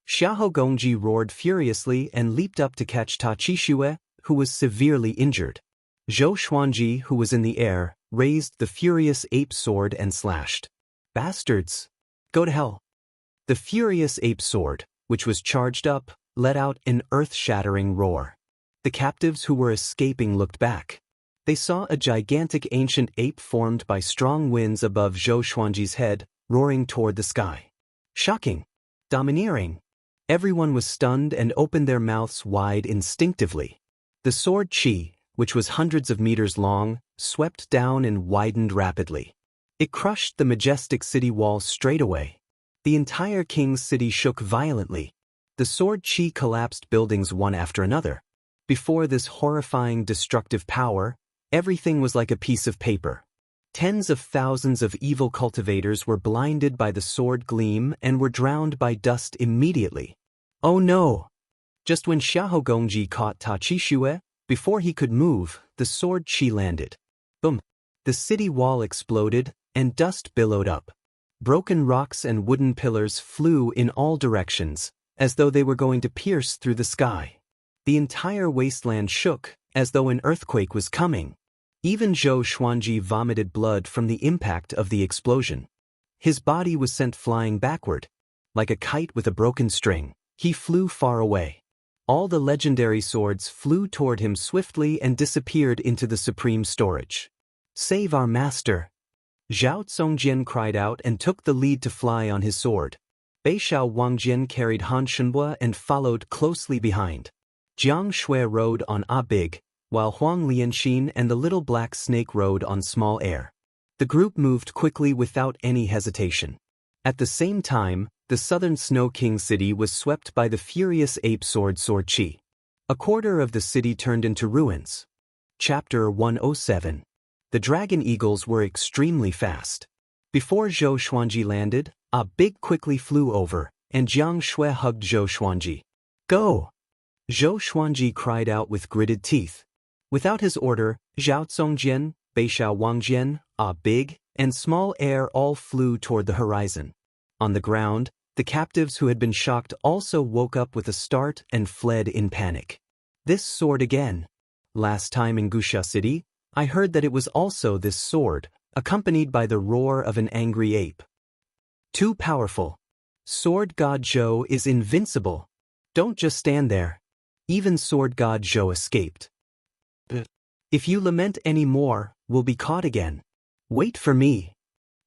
Xiahou Gongji roared furiously and leaped up to catch Ta Qixue, who was severely injured. Zhou Xuanji, who was in the air, raised the furious ape sword and slashed. "Bastards! Go to hell!" The furious ape sword, which was charged up, let out an earth-shattering roar. The captives who were escaping looked back. They saw a gigantic ancient ape formed by strong winds above Zhou Xuanji's head, roaring toward the sky. Shocking! Domineering! Everyone was stunned and opened their mouths wide instinctively. The sword Qi, which was hundreds of meters long, swept down and widened rapidly. It crushed the majestic city wall straight away. The entire king's city shook violently. The sword Qi collapsed buildings one after another. Before this horrifying destructive power, everything was like a piece of paper. Tens of thousands of evil cultivators were blinded by the sword gleam and were drowned by dust immediately. Oh no! Just when Xiahou Gongji caught Ta Qixue, before he could move, the sword Qi landed. Boom! The city wall exploded, and dust billowed up. Broken rocks and wooden pillars flew in all directions, as though they were going to pierce through the sky. The entire wasteland shook, as though an earthquake was coming. Even Zhou Xuanji vomited blood from the impact of the explosion. His body was sent flying backward. Like a kite with a broken string, he flew far away. All the legendary swords flew toward him swiftly and disappeared into the supreme storage. "Save our master!" Zhao Zongjian cried out and took the lead to fly on his sword. Beixiao Wangjian carried Han Shenhua and followed closely behind. Jiang Shui rode on A Big, while Huang Lianxin and the little black snake rode on Small Air. The group moved quickly without any hesitation. At the same time, the southern Snow King city was swept by the furious ape sword Qi. A quarter of the city turned into ruins. Chapter 107. The dragon eagles were extremely fast. Before Zhou Xuanji landed, A Big quickly flew over, and Jiang Shui hugged Zhou Xuanji. "Go! Zhou Xuanji cried out with gritted teeth. Without his order, Zhao Zongjian, Beishao Wangjian, big and small heir all flew toward the horizon. On the ground, the captives who had been shocked also woke up with a start and fled in panic. This sword again. Last time in Wuxia City, I heard that it was also this sword, accompanied by the roar of an angry ape. Too powerful. Sword God Zhou is invincible. Don't just stand there. Even Sword God Zhou escaped. If you lament any more, we'll be caught again. Wait for me.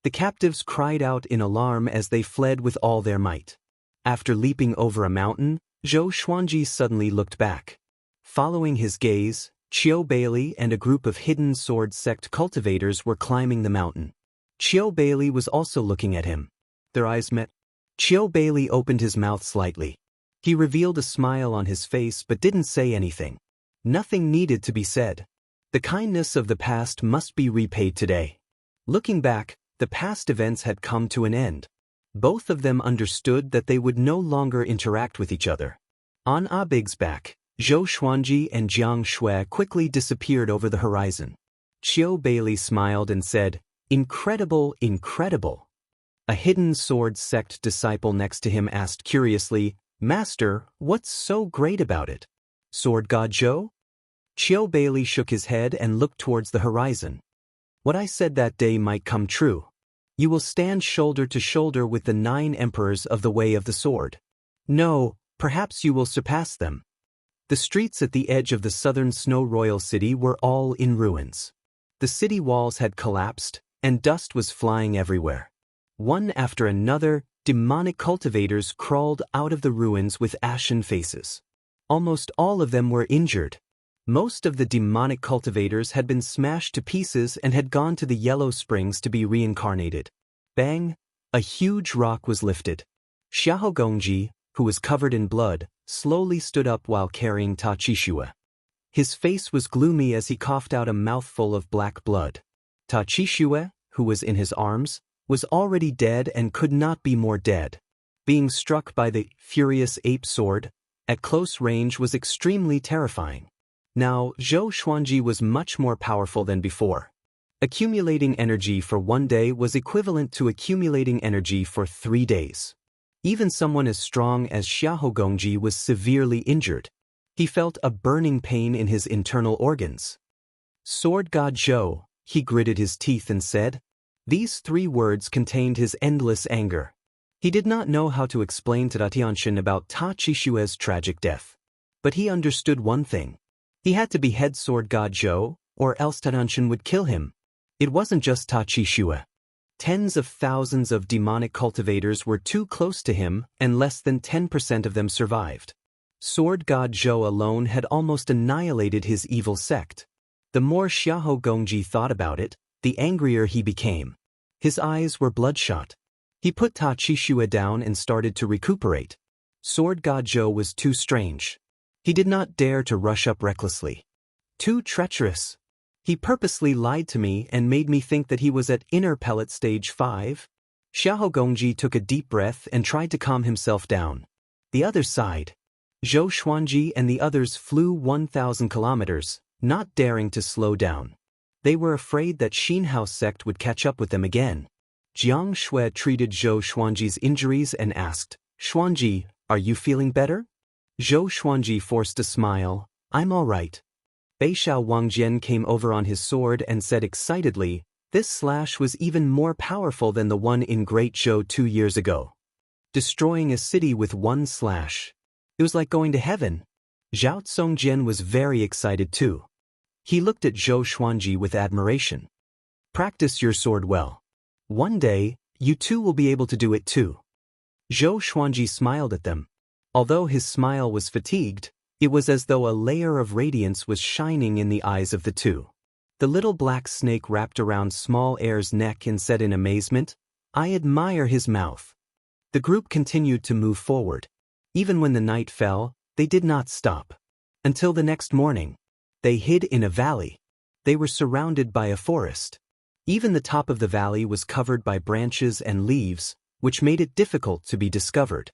The captives cried out in alarm as they fled with all their might. After leaping over a mountain, Zhou Xuanji suddenly looked back. Following his gaze, Qiu Bailey and a group of hidden sword sect cultivators were climbing the mountain. Qiu Bailey was also looking at him. Their eyes met. Qiu Bailey opened his mouth slightly. He revealed a smile on his face but didn't say anything. Nothing needed to be said. The kindness of the past must be repaid today. Looking back, the past events had come to an end. Both of them understood that they would no longer interact with each other. On Abig's back, Zhou Xuanji and Jiang Shui quickly disappeared over the horizon. Qiu Bailey smiled and said, "Incredible, incredible." A hidden sword sect disciple next to him asked curiously, "Master, what's so great about it? Sword God Zhou?" Qiu Bailey shook his head and looked towards the horizon. "What I said that day might come true. You will stand shoulder to shoulder with the 9 emperors of the Way of the Sword. No, perhaps you will surpass them." The streets at the edge of the southern Snow Royal City were all in ruins. The city walls had collapsed, and dust was flying everywhere. One after another, demonic cultivators crawled out of the ruins with ashen faces. Almost all of them were injured. Most of the demonic cultivators had been smashed to pieces and had gone to the Yellow Springs to be reincarnated. Bang! A huge rock was lifted. Xiahou Gongji, who was covered in blood, slowly stood up while carrying Ta Qixue. His face was gloomy as he coughed out a mouthful of black blood. Ta Qixue, who was in his arms, was already dead and could not be more dead. Being struck by the furious ape sword at close range was extremely terrifying. Now, Zhou Xuanji was much more powerful than before. Accumulating energy for 1 day was equivalent to accumulating energy for 3 days. Even someone as strong as Xiahou Gongji was severely injured. He felt a burning pain in his internal organs. "Sword God Zhou," he gritted his teeth and said. These 3 words contained his endless anger. He did not know how to explain to Tianshan about Ta Qixue's tragic death. But he understood one thing. He had to behead Sword God Zhou, or else Tianshan would kill him. It wasn't just Ta Qixue. Tens of thousands of demonic cultivators were too close to him, and less than 10% of them survived. Sword God Zhou alone had almost annihilated his evil sect. The more Xiahou Gongji thought about it, the angrier he became. His eyes were bloodshot. He put Ta Qixue down and started to recuperate. Sword God Zhou was too strange. He did not dare to rush up recklessly. Too treacherous. He purposely lied to me and made me think that he was at inner pellet stage 5. Xiahou Gongji took a deep breath and tried to calm himself down. The other side. Zhou Xuanji and the others flew 1,000 kilometers, not daring to slow down. They were afraid that Xinhao sect would catch up with them again. Jiang Shui treated Zhou Xuanji's injuries and asked, "Xuanji, are you feeling better?" Zhou Xuanji forced a smile. "I'm all right." Beishao Wangjian came over on his sword and said excitedly, "This slash was even more powerful than the one in Great Zhou 2 years ago. Destroying a city with 1 slash. It was like going to heaven." Zhao Zongjian was very excited too. He looked at Zhou Xuanji with admiration. "Practice your sword well. One day, you too will be able to do it too." Zhou Xuanji smiled at them. Although his smile was fatigued, it was as though a layer of radiance was shining in the eyes of the two. The little black snake wrapped around Small Heir's neck and said in amazement, "I admire his mouth." The group continued to move forward. Even when the night fell, they did not stop. Until the next morning. They hid in a valley. They were surrounded by a forest. Even the top of the valley was covered by branches and leaves, which made it difficult to be discovered.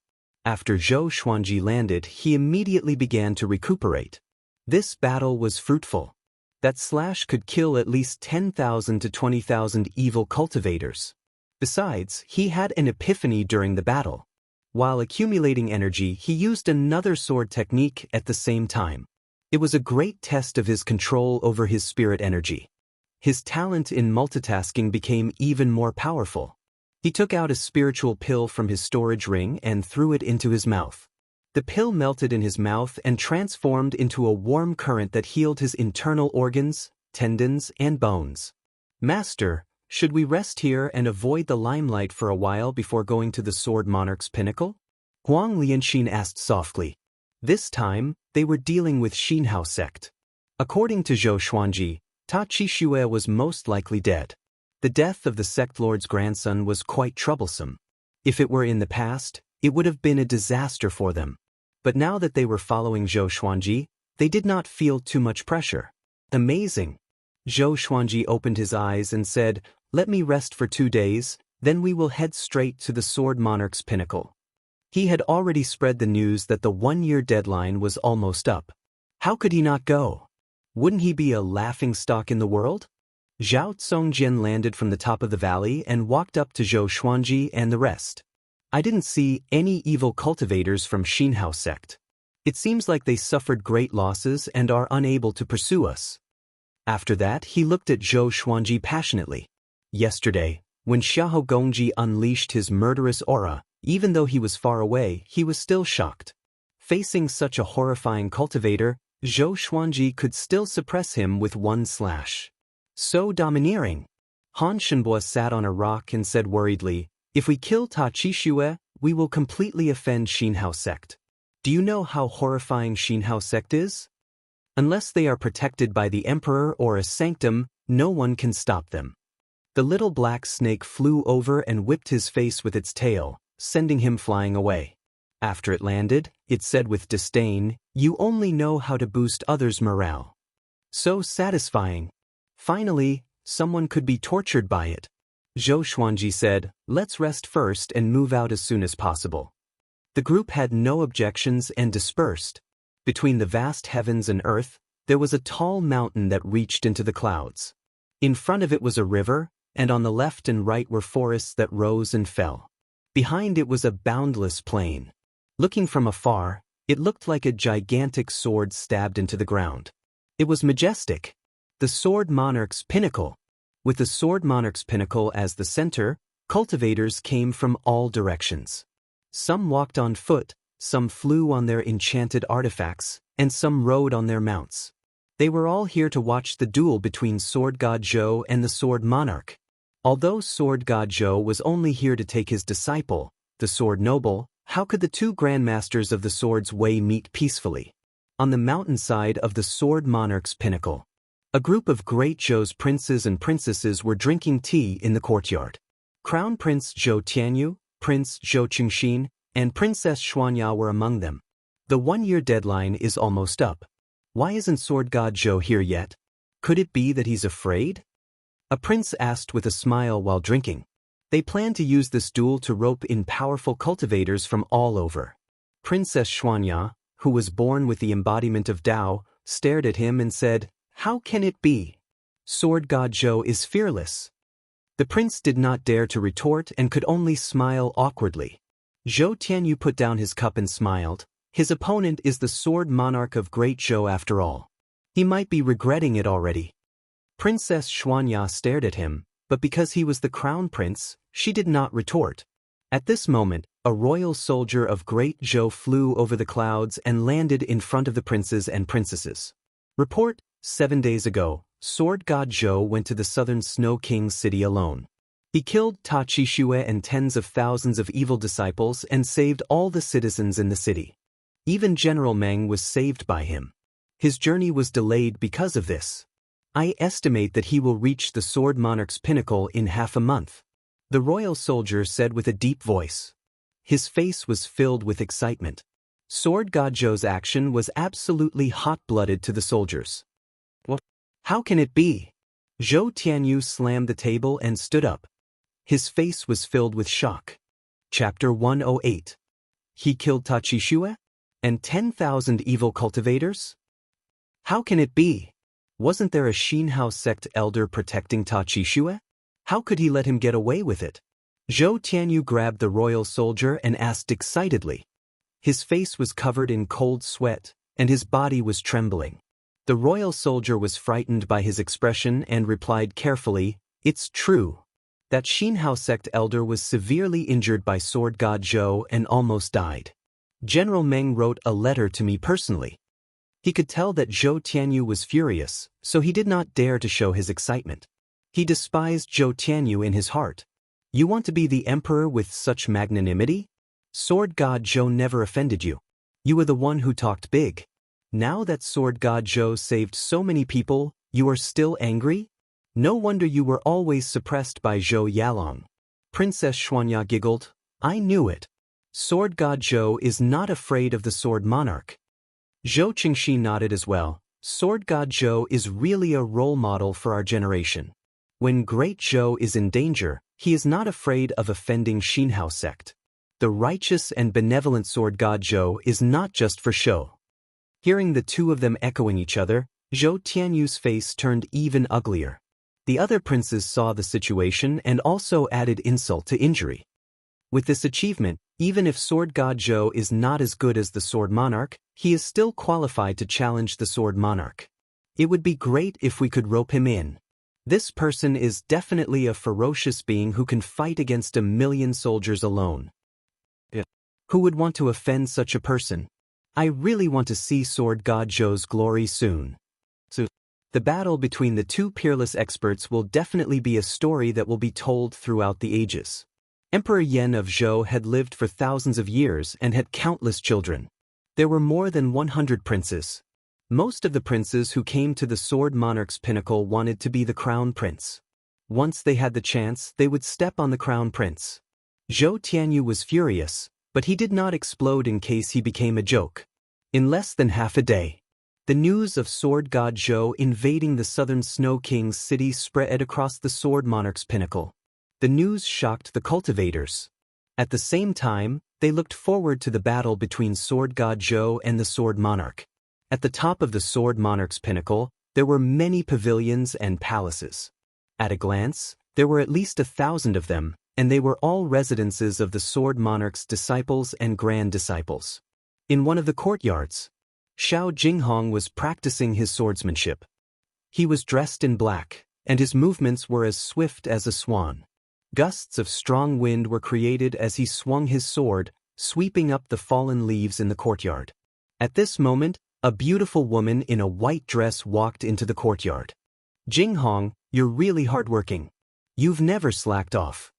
After Zhou Xuanji landed, he immediately began to recuperate. This battle was fruitful. That slash could kill at least 10,000 to 20,000 evil cultivators. Besides, he had an epiphany during the battle. While accumulating energy, he used another sword technique at the same time. It was a great test of his control over his spirit energy. His talent in multitasking became even more powerful. He took out a spiritual pill from his storage ring and threw it into his mouth. The pill melted in his mouth and transformed into a warm current that healed his internal organs, tendons, and bones. Master, should we rest here and avoid the limelight for a while before going to the Sword Monarch's pinnacle? Wang Lin asked softly. This time, they were dealing with Xianxia sect. According to Zhou Xuanji, Ta Qixue was most likely dead. The death of the sect lord's grandson was quite troublesome. If it were in the past, it would have been a disaster for them. But now that they were following Zhou Xuanji, they did not feel too much pressure. Amazing. Zhou Xuanji opened his eyes and said, "Let me rest for 2 days, then we will head straight to the Sword Monarch's pinnacle." He had already spread the news that the 1-year deadline was almost up. How could he not go? Wouldn't he be a laughingstock in the world? Zhao Zongjian landed from the top of the valley and walked up to Zhou Xuanji and the rest. I didn't see any evil cultivators from Xianxia sect. It seems like they suffered great losses and are unable to pursue us. After that, he looked at Zhou Xuanji passionately. Yesterday, when Xiahou Gongji unleashed his murderous aura, even though he was far away, he was still shocked. Facing such a horrifying cultivator, Zhou Xuanji could still suppress him with one slash. So domineering. Han Shenbo sat on a rock and said worriedly, "If we kill Ta Qixue, we will completely offend Xianxia sect. Do you know how horrifying Xianxia sect is? Unless they are protected by the emperor or a sanctum, no one can stop them." The little black snake flew over and whipped his face with its tail, sending him flying away. After it landed, it said with disdain, "You only know how to boost others' morale. So satisfying. Finally, someone could be tortured by it." Zhou Xuanji said, "Let's rest first and move out as soon as possible." The group had no objections and dispersed. Between the vast heavens and earth, there was a tall mountain that reached into the clouds. In front of it was a river, and on the left and right were forests that rose and fell. Behind it was a boundless plain. Looking from afar, it looked like a gigantic sword stabbed into the ground. It was majestic. The Sword Monarch's pinnacle. With the Sword Monarch's pinnacle as the center, cultivators came from all directions. Some walked on foot, some flew on their enchanted artifacts, and some rode on their mounts. They were all here to watch the duel between Sword God Zhou and the Sword Monarch. Although Sword God Zhou was only here to take his disciple, the Sword Noble, how could the two grandmasters of the Sword's Way meet peacefully? On the mountainside of the Sword Monarch's pinnacle, a group of Great Zhou's princes and princesses were drinking tea in the courtyard. Crown Prince Zhou Tianyu, Prince Zhou Qingxin, and Princess Xuanya were among them. The 1-year deadline is almost up. Why isn't Sword God Zhou here yet? Could it be that he's afraid? A prince asked with a smile while drinking. They plan to use this duel to rope in powerful cultivators from all over. Princess Xuanya, who was born with the embodiment of Tao, stared at him and said, "How can it be? Sword God Zhou is fearless." The prince did not dare to retort and could only smile awkwardly. Zhou Tianyu put down his cup and smiled. His opponent is the Sword Monarch of Great Zhou after all. He might be regretting it already. Princess Xuanya stared at him, but because he was the crown prince, she did not retort. At this moment, a royal soldier of Great Zhou flew over the clouds and landed in front of the princes and princesses. Report: 7 days ago, Sword God Zhou went to the southern Snow King's city alone. He killed Ta Qixue and tens of thousands of evil disciples and saved all the citizens in the city. Even General Meng was saved by him. His journey was delayed because of this. I estimate that he will reach the Sword Monarch's pinnacle in half a month. The royal soldier said with a deep voice. His face was filled with excitement. Sword God Zhou's action was absolutely hot-blooded to the soldiers. What? How can it be? Zhou Tianyu slammed the table and stood up. His face was filled with shock. Chapter 108. He killed Taqi and 10,000 evil cultivators? How can it be? Wasn't there a Xianxia sect elder protecting Taqi? How could he let him get away with it? Zhou Tianyu grabbed the royal soldier and asked excitedly. His face was covered in cold sweat, and his body was trembling. The royal soldier was frightened by his expression and replied carefully, "It's true. That Xianxia sect elder was severely injured by sword god Zhou and almost died. General Meng wrote a letter to me personally." He could tell that Zhou Tianyu was furious, so he did not dare to show his excitement. He despised Zhou Tianyu in his heart. You want to be the emperor with such magnanimity? Sword god Zhou never offended you. You were the one who talked big. Now that sword god Zhou saved so many people, you are still angry? No wonder you were always suppressed by Zhou Yalong. Princess Xianxia giggled. I knew it. Sword god Zhou is not afraid of the sword monarch. Zhou Qingxi nodded as well. Sword god Zhou is really a role model for our generation. When great Zhou is in danger, he is not afraid of offending Xianxia sect. The righteous and benevolent sword god Zhou is not just for show. Hearing the two of them echoing each other, Zhou Tianyu's face turned even uglier. The other princes saw the situation and also added insult to injury. With this achievement, even if sword god Zhou is not as good as the sword monarch, he is still qualified to challenge the sword monarch. It would be great if we could rope him in. This person is definitely a ferocious being who can fight against 1,000,000 soldiers alone. Who would want to offend such a person? I really want to see sword god Zhou's glory soon. The battle between the two peerless experts will definitely be a story that will be told throughout the ages. Emperor Yan of Zhou had lived for thousands of years and had countless children. There were more than 100 princes. Most of the princes who came to the sword monarch's pinnacle wanted to be the crown prince. Once they had the chance, they would step on the crown prince. Zhou Tianyu was furious, but he did not explode in case he became a joke. In less than half a day, the news of sword god Zhou invading the southern Snow King's city spread across the sword monarch's pinnacle. The news shocked the cultivators. At the same time, they looked forward to the battle between sword god Zhou and the sword monarch. At the top of the sword monarch's pinnacle, there were many pavilions and palaces. At a glance, there were at least 1,000 of them, and they were all residences of the sword monarch's disciples and grand disciples. In one of the courtyards, Xiao Jinghong was practicing his swordsmanship. He was dressed in black, and his movements were as swift as a swan. Gusts of strong wind were created as he swung his sword, sweeping up the fallen leaves in the courtyard. At this moment, a beautiful woman in a white dress walked into the courtyard. Jinghong, you're really hardworking. You've never slacked off.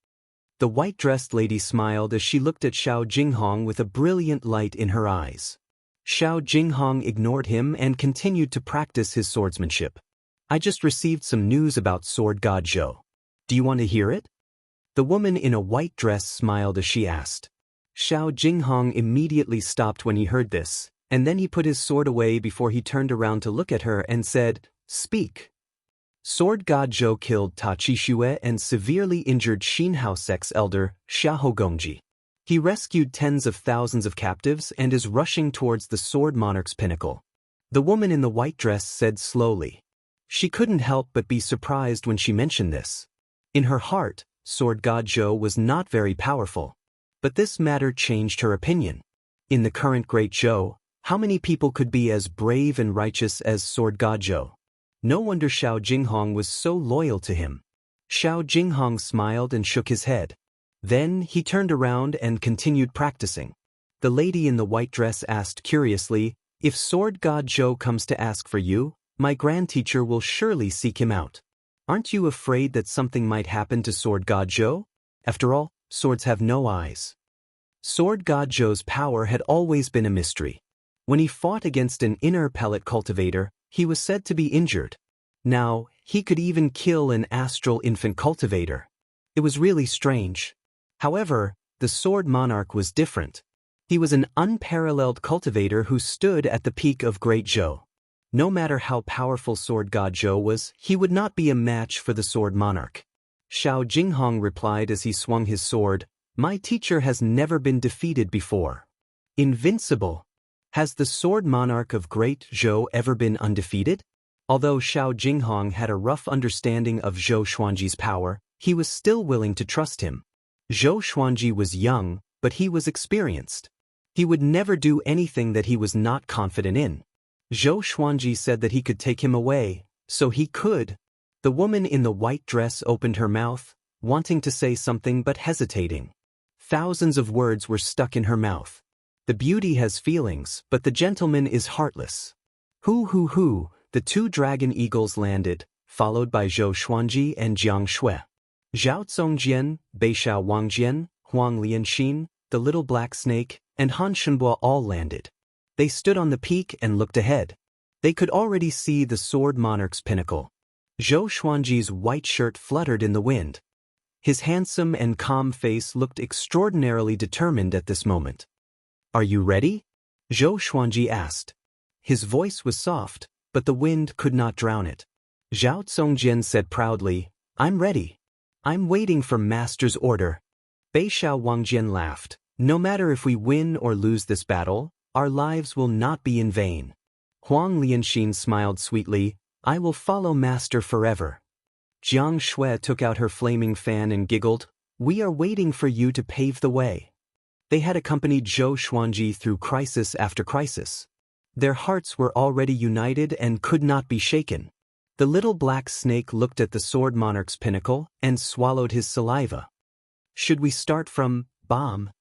The white-dressed lady smiled as she looked at Xiao Jinghong with a brilliant light in her eyes. Xiao Jinghong ignored him and continued to practice his swordsmanship. I just received some news about sword god Zhou. Do you want to hear it? The woman in a white dress smiled as she asked. Xiao Jinghong immediately stopped when he heard this, and then he put his sword away before he turned around to look at her and said, Speak. Sword god Zhou killed Taqi and severely injured Xianxia sect's elder, Xiahou. He rescued tens of thousands of captives and is rushing towards the sword monarch's pinnacle. The woman in the white dress said slowly. She couldn't help but be surprised when she mentioned this. In her heart, sword god Zhou was not very powerful. But this matter changed her opinion. In the current great Zhou, how many people could be as brave and righteous as sword god Zhou? No wonder Xiao Jinghong was so loyal to him. Xiao Jinghong smiled and shook his head. Then he turned around and continued practicing. The lady in the white dress asked curiously, If sword god Zhou comes to ask for you, my grand-teacher will surely seek him out. Aren't you afraid that something might happen to sword god Zhou? After all, swords have no eyes. Sword god Zhou's power had always been a mystery. When he fought against an inner pellet cultivator, he was said to be injured. Now, he could even kill an astral infant cultivator. It was really strange. However, the sword monarch was different. He was an unparalleled cultivator who stood at the peak of great Zhou. No matter how powerful sword god Zhou was, he would not be a match for the sword monarch. Xiao Jinghong replied as he swung his sword, My teacher has never been defeated before. Invincible. Has the sword monarch of Great Zhou ever been undefeated? Although Xiao Jinghong had a rough understanding of Zhou Xuanji's power, he was still willing to trust him. Zhou Xuanji was young, but he was experienced. He would never do anything that he was not confident in. Zhou Xuanji said that he could take him away, so he could. The woman in the white dress opened her mouth, wanting to say something but hesitating. Thousands of words were stuck in her mouth. The beauty has feelings, but the gentleman is heartless. Hoo, the two dragon eagles landed, followed by Zhou Xuanji and Jiang Shui. Zhao Zongjian, Beishao Wangjian, Wang Lin, the little black snake, and Han Shenbo all landed. They stood on the peak and looked ahead. They could already see the sword monarch's pinnacle. Zhou Xuanji's white shirt fluttered in the wind. His handsome and calm face looked extraordinarily determined at this moment. "Are you ready?" Zhou Xuanji asked. His voice was soft, but the wind could not drown it. Zhao Zongjian said proudly, "I'm ready. I'm waiting for Master's order." Beishao Wangjian laughed. "No matter if we win or lose this battle, our lives will not be in vain." Huang Lianxin smiled sweetly, "I will follow Master forever." Jiang Shui took out her flaming fan and giggled, "We are waiting for you to pave the way." They had accompanied Zhou Xuanji through crisis after crisis. Their hearts were already united and could not be shaken. The little black snake looked at the sword monarch's pinnacle and swallowed his saliva. "Should we start from bomb?"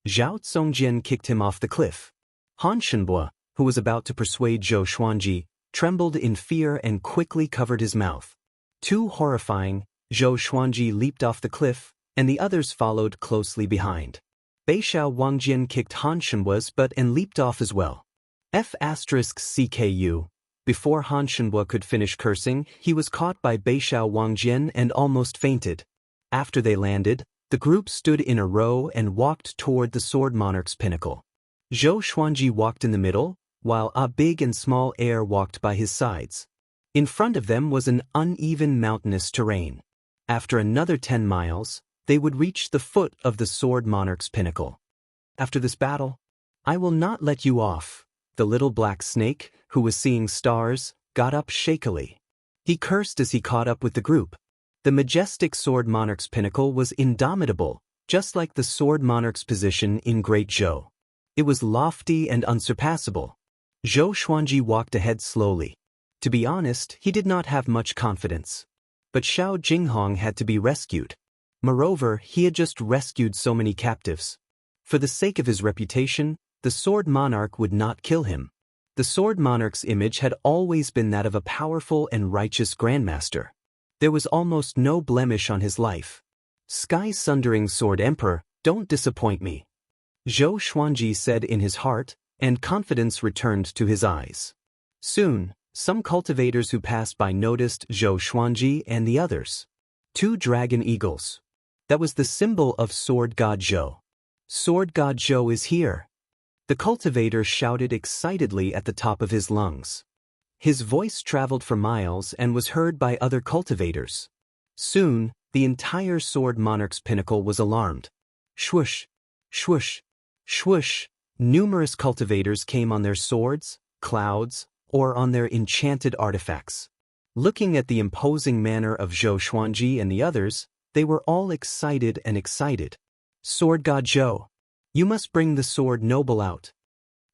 Zhao Zongjian kicked him off the cliff. Han Shenbo, who was about to persuade Zhou Xuanji, trembled in fear and quickly covered his mouth. Too horrifying, Zhou Xuanji leaped off the cliff, and the others followed closely behind. Beishao Wangjian kicked Han Shenbo's butt and leaped off as well. F***CKU. Before Han Shenbo could finish cursing, he was caught by Beishao Wangjian and almost fainted. After they landed, the group stood in a row and walked toward the sword monarch's pinnacle. Zhou Xuanji walked in the middle, while a big and small heir walked by his sides. In front of them was an uneven mountainous terrain. After another 10 miles, they would reach the foot of the sword monarch's pinnacle. "After this battle, I will not let you off." The little black snake, who was seeing stars, got up shakily. He cursed as he caught up with the group. The majestic sword monarch's pinnacle was indomitable, just like the sword monarch's position in Great Zhou. It was lofty and unsurpassable. Zhou Xuanji walked ahead slowly. To be honest, he did not have much confidence. But Xiao Jinghong had to be rescued. Moreover, he had just rescued so many captives. For the sake of his reputation, the sword monarch would not kill him. The sword monarch's image had always been that of a powerful and righteous grandmaster. There was almost no blemish on his life. "Sky-sundering sword emperor, don't disappoint me," Zhou Xuanji said in his heart, and confidence returned to his eyes. Soon, some cultivators who passed by noticed Zhou Xuanji and the others. 2 dragon eagles. That was the symbol of Sword God Zhou. "Sword God Zhou is here." The cultivator shouted excitedly at the top of his lungs. His voice traveled for miles and was heard by other cultivators. Soon, the entire sword monarch's pinnacle was alarmed. Swoosh, swoosh, swoosh. Numerous cultivators came on their swords, clouds, or on their enchanted artifacts. Looking at the imposing manner of Zhou Xuanji and the others, they were all excited and excited. "Sword God Zhou, you must bring the sword noble out."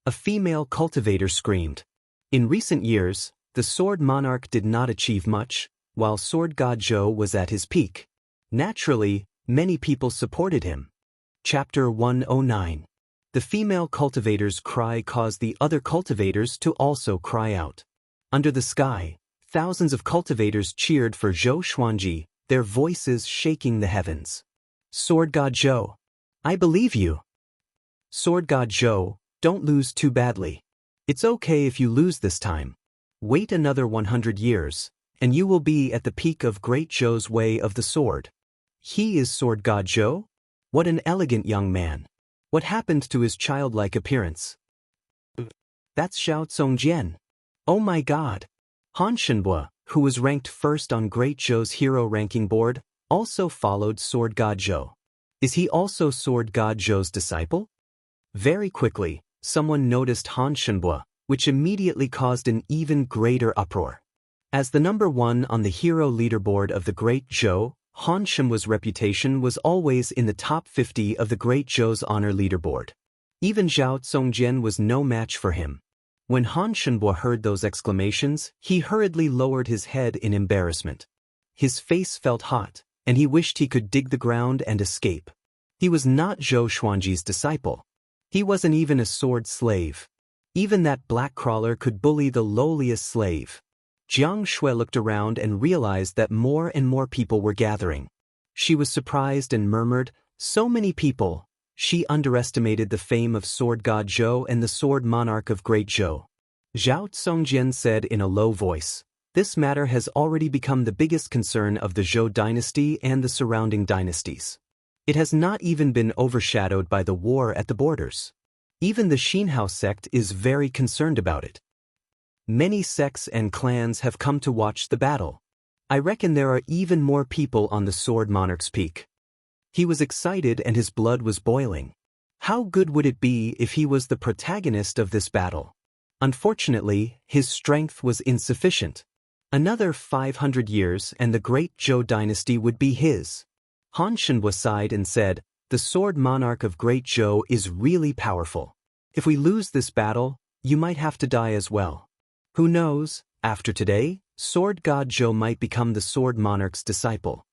A female cultivator screamed. In recent years, the sword monarch did not achieve much, while Sword God Zhou was at his peak. Naturally, many people supported him. Chapter 109. The female cultivator's cry caused the other cultivators to also cry out. Under the sky, thousands of cultivators cheered for Zhou Xuanji, their voices shaking the heavens. "Sword God Zhou, I believe you." "Sword God Zhou, don't lose too badly. It's okay if you lose this time. Wait another 100 years, and you will be at the peak of Great Zhou's way of the sword." "He is Sword God Zhou? What an elegant young man. What happened to his childlike appearance?" "That's Xiao Zongjian. Oh my God." Han Shenbo, who was ranked first on Great Zhou's hero ranking board, also followed Sword God Zhou. Is he also Sword God Zhou's disciple? Very quickly, someone noticed Han Shenhua, which immediately caused an even greater uproar. As the number one on the hero leaderboard of the Great Zhou, Han Shenhua's reputation was always in the top 50 of the Great Zhou's honor leaderboard. Even Zhao Zongjian was no match for him. When Han Shenhua heard those exclamations, he hurriedly lowered his head in embarrassment. His face felt hot, and he wished he could dig the ground and escape. He was not Zhou Xuanji's disciple. He wasn't even a sword slave. Even that black crawler could bully the lowliest slave. Jiang Shui looked around and realized that more and more people were gathering. She was surprised and murmured, "So many people." She underestimated the fame of Sword God Zhou and the Sword Monarch of Great Zhou. Zhao Zongjian said in a low voice, "This matter has already become the biggest concern of the Zhou dynasty and the surrounding dynasties. It has not even been overshadowed by the war at the borders. Even the Xinhao sect is very concerned about it. Many sects and clans have come to watch the battle. I reckon there are even more people on the Sword Monarch's peak." He was excited and his blood was boiling. How good would it be if he was the protagonist of this battle? Unfortunately, his strength was insufficient. Another 500 years and the Great Zhou dynasty would be his. Han Shenhua sighed and said, "The Sword Monarch of Great Zhou is really powerful. If we lose this battle, you might have to die as well. Who knows, after today, Sword God Zhou might become the Sword Monarch's disciple."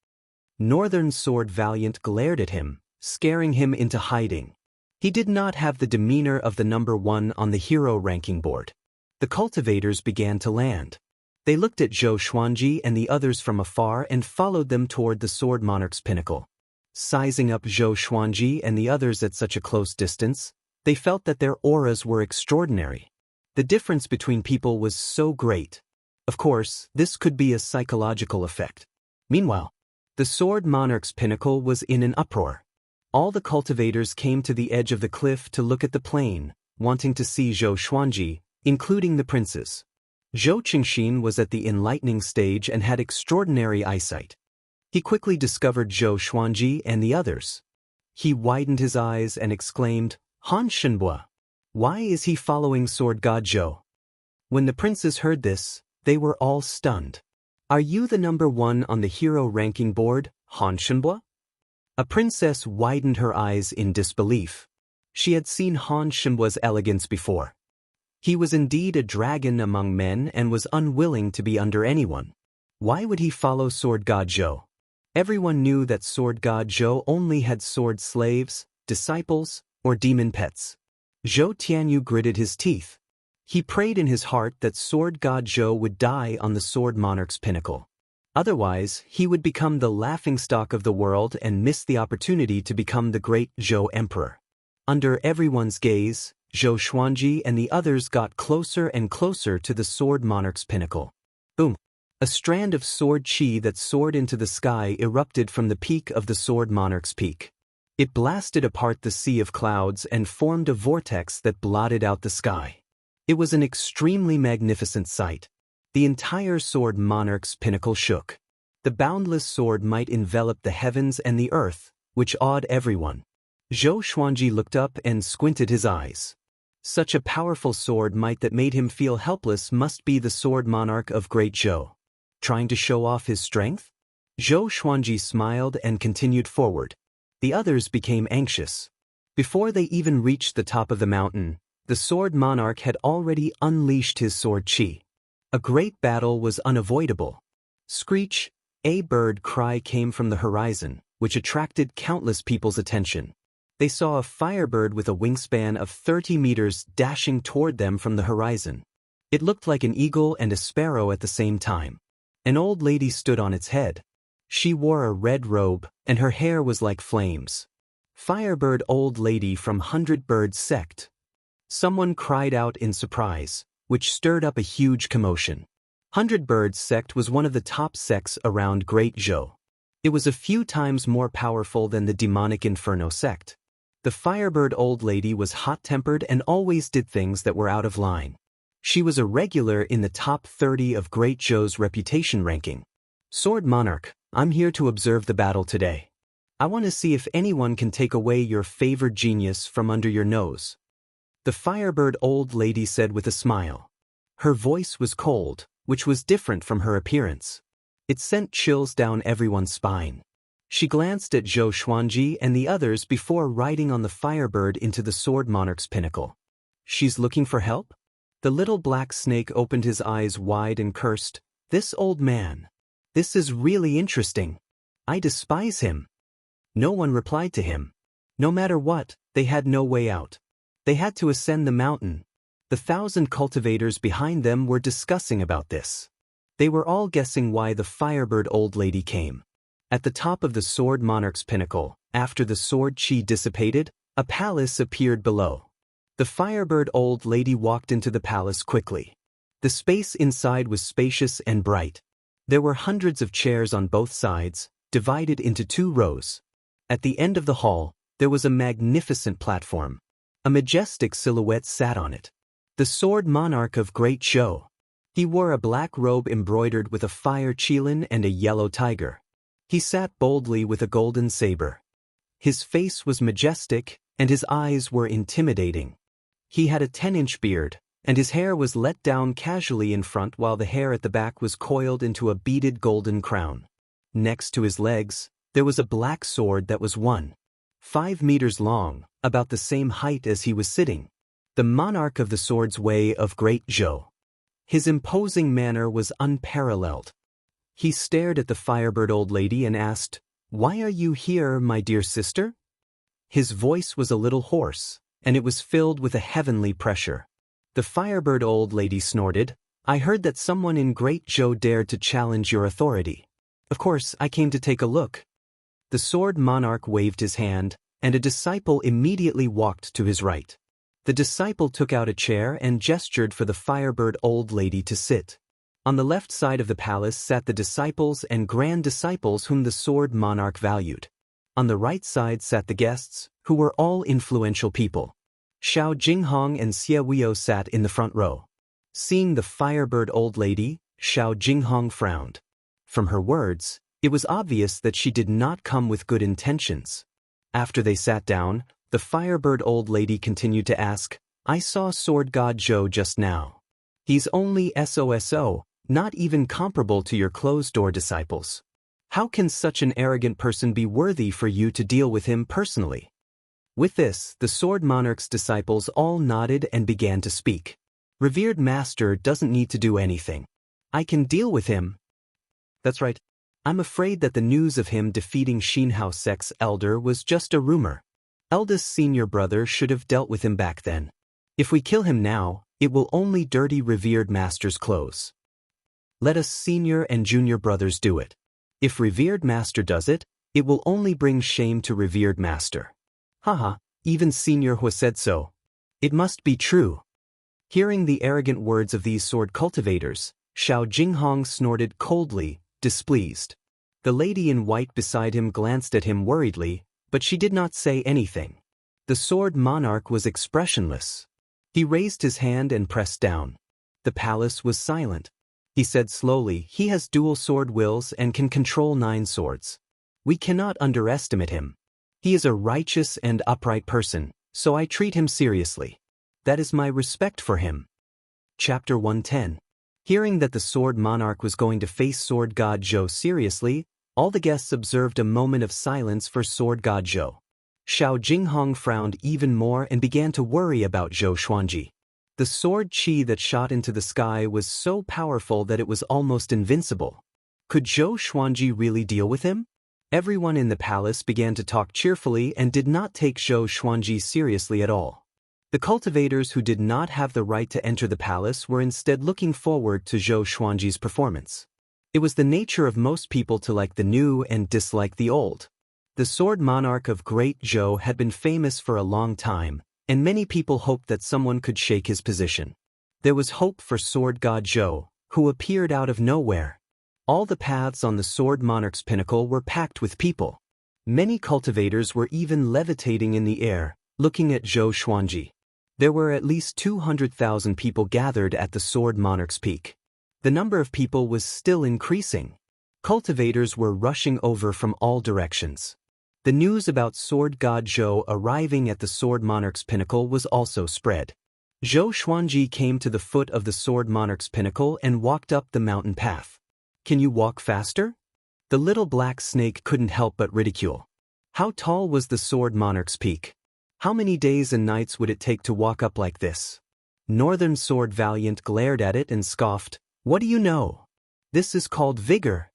Northern Sword Valiant glared at him, scaring him into hiding. He did not have the demeanor of the number one on the hero ranking board. The cultivators began to land. They looked at Zhou Xuanji and the others from afar and followed them toward the Sword Monarch's pinnacle. Sizing up Zhou Xuanji and the others at such a close distance, they felt that their auras were extraordinary. The difference between people was so great. Of course, this could be a psychological effect. Meanwhile, the Sword Monarch's pinnacle was in an uproar. All the cultivators came to the edge of the cliff to look at the plain, wanting to see Zhou Xuanji, including the princes. Zhou Qingxin was at the enlightening stage and had extraordinary eyesight. He quickly discovered Zhou Xuanji and the others. He widened his eyes and exclaimed, "Han Shenhua! Why is he following Sword God Zhou?" When the princes heard this, they were all stunned. "Are you the number one on the hero ranking board, Han Shenhua?" A princess widened her eyes in disbelief. She had seen Han Shenhua's elegance before. He was indeed a dragon among men and was unwilling to be under anyone. Why would he follow Sword God Zhou? Everyone knew that Sword God Zhou only had sword slaves, disciples, or demon pets. Zhou Tianyu gritted his teeth. He prayed in his heart that Sword God Zhou would die on the Sword Monarch's pinnacle. Otherwise, he would become the laughingstock of the world and miss the opportunity to become the great Zhou Emperor. Under everyone's gaze, Zhou Xuanji and the others got closer and closer to the Sword Monarch's pinnacle. Boom! A strand of sword chi that soared into the sky erupted from the peak of the Sword Monarch's peak. It blasted apart the sea of clouds and formed a vortex that blotted out the sky. It was an extremely magnificent sight. The entire Sword Monarch's pinnacle shook. The boundless sword might envelop the heavens and the earth, which awed everyone. Zhou Xuanji looked up and squinted his eyes. Such a powerful sword might that made him feel helpless must be the Sword Monarch of Great Zhou. Trying to show off his strength? Zhou Xuanji smiled and continued forward. The others became anxious. Before they even reached the top of the mountain, the Sword Monarch had already unleashed his sword chi. A great battle was unavoidable. Screech, a bird cry came from the horizon, which attracted countless people's attention. They saw a firebird with a wingspan of 30 meters dashing toward them from the horizon. It looked like an eagle and a sparrow at the same time. An old lady stood on its head. She wore a red robe, and her hair was like flames. "Firebird old lady from 100 Bird sect." Someone cried out in surprise, which stirred up a huge commotion. 100 Bird sect was one of the top sects around Great Zhou. It was a few times more powerful than the demonic Inferno sect. The Firebird old lady was hot-tempered and always did things that were out of line. She was a regular in the top 30 of Great Zhou's reputation ranking. "Sword Monarch, I'm here to observe the battle today. I want to see if anyone can take away your favored genius from under your nose." the Firebird old lady said with a smile. Her voice was cold, which was different from her appearance. It sent chills down everyone's spine. She glanced at Zhou Xuanji and the others before riding on the Firebird into the Sword Monarch's pinnacle. She's looking for help? The little black snake opened his eyes wide and cursed, "This old man. This is really interesting. I despise him." No one replied to him. No matter what, they had no way out. They had to ascend the mountain. The 1,000 cultivators behind them were discussing about this. They were all guessing why the Firebird old lady came. At the top of the Sword Monarch's pinnacle, after the sword chi dissipated, a palace appeared below. The Firebird old lady walked into the palace quickly. The space inside was spacious and bright. There were hundreds of chairs on both sides, divided into 2 rows. At the end of the hall, there was a magnificent platform. A majestic silhouette sat on it. The Sword Monarch of Great Zhou. He wore a black robe embroidered with a fire qilin and a yellow tiger. He sat boldly with a golden saber. His face was majestic, and his eyes were intimidating. He had a 10-inch beard, and his hair was let down casually in front while the hair at the back was coiled into a beaded golden crown. Next to his legs, there was a black sword that was 1.5 meters long, about the same height as he was sitting. The monarch of the Sword's Way of Great Zhou. His imposing manner was unparalleled. He stared at the Firebird old lady and asked, "Why are you here, my dear sister?" His voice was a little hoarse, and it was filled with a heavenly pressure. The Firebird old lady snorted, "I heard that someone in Great Zhou dared to challenge your authority. Of course, I came to take a look." The Sword Monarch waved his hand, and a disciple immediately walked to his right. The disciple took out a chair and gestured for the Firebird old lady to sit. On the left side of the palace sat the disciples and grand disciples whom the Sword Monarch valued. On the right side sat the guests, who were all influential people. Xiao Jinghong and Xie Weiyo sat in the front row. Seeing the Firebird old lady, Xiao Jinghong frowned. From her words, it was obvious that she did not come with good intentions. After they sat down, the Firebird old lady continued to ask, "I saw Sword God Zhou just now. He's only SOSO, not even comparable to your closed-door disciples. How can such an arrogant person be worthy for you to deal with him personally?" With this, the Sword Monarch's disciples all nodded and began to speak. "Revered Master doesn't need to do anything. I can deal with him." "That's right. I'm afraid that the news of him defeating Xinhao Sect's elder was just a rumor. Eldest senior brother should have dealt with him back then. If we kill him now, it will only dirty Revered Master's clothes. Let us senior and junior brothers do it. If Revered Master does it, it will only bring shame to Revered Master. Haha, even Senior Hu said so. It must be true." Hearing the arrogant words of these sword cultivators, Xiao Jinghong snorted coldly, displeased. The lady in white beside him glanced at him worriedly, but she did not say anything. The Sword Monarch was expressionless. He raised his hand and pressed down. The palace was silent. He said slowly, "He has dual sword wills and can control 9 swords. We cannot underestimate him. He is a righteous and upright person, so I treat him seriously. That is my respect for him." Chapter 110. Hearing that the Sword Monarch was going to face Sword God Zhou seriously, all the guests observed a moment of silence for Sword God Zhou. Xiao Jinghong frowned even more and began to worry about Zhou Xuanji. The sword chi that shot into the sky was so powerful that it was almost invincible. Could Zhou Xuanji really deal with him? Everyone in the palace began to talk cheerfully and did not take Zhou Xuanji seriously at all. The cultivators who did not have the right to enter the palace were instead looking forward to Zhou Xuanji's performance. It was the nature of most people to like the new and dislike the old. The Sword Monarch of Great Zhou had been famous for a long time, and many people hoped that someone could shake his position. There was hope for Sword God Zhou, who appeared out of nowhere. All the paths on the Sword Monarch's pinnacle were packed with people. Many cultivators were even levitating in the air, looking at Zhou Xuanji. There were at least 200,000 people gathered at the Sword Monarch's peak. The number of people was still increasing. Cultivators were rushing over from all directions. The news about Sword God Zhou arriving at the Sword Monarch's pinnacle was also spread. Zhou Xuanji came to the foot of the Sword Monarch's pinnacle and walked up the mountain path. "Can you walk faster?" The little black snake couldn't help but ridicule. How tall was the Sword Monarch's peak? How many days and nights would it take to walk up like this? Northern Sword Valiant glared at it and scoffed, "What do you know? This is called vigor."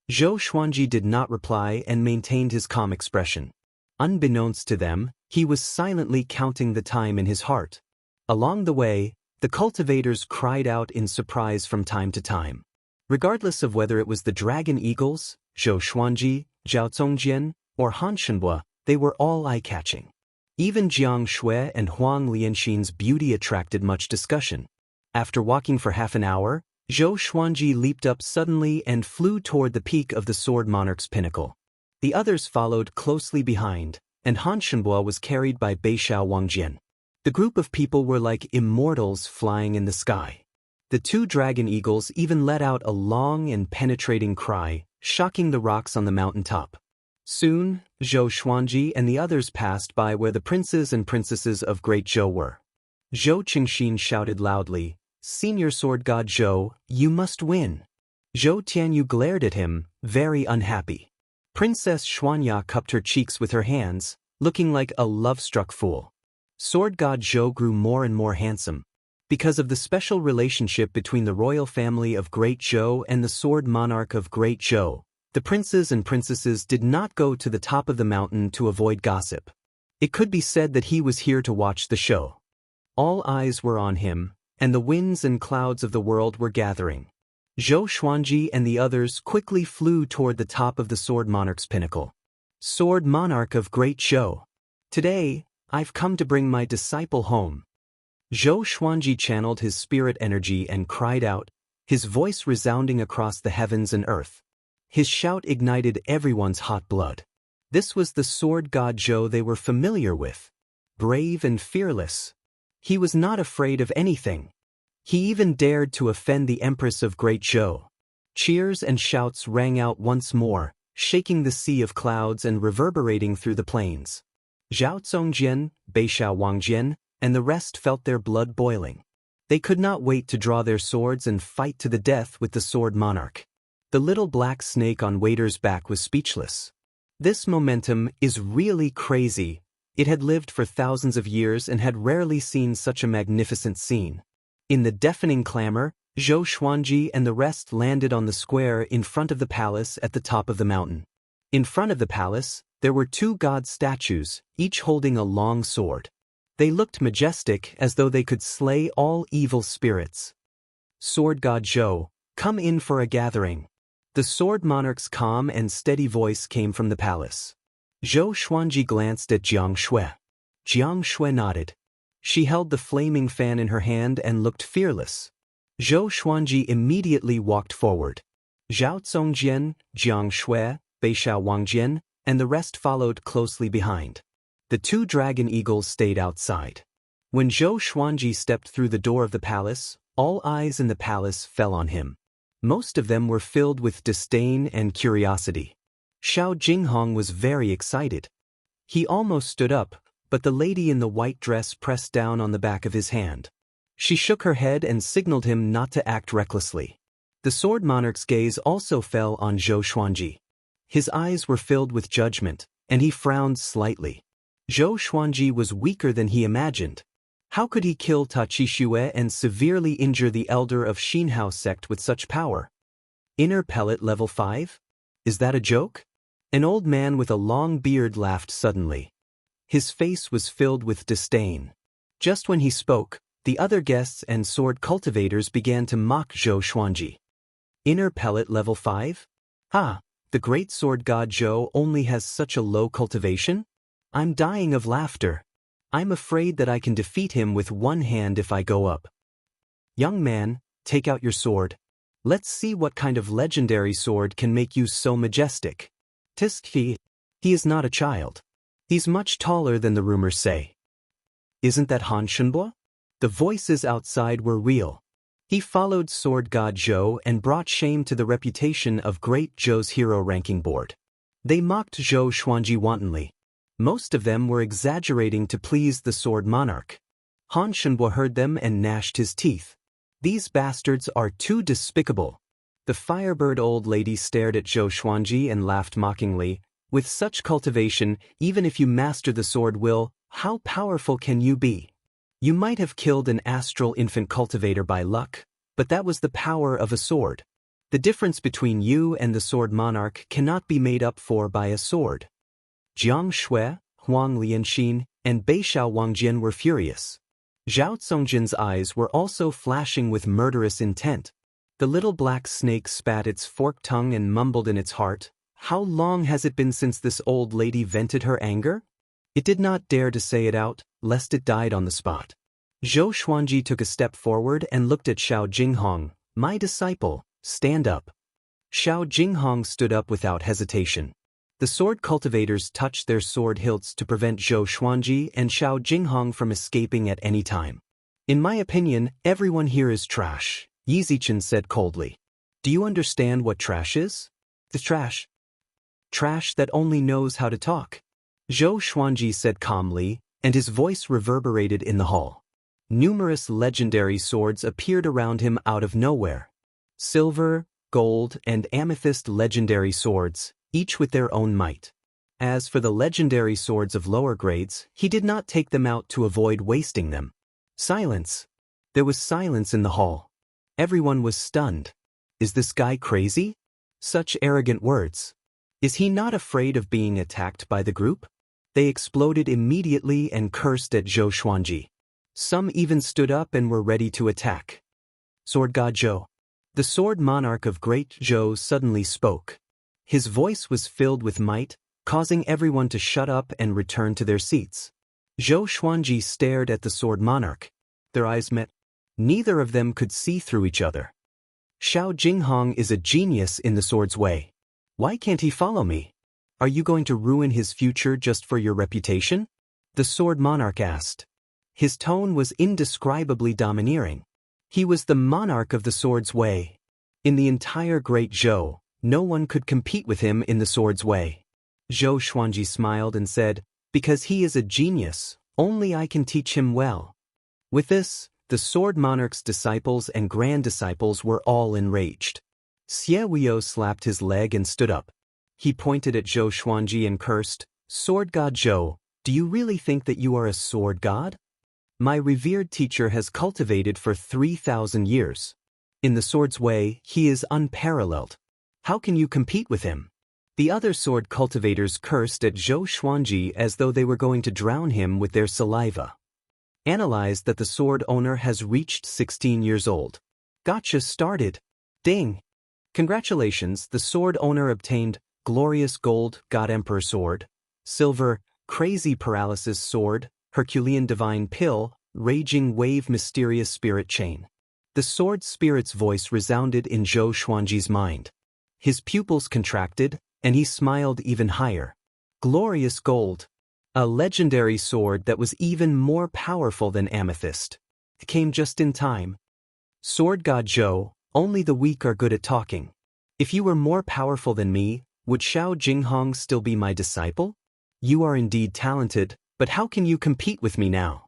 Zhou Xuanji did not reply and maintained his calm expression. Unbeknownst to them, he was silently counting the time in his heart. Along the way, the cultivators cried out in surprise from time to time. Regardless of whether it was the dragon eagles, Zhou Xuanji, Zhao Zongjian, or Han Shenhua, they were all eye-catching. Even Jiang Shui and Huang Lianxin's beauty attracted much discussion. After walking for half an hour, Zhou Xuanji leaped up suddenly and flew toward the peak of the Sword Monarch's pinnacle. The others followed closely behind, and Han Shenhua was carried by Beixiao Wangjian. The group of people were like immortals flying in the sky. The two dragon eagles even let out a long and penetrating cry, shocking the rocks on the mountain top. Soon, Zhou Xuanji and the others passed by where the princes and princesses of Great Zhou were. Zhou Qingxin shouted loudly, "Senior Sword God Zhou, you must win." Zhou Tianyu glared at him, very unhappy. Princess Xuanya cupped her cheeks with her hands, looking like a love-struck fool. Sword God Zhou grew more and more handsome. Because of the special relationship between the royal family of Great Zhou and the Sword Monarch of Great Zhou, the princes and princesses did not go to the top of the mountain to avoid gossip. It could be said that he was here to watch the show. All eyes were on him, and the winds and clouds of the world were gathering. Zhou Xuanji and the others quickly flew toward the top of the Sword Monarch's pinnacle. "Sword Monarch of Great Zhou, today, I've come to bring my disciple home." Zhou Xuanji channeled his spirit energy and cried out, his voice resounding across the heavens and earth. His shout ignited everyone's hot blood. This was the Sword God Zhou they were familiar with. Brave and fearless. He was not afraid of anything. He even dared to offend the Empress of Great Zhou. Cheers and shouts rang out once more, shaking the sea of clouds and reverberating through the plains. Zhao Zongjian, Beixiao Wangjian, and the rest felt their blood boiling. They could not wait to draw their swords and fight to the death with the Sword Monarch. The little black snake on Waiter's back was speechless. This momentum is really crazy. It had lived for thousands of years and had rarely seen such a magnificent scene. In the deafening clamor, Zhou Xuanji and the rest landed on the square in front of the palace at the top of the mountain. In front of the palace, there were two god statues, each holding a long sword. They looked majestic as though they could slay all evil spirits. "Sword God Zhou, come in for a gathering." The Sword Monarch's calm and steady voice came from the palace. Zhou Xuanji glanced at Jiang Shui. Jiang Shui nodded. She held the flaming fan in her hand and looked fearless. Zhou Xuanji immediately walked forward. Zhao Zongjian, Jiang Shui, Beixiao Wangjian, and the rest followed closely behind. The two dragon eagles stayed outside. When Zhou Xuanji stepped through the door of the palace, all eyes in the palace fell on him. Most of them were filled with disdain and curiosity. Xiao Jinghong was very excited. He almost stood up, but the lady in the white dress pressed down on the back of his hand. She shook her head and signaled him not to act recklessly. The Sword Monarch's gaze also fell on Zhou Xuanji. His eyes were filled with judgment, and he frowned slightly. Zhou Xuanji was weaker than he imagined. How could he kill Tachi Xue and severely injure the elder of Xinhao sect with such power? Inner pellet level 5? Is that a joke? An old man with a long beard laughed suddenly. His face was filled with disdain. Just when he spoke, the other guests and sword cultivators began to mock Zhou Xuanji. Inner pellet level 5? Ah, the great sword god Zhou only has such a low cultivation? I'm dying of laughter. I'm afraid that I can defeat him with one hand if I go up. Young man, take out your sword. Let's see what kind of legendary sword can make you so majestic. He is not a child. He's much taller than the rumors say. Isn't that Han Shenhua? The voices outside were real. He followed Sword God Zhou and brought shame to the reputation of Great Zhou's hero ranking board. They mocked Zhou Xuanji wantonly. Most of them were exaggerating to please the sword monarch. Han Shenhua heard them and gnashed his teeth. These bastards are too despicable. The firebird old lady stared at Zhou Xuanji and laughed mockingly. With such cultivation, even if you master the sword will, how powerful can you be? You might have killed an astral infant cultivator by luck, but that was the power of a sword. The difference between you and the sword monarch cannot be made up for by a sword. Jiang Shui, Wang Lin, and Beishao Wangjian were furious. Zhao Congjian's eyes were also flashing with murderous intent. The little black snake spat its forked tongue and mumbled in its heart, "How long has it been since this old lady vented her anger?" It did not dare to say it out, lest it died on the spot. Zhou Xuanji took a step forward and looked at Xiao Jinghong. "My disciple, stand up." Xiao Jinghong stood up without hesitation. The sword cultivators touched their sword hilts to prevent Zhou Xuanji and Xiao Jinghong from escaping at any time. "In my opinion, everyone here is trash," Yi Zichen said coldly. "Do you understand what trash is?" "The trash. Trash that only knows how to talk," Zhou Xuanji said calmly, and his voice reverberated in the hall. Numerous legendary swords appeared around him out of nowhere. Silver, gold, and amethyst legendary swords, each with their own might. As for the legendary swords of lower grades, he did not take them out to avoid wasting them. Silence. There was silence in the hall. Everyone was stunned. Is this guy crazy? Such arrogant words. Is he not afraid of being attacked by the group? They exploded immediately and cursed at Zhou Xuanji. Some even stood up and were ready to attack. Sword God Zhou. The sword monarch of Great Zhou suddenly spoke. His voice was filled with might, causing everyone to shut up and return to their seats. Zhou Xuanji stared at the sword monarch. Their eyes met. Neither of them could see through each other. Xiao Jinghong is a genius in the sword's way. Why can't he follow me? Are you going to ruin his future just for your reputation? The sword monarch asked. His tone was indescribably domineering. He was the monarch of the sword's way. In the entire Great Zhou, no one could compete with him in the sword's way. Zhou Xuanji smiled and said, "Because he is a genius, only I can teach him well." With this, the sword monarch's disciples and grand disciples were all enraged. Xie Wuyo slapped his leg and stood up. He pointed at Zhou Xuanji and cursed, "Sword God Zhou, do you really think that you are a sword god? My revered teacher has cultivated for 3,000 years. In the sword's way, he is unparalleled. How can you compete with him?" The other sword cultivators cursed at Zhou Xuanji as though they were going to drown him with their saliva. Analyzed that the sword owner has reached 16 years old. Gotcha started. Ding. Congratulations, the sword owner obtained Glorious Gold God Emperor Sword, Silver Crazy Paralysis Sword, Herculean Divine Pill, Raging Wave Mysterious Spirit Chain. The sword spirit's voice resounded in Zhou Xuanji's mind. His pupils contracted, and he smiled even higher. Glorious Gold. A legendary sword that was even more powerful than amethyst. It came just in time. Sword God Zhou, only the weak are good at talking. If you were more powerful than me, would Xiao Jinghong still be my disciple? You are indeed talented, but how can you compete with me now?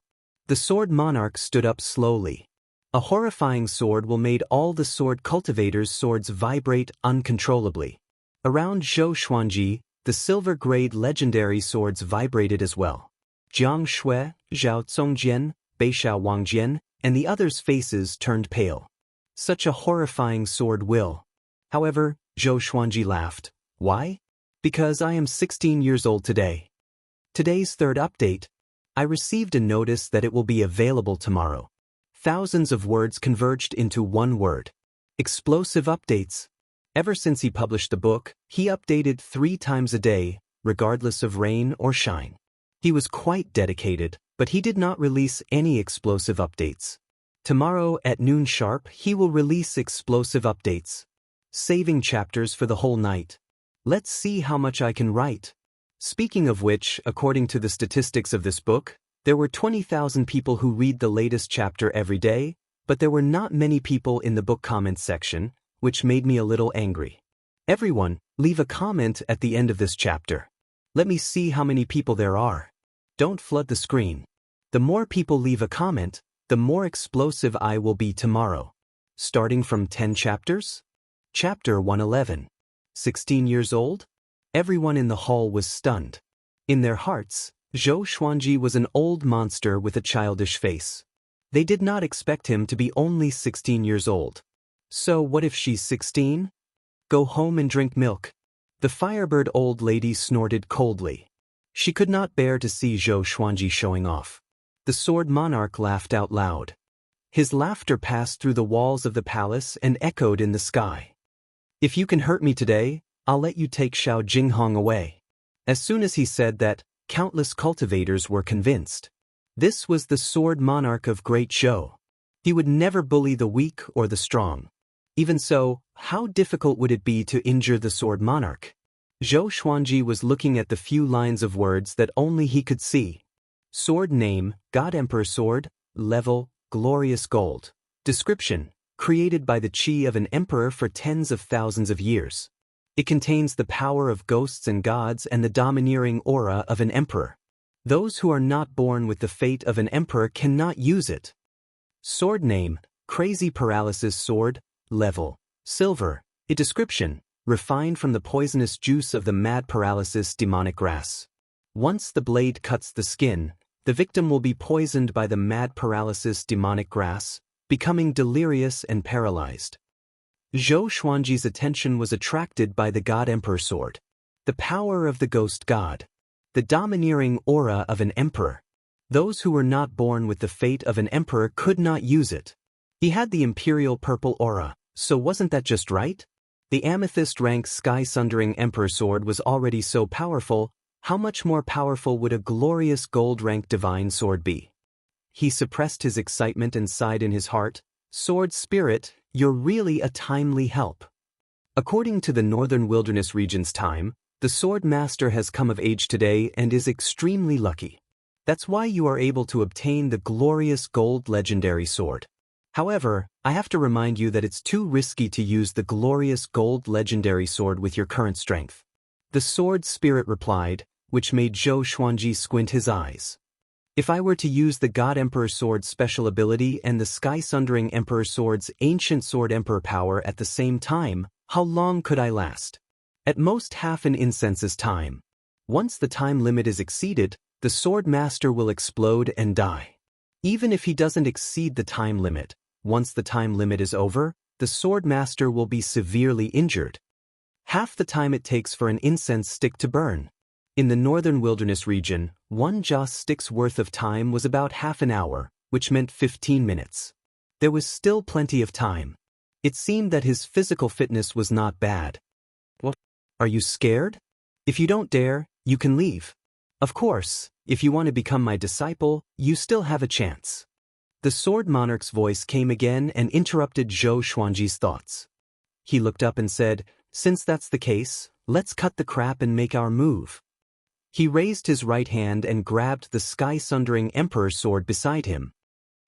The sword monarch stood up slowly. A horrifying sword will made all the sword cultivators' swords vibrate uncontrollably. Around Zhou Xuanji, the silver-grade legendary swords vibrated as well. Jiang Shui, Zhao Congjian, Beishao Wangjian, and the others' faces turned pale. Such a horrifying sword will. However, Zhou Xuanji laughed. Why? Because I am 16 years old today. Today's third update. I received a notice that it will be available tomorrow. Thousands of words converged into one word. Explosive updates. Ever since he published the book, he updated 3 times a day, regardless of rain or shine. He was quite dedicated, but he did not release any explosive updates. Tomorrow at noon sharp, he will release explosive updates. Saving chapters for the whole night. Let's see how much I can write. Speaking of which, according to the statistics of this book, there were 20,000 people who read the latest chapter every day, but there were not many people in the book comments section, which made me a little angry. Everyone, leave a comment at the end of this chapter. Let me see how many people there are. Don't flood the screen. The more people leave a comment, the more explosive I will be tomorrow. Starting from 10 chapters? Chapter 111. 16 years old? Everyone in the hall was stunned. In their hearts, Zhou Xuanji was an old monster with a childish face. They did not expect him to be only 16 years old. So what if she's 16? Go home and drink milk. The Firebird old lady snorted coldly. She could not bear to see Zhou Xuanji showing off. The Sword Monarch laughed out loud. His laughter passed through the walls of the palace and echoed in the sky. If you can hurt me today, I'll let you take Xiao Jinghong away. As soon as he said that, countless cultivators were convinced. This was the Sword Monarch of Great Zhou. He would never bully the weak or the strong. Even so, how difficult would it be to injure the Sword Monarch? Zhou Xuanji was looking at the few lines of words that only he could see. Sword name, God Emperor Sword, level, glorious gold. Description, created by the chi of an emperor for tens of thousands of years. It contains the power of ghosts and gods and the domineering aura of an emperor. Those who are not born with the fate of an emperor cannot use it. Sword name, crazy paralysis sword, level, silver. A description, refined from the poisonous juice of the mad paralysis demonic grass. Once the blade cuts the skin, the victim will be poisoned by the mad paralysis demonic grass, becoming delirious and paralyzed. Zhou Xuanji's attention was attracted by the God Emperor sword. The power of the ghost god. The domineering aura of an emperor. Those who were not born with the fate of an emperor could not use it. He had the imperial purple aura, so wasn't that just right? The amethyst rank sky-sundering emperor sword was already so powerful, how much more powerful would a glorious gold rank divine sword be? He suppressed his excitement and sighed in his heart, Sword Spirit, you're really a timely help. According to the Northern Wilderness region's time, the Sword Master has come of age today and is extremely lucky. That's why you are able to obtain the glorious gold legendary sword. However, I have to remind you that it's too risky to use the glorious gold legendary sword with your current strength. The Sword Spirit replied, which made Zhou Xuanji squint his eyes. If I were to use the God Emperor Sword's special ability and the Sky-Sundering Emperor Sword's ancient Sword Emperor power at the same time, how long could I last? At most half an incense's time. Once the time limit is exceeded, the Sword Master will explode and die. Even if he doesn't exceed the time limit, once the time limit is over, the Sword Master will be severely injured. Half the time it takes for an incense stick to burn. In the Northern Wilderness region, one joss stick's worth of time was about half an hour, which meant 15 minutes. There was still plenty of time. It seemed that his physical fitness was not bad. What? Are you scared? If you don't dare, you can leave. Of course, if you want to become my disciple, you still have a chance. The Sword Monarch's voice came again and interrupted Zhou Xuanji's thoughts. He looked up and said, since that's the case, let's cut the crap and make our move. He raised his right hand and grabbed the Sky-Sundering Emperor's sword beside him.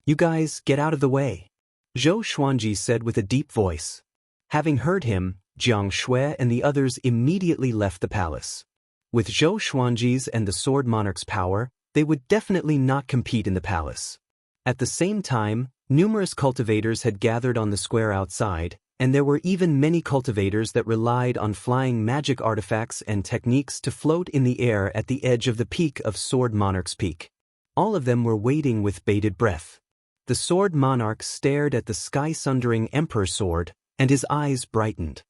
You guys, get out of the way. Zhou Xuanji said with a deep voice. Having heard him, Jiang Shui and the others immediately left the palace. With Zhou Xuanji's and the Sword Monarch's power, they would definitely not compete in the palace. At the same time, numerous cultivators had gathered on the square outside, and there were even many cultivators that relied on flying magic artifacts and techniques to float in the air at the edge of the peak of Sword Monarch's peak. All of them were waiting with bated breath. The Sword Monarch stared at the sky-sundering Emperor sword, and his eyes brightened.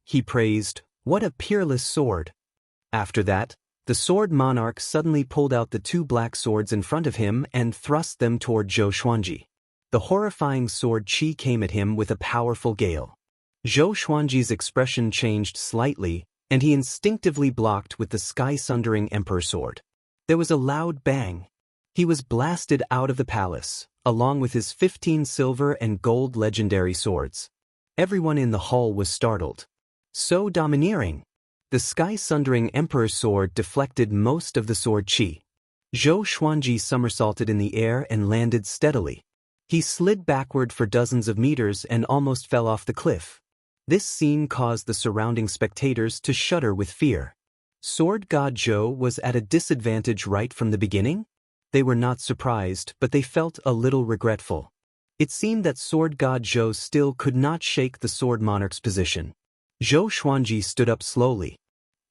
He praised, what a peerless sword. After that, the Sword Monarch suddenly pulled out the two black swords in front of him and thrust them toward Zhou Xuanji. The horrifying sword chi came at him with a powerful gale. Zhou Xuanji's expression changed slightly, and he instinctively blocked with the sky-sundering Emperor sword. There was a loud bang. He was blasted out of the palace, along with his 15 silver and gold legendary swords. Everyone in the hall was startled. So domineering. The sky-sundering Emperor's sword deflected most of the sword chi. Zhou Xuanji somersaulted in the air and landed steadily. He slid backward for dozens of meters and almost fell off the cliff. This scene caused the surrounding spectators to shudder with fear. Sword God Zhou was at a disadvantage right from the beginning? They were not surprised, but they felt a little regretful. It seemed that Sword God Zhou still could not shake the Sword Monarch's position. Zhou Xuanji stood up slowly.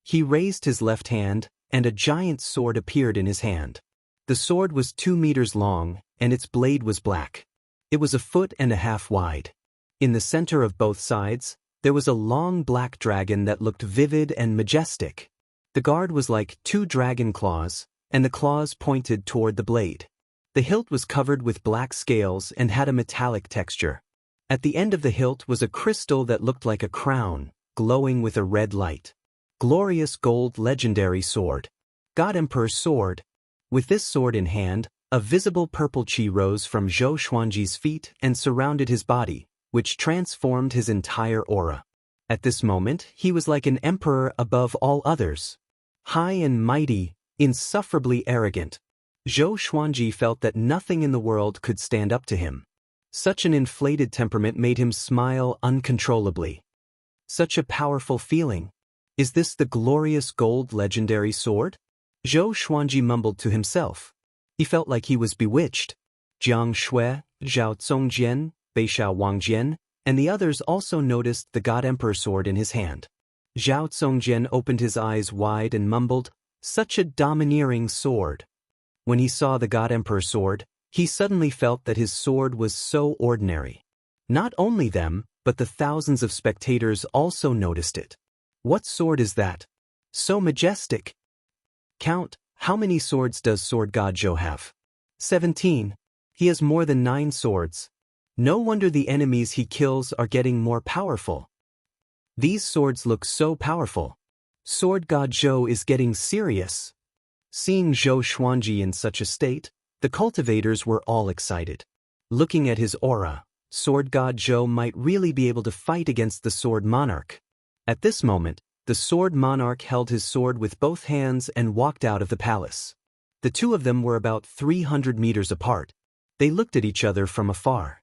He raised his left hand, and a giant sword appeared in his hand. The sword was 2 meters long, and its blade was black. It was 1.5 feet wide. In the center of both sides, there was a long black dragon that looked vivid and majestic. The guard was like 2 dragon claws, and the claws pointed toward the blade. The hilt was covered with black scales and had a metallic texture. At the end of the hilt was a crystal that looked like a crown, glowing with a red light. Glorious gold legendary sword. God Emperor's sword. With this sword in hand, a visible purple chi rose from Zhou Xuanji's feet and surrounded his body, which transformed his entire aura. At this moment, he was like an emperor above all others. High and mighty, insufferably arrogant. Zhou Xuanji felt that nothing in the world could stand up to him. Such an inflated temperament made him smile uncontrollably. Such a powerful feeling. Is this the glorious gold legendary sword? Zhou Xuanji mumbled to himself. He felt like he was bewitched. Jiang Shui, Zhao Zongjian, Beishao Wangjian, and the others also noticed the God Emperor sword in his hand. Zhao Zongjian opened his eyes wide and mumbled, "Such a domineering sword." When he saw the God Emperor sword, he suddenly felt that his sword was so ordinary. Not only them, but the thousands of spectators also noticed it. What sword is that? So majestic. Count, how many swords does Sword God Zhou have? 17. He has more than 9 swords. No wonder the enemies he kills are getting more powerful. These swords look so powerful. Sword God Zhou is getting serious. Seeing Zhou Xuanji in such a state, the cultivators were all excited. Looking at his aura, Sword God Zhou might really be able to fight against the Sword Monarch. At this moment, the Sword Monarch held his sword with both hands and walked out of the palace. The two of them were about 300 meters apart. They looked at each other from afar.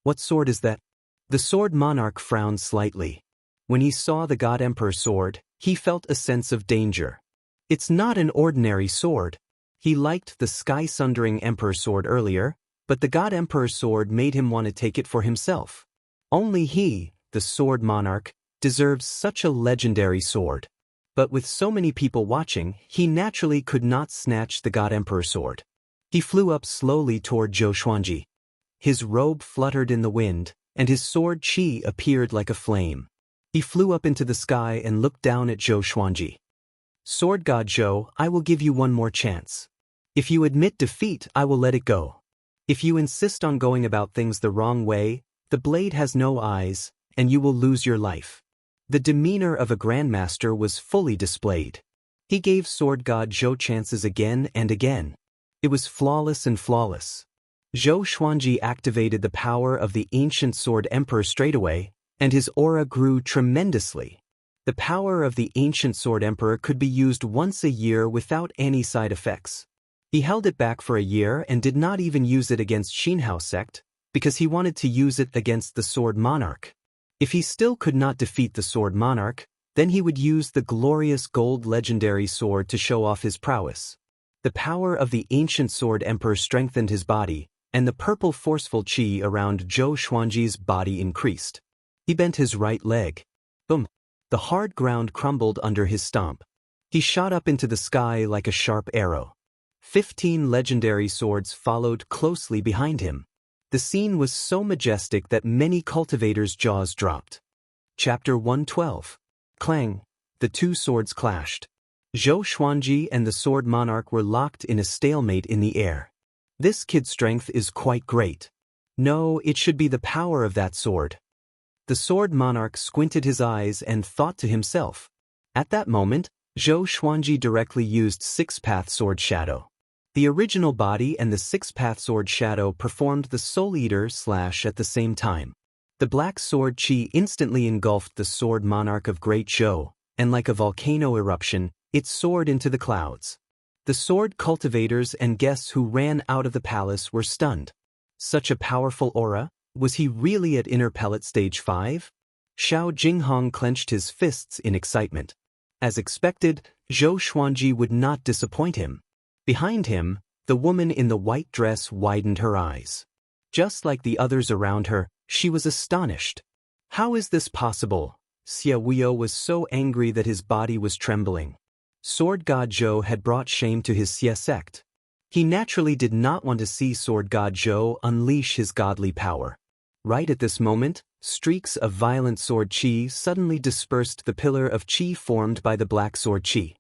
What sword is that? The Sword Monarch frowned slightly. When he saw the God Emperor sword, he felt a sense of danger. It's not an ordinary sword. He liked the sky-sundering Emperor sword earlier, but the God Emperor sword made him want to take it for himself. Only he, the Sword Monarch, deserves such a legendary sword. But with so many people watching, he naturally could not snatch the God Emperor sword. He flew up slowly toward Zhou Xuanji. His robe fluttered in the wind, and his sword chi appeared like a flame. He flew up into the sky and looked down at Zhou Xuanji. Sword God Zhou, I will give you one more chance. If you admit defeat, I will let it go. If you insist on going about things the wrong way, the blade has no eyes, and you will lose your life. The demeanor of a grandmaster was fully displayed. He gave Sword God Zhou chances again and again. It was flawless and flawless. Zhou Xuanji activated the power of the ancient Sword Emperor straightaway, and his aura grew tremendously. The power of the ancient Sword Emperor could be used once a year without any side effects. He held it back for a year and did not even use it against Xinhao sect, because he wanted to use it against the Sword Monarch. If he still could not defeat the Sword Monarch, then he would use the glorious gold legendary sword to show off his prowess. The power of the ancient Sword Emperor strengthened his body, and the purple forceful chi around Zhou Xuanji's body increased. He bent his right leg. Boom! The hard ground crumbled under his stomp. He shot up into the sky like a sharp arrow. 15 legendary swords followed closely behind him. The scene was so majestic that many cultivators' jaws dropped. Chapter 112. Clang! The two swords clashed. Zhou Xuanji and the Sword Monarch were locked in a stalemate in the air. This kid's strength is quite great. No, it should be the power of that sword. The Sword Monarch squinted his eyes and thought to himself. At that moment, Zhou Xuanji directly used Six-Path Sword Shadow. The original body and the Six-Path Sword Shadow performed the Soul Eater slash at the same time. The black sword chi instantly engulfed the Sword Monarch of Great Zhou, and like a volcano eruption, it soared into the clouds. The sword cultivators and guests who ran out of the palace were stunned. Such a powerful aura? Was he really at Inner Pellet Stage 5? Xiao Jinghong clenched his fists in excitement. As expected, Zhou Xuanji would not disappoint him. Behind him, the woman in the white dress widened her eyes. Just like the others around her, she was astonished. How is this possible? Xia Wuyo was so angry that his body was trembling. Sword God Zhou had brought shame to his Xia sect. He naturally did not want to see Sword God Zhou unleash his godly power. Right at this moment, streaks of violent sword qi suddenly dispersed the pillar of qi formed by the black sword qi.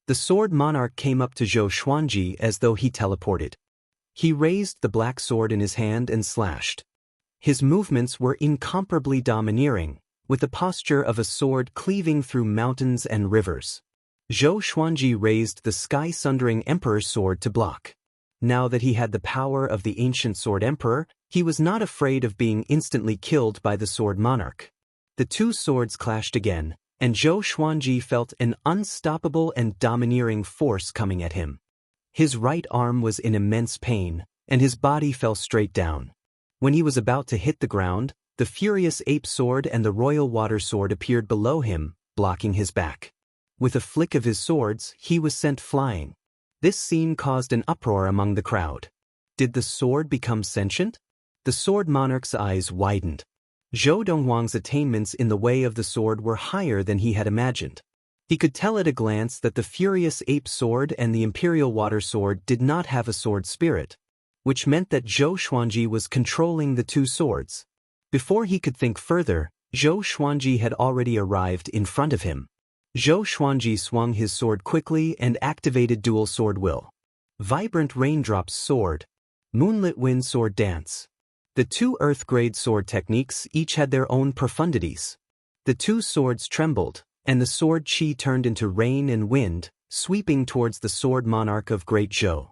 The sword monarch came up to Zhou Xuanji as though he teleported. He raised the black sword in his hand and slashed. His movements were incomparably domineering, with the posture of a sword cleaving through mountains and rivers. Zhou Xuanji raised the sky-sundering emperor's sword to block. Now that he had the power of the ancient sword emperor, he was not afraid of being instantly killed by the sword monarch. The two swords clashed again, and Zhou Xuanji felt an unstoppable and domineering force coming at him. His right arm was in immense pain, and his body fell straight down. When he was about to hit the ground, the furious ape sword and the royal water sword appeared below him, blocking his back. With a flick of his swords, he was sent flying. This scene caused an uproar among the crowd. Did the sword become sentient? The sword monarch's eyes widened. Zhou Donghuang's attainments in the way of the sword were higher than he had imagined. He could tell at a glance that the furious ape sword and the imperial water sword did not have a sword spirit, which meant that Zhou Xuanji was controlling the two swords. Before he could think further, Zhou Xuanji had already arrived in front of him. Zhou Xuanji swung his sword quickly and activated dual sword will. Vibrant raindrops sword. Moonlit wind sword dance. The two earth-grade sword techniques each had their own profundities. The two swords trembled, and the sword qi turned into rain and wind, sweeping towards the sword monarch of Great Zhou.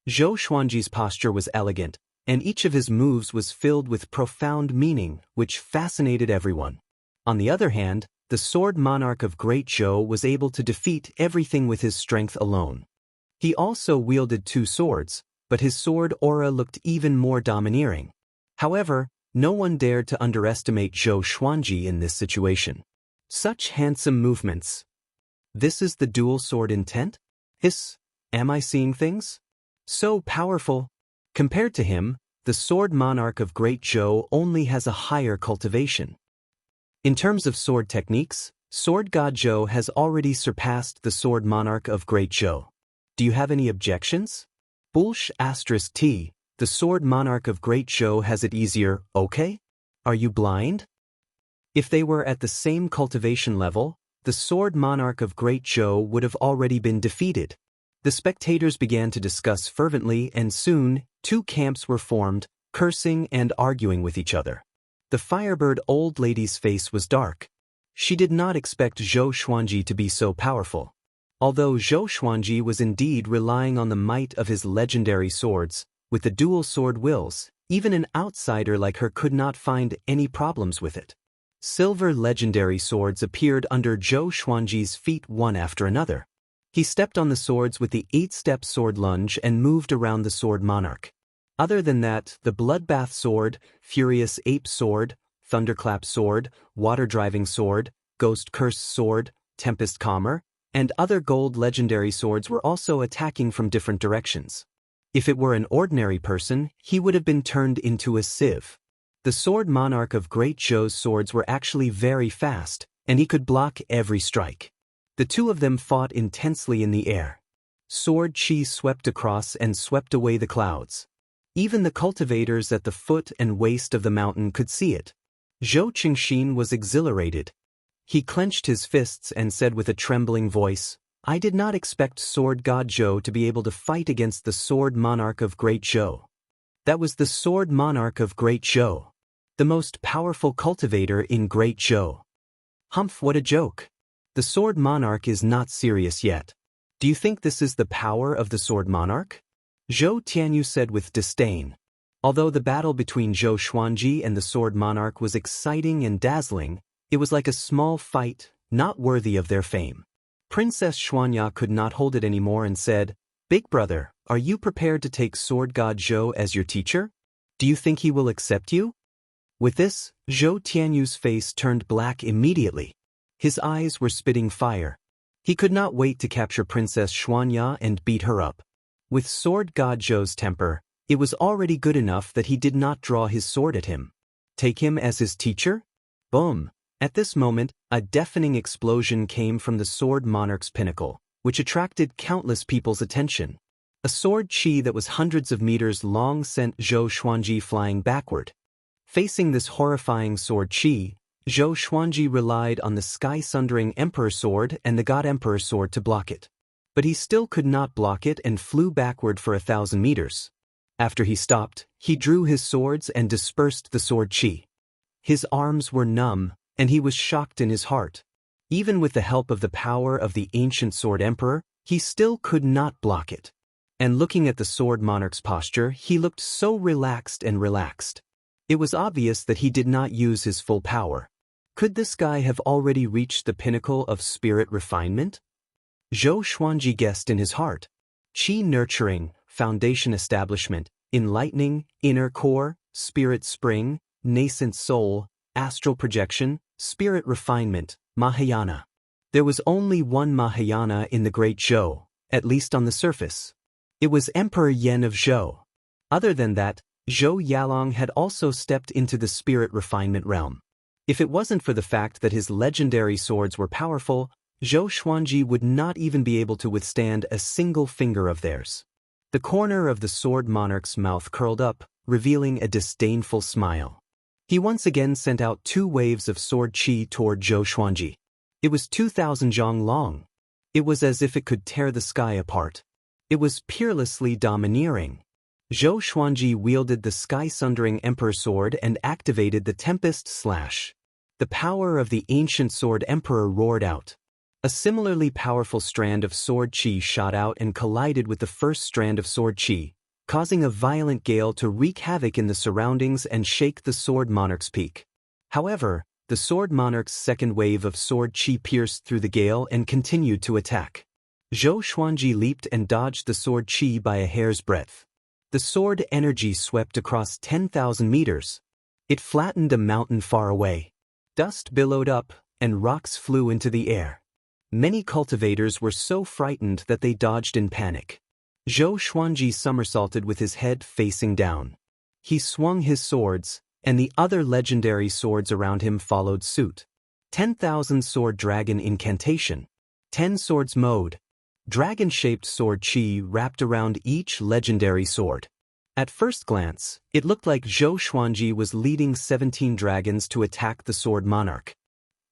Zhou Xuanji's posture was elegant, and each of his moves was filled with profound meaning, which fascinated everyone. On the other hand, the sword monarch of Great Zhou was able to defeat everything with his strength alone. He also wielded two swords, but his sword aura looked even more domineering. However, no one dared to underestimate Zhou Xuanji in this situation. Such handsome movements. This is the dual sword intent? Am I seeing things? So powerful. Compared to him, the sword monarch of Great Zhou only has a higher cultivation. In terms of sword techniques, Sword God Zhou has already surpassed the sword monarch of Great Zhou. Do you have any objections? *T, the sword monarch of Great Zhou has it easier, okay? Are you blind? If they were at the same cultivation level, the sword monarch of Great Zhou would have already been defeated. The spectators began to discuss fervently, and soon, two camps were formed, cursing and arguing with each other. The Firebird old lady's face was dark. She did not expect Zhou Xuanji to be so powerful. Although Zhou Xuanji was indeed relying on the might of his legendary swords, with the dual sword wills, even an outsider like her could not find any problems with it. Silver legendary swords appeared under Zhou Xuanji's feet one after another. He stepped on the swords with the 8-step sword lunge and moved around the sword monarch. Other than that, the Bloodbath sword, Furious Ape sword, Thunderclap sword, Water Driving sword, Ghost Curse sword, Tempest Calmer, and other gold legendary swords were also attacking from different directions. If it were an ordinary person, he would have been turned into a sieve. The sword monarch of Great Zhou's swords were actually very fast, and he could block every strike. The two of them fought intensely in the air. Sword qi swept across and swept away the clouds. Even the cultivators at the foot and waist of the mountain could see it. Zhou Qingxin was exhilarated. He clenched his fists and said with a trembling voice, "I did not expect Sword God Zhou to be able to fight against the Sword Monarch of Great Zhou." That was the Sword Monarch of Great Zhou, the most powerful cultivator in Great Zhou. Humph, what a joke. The Sword Monarch is not serious yet. Do you think this is the power of the Sword Monarch? Zhou Tianyu said with disdain. Although the battle between Zhou Xuanji and the Sword Monarch was exciting and dazzling, it was like a small fight, not worthy of their fame. Princess Xuanya could not hold it anymore and said, "Big brother, are you prepared to take Sword God Zhou as your teacher? Do you think he will accept you?" With this, Zhou Tianyu's face turned black immediately. His eyes were spitting fire. He could not wait to capture Princess Xianxia and beat her up. With sword god Zhou's temper, it was already good enough that he did not draw his sword at him. Take him as his teacher? Boom! At this moment, a deafening explosion came from the sword monarch's pinnacle, which attracted countless people's attention. A sword chi that was hundreds of meters long sent Zhou Xuanji flying backward. Facing this horrifying sword chi, Zhou Xuanji relied on the sky-sundering Emperor Sword and the God Emperor Sword to block it. But he still could not block it and flew backward for 1,000 meters. After he stopped, he drew his swords and dispersed the sword chi. His arms were numb, and he was shocked in his heart. Even with the help of the power of the ancient sword emperor, he still could not block it. And looking at the sword monarch's posture, he looked so relaxed and relaxed. It was obvious that he did not use his full power. Could this guy have already reached the pinnacle of spirit refinement? Zhou Xuanji guessed in his heart. Qi nurturing, foundation establishment, enlightening, inner core, spirit spring, nascent soul, astral projection, spirit refinement, Mahayana. There was only one Mahayana in the Great Zhou, at least on the surface. It was Emperor Yan of Zhou. Other than that, Zhou Yalong had also stepped into the spirit refinement realm. If it wasn't for the fact that his legendary swords were powerful, Zhou Xuanji would not even be able to withstand a single finger of theirs. The corner of the sword monarch's mouth curled up, revealing a disdainful smile. He once again sent out 2 waves of sword chi toward Zhou Xuanji. It was 2,000 zhang long. It was as if it could tear the sky apart. It was peerlessly domineering. Zhou Xuanji wielded the sky-sundering Emperor Sword and activated the Tempest Slash. The power of the ancient sword emperor roared out. A similarly powerful strand of sword chi shot out and collided with the first strand of sword chi, causing a violent gale to wreak havoc in the surroundings and shake the sword monarch's peak. However, the sword monarch's second wave of sword chi pierced through the gale and continued to attack. Zhou Xuanji leaped and dodged the sword chi by a hair's breadth. The sword energy swept across 10,000 meters. It flattened a mountain far away. Dust billowed up, and rocks flew into the air. Many cultivators were so frightened that they dodged in panic. Zhou Xuanji somersaulted with his head facing down. He swung his swords, and the other legendary swords around him followed suit. 10,000 Sword Dragon Incantation. 10 Swords Mode. Dragon-shaped sword chi wrapped around each legendary sword. At first glance, it looked like Zhou Xuanji was leading 17 dragons to attack the sword monarch.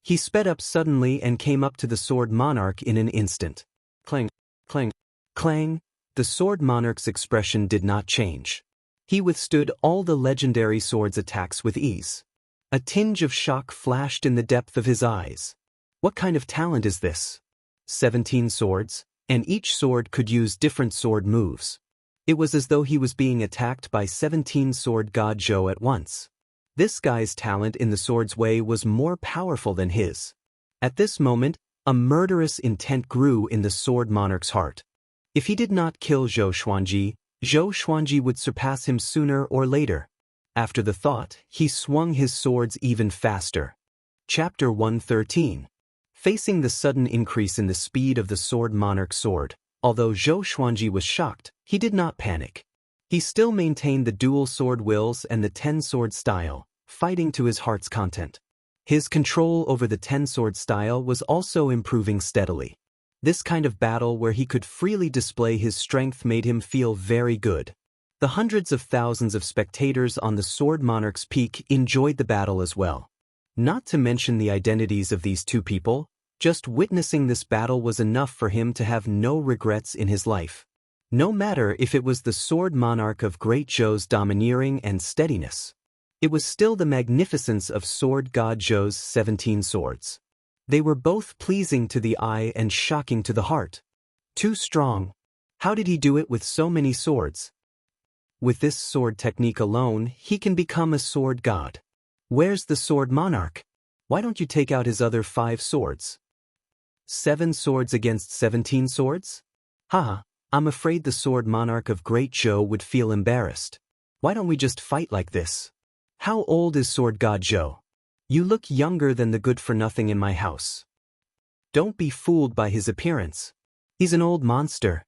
He sped up suddenly and came up to the sword monarch in an instant. Clang, clang, clang. The sword monarch's expression did not change. He withstood all the legendary sword's attacks with ease. A tinge of shock flashed in the depth of his eyes. What kind of talent is this? 17 swords, and each sword could use different sword moves. It was as though he was being attacked by 17 sword god Zhou at once. This guy's talent in the sword's way was more powerful than his. At this moment, a murderous intent grew in the sword monarch's heart. If he did not kill Zhou Xuanji would surpass him sooner or later. After the thought, he swung his swords even faster. Chapter 113. Facing the sudden increase in the speed of the sword monarch's sword, although Zhou Xuanji was shocked, he did not panic. He still maintained the dual sword wills and the 10-sword style, fighting to his heart's content. His control over the 10-sword style was also improving steadily. This kind of battle where he could freely display his strength made him feel very good. The hundreds of thousands of spectators on the sword monarch's peak enjoyed the battle as well. Not to mention the identities of these two people, just witnessing this battle was enough for him to have no regrets in his life. No matter if it was the sword monarch of Great Zhou's domineering and steadiness. It was still the magnificence of sword god Zhou's 17 swords. They were both pleasing to the eye and shocking to the heart. Too strong. How did he do it with so many swords? With this sword technique alone, he can become a sword god. Where's the sword monarch? Why don't you take out his other 5 swords? 7 swords against 17 swords? Haha, I'm afraid the sword monarch of Great Zhou would feel embarrassed. Why don't we just fight like this? How old is sword god Zhou? You look younger than the good-for-nothing in my house. Don't be fooled by his appearance. He's an old monster.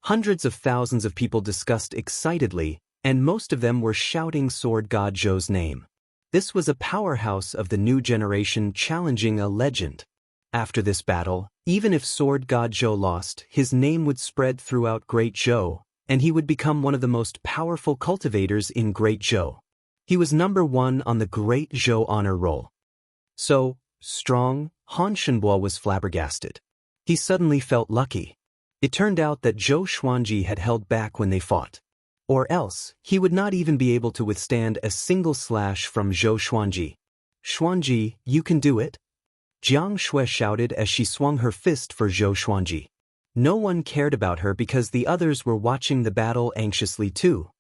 Hundreds of thousands of people discussed excitedly, and most of them were shouting Sword God Zhou's name. This was a powerhouse of the new generation challenging a legend. After this battle, even if Sword God Zhou lost, his name would spread throughout Great Zhou, and he would become one of the most powerful cultivators in Great Zhou. He was number 1 on the Great Zhou honor roll. So strong, Han Shenbo was flabbergasted. He suddenly felt lucky. It turned out that Zhou Xuanji had held back when they fought. Or else, he would not even be able to withstand a single slash from Zhou Xuanji. Xuanji, you can do it? Jiang Shui shouted as she swung her fist for Zhou Xuanji. No one cared about her because the others were watching the battle anxiously too.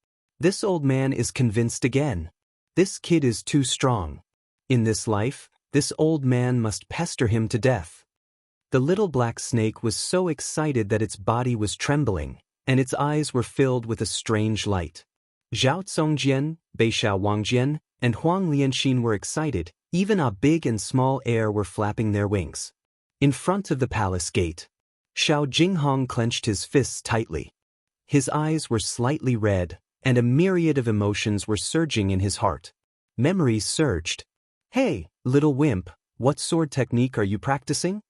This old man is convinced again. This kid is too strong. In this life, this old man must pester him to death. The little black snake was so excited that its body was trembling, and its eyes were filled with a strange light. Zhao Congjian, Beishao Wangjian, and Huang Lianxin were excited. Even a big and small air were flapping their wings. In front of the palace gate, Xiao Jinghong clenched his fists tightly. His eyes were slightly red, and a myriad of emotions were surging in his heart. Memories surged. Hey, little wimp, what sword technique are you practicing?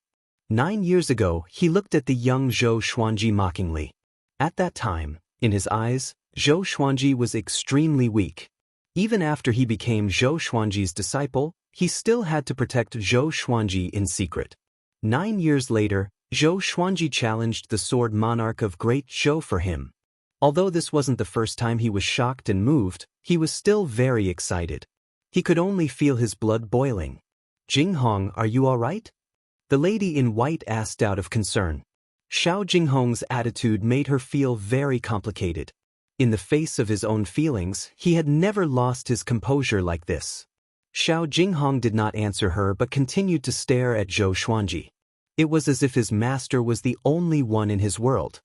9 years ago, he looked at the young Zhou Xuanji mockingly. At that time, in his eyes, Zhou Xuanji was extremely weak. Even after he became Zhou Xuanji's disciple, he still had to protect Zhou Xuanji in secret. 9 years later, Zhou Xuanji challenged the sword monarch of Great Zhou for him. Although this wasn't the first time he was shocked and moved, he was still very excited. He could only feel his blood boiling. Jinghong, are you all right? The lady in white asked out of concern. Xiao Jinghong's attitude made her feel very complicated. In the face of his own feelings, he had never lost his composure like this. Xiao Jinghong did not answer her but continued to stare at Zhou Xuanji. It was as if his master was the only one in his world.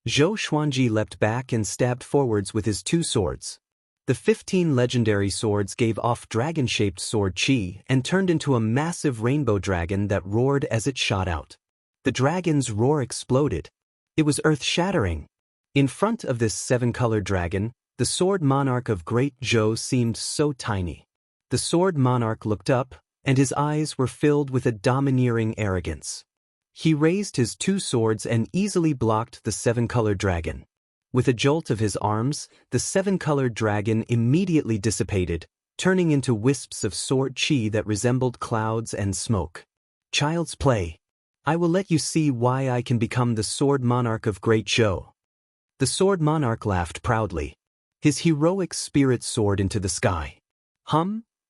Zhou Xuanji leapt back and stabbed forwards with his 2 swords. The 15 legendary swords gave off dragon-shaped sword chi and turned into a massive rainbow dragon that roared as it shot out. The dragon's roar exploded. It was earth-shattering. In front of this 7-colored dragon, the sword monarch of Great Zhou seemed so tiny. The sword monarch looked up, and his eyes were filled with a domineering arrogance. He raised his 2 swords and easily blocked the 7-colored dragon. With a jolt of his arms, the 7-colored dragon immediately dissipated, turning into wisps of sword chi that resembled clouds and smoke. Child's play. I will let you see why I can become the sword monarch of Great Zhou. The sword monarch laughed proudly. His heroic spirit soared into the sky.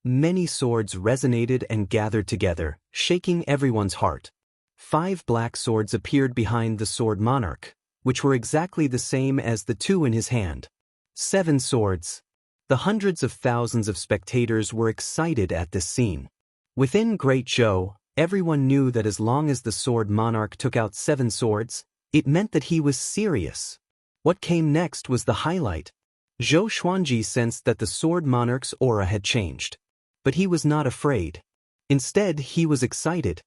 Many swords resonated and gathered together, shaking everyone's heart. 5 black swords appeared behind the sword monarch, which were exactly the same as the 2 in his hand. 7 swords. The hundreds of thousands of spectators were excited at this scene. Within Great Zhou, everyone knew that as long as the sword monarch took out 7 swords, it meant that he was serious. What came next was the highlight. Zhou Xuanji sensed that the sword monarch's aura had changed. But he was not afraid. Instead, he was excited.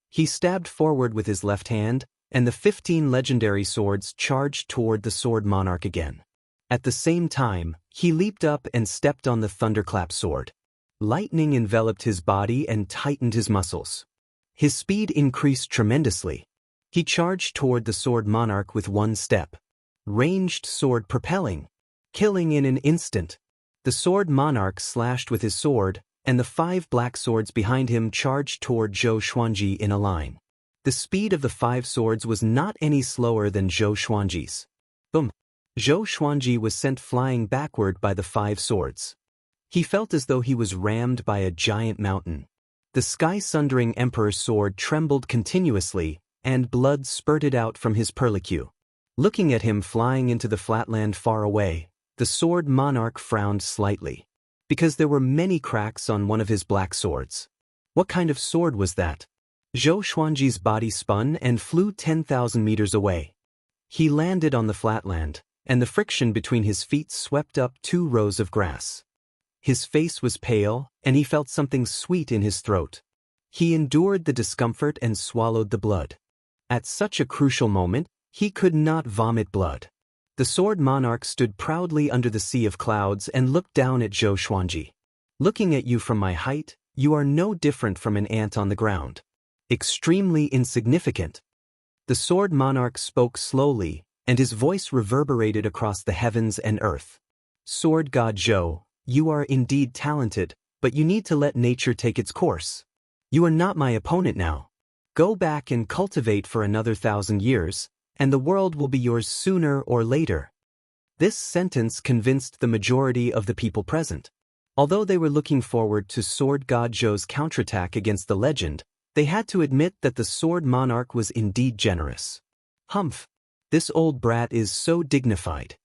He stabbed forward with his left hand, and the 15 legendary swords charged toward the sword monarch again. At the same time, he leaped up and stepped on the thunderclap sword. Lightning enveloped his body and tightened his muscles. His speed increased tremendously. He charged toward the sword monarch with 1 step. Ranged sword propelling, killing in an instant. The sword monarch slashed with his sword, and the 5 black swords behind him charged toward Zhou Xuanji in a line. The speed of the 5 swords was not any slower than Zhou Xuanji's. Boom! Zhou Xuanji was sent flying backward by the 5 swords. He felt as though he was rammed by a giant mountain. The sky-sundering emperor's sword trembled continuously, and blood spurted out from his perlicue. Looking at him flying into the flatland far away, the sword monarch frowned slightly, because there were many cracks on one of his black swords. What kind of sword was that? Zhou Xuanji's body spun and flew 10,000 meters away. He landed on the flatland, and the friction between his feet swept up 2 rows of grass. His face was pale, and he felt something sweet in his throat. He endured the discomfort and swallowed the blood. At such a crucial moment, he could not vomit blood. The sword monarch stood proudly under the sea of clouds and looked down at Zhou Xuanji. Looking at you from my height, you are no different from an ant on the ground. Extremely insignificant. The sword monarch spoke slowly, and his voice reverberated across the heavens and earth. Sword god Zhou, you are indeed talented, but you need to let nature take its course. You are not my opponent now. Go back and cultivate for another 1,000 years, and the world will be yours sooner or later. This sentence convinced the majority of the people present. Although they were looking forward to sword god Zhou's counterattack against the legend, they had to admit that the sword monarch was indeed generous. Humph! This old brat is so dignified.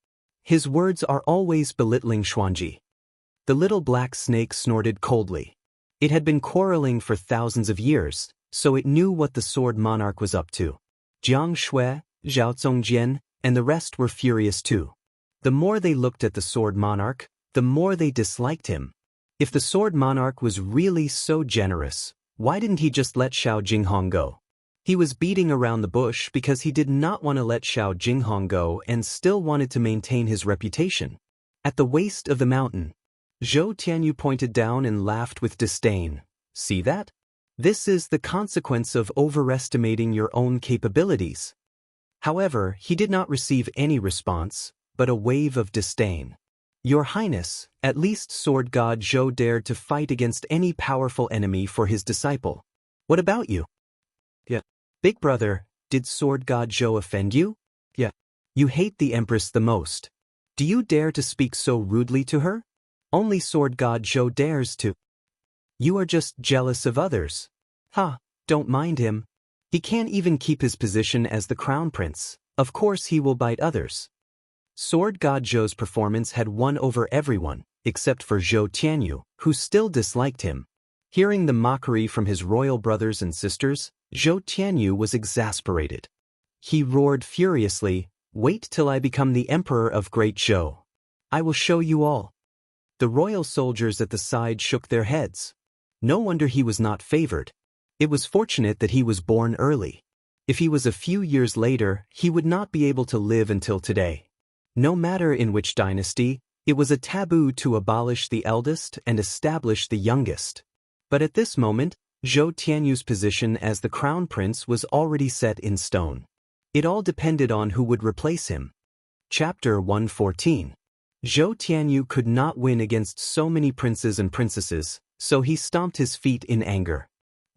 His words are always belittling Xuanji. The little black snake snorted coldly. It had been quarreling for thousands of years, so it knew what the sword monarch was up to. Jiang Shui, Zhao Zongjian, and the rest were furious too. The more they looked at the sword monarch, the more they disliked him. If the sword monarch was really so generous, why didn't he just let Xiao Jinghong go? He was beating around the bush because he did not want to let Xiao Jinghong go and still wanted to maintain his reputation. At the waist of the mountain, Zhou Tianyu pointed down and laughed with disdain. See that? This is the consequence of overestimating your own capabilities. However, he did not receive any response, but a wave of disdain. Your Highness, at least sword god Zhou dared to fight against any powerful enemy for his disciple. What about you? Yeah. Big brother, did sword god Zhou offend you? Yeah. You hate the Empress the most. Do you dare to speak so rudely to her? Only sword god Zhou dares to. You are just jealous of others. Ha, don't mind him. He can't even keep his position as the crown prince. Of course he will bite others. Sword god Zhou's performance had won over everyone, except for Zhou Tianyu, who still disliked him. Hearing the mockery from his royal brothers and sisters, Zhou Tianyu was exasperated. He roared furiously, "Wait till I become the emperor of Great Zhou. I will show you all." The royal soldiers at the side shook their heads. No wonder he was not favored. It was fortunate that he was born early. If he was a few years later, he would not be able to live until today. No matter in which dynasty, it was a taboo to abolish the eldest and establish the youngest. But at this moment, Zhou Tianyu's position as the crown prince was already set in stone. It all depended on who would replace him. Chapter 114. Zhou Tianyu could not win against so many princes and princesses, so he stomped his feet in anger.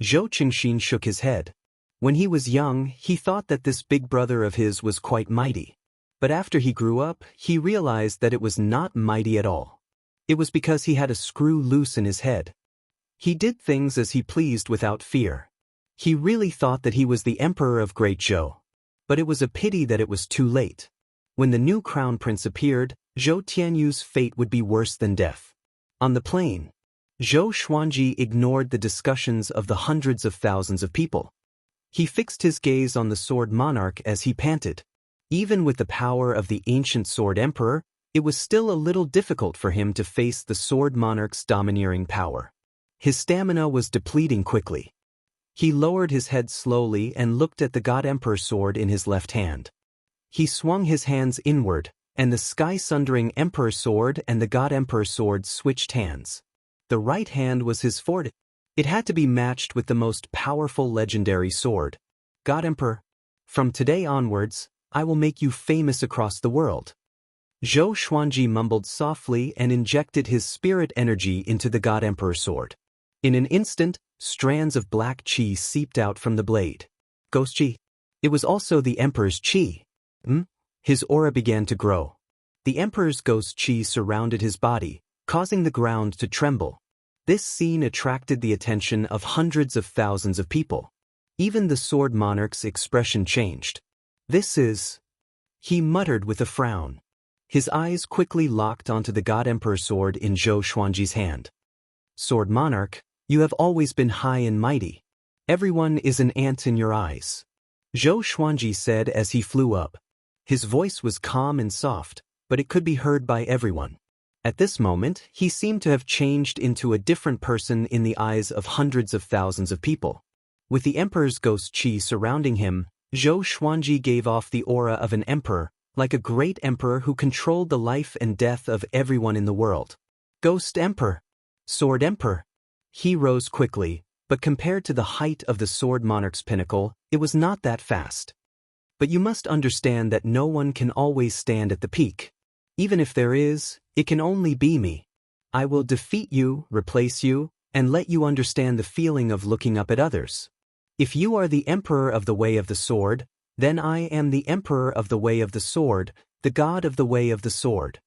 Zhou Qingxin shook his head. When he was young, he thought that this big brother of his was quite mighty. But after he grew up, he realized that it was not mighty at all. It was because he had a screw loose in his head. He did things as he pleased without fear. He really thought that he was the emperor of Great Zhou. But it was a pity that it was too late. When the new crown prince appeared, Zhou Tianyu's fate would be worse than death. On the plain, Zhou Xuanji ignored the discussions of the hundreds of thousands of people. He fixed his gaze on the sword monarch as he panted. Even with the power of the ancient sword emperor, it was still a little difficult for him to face the sword monarch's domineering power. His stamina was depleting quickly. He lowered his head slowly and looked at the God Emperor sword in his left hand. He swung his hands inward, and the sky-sundering Emperor sword and the God Emperor sword switched hands. The right hand was his sword. It had to be matched with the most powerful legendary sword. God Emperor, from today onwards, I will make you famous across the world. Zhou Xuanji mumbled softly and injected his spirit energy into the God Emperor sword. In an instant, strands of black qi seeped out from the blade. Ghost qi. It was also the Emperor's qi. His aura began to grow. The Emperor's ghost qi surrounded his body, causing the ground to tremble. This scene attracted the attention of hundreds of thousands of people. Even the sword monarch's expression changed. This is... He muttered with a frown. His eyes quickly locked onto the God Emperor sword in Zhou Xuanji's hand. Sword monarch, you have always been high and mighty. Everyone is an ant in your eyes. Zhou Xuanji said as he flew up. His voice was calm and soft, but it could be heard by everyone. At this moment, he seemed to have changed into a different person in the eyes of hundreds of thousands of people. With the emperor's ghost chi surrounding him, Zhou Xuanji gave off the aura of an emperor, like a great emperor who controlled the life and death of everyone in the world. Ghost Emperor. Sword Emperor. He rose quickly, but compared to the height of the Sword Monarch's pinnacle, it was not that fast. But you must understand that no one can always stand at the peak. Even if there is, it can only be me. I will defeat you, replace you, and let you understand the feeling of looking up at others. If you are the Emperor of the Way of the Sword, then I am the Emperor of the Way of the Sword, the God of the Way of the Sword.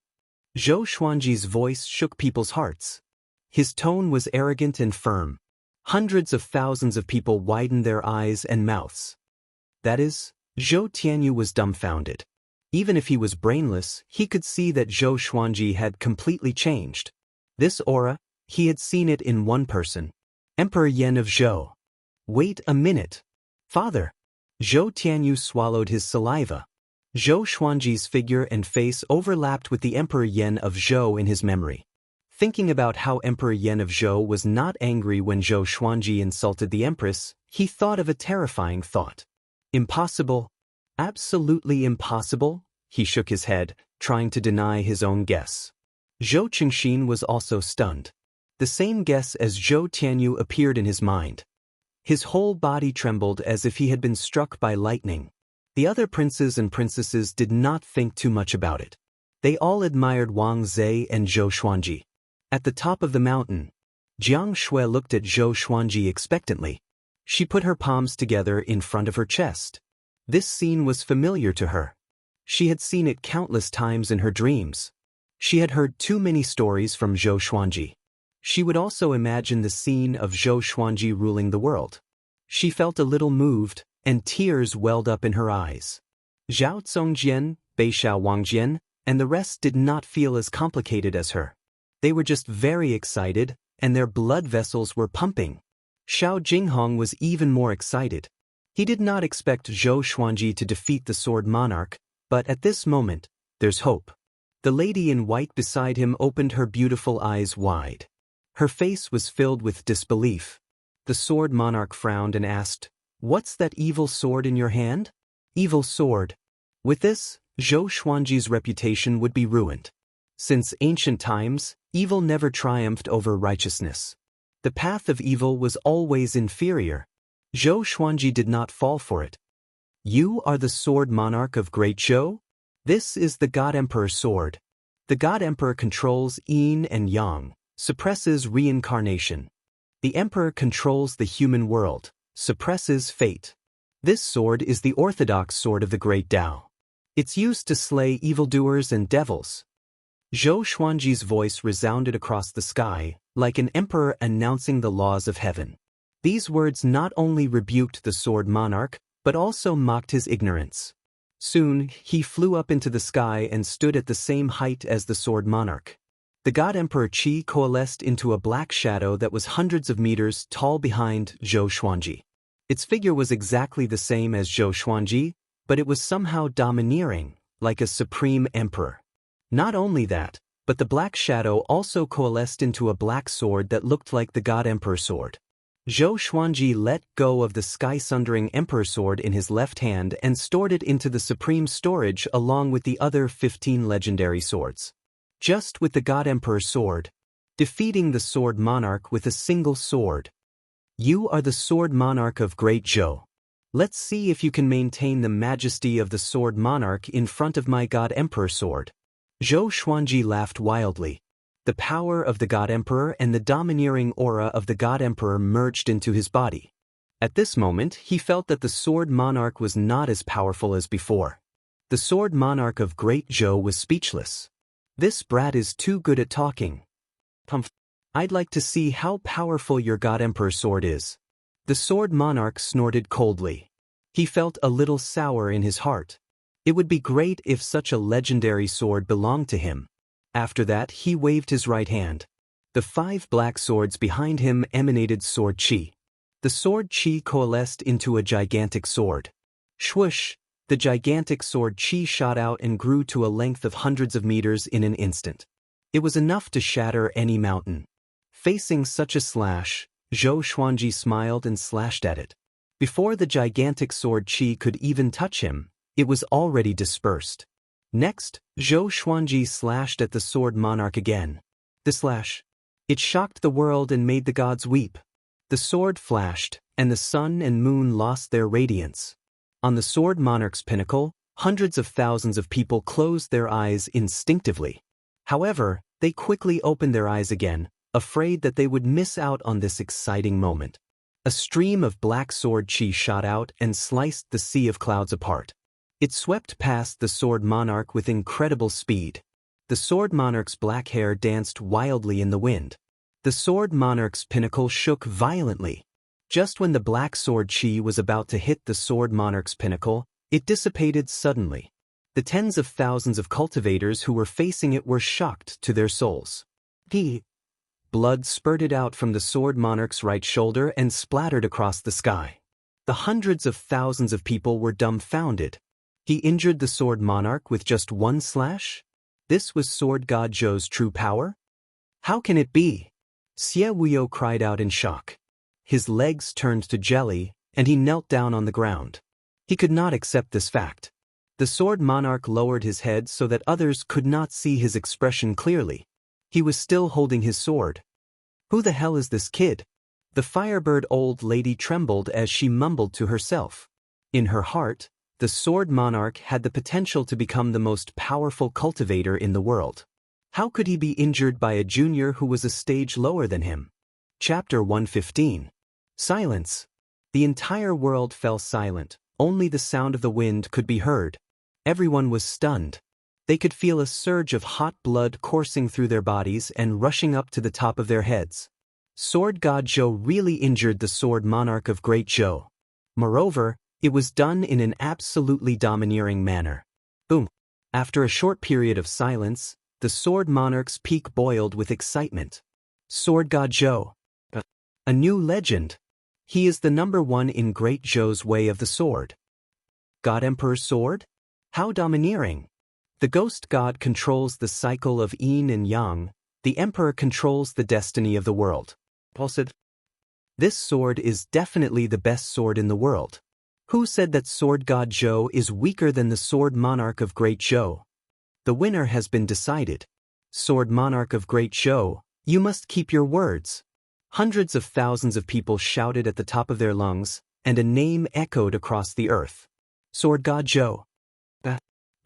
Zhou Xuanji's voice shook people's hearts. His tone was arrogant and firm. Hundreds of thousands of people widened their eyes and mouths. That is, Zhou Tianyu was dumbfounded. Even if he was brainless, he could see that Zhou Xuanji had completely changed. This aura, he had seen it in one person. Emperor Yan of Zhou. Wait a minute. Father. Zhou Tianyu swallowed his saliva. Zhou Xuanji's figure and face overlapped with the Emperor Yan of Zhou in his memory. Thinking about how Emperor Yan of Zhou was not angry when Zhou Xuanji insulted the Empress, he thought of a terrifying thought. Impossible. Absolutely impossible? He shook his head, trying to deny his own guess. Zhou Qingxin was also stunned. The same guess as Zhou Tianyu appeared in his mind. His whole body trembled as if he had been struck by lightning. The other princes and princesses did not think too much about it. They all admired Wang Zhe and Zhou Xuanji. At the top of the mountain, Jiang Shui looked at Zhou Xuanji expectantly. She put her palms together in front of her chest. This scene was familiar to her. She had seen it countless times in her dreams. She had heard too many stories from Zhou Xuanji. She would also imagine the scene of Zhou Xuanji ruling the world. She felt a little moved, and tears welled up in her eyes. Zhao Zongjian, Beishao Wangjian, and the rest did not feel as complicated as her. They were just very excited, and their blood vessels were pumping. Xiao Jinghong was even more excited. He did not expect Zhou Xuanji to defeat the Sword Monarch, but at this moment, there's hope. The lady in white beside him opened her beautiful eyes wide. Her face was filled with disbelief. The Sword Monarch frowned and asked, "What's that evil sword in your hand?" Evil sword. With this, Zhou Xuanji's reputation would be ruined. Since ancient times, evil never triumphed over righteousness. The path of evil was always inferior. Zhou Xuanji did not fall for it. You are the Sword Monarch of Great Zhou? This is the God Emperor sword. The God Emperor controls yin and yang, suppresses reincarnation. The Emperor controls the human world, suppresses fate. This sword is the orthodox sword of the Great Tao. It's used to slay evildoers and devils. Zhou Xuanji's voice resounded across the sky, like an emperor announcing the laws of heaven. These words not only rebuked the Sword Monarch, but also mocked his ignorance. Soon, he flew up into the sky and stood at the same height as the Sword Monarch. The God Emperor Qi coalesced into a black shadow that was hundreds of meters tall behind Zhou Xuanji. Its figure was exactly the same as Zhou Xuanji, but it was somehow domineering, like a supreme emperor. Not only that, but the black shadow also coalesced into a black sword that looked like the God Emperor sword. Zhou Xuanji let go of the sky-sundering Emperor sword in his left hand and stored it into the supreme storage along with the other 15 legendary swords. Just with the God Emperor sword, defeating the Sword Monarch with a single sword. You are the Sword Monarch of Great Zhou. Let's see if you can maintain the majesty of the Sword Monarch in front of my God Emperor sword. Zhou Xuanji laughed wildly. The power of the God Emperor and the domineering aura of the God Emperor merged into his body. At this moment, he felt that the Sword Monarch was not as powerful as before. The Sword Monarch of Great Zhou was speechless. This brat is too good at talking. I'd like to see how powerful your God Emperor sword is. The Sword Monarch snorted coldly. He felt a little sour in his heart. It would be great if such a legendary sword belonged to him. After that, he waved his right hand. The 5 black swords behind him emanated sword chi. The sword chi coalesced into a gigantic sword. Swoosh! The gigantic sword chi shot out and grew to a length of hundreds of meters in an instant. It was enough to shatter any mountain. Facing such a slash, Zhou Xuanji smiled and slashed at it. Before the gigantic sword qi could even touch him, it was already dispersed. Next, Zhou Xuanji slashed at the sword monarch again. The slash. It shocked the world and made the gods weep. The sword flashed, and the sun and moon lost their radiance. On the sword monarch's pinnacle, hundreds of thousands of people closed their eyes instinctively. However, they quickly opened their eyes again, afraid that they would miss out on this exciting moment. A stream of black sword qi shot out and sliced the sea of clouds apart. It swept past the sword monarch with incredible speed. The sword monarch's black hair danced wildly in the wind. The sword monarch's pinnacle shook violently. Just when the black sword qi was about to hit the sword monarch's pinnacle, it dissipated suddenly. The tens of thousands of cultivators who were facing it were shocked to their souls. Blood spurted out from the sword monarch's right shoulder and splattered across the sky. The hundreds of thousands of people were dumbfounded. He injured the sword monarch with just one slash? This was sword god Zhou's true power? How can it be? Xie Wuyo cried out in shock. His legs turned to jelly, and he knelt down on the ground. He could not accept this fact. The sword monarch lowered his head so that others could not see his expression clearly. He was still holding his sword. Who the hell is this kid? The firebird old lady trembled as she mumbled to herself. In her heart, the sword monarch had the potential to become the most powerful cultivator in the world. How could he be injured by a junior who was a stage lower than him? Chapter 115. Silence. The entire world fell silent. Only the sound of the wind could be heard. Everyone was stunned. They could feel a surge of hot blood coursing through their bodies and rushing up to the top of their heads. Sword god Zhou really injured the sword monarch of Great Zhou. Moreover, it was done in an absolutely domineering manner. Boom. After a short period of silence, the sword monarch's peak boiled with excitement. Sword god Zhou. A new legend. He is the #1 in Great Zhou's way of the sword. God Emperor's sword? How domineering. The ghost god controls the cycle of yin and yang. The emperor controls the destiny of the world. Paul said, "This sword is definitely the best sword in the world." Who said that sword god Zhou is weaker than the sword monarch of Great Zhou? The winner has been decided. Sword monarch of Great Zhou, you must keep your words. Hundreds of thousands of people shouted at the top of their lungs, and a name echoed across the earth. Sword god Zhou.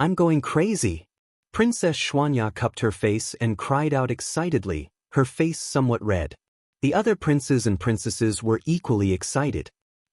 I'm going crazy. Princess Xianxia cupped her face and cried out excitedly, her face somewhat red. The other princes and princesses were equally excited.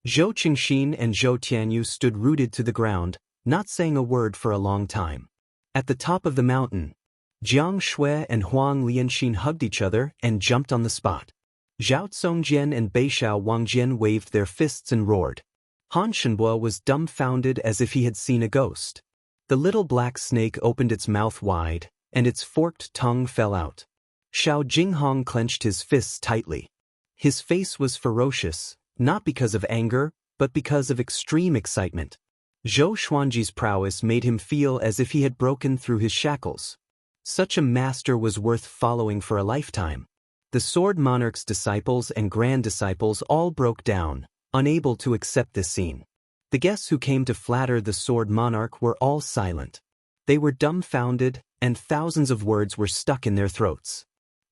Zhou Qingxin and Zhou Tianyu stood rooted to the ground, not saying a word for a long time. At the top of the mountain, Jiang Shui and Huang Lianxin hugged each other and jumped on the spot. Zhao Zongjian and Beixiao Wangjian waved their fists and roared. Han Shenbo was dumbfounded as if he had seen a ghost. The little black snake opened its mouth wide, and its forked tongue fell out. Xiao Jinghong clenched his fists tightly. His face was ferocious, not because of anger, but because of extreme excitement. Zhou Xuanji's prowess made him feel as if he had broken through his shackles. Such a master was worth following for a lifetime. The sword monarch's disciples and grand disciples all broke down, unable to accept this scene. The guests who came to flatter the sword monarch were all silent. They were dumbfounded, and thousands of words were stuck in their throats.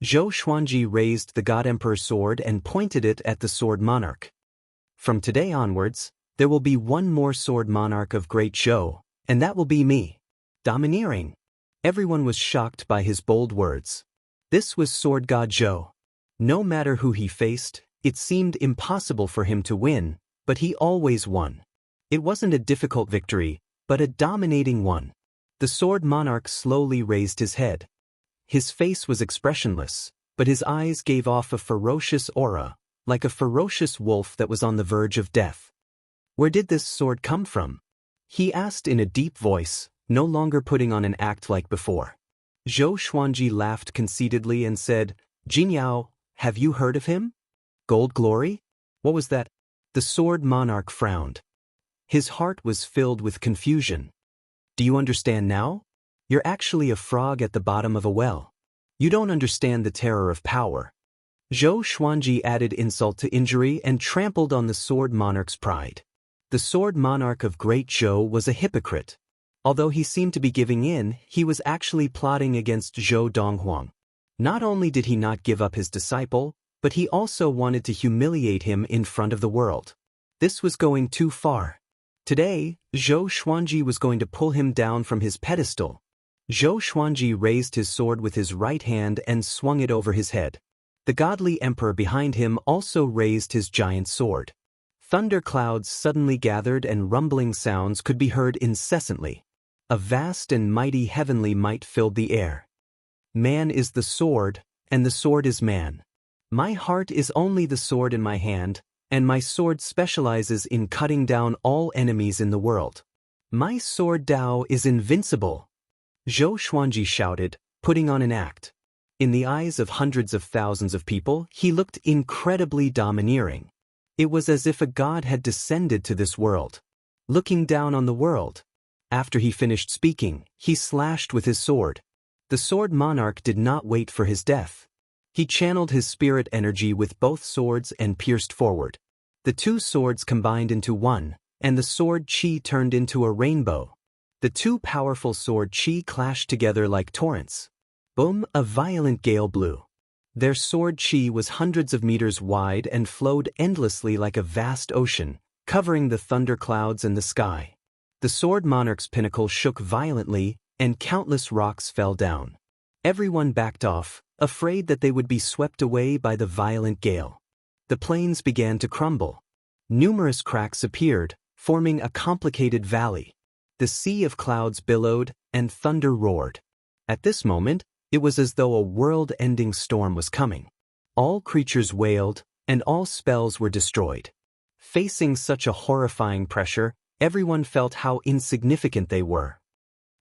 Zhou Xuanji raised the God Emperor sword and pointed it at the sword monarch. From today onwards, there will be one more sword monarch of Great Zhou, and that will be me. Domineering. Everyone was shocked by his bold words. This was sword god Zhou. No matter who he faced, it seemed impossible for him to win, but he always won. It wasn't a difficult victory, but a dominating one. The sword monarch slowly raised his head. His face was expressionless, but his eyes gave off a ferocious aura, like a ferocious wolf that was on the verge of death. Where did this sword come from? He asked in a deep voice, no longer putting on an act like before. Zhou Xuanji laughed conceitedly and said, "Jinyao, have you heard of him? Gold Glory? What was that?" The sword monarch frowned. His heart was filled with confusion. "Do you understand now? You're actually a frog at the bottom of a well." You don't understand the terror of power. Zhou Xuanji added insult to injury and trampled on the sword monarch's pride. The sword monarch of Great Zhou was a hypocrite. Although he seemed to be giving in, he was actually plotting against Zhou Donghuang. Not only did he not give up his disciple, but he also wanted to humiliate him in front of the world. This was going too far. Today, Zhou Xuanji was going to pull him down from his pedestal. Zhou Xuanji raised his sword with his right hand and swung it over his head. The godly emperor behind him also raised his giant sword. Thunder clouds suddenly gathered and rumbling sounds could be heard incessantly. A vast and mighty heavenly might filled the air. Man is the sword, and the sword is man. My heart is only the sword in my hand, and my sword specializes in cutting down all enemies in the world. My sword Dao is invincible. Zhou Xuanji shouted, putting on an act. In the eyes of hundreds of thousands of people, he looked incredibly domineering. It was as if a god had descended to this world, looking down on the world. After he finished speaking, he slashed with his sword. The sword monarch did not wait for his death. He channeled his spirit energy with both swords and pierced forward. The two swords combined into one, and the sword chi turned into a rainbow. The two powerful sword chi clashed together like torrents. Boom! A violent gale blew. Their sword chi was hundreds of meters wide and flowed endlessly like a vast ocean, covering the thunder clouds and the sky. The sword monarch's pinnacle shook violently, and countless rocks fell down. Everyone backed off, afraid that they would be swept away by the violent gale. The plains began to crumble. Numerous cracks appeared, forming a complicated valley. The sea of clouds billowed, and thunder roared. At this moment, it was as though a world-ending storm was coming. All creatures wailed, and all spells were destroyed. Facing such a horrifying pressure, everyone felt how insignificant they were.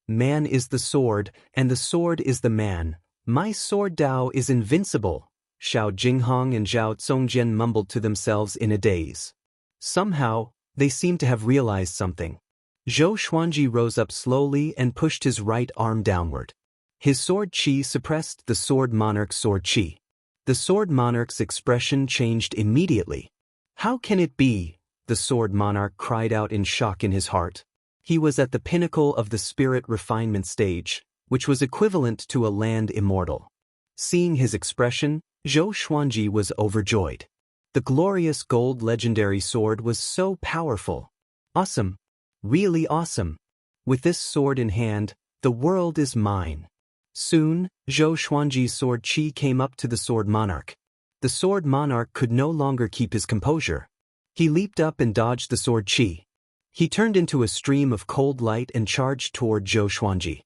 Man is the sword, and the sword is the man. My sword Dao is invincible, Xiao Jinghong and Zhao Zongjian mumbled to themselves in a daze. Somehow, they seemed to have realized something. Zhou Xuanji rose up slowly and pushed his right arm downward. His sword chi suppressed the sword monarch's sword chi. The sword monarch's expression changed immediately. How can it be? The sword monarch cried out in shock in his heart. He was at the pinnacle of the spirit refinement stage, which was equivalent to a land immortal. Seeing his expression, Zhou Xuanji was overjoyed. The glorious gold legendary sword was so powerful. Awesome. Really awesome. With this sword in hand, the world is mine. Soon, Zhou Xuanji's sword chi came up to the sword monarch. The sword monarch could no longer keep his composure. He leaped up and dodged the sword chi. He turned into a stream of cold light and charged toward Zhou Xuanji.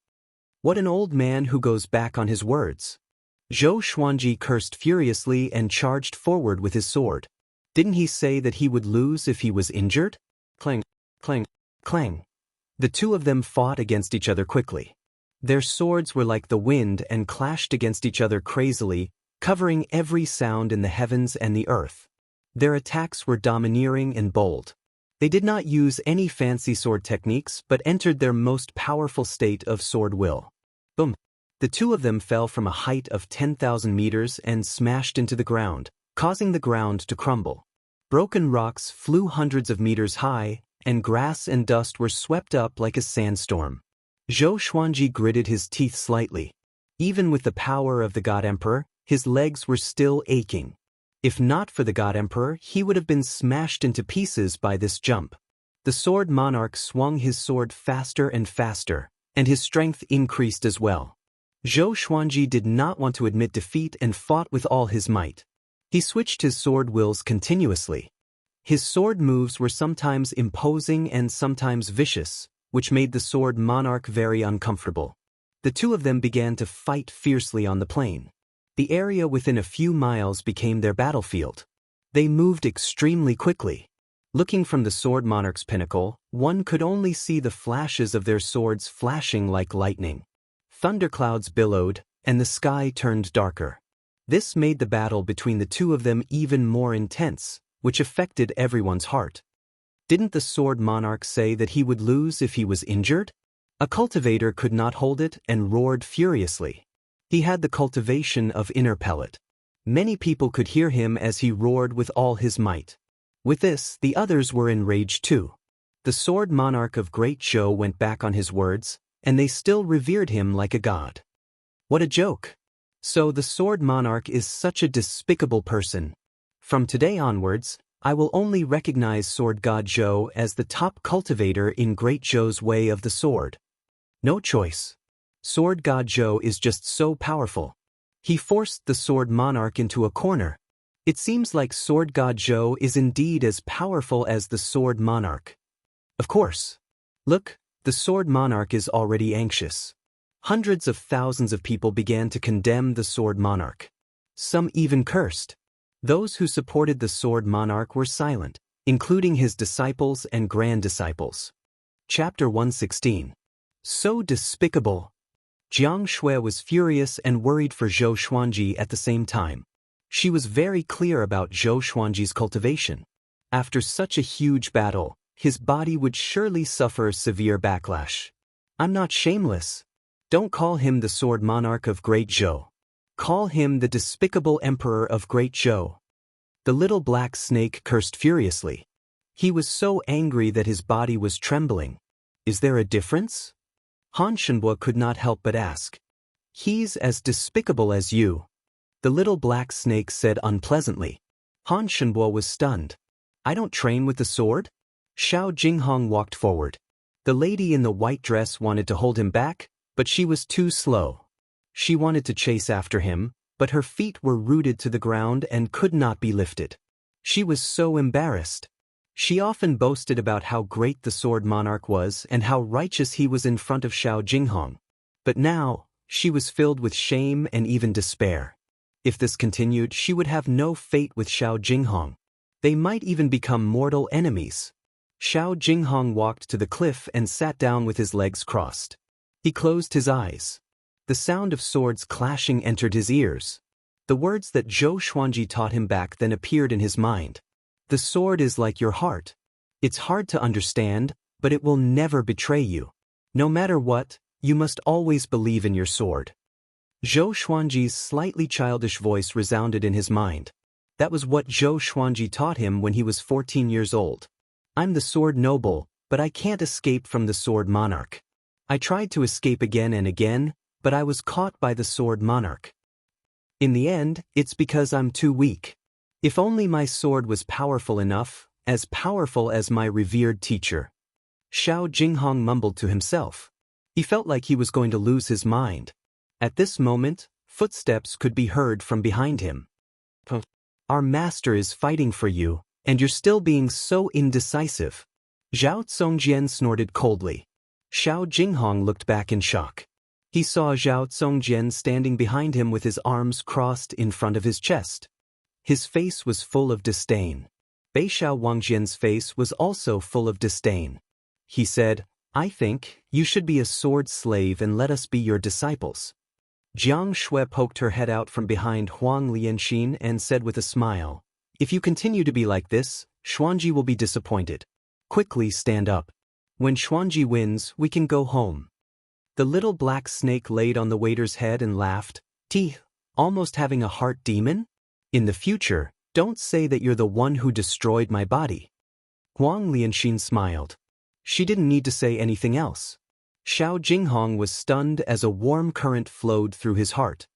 What an old man who goes back on his words. Zhou Xuanji cursed furiously and charged forward with his sword. Didn't he say that he would lose if he was injured? Clang, clang, clang. The two of them fought against each other quickly. Their swords were like the wind and clashed against each other crazily, covering every sound in the heavens and the earth. Their attacks were domineering and bold. They did not use any fancy sword techniques but entered their most powerful state of sword will. Boom! The two of them fell from a height of 10,000 meters and smashed into the ground, causing the ground to crumble. Broken rocks flew hundreds of meters high, and grass and dust were swept up like a sandstorm. Zhou Xuanji gritted his teeth slightly. Even with the power of the God Emperor, his legs were still aching. If not for the God Emperor, he would have been smashed into pieces by this jump. The sword monarch swung his sword faster and faster, and his strength increased as well. Zhou Xuanji did not want to admit defeat and fought with all his might. He switched his sword wills continuously. His sword moves were sometimes imposing and sometimes vicious, which made the sword monarch very uncomfortable. The two of them began to fight fiercely on the plain. The area within a few miles became their battlefield. They moved extremely quickly. Looking from the sword monarch's pinnacle, one could only see the flashes of their swords flashing like lightning. Thunderclouds billowed, and the sky turned darker. This made the battle between the two of them even more intense, which affected everyone's heart. Didn't the sword monarch say that he would lose if he was injured? A cultivator could not hold it and roared furiously. He had the cultivation of inner pellet. Many people could hear him as he roared with all his might. With this, the others were enraged too. The sword monarch of Great Zhou went back on his words, and they still revered him like a god. What a joke! So the sword monarch is such a despicable person. From today onwards, I will only recognize Sword God Zhou as the top cultivator in Great Zhou's way of the sword. No choice. Sword God Zhou is just so powerful. He forced the sword monarch into a corner. It seems like Sword God Zhou is indeed as powerful as the sword monarch. Of course. Look, the sword monarch is already anxious. Hundreds of thousands of people began to condemn the sword monarch. Some even cursed. Those who supported the sword monarch were silent, including his disciples and grand disciples. Chapter 116. So despicable. Jiang Shui was furious and worried for Zhou Xuanji at the same time. She was very clear about Zhou Xuanji's cultivation. After such a huge battle, his body would surely suffer severe backlash. I'm not shameless. Don't call him the sword monarch of Great Zhou. Call him the despicable emperor of Great Zhou. The little black snake cursed furiously. He was so angry that his body was trembling. Is there a difference? Han Shenbo could not help but ask. He's as despicable as you. The little black snake said unpleasantly. Han Shenbo was stunned. I don't train with the sword? Xiao Jinghong walked forward. The lady in the white dress wanted to hold him back, but she was too slow. She wanted to chase after him, but her feet were rooted to the ground and could not be lifted. She was so embarrassed. She often boasted about how great the sword monarch was and how righteous he was in front of Xiao Jinghong. But now, she was filled with shame and even despair. If this continued, she would have no fate with Xiao Jinghong. They might even become mortal enemies. Xiao Jinghong walked to the cliff and sat down with his legs crossed. He closed his eyes. The sound of swords clashing entered his ears. The words that Zhou Xuanji taught him back then appeared in his mind. The sword is like your heart. It's hard to understand, but it will never betray you. No matter what, you must always believe in your sword. Zhou Xuanji's slightly childish voice resounded in his mind. That was what Zhou Xuanji taught him when he was 14 years old. I'm the sword noble, but I can't escape from the sword monarch. I tried to escape again and again, but I was caught by the sword monarch. In the end, it's because I'm too weak. If only my sword was powerful enough, as powerful as my revered teacher. Xiao Jinghong mumbled to himself. He felt like he was going to lose his mind. At this moment, footsteps could be heard from behind him. Our master is fighting for you, and you're still being so indecisive. Zhao Zongjian snorted coldly. Xiao Jinghong looked back in shock. He saw Zhao Zongjian standing behind him with his arms crossed in front of his chest. His face was full of disdain. Beixiao Wangjian's face was also full of disdain. He said, I think you should be a sword slave and let us be your disciples. Jiang Shui poked her head out from behind Huang Lianxin and said with a smile, if you continue to be like this, Xuanji will be disappointed. Quickly stand up. When Xuanji wins, we can go home. The little black snake laid on the waiter's head and laughed, Teeth, almost having a heart demon? In the future, don't say that you're the one who destroyed my body. Huang Lianxin smiled. She didn't need to say anything else. Xiao Jinghong was stunned as a warm current flowed through his heart.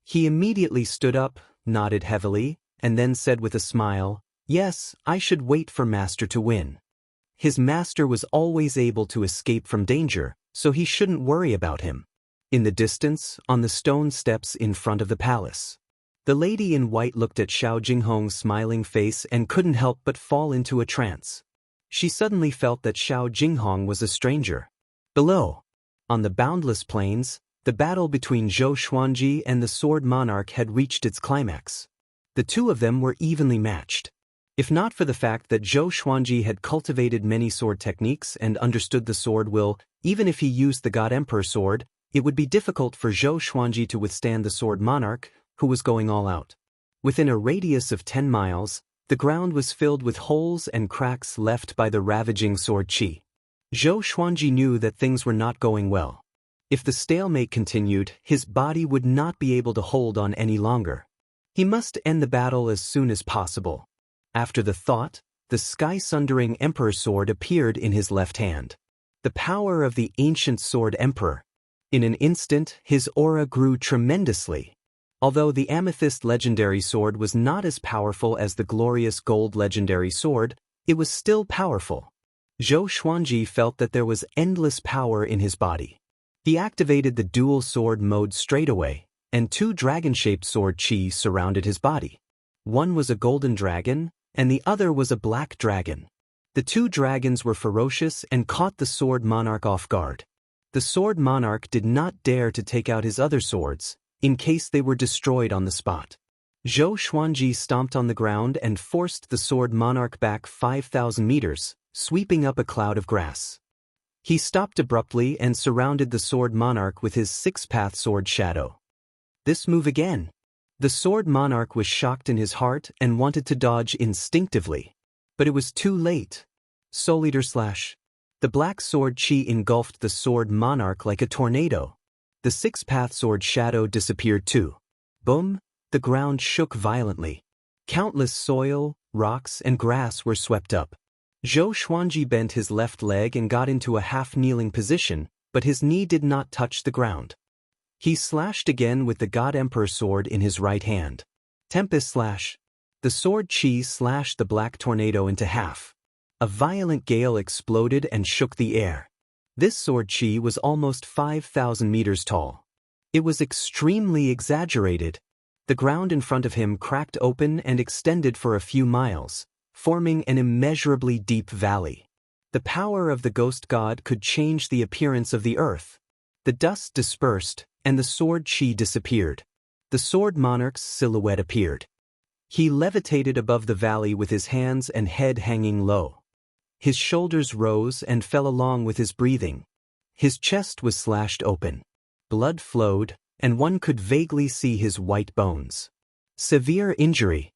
He immediately stood up, nodded heavily, and then said with a smile, yes, I should wait for master to win. His master was always able to escape from danger, so he shouldn't worry about him. In the distance, on the stone steps in front of the palace, the lady in white looked at Xiao Jinghong's smiling face and couldn't help but fall into a trance. She suddenly felt that Xiao Jinghong was a stranger. Below, on the boundless plains, the battle between Zhou Xuanji and the sword monarch had reached its climax. The two of them were evenly matched. If not for the fact that Zhou Xuanji had cultivated many sword techniques and understood the sword will, even if he used the God Emperor sword, it would be difficult for Zhou Xuanji to withstand the sword monarch, who was going all out. Within a radius of 10 miles, the ground was filled with holes and cracks left by the ravaging sword qi. Zhou Xuanji knew that things were not going well. If the stalemate continued, his body would not be able to hold on any longer. He must end the battle as soon as possible. After the thought, the sky-sundering Emperor sword appeared in his left hand. The power of the ancient sword Emperor. In an instant, his aura grew tremendously. Although the amethyst legendary sword was not as powerful as the glorious gold legendary sword, it was still powerful. Zhou Xuanji felt that there was endless power in his body. He activated the dual sword mode straightaway, and 2 dragon-shaped sword chi surrounded his body. One was a golden dragon, and the other was a black dragon. The 2 dragons were ferocious and caught the sword monarch off guard. The sword monarch did not dare to take out his other swords, in case they were destroyed on the spot. Zhou Xuanji stomped on the ground and forced the sword monarch back 5,000 meters, sweeping up a cloud of grass. He stopped abruptly and surrounded the sword monarch with his 6-path sword shadow. This move again. The sword monarch was shocked in his heart and wanted to dodge instinctively. But it was too late. Soul Eater slash. The black sword chi engulfed the sword monarch like a tornado. The 6-path sword shadow disappeared too. Boom! The ground shook violently. Countless soil, rocks, and grass were swept up. Zhou Xuanji bent his left leg and got into a half-kneeling position, but his knee did not touch the ground. He slashed again with the God Emperor sword in his right hand. Tempest slash. The sword chi slashed the black tornado into half. A violent gale exploded and shook the air. This sword chi was almost 5,000 meters tall. It was extremely exaggerated. The ground in front of him cracked open and extended for a few miles, forming an immeasurably deep valley. The power of the ghost god could change the appearance of the earth. The dust dispersed, and the sword chi disappeared. The sword monarch's silhouette appeared. He levitated above the valley with his hands and head hanging low. His shoulders rose and fell along with his breathing. His chest was slashed open. Blood flowed, and one could vaguely see his white bones. Severe injury.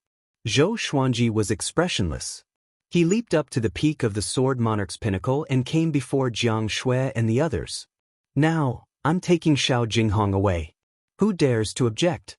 Zhou Xuanji was expressionless. He leaped up to the peak of the sword monarch's pinnacle and came before Jiang Shui and the others. Now, I'm taking Xiao Jinghong away. Who dares to object?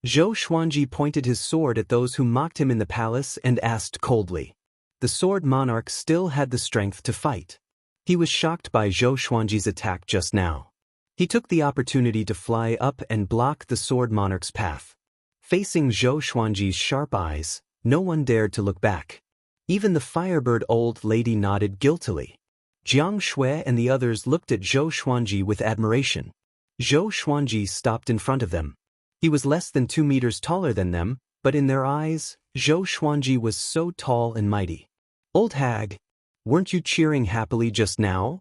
Zhou Xuanji pointed his sword at those who mocked him in the palace and asked coldly. The sword monarch still had the strength to fight. He was shocked by Zhou Xuanji's attack just now. He took the opportunity to fly up and block the sword monarch's path. Facing Zhou Xuanji's sharp eyes, no one dared to look back. Even the firebird old lady nodded guiltily. Jiang Shui and the others looked at Zhou Xuanji with admiration. Zhou Xuanji stopped in front of them. He was less than 2 meters taller than them, but in their eyes, Zhou Xuanji was so tall and mighty. Old hag, weren't you cheering happily just now?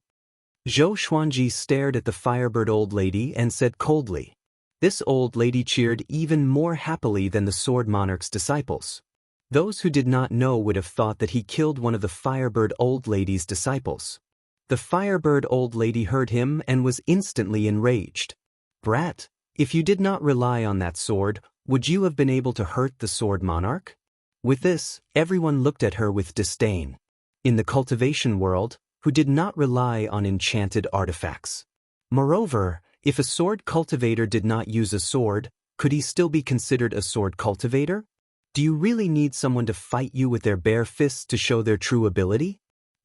Zhou Xuanji stared at the firebird old lady and said coldly. This old lady cheered even more happily than the sword monarch's disciples. Those who did not know would have thought that he killed one of the firebird old lady's disciples. The firebird old lady heard him and was instantly enraged. Brat, if you did not rely on that sword, would you have been able to hurt the sword monarch? With this, everyone looked at her with disdain. In the cultivation world, who did not rely on enchanted artifacts. Moreover, if a sword cultivator did not use a sword, could he still be considered a sword cultivator? Do you really need someone to fight you with their bare fists to show their true ability?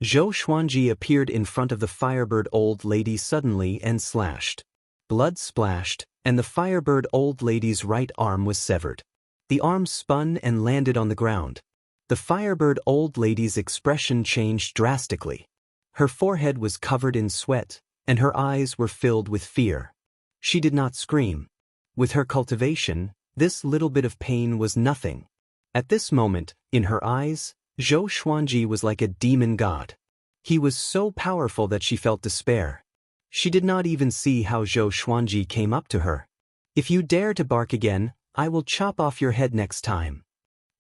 Zhou Xuanji appeared in front of the firebird old lady suddenly and slashed. Blood splashed, and the firebird old lady's right arm was severed. The arm spun and landed on the ground. The firebird old lady's expression changed drastically. Her forehead was covered in sweat, and her eyes were filled with fear. She did not scream. With her cultivation, this little bit of pain was nothing. At this moment, in her eyes, Zhou Xuanji was like a demon god. He was so powerful that she felt despair. She did not even see how Zhou Xuanji came up to her. If you dare to bark again, I will chop off your head next time.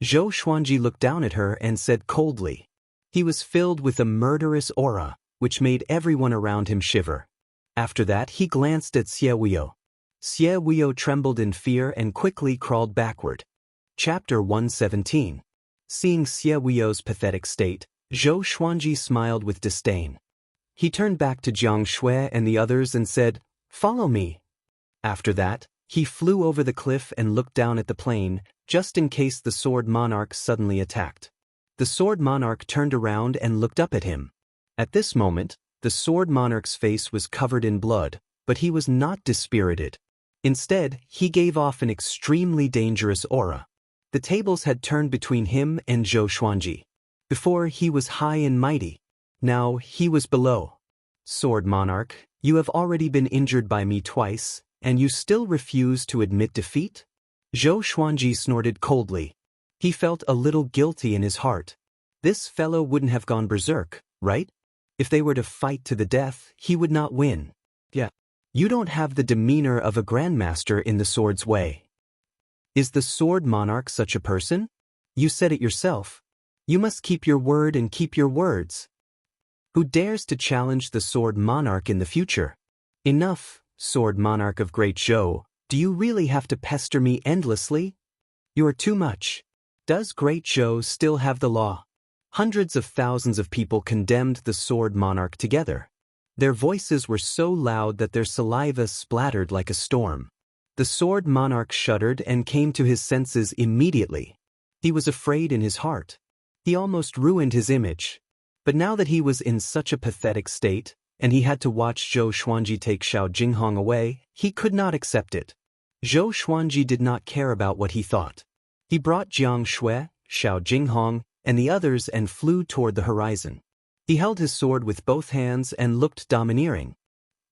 Zhou Xuanji looked down at her and said coldly. He was filled with a murderous aura, which made everyone around him shiver. After that, he glanced at Xie Wuyo. Xie Wuyo trembled in fear and quickly crawled backward. Chapter 117. Seeing Xie Wuyo's pathetic state, Zhou Xuanji smiled with disdain. He turned back to Jiang Shui and the others and said, Follow me. After that, he flew over the cliff and looked down at the plain, just in case the sword monarch suddenly attacked. The sword monarch turned around and looked up at him. At this moment, the sword monarch's face was covered in blood, but he was not dispirited. Instead, he gave off an extremely dangerous aura. The tables had turned between him and Zhou Xuanji. Before, he was high and mighty. Now, he was below. Sword monarch, you have already been injured by me twice, and you still refuse to admit defeat? Zhou Xuanji snorted coldly. He felt a little guilty in his heart. This fellow wouldn't have gone berserk, right? If they were to fight to the death, he would not win. Yeah. You don't have the demeanor of a grandmaster in the sword's way. Is the sword monarch such a person? You said it yourself. You must keep your word and keep your words. Who dares to challenge the sword monarch in the future? Enough, sword monarch of Great Zhou. Do you really have to pester me endlessly? You are too much. Does Great Zhou still have the law? Hundreds of thousands of people condemned the sword monarch together. Their voices were so loud that their saliva splattered like a storm. The sword monarch shuddered and came to his senses immediately. He was afraid in his heart. He almost ruined his image. But now that he was in such a pathetic state, and he had to watch Zhou Xuanji take Xiao Jinghong away, he could not accept it. Zhou Xuanji did not care about what he thought. He brought Jiang Shui, Xiao Jinghong, and the others and flew toward the horizon. He held his sword with both hands and looked domineering.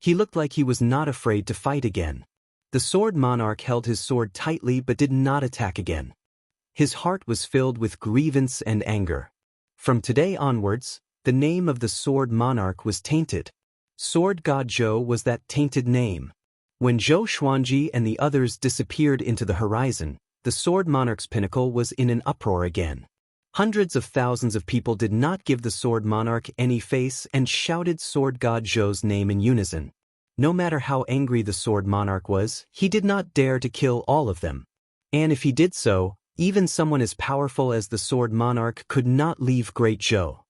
He looked like he was not afraid to fight again. The sword monarch held his sword tightly but did not attack again. His heart was filled with grievance and anger. From today onwards, the name of the sword monarch was tainted. Sword God Zhou was that tainted name. When Zhou Xuanji and the others disappeared into the horizon, the sword monarch's pinnacle was in an uproar again. Hundreds of thousands of people did not give the sword monarch any face and shouted Sword God Zhou's name in unison. No matter how angry the sword monarch was, he did not dare to kill all of them. And if he did so, even someone as powerful as the sword monarch could not leave Great Zhou.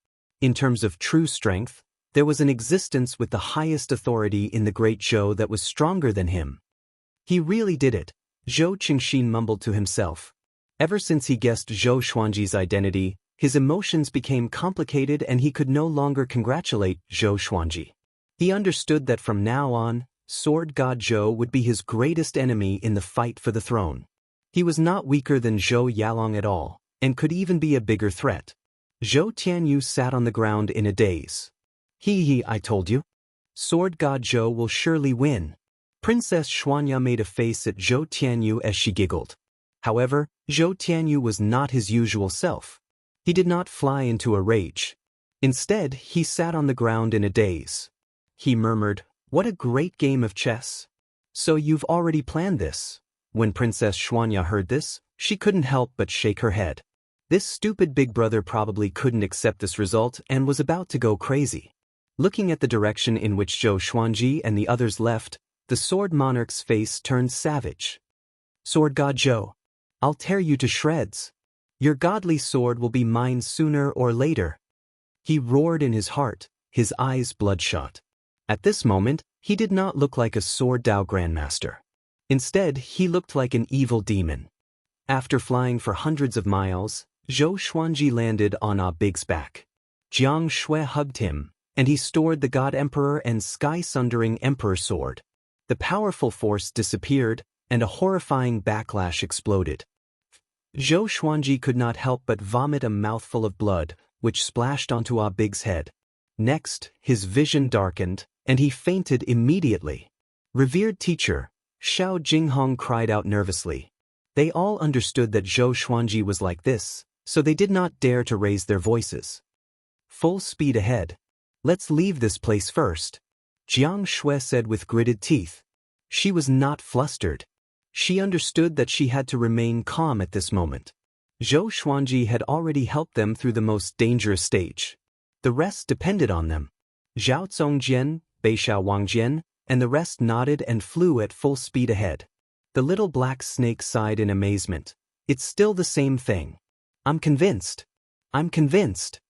In terms of true strength, there was an existence with the highest authority in the Great Zhou that was stronger than him. He really did it, Zhou Qingxin mumbled to himself. Ever since he guessed Zhou Xuanji's identity, his emotions became complicated and he could no longer congratulate Zhou Xuanji. He understood that from now on, Sword God Zhou would be his greatest enemy in the fight for the throne. He was not weaker than Zhou Yalong at all, and could even be a bigger threat. Zhou Tianyu sat on the ground in a daze. I told you. Sword God Zhou will surely win. Princess Xuanya made a face at Zhou Tianyu as she giggled. However, Zhou Tianyu was not his usual self. He did not fly into a rage. Instead, he sat on the ground in a daze. He murmured, "What a great game of chess." "So you've already planned this?" When Princess Xuanya heard this, she couldn't help but shake her head. This stupid big brother probably couldn't accept this result and was about to go crazy. Looking at the direction in which Zhou Xuanji and the others left, the sword monarch's face turned savage. "Sword God Zhou, I'll tear you to shreds. Your godly sword will be mine sooner or later." He roared in his heart, his eyes bloodshot. At this moment, he did not look like a sword Dao grandmaster. Instead, he looked like an evil demon. After flying for hundreds of miles, Zhou Xuanji landed on Ah Big's back. Jiang Shui hugged him, and he stored the God Emperor and sky-sundering Emperor sword. The powerful force disappeared, and a horrifying backlash exploded. Zhou Xuanji could not help but vomit a mouthful of blood, which splashed onto Ah Big's head. Next, his vision darkened, and he fainted immediately. "Revered teacher," Xiao Jinghong cried out nervously. They all understood that Zhou Xuanji was like this, so they did not dare to raise their voices. "Full speed ahead. Let's leave this place first," Jiang Shui said with gritted teeth. She was not flustered. She understood that she had to remain calm at this moment. Zhou Xuanji had already helped them through the most dangerous stage. The rest depended on them. Zhao Zongjian, Beishao Wangjian, and the rest nodded and flew at full speed ahead. The little black snake sighed in amazement. "It's still the same thing. I'm convinced. I'm convinced."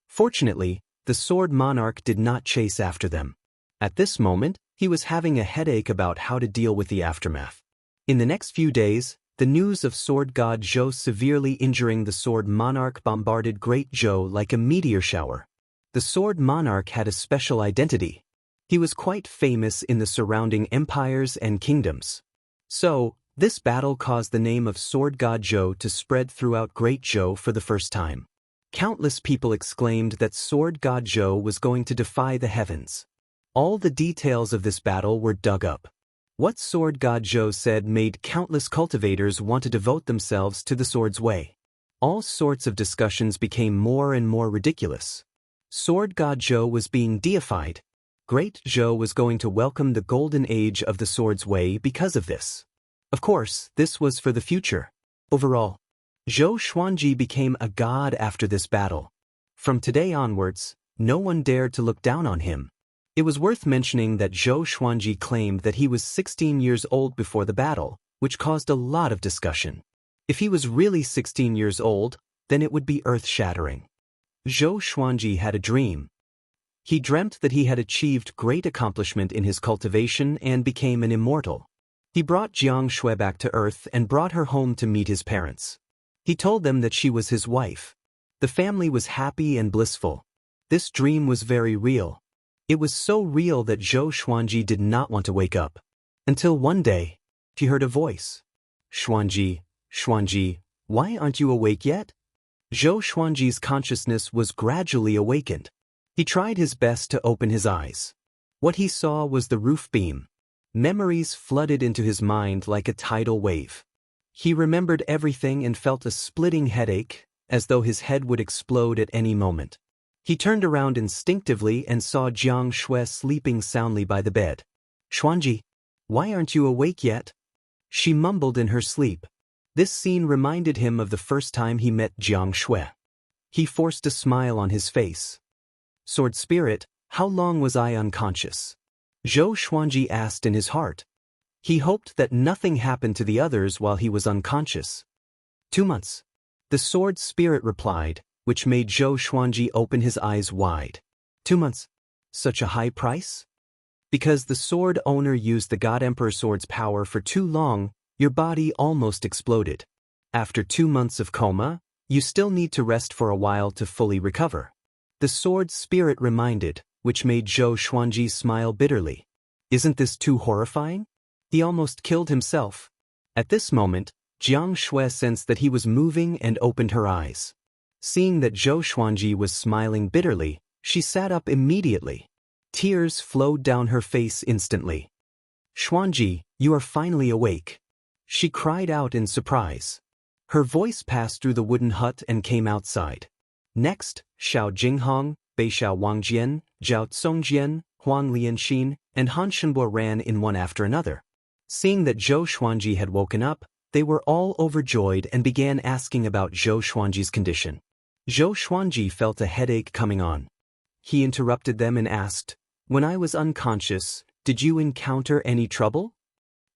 Fortunately, the sword monarch did not chase after them. At this moment, He was having a headache about how to deal with the aftermath. In the next few days, the news of Sword God Zhou severely injuring the Sword Monarch bombarded Great Zhou like a meteor shower. The Sword Monarch had a special identity. He was quite famous in the surrounding empires and kingdoms. So, this battle caused the name of Sword God Zhou to spread throughout Great Zhou for the first time. Countless people exclaimed that Sword God Zhou was going to defy the heavens. All the details of this battle were dug up. What Sword God Zhou said made countless cultivators want to devote themselves to the sword's way. All sorts of discussions became more and more ridiculous. Sword God Zhou was being deified. Great Zhou was going to welcome the golden age of the sword's way because of this. Of course, this was for the future. Overall, Zhou Xuanji became a god after this battle. From today onwards, no one dared to look down on him. It was worth mentioning that Zhou Xuanji claimed that he was 16 years old before the battle, which caused a lot of discussion. If he was really 16 years old, then it would be earth-shattering. Zhou Xuanji had a dream. He dreamt that he had achieved great accomplishment in his cultivation and became an immortal. He brought Jiang Shui back to Earth and brought her home to meet his parents. He told them that she was his wife. The family was happy and blissful. This dream was very real. It was so real that Zhou Xuanji did not want to wake up. Until one day, he heard a voice. Xuanji, Xuanji, why aren't you awake yet? Zhou Xuanji's consciousness was gradually awakened. He tried his best to open his eyes. What he saw was the roof beam. Memories flooded into his mind like a tidal wave. He remembered everything and felt a splitting headache, as though his head would explode at any moment. He turned around instinctively and saw Jiang Shui sleeping soundly by the bed. Xuanji, why aren't you awake yet? She mumbled in her sleep. This scene reminded him of the first time he met Jiang Shui. He forced a smile on his face. Sword Spirit, how long was I unconscious? Zhou Xuanji asked in his heart. He hoped that nothing happened to the others while he was unconscious. 2 months. The Sword Spirit replied, which made Zhou Xuanji open his eyes wide. 2 months. Such a high price? Because the sword owner used the God Emperor sword's power for too long, your body almost exploded. After 2 months of coma, you still need to rest for a while to fully recover. The Sword Spirit reminded, which made Zhou Xuanji smile bitterly. Isn't this too horrifying? He almost killed himself. At this moment, Jiang Shui sensed that he was moving and opened her eyes. Seeing that Zhou Xuanji was smiling bitterly, she sat up immediately. Tears flowed down her face instantly. Xuanji, you are finally awake. She cried out in surprise. Her voice passed through the wooden hut and came outside. Next, Xiao Jinghong, Beixiao Wangjian, Zhao Congjian, Huang Lianxin, and Han Shenbo ran in one after another. Seeing that Zhou Xuanji had woken up, they were all overjoyed and began asking about Zhou Xuanji's condition. Zhou Xuanji felt a headache coming on. He interrupted them and asked, when I was unconscious, did you encounter any trouble?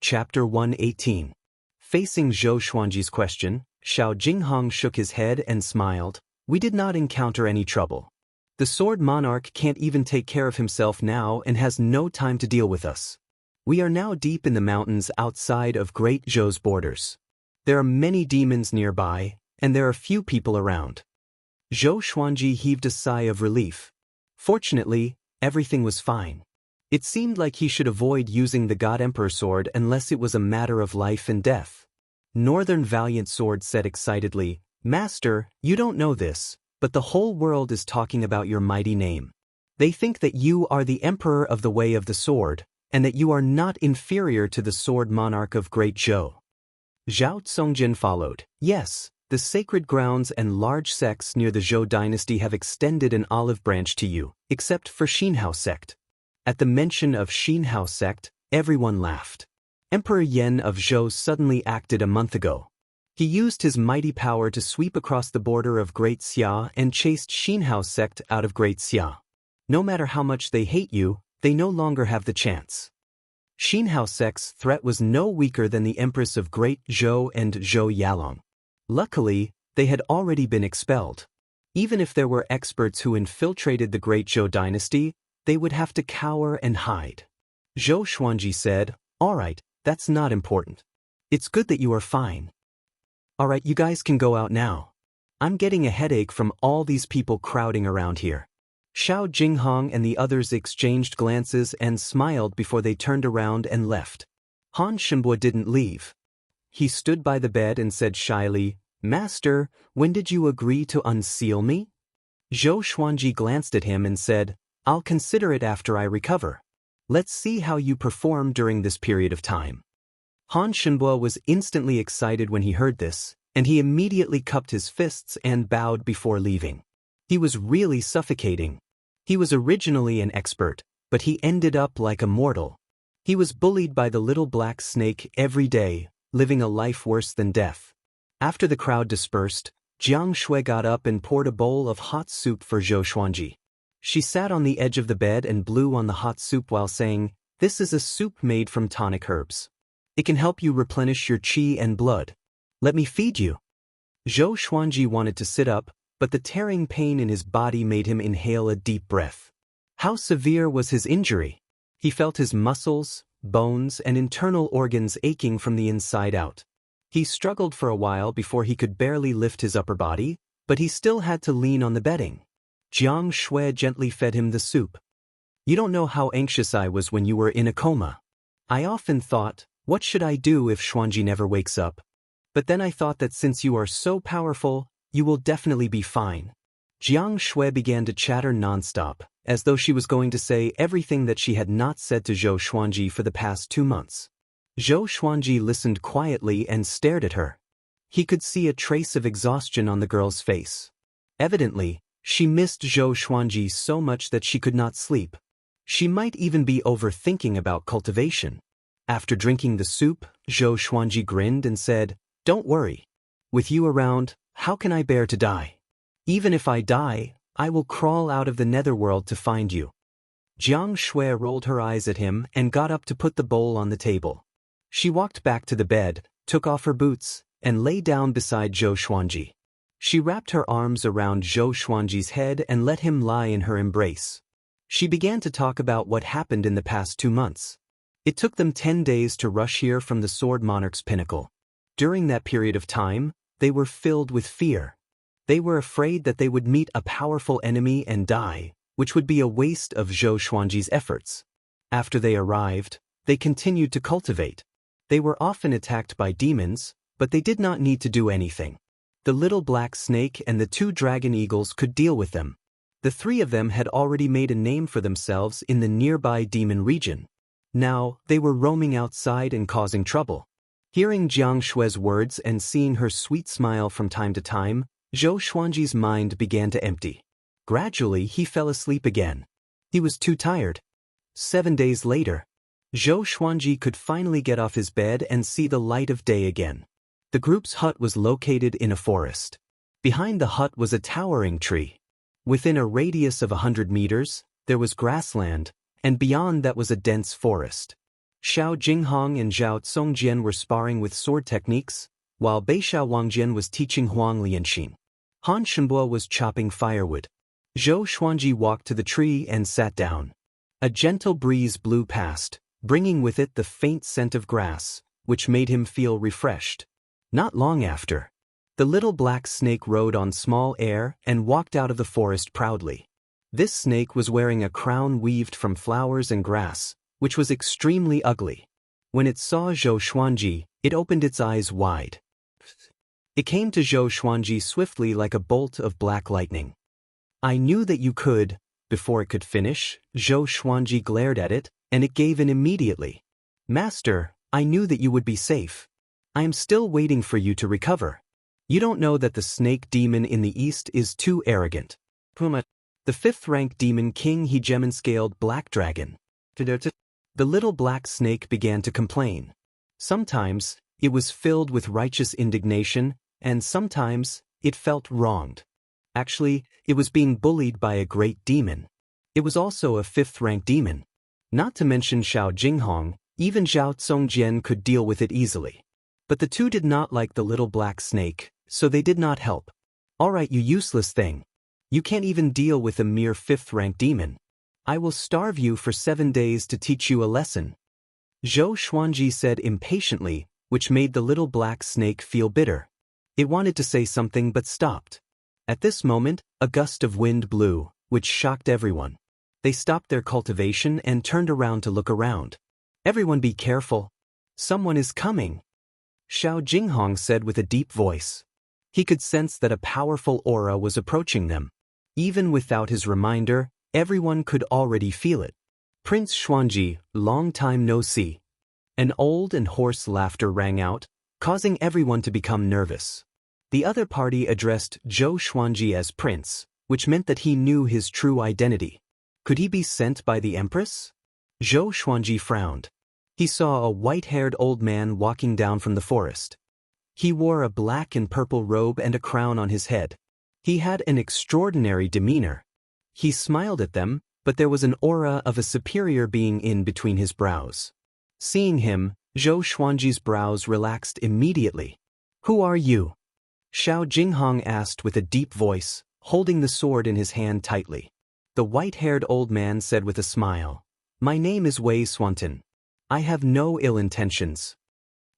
Chapter 118. Facing Zhou Xuanji's question, Xiao Jinghong shook his head and smiled. We did not encounter any trouble. The Sword Monarch can't even take care of himself now and has no time to deal with us. We are now deep in the mountains outside of Great Zhou's borders. There are many demons nearby, and there are few people around. Zhou Xuanji heaved a sigh of relief. Fortunately, everything was fine. It seemed like he should avoid using the God Emperor sword unless it was a matter of life and death. Northern Valiant Sword said excitedly, Master, you don't know this, but the whole world is talking about your mighty name. They think that you are the Emperor of the Way of the Sword, and that you are not inferior to the Sword Monarch of Great Zhou. Zhao Congjian followed. Yes, the sacred grounds and large sects near the Zhou dynasty have extended an olive branch to you, except for Xinhao sect. At the mention of Xinhao sect, everyone laughed. Emperor Yan of Zhou suddenly acted a month ago. He used his mighty power to sweep across the border of Great Xia and chased Xinhao sect out of Great Xia. No matter how much they hate you, they no longer have the chance. Xinhao sect's threat was no weaker than the Empress of Great Zhou and Zhou Yalong. Luckily, they had already been expelled. Even if there were experts who infiltrated the Great Zhou dynasty, they would have to cower and hide. Zhou Xuanji said, "Alright, that's not important. It's good that you are fine. Alright, you guys can go out now. I'm getting a headache from all these people crowding around here." Xiao Jinghong and the others exchanged glances and smiled before they turned around and left. Han Shenbo didn't leave. He stood by the bed and said shyly, "Master, when did you agree to unseal me?" Zhou Xuanji glanced at him and said, "I'll consider it after I recover. Let's see how you perform during this period of time." Han Shenbo was instantly excited when he heard this, and he immediately cupped his fists and bowed before leaving. He was really suffocating. He was originally an expert, but he ended up like a mortal. He was bullied by the little black snake every day, living a life worse than death. After the crowd dispersed, Jiang Shui got up and poured a bowl of hot soup for Zhou Xuanji. She sat on the edge of the bed and blew on the hot soup while saying, "This is a soup made from tonic herbs. It can help you replenish your qi and blood. Let me feed you." Zhou Xuanji wanted to sit up, but the tearing pain in his body made him inhale a deep breath. How severe was his injury? He felt his muscles, bones, and internal organs aching from the inside out. He struggled for a while before he could barely lift his upper body, but he still had to lean on the bedding. Jiang Shui gently fed him the soup. "You don't know how anxious I was when you were in a coma. I often thought, what should I do if Xuanji never wakes up? But then I thought that since you are so powerful, you will definitely be fine." Jiang Shui began to chatter nonstop, as though she was going to say everything that she had not said to Zhou Xuanji for the past 2 months. Zhou Xuanji listened quietly and stared at her. He could see a trace of exhaustion on the girl's face. Evidently, she missed Zhou Xuanji so much that she could not sleep. She might even be overthinking about cultivation. After drinking the soup, Zhou Xuanji grinned and said, "Don't worry. With you around, how can I bear to die? Even if I die, I will crawl out of the netherworld to find you." Jiang Shui rolled her eyes at him and got up to put the bowl on the table. She walked back to the bed, took off her boots, and lay down beside Zhou Xuanji. She wrapped her arms around Zhou Xuanji's head and let him lie in her embrace. She began to talk about what happened in the past 2 months. It took them 10 days to rush here from the Sword Monarch's pinnacle. During that period of time, they were filled with fear. They were afraid that they would meet a powerful enemy and die, which would be a waste of Zhou Xuanji's efforts. After they arrived, they continued to cultivate. They were often attacked by demons, but they did not need to do anything. The little black snake and the 2 dragon eagles could deal with them. The 3 of them had already made a name for themselves in the nearby demon region. Now, they were roaming outside and causing trouble. Hearing Jiang Shui's words and seeing her sweet smile from time to time, Zhou Xuanji's mind began to empty. Gradually, he fell asleep again. He was too tired. 7 days later, Zhou Xuanji could finally get off his bed and see the light of day again. The group's hut was located in a forest. Behind the hut was a towering tree. Within a radius of 100 meters, there was grassland, and beyond that was a dense forest. Xiao Jinghong and Zhao Congjian were sparring with sword techniques, while Beishao Wangjian was teaching Huang Lianxin. Han Shenbo was chopping firewood. Zhou Xuanji walked to the tree and sat down. A gentle breeze blew past, bringing with it the faint scent of grass, which made him feel refreshed. Not long after, the little black snake rode on small air and walked out of the forest proudly. This snake was wearing a crown weaved from flowers and grass, which was extremely ugly. When it saw Zhou Xuanji, it opened its eyes wide. It came to Zhou Xuanji swiftly like a bolt of black lightning. "I knew that you could." Before it could finish, Zhou Xuanji glared at it, and it gave in immediately. "Master, I knew that you would be safe. I am still waiting for you to recover. You don't know that the snake demon in the east is too arrogant. Puma, the 5th-rank demon king he gemon-scaled black dragon." The little black snake began to complain. Sometimes, it was filled with righteous indignation, and sometimes, it felt wronged. Actually, it was being bullied by a great demon. It was also a 5th-rank demon. Not to mention Xiao Jinghong, even Zhao Congjian could deal with it easily. But the 2 did not like the little black snake, so they did not help. "Alright, you useless thing. You can't even deal with a mere 5th-rank demon. I will starve you for 7 days to teach you a lesson. Zhou Xuanji said impatiently, which made the little black snake feel bitter. It wanted to say something but stopped. At this moment, a gust of wind blew, which shocked everyone. They stopped their cultivation and turned around to look around. Everyone be careful. Someone is coming. Xiao Jinghong said with a deep voice. He could sense that a powerful aura was approaching them. Even without his reminder, everyone could already feel it. Prince Xuanji, long time no see. An old and hoarse laughter rang out, causing everyone to become nervous. The other party addressed Zhou Xuanji as prince, which meant that he knew his true identity. Could he be sent by the empress? Zhou Xuanji frowned. He saw a white-haired old man walking down from the forest. He wore a black and purple robe and a crown on his head. He had an extraordinary demeanor. He smiled at them, but there was an aura of a superior being in between his brows. Seeing him, Zhou Xuanji's brows relaxed immediately. Who are you? Xiao Jinghong asked with a deep voice, holding the sword in his hand tightly. The white-haired old man said with a smile, My name is Wei Xuantian. I have no ill intentions.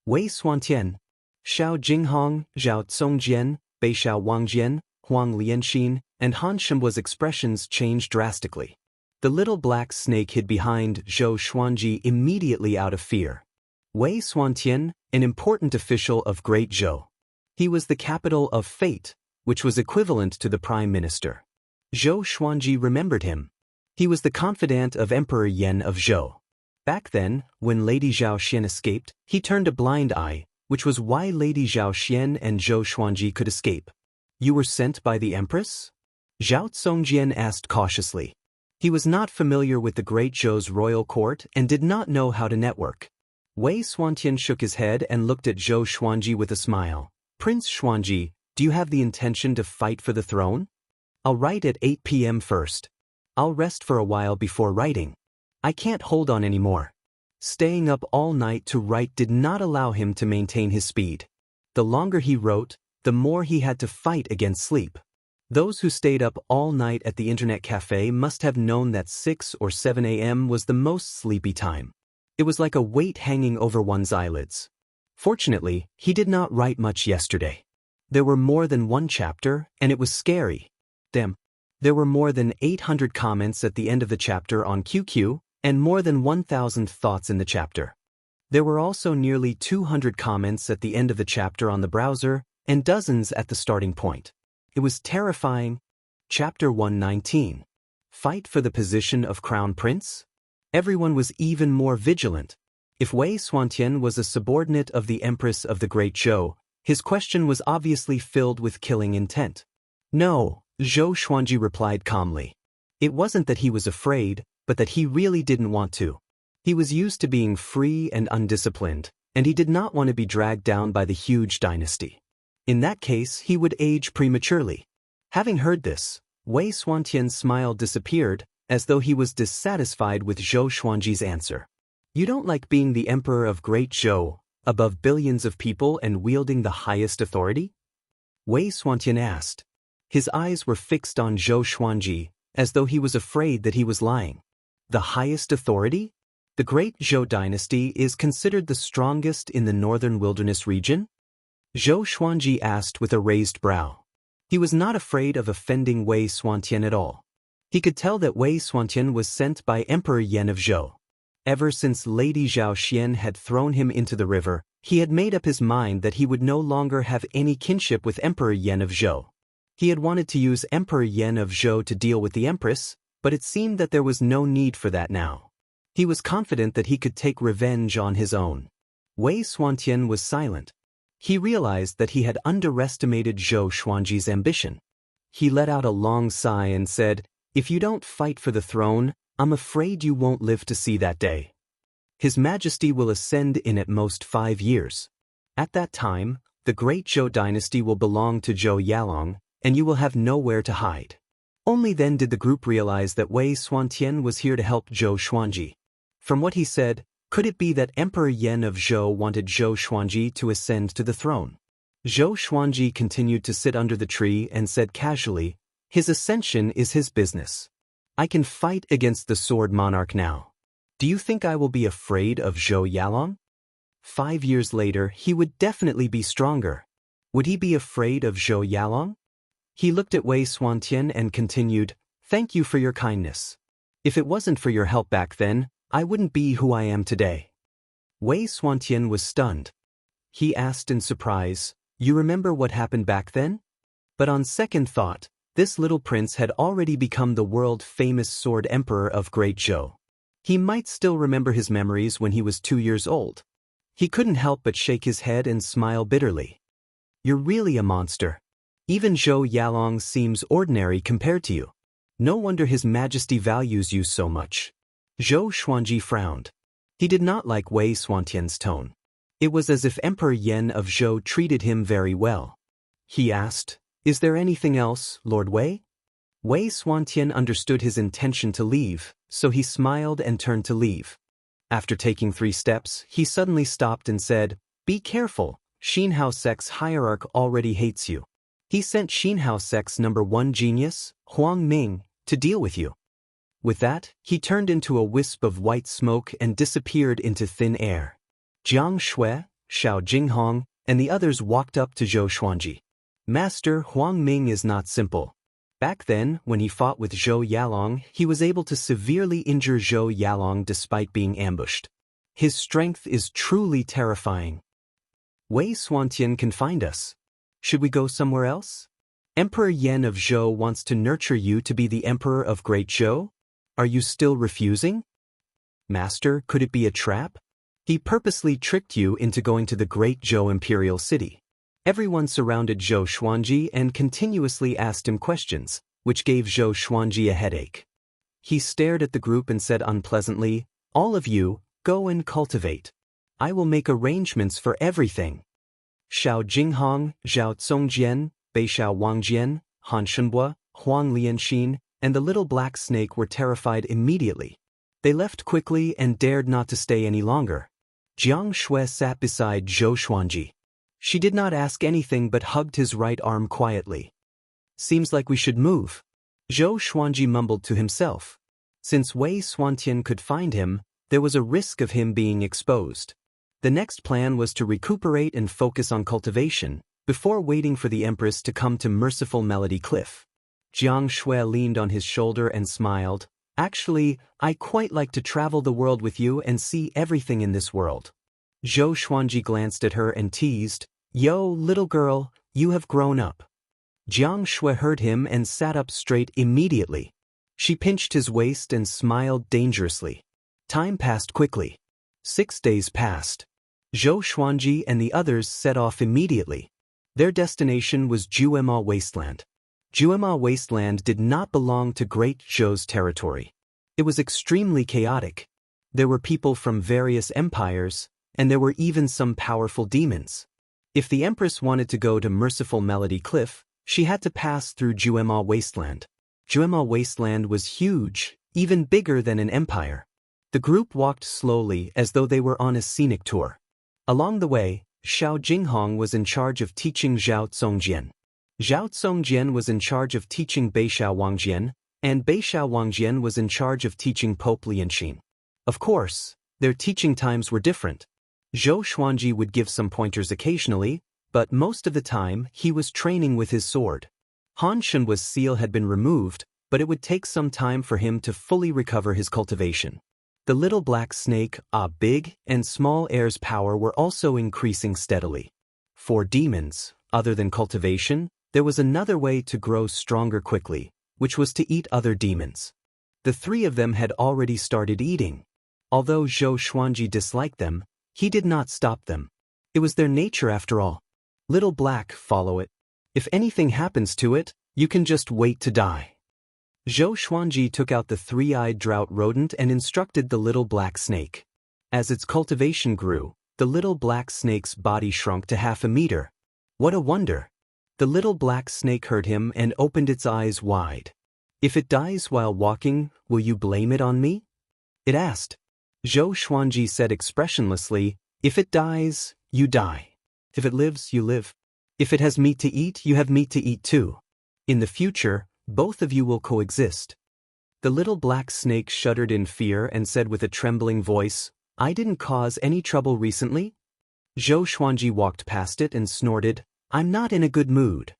Wei Xuantian. Xiao Jinghong, Zhao Congjian, Beixiao Wangjian, Huang Lianxin, and Han Shimba's expressions changed drastically. The little black snake hid behind Zhou Xuanji immediately out of fear. Wei Xuantian, an important official of Great Zhou. He was the capital of Fate, which was equivalent to the prime minister. Zhou Xuanji remembered him. He was the confidant of Emperor Yan of Zhou. Back then, when Lady Zhao Xian escaped, he turned a blind eye, which was why Lady Zhao Xian and Zhou Xuanji could escape. You were sent by the empress? Zhao Congjian asked cautiously. He was not familiar with the Great Zhou's royal court and did not know how to network. Wei Xuantian shook his head and looked at Zhou Xuanji with a smile. Prince Xuanji, do you have the intention to fight for the throne? I'll write at 8 p.m. first. I'll rest for a while before writing. I can't hold on anymore. Staying up all night to write did not allow him to maintain his speed. The longer he wrote, the more he had to fight against sleep. Those who stayed up all night at the internet cafe must have known that 6 or 7 a.m. was the most sleepy time. It was like a weight hanging over one's eyelids. Fortunately, he did not write much yesterday. There were more than one chapter, and it was scary. Damn. There were more than 800 comments at the end of the chapter on QQ, and more than 1,000 thoughts in the chapter. There were also nearly 200 comments at the end of the chapter on the browser, and dozens at the starting point. It was terrifying. Chapter 119. Fight for the position of Crown Prince? Everyone was even more vigilant. If Wei Xuantian was a subordinate of the Empress of the Great Zhou, his question was obviously filled with killing intent. No, Zhou Xuanji replied calmly. It wasn't that he was afraid, but that he really didn't want to. He was used to being free and undisciplined, and he did not want to be dragged down by the huge dynasty. In that case, he would age prematurely. Having heard this, Wei Xuantian's smile disappeared, as though he was dissatisfied with Zhou Xuanji's answer. You don't like being the emperor of Great Zhou, above billions of people and wielding the highest authority? Wei Xuantian asked. His eyes were fixed on Zhou Xuanji, as though he was afraid that he was lying. The highest authority? The Great Zhou dynasty is considered the strongest in the northern wilderness region? Zhou Xuanji asked with a raised brow. He was not afraid of offending Wei Xuantian at all. He could tell that Wei Xuantian was sent by Emperor Yan of Zhou. Ever since Lady Zhao Xian had thrown him into the river, he had made up his mind that he would no longer have any kinship with Emperor Yan of Zhou. He had wanted to use Emperor Yan of Zhou to deal with the Empress, but it seemed that there was no need for that now. He was confident that he could take revenge on his own. Wei Xuantian was silent. He realized that he had underestimated Zhou Xuanji's ambition. He let out a long sigh and said, If you don't fight for the throne, I'm afraid you won't live to see that day. His Majesty will ascend in at most 5 years. At that time, the Great Zhou dynasty will belong to Zhou Yalong, and you will have nowhere to hide. Only then did the group realize that Wei Xuantian was here to help Zhou Xuanji. From what he said, could it be that Emperor Yan of Zhou wanted Zhou Xuanji to ascend to the throne? Zhou Xuanji continued to sit under the tree and said casually, His ascension is his business. I can fight against the sword monarch now. Do you think I will be afraid of Zhou Yalong? 5 years later, he would definitely be stronger. Would he be afraid of Zhou Yalong? He looked at Wei Xuantian and continued, "Thank you for your kindness. If it wasn't for your help back then, I wouldn't be who I am today." Wei Xuantian was stunned. He asked in surprise, "You remember what happened back then?" But on second thought, this little prince had already become the world-famous sword emperor of Great Zhou. He might still remember his memories when he was 2 years old. He couldn't help but shake his head and smile bitterly. "You're really a monster. Even Zhou Yalong seems ordinary compared to you. No wonder His Majesty values you so much." Zhou Xuanji frowned. He did not like Wei Xuantian's tone. It was as if Emperor Yan of Zhou treated him very well. He asked, "Is there anything else, Lord Wei?" Wei Xuantian understood his intention to leave, so he smiled and turned to leave. After taking 3 steps, he suddenly stopped and said, "Be careful, Xinhao Sect's hierarch already hates you. He sent Xinhao Sect's #1 genius, Huang Ming, to deal with you." With that, he turned into a wisp of white smoke and disappeared into thin air. Jiang Shui, Xiao Jinghong, and the others walked up to Zhou Xuanji. "Master, Huang Ming is not simple. Back then, when he fought with Zhou Yalong, he was able to severely injure Zhou Yalong despite being ambushed. His strength is truly terrifying. Wei Xuantian can find us. Should we go somewhere else? Emperor Yan of Zhou wants to nurture you to be the Emperor of Great Zhou. Are you still refusing?" "Master, could it be a trap? He purposely tricked you into going to the Great Zhou Imperial City." Everyone surrounded Zhou Xuanji and continuously asked him questions, which gave Zhou Xuanji a headache. He stared at the group and said unpleasantly, "All of you, go and cultivate. I will make arrangements for everything." Xiao Jinghong, Zhao Zongjian, Beixiao Wangjian, Han Shenbua, Huang Lianxin, and the little black snake were terrified immediately. They left quickly and dared not to stay any longer. Jiang Shui sat beside Zhou Xuanji. She did not ask anything but hugged his right arm quietly. "Seems like we should move." Zhou Xuanji mumbled to himself. Since Wei Xuantian could find him, there was a risk of him being exposed. The next plan was to recuperate and focus on cultivation, before waiting for the Empress to come to Merciful Melody Cliff. Jiang Shui leaned on his shoulder and smiled. "Actually, I quite like to travel the world with you and see everything in this world." Zhou Xuanji glanced at her and teased, "Yo, little girl, you have grown up." Jiang Shui heard him and sat up straight immediately. She pinched his waist and smiled dangerously. Time passed quickly. 6 days passed. Zhou Xuanji and the others set off immediately. Their destination was Juema Wasteland. Juema Wasteland did not belong to Great Zhou's territory. It was extremely chaotic. There were people from various empires, and there were even some powerful demons. If the Empress wanted to go to Merciful Melody Cliff, she had to pass through Juema Wasteland. Juema Wasteland was huge, even bigger than an empire. The group walked slowly as though they were on a scenic tour. Along the way, Xiao Jinghong was in charge of teaching Zhao Zongjian. Zhao Zongjian was in charge of teaching Beixiao Wangjian, and Beixiao Wangjian was in charge of teaching Pope Lianxin. Of course, their teaching times were different. Zhou Xuanji would give some pointers occasionally, but most of the time he was training with his sword. Han Shenbua's seal had been removed, but it would take some time for him to fully recover his cultivation. The little black snake, big and small heir's power were also increasing steadily. For demons, other than cultivation, there was another way to grow stronger quickly, which was to eat other demons. The 3 of them had already started eating. Although Zhou Xuanji disliked them, he did not stop them. It was their nature after all. "Little black, follow it. If anything happens to it, you can just wait to die." Zhou Xuanji took out the 3-eyed drought rodent and instructed the little black snake. As its cultivation grew, the little black snake's body shrunk to half a meter. What a wonder! The little black snake heard him and opened its eyes wide. "If it dies while walking, will you blame it on me?" it asked. Zhou Xuanji said expressionlessly, "If it dies, you die. If it lives, you live. If it has meat to eat, you have meat to eat too. In the future, both of you will coexist." The little black snake shuddered in fear and said with a trembling voice, "I didn't cause any trouble recently?" Zhou Xuanji walked past it and snorted, "I'm not in a good mood."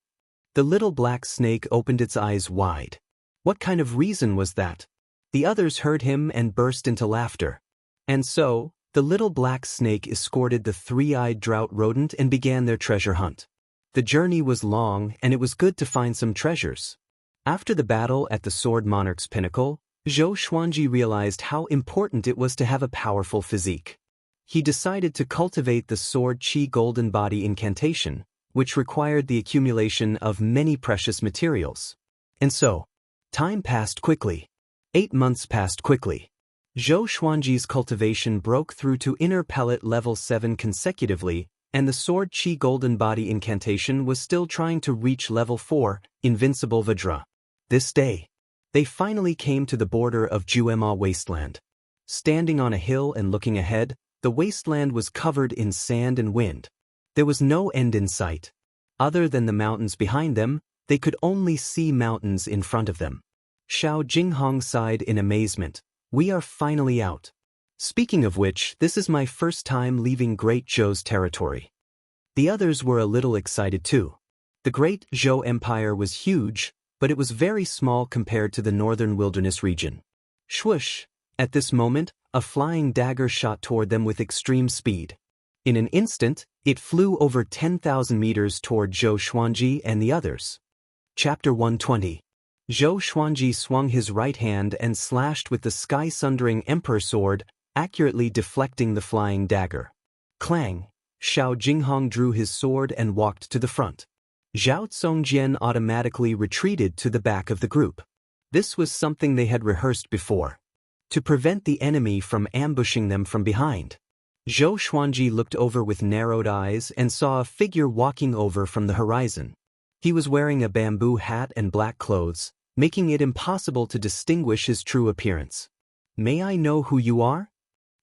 The little black snake opened its eyes wide. What kind of reason was that? The others heard him and burst into laughter. And so, the little black snake escorted the three-eyed drought rodent and began their treasure hunt. The journey was long and it was good to find some treasures. After the battle at the Sword Monarch's pinnacle, Zhou Xuanji realized how important it was to have a powerful physique. He decided to cultivate the Sword Qi Golden Body incantation, which required the accumulation of many precious materials. And so, time passed quickly. 8 months passed quickly. Zhou Xuanji's cultivation broke through to inner pellet level 7 consecutively, and the Sword Qi Golden Body incantation was still trying to reach level 4, Invincible Vajra. This day, they finally came to the border of Juema Wasteland. Standing on a hill and looking ahead, the wasteland was covered in sand and wind. There was no end in sight. Other than the mountains behind them, they could only see mountains in front of them. Xiao Jinghong sighed in amazement. "We are finally out. Speaking of which, this is my first time leaving Great Zhou's territory." The others were a little excited too. The Great Zhou Empire was huge, but it was very small compared to the northern wilderness region. Swoosh! At this moment, a flying dagger shot toward them with extreme speed. In an instant, it flew over 10,000 meters toward Zhou Xuanji and the others. Chapter 120. Zhou Xuanji swung his right hand and slashed with the sky-sundering Emperor Sword, accurately deflecting the flying dagger. Clang! Xiao Jinghong drew his sword and walked to the front. Zhao Zongjian automatically retreated to the back of the group. This was something they had rehearsed before, to prevent the enemy from ambushing them from behind. Zhou Xuanji looked over with narrowed eyes and saw a figure walking over from the horizon. He was wearing a bamboo hat and black clothes, making it impossible to distinguish his true appearance. "May I know who you are?"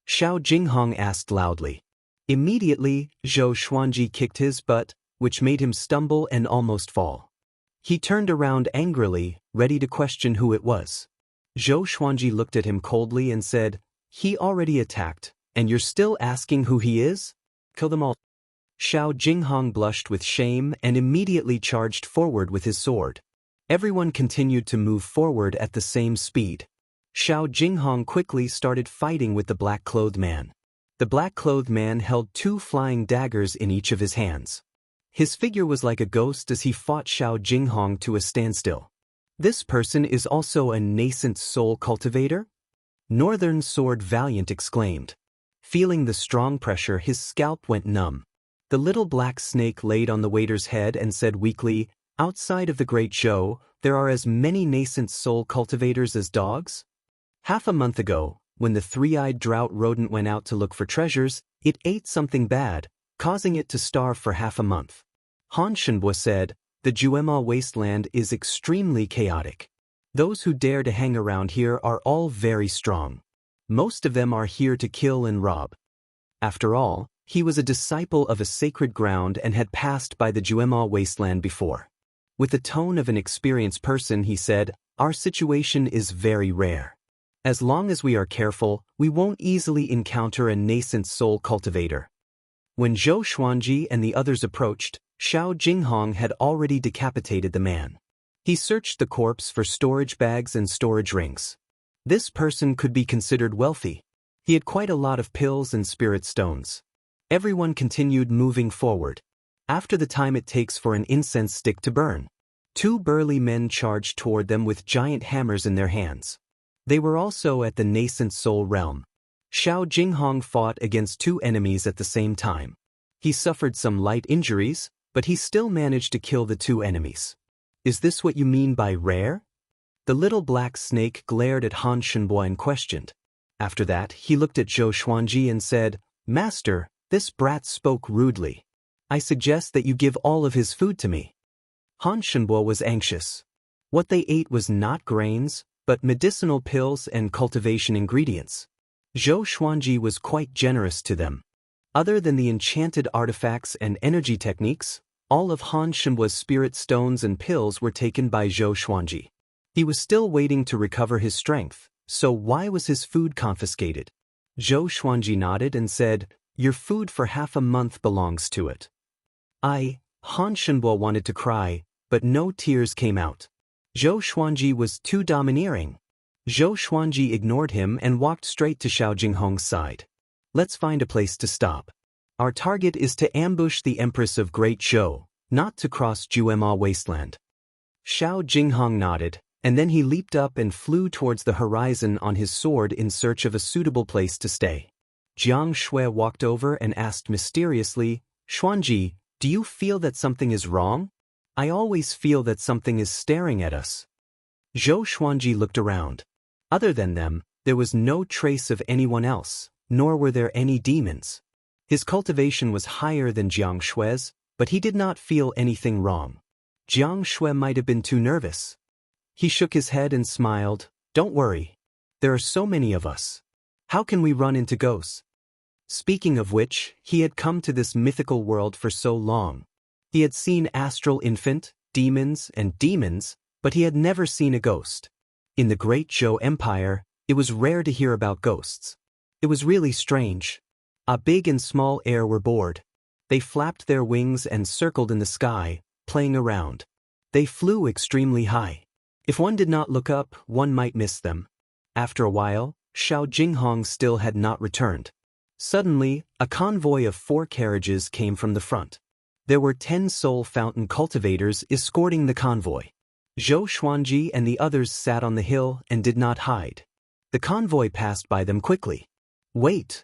Xiao Jinghong asked loudly. Immediately, Zhou Xuanji kicked his butt, which made him stumble and almost fall. He turned around angrily, ready to question who it was. Zhou Xuanji looked at him coldly and said, "He already attacked, and you're still asking who he is? Kill them all." Xiao Jinghong blushed with shame and immediately charged forward with his sword. Everyone continued to move forward at the same speed. Xiao Jinghong quickly started fighting with the black-clothed man. The black-clothed man held 2 flying daggers in each of his hands. His figure was like a ghost as he fought Xiao Jinghong to a standstill. "This person is also a nascent soul cultivator?" Northern Sword Valiant exclaimed. Feeling the strong pressure, his scalp went numb. The little black snake laid on the waiter's head and said weakly, "Outside of the Great Zhou, there are as many nascent soul cultivators as dogs?" Half a month ago, when the three-eyed drought rodent went out to look for treasures, it ate something bad, causing it to starve for half a month. Han Shenbo said, "The Juema wasteland is extremely chaotic. Those who dare to hang around here are all very strong. Most of them are here to kill and rob." After all, he was a disciple of a sacred ground and had passed by the Juema wasteland before. With the tone of an experienced person, he said, "Our situation is very rare. As long as we are careful, we won't easily encounter a nascent soul cultivator." When Zhou Xuanji and the others approached, Xiao Jinghong had already decapitated the man. He searched the corpse for storage bags and storage rings. This person could be considered wealthy. He had quite a lot of pills and spirit stones. Everyone continued moving forward. After the time it takes for an incense stick to burn, 2 burly men charged toward them with giant hammers in their hands. They were also at the nascent soul realm. Xiao Jinghong fought against 2 enemies at the same time. He suffered some light injuries, but he still managed to kill the 2 enemies. "Is this what you mean by rare?" The little black snake glared at Han Shenbo and questioned. After that, he looked at Zhou Xuanji and said, "Master, this brat spoke rudely. I suggest that you give all of his food to me." Han Shenbo was anxious. What they ate was not grains, but medicinal pills and cultivation ingredients. Zhou Xuanji was quite generous to them. Other than the enchanted artifacts and energy techniques, all of Han Shenbo's spirit stones and pills were taken by Zhou Xuanji. He was still waiting to recover his strength, so why was his food confiscated? Zhou Xuanji nodded and said, "Your food for half a month belongs to it." Han Shenbo wanted to cry, but no tears came out. Zhou Xuanji was too domineering. Zhou Xuanji ignored him and walked straight to Xiao Jinghong's side. "Let's find a place to stop. Our target is to ambush the Empress of Great Zhou, not to cross Juema Wasteland." Xiao Jinghong nodded, and then he leaped up and flew towards the horizon on his sword in search of a suitable place to stay. Jiang Shui walked over and asked mysteriously, "Xuanji, do you feel that something is wrong? I always feel that something is staring at us." Zhou Xuanji looked around. Other than them, there was no trace of anyone else, nor were there any demons. His cultivation was higher than Jiang Shui's, but he did not feel anything wrong. Jiang Shui might have been too nervous. He shook his head and smiled. "Don't worry. There are so many of us. How can we run into ghosts?" Speaking of which, he had come to this mythical world for so long. He had seen astral infant, demons, but he had never seen a ghost. In the Great Zhou Empire, it was rare to hear about ghosts. It was really strange. A big and small air were bored. They flapped their wings and circled in the sky, playing around. They flew extremely high. If one did not look up, one might miss them. After a while, Xiao Jinghong still had not returned. Suddenly, a convoy of 4 carriages came from the front. There were 10 soul fountain cultivators escorting the convoy. Zhou Xuanji and the others sat on the hill and did not hide. The convoy passed by them quickly. "Wait!"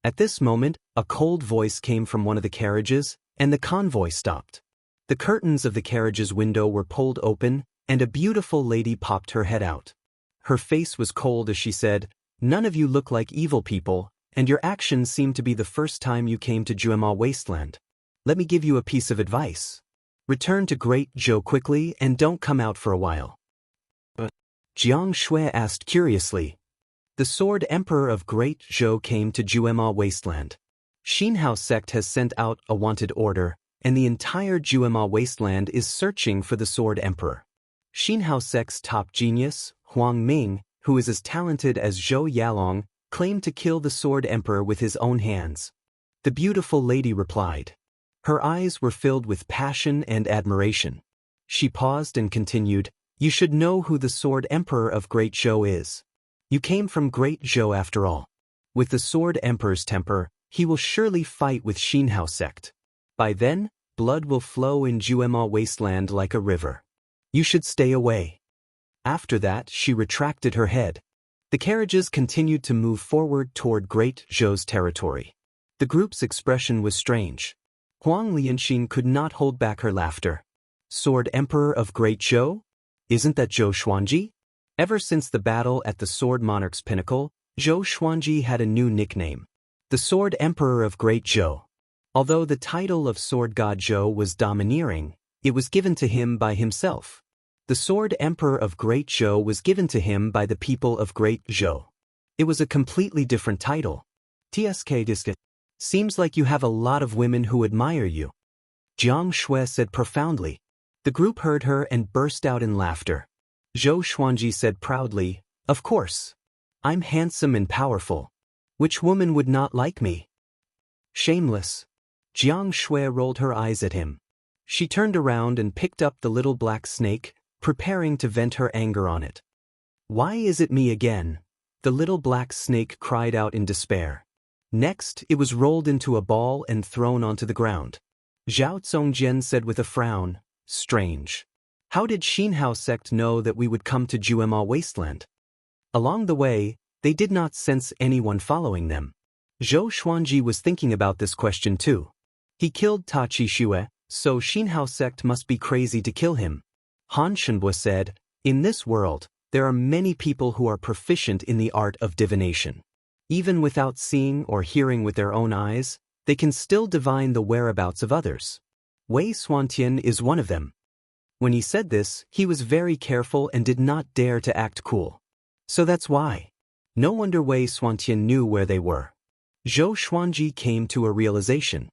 At this moment, a cold voice came from one of the carriages, and the convoy stopped. The curtains of the carriage's window were pulled open, and a beautiful lady popped her head out. Her face was cold as she said, "None of you look like evil people, and your actions seem to be the first time you came to Juema Wasteland. Let me give you a piece of advice. Return to Great Zhou quickly and don't come out for a while." But Jiang Shui asked curiously. "The Sword Emperor of Great Zhou came to Juema Wasteland. Xianxia sect has sent out a wanted order, and the entire Juema Wasteland is searching for the Sword Emperor. Xianxia sect's top genius, Huang Ming, who is as talented as Zhou Yalong, claimed to kill the Sword Emperor with his own hands." The beautiful lady replied. Her eyes were filled with passion and admiration. She paused and continued, "You should know who the Sword Emperor of Great Zhou is. You came from Great Zhou after all. With the Sword Emperor's temper, he will surely fight with Xianxia sect. By then, blood will flow in Juema Wasteland like a river. You should stay away." After that, she retracted her head. The carriages continued to move forward toward Great Zhou's territory. The group's expression was strange. Huang Lianxin could not hold back her laughter. "Sword Emperor of Great Zhou? Isn't that Zhou Xuanji?" Ever since the battle at the Sword Monarch's pinnacle, Zhou Xuanji had a new nickname. The Sword Emperor of Great Zhou. Although the title of Sword God Zhou was domineering, it was given to him by himself. The Sword Emperor of Great Zhou was given to him by the people of Great Zhou. It was a completely different title. "TSK Diska. Seems like you have a lot of women who admire you," Jiang Shui said profoundly. The group heard her and burst out in laughter. Zhou Xuanji said proudly, "Of course. I'm handsome and powerful. Which woman would not like me?" "Shameless." Jiang Shui rolled her eyes at him. She turned around and picked up the little black snake, preparing to vent her anger on it. "Why is it me again?" The little black snake cried out in despair. Next, it was rolled into a ball and thrown onto the ground. Zhao Zongjian said with a frown, "Strange. How did Xianxia sect know that we would come to Juema Wasteland?" Along the way, they did not sense anyone following them. Zhou Xuanji was thinking about this question too. He killed Ta Chi Xue, so Xianxia sect must be crazy to kill him. Han Shenbo said, "In this world, there are many people who are proficient in the art of divination. Even without seeing or hearing with their own eyes, they can still divine the whereabouts of others. Wei Xuantian is one of them." When he said this, he was very careful and did not dare to act cool. So that's why. No wonder Wei Xuantian knew where they were. Zhou Xuanji came to a realization.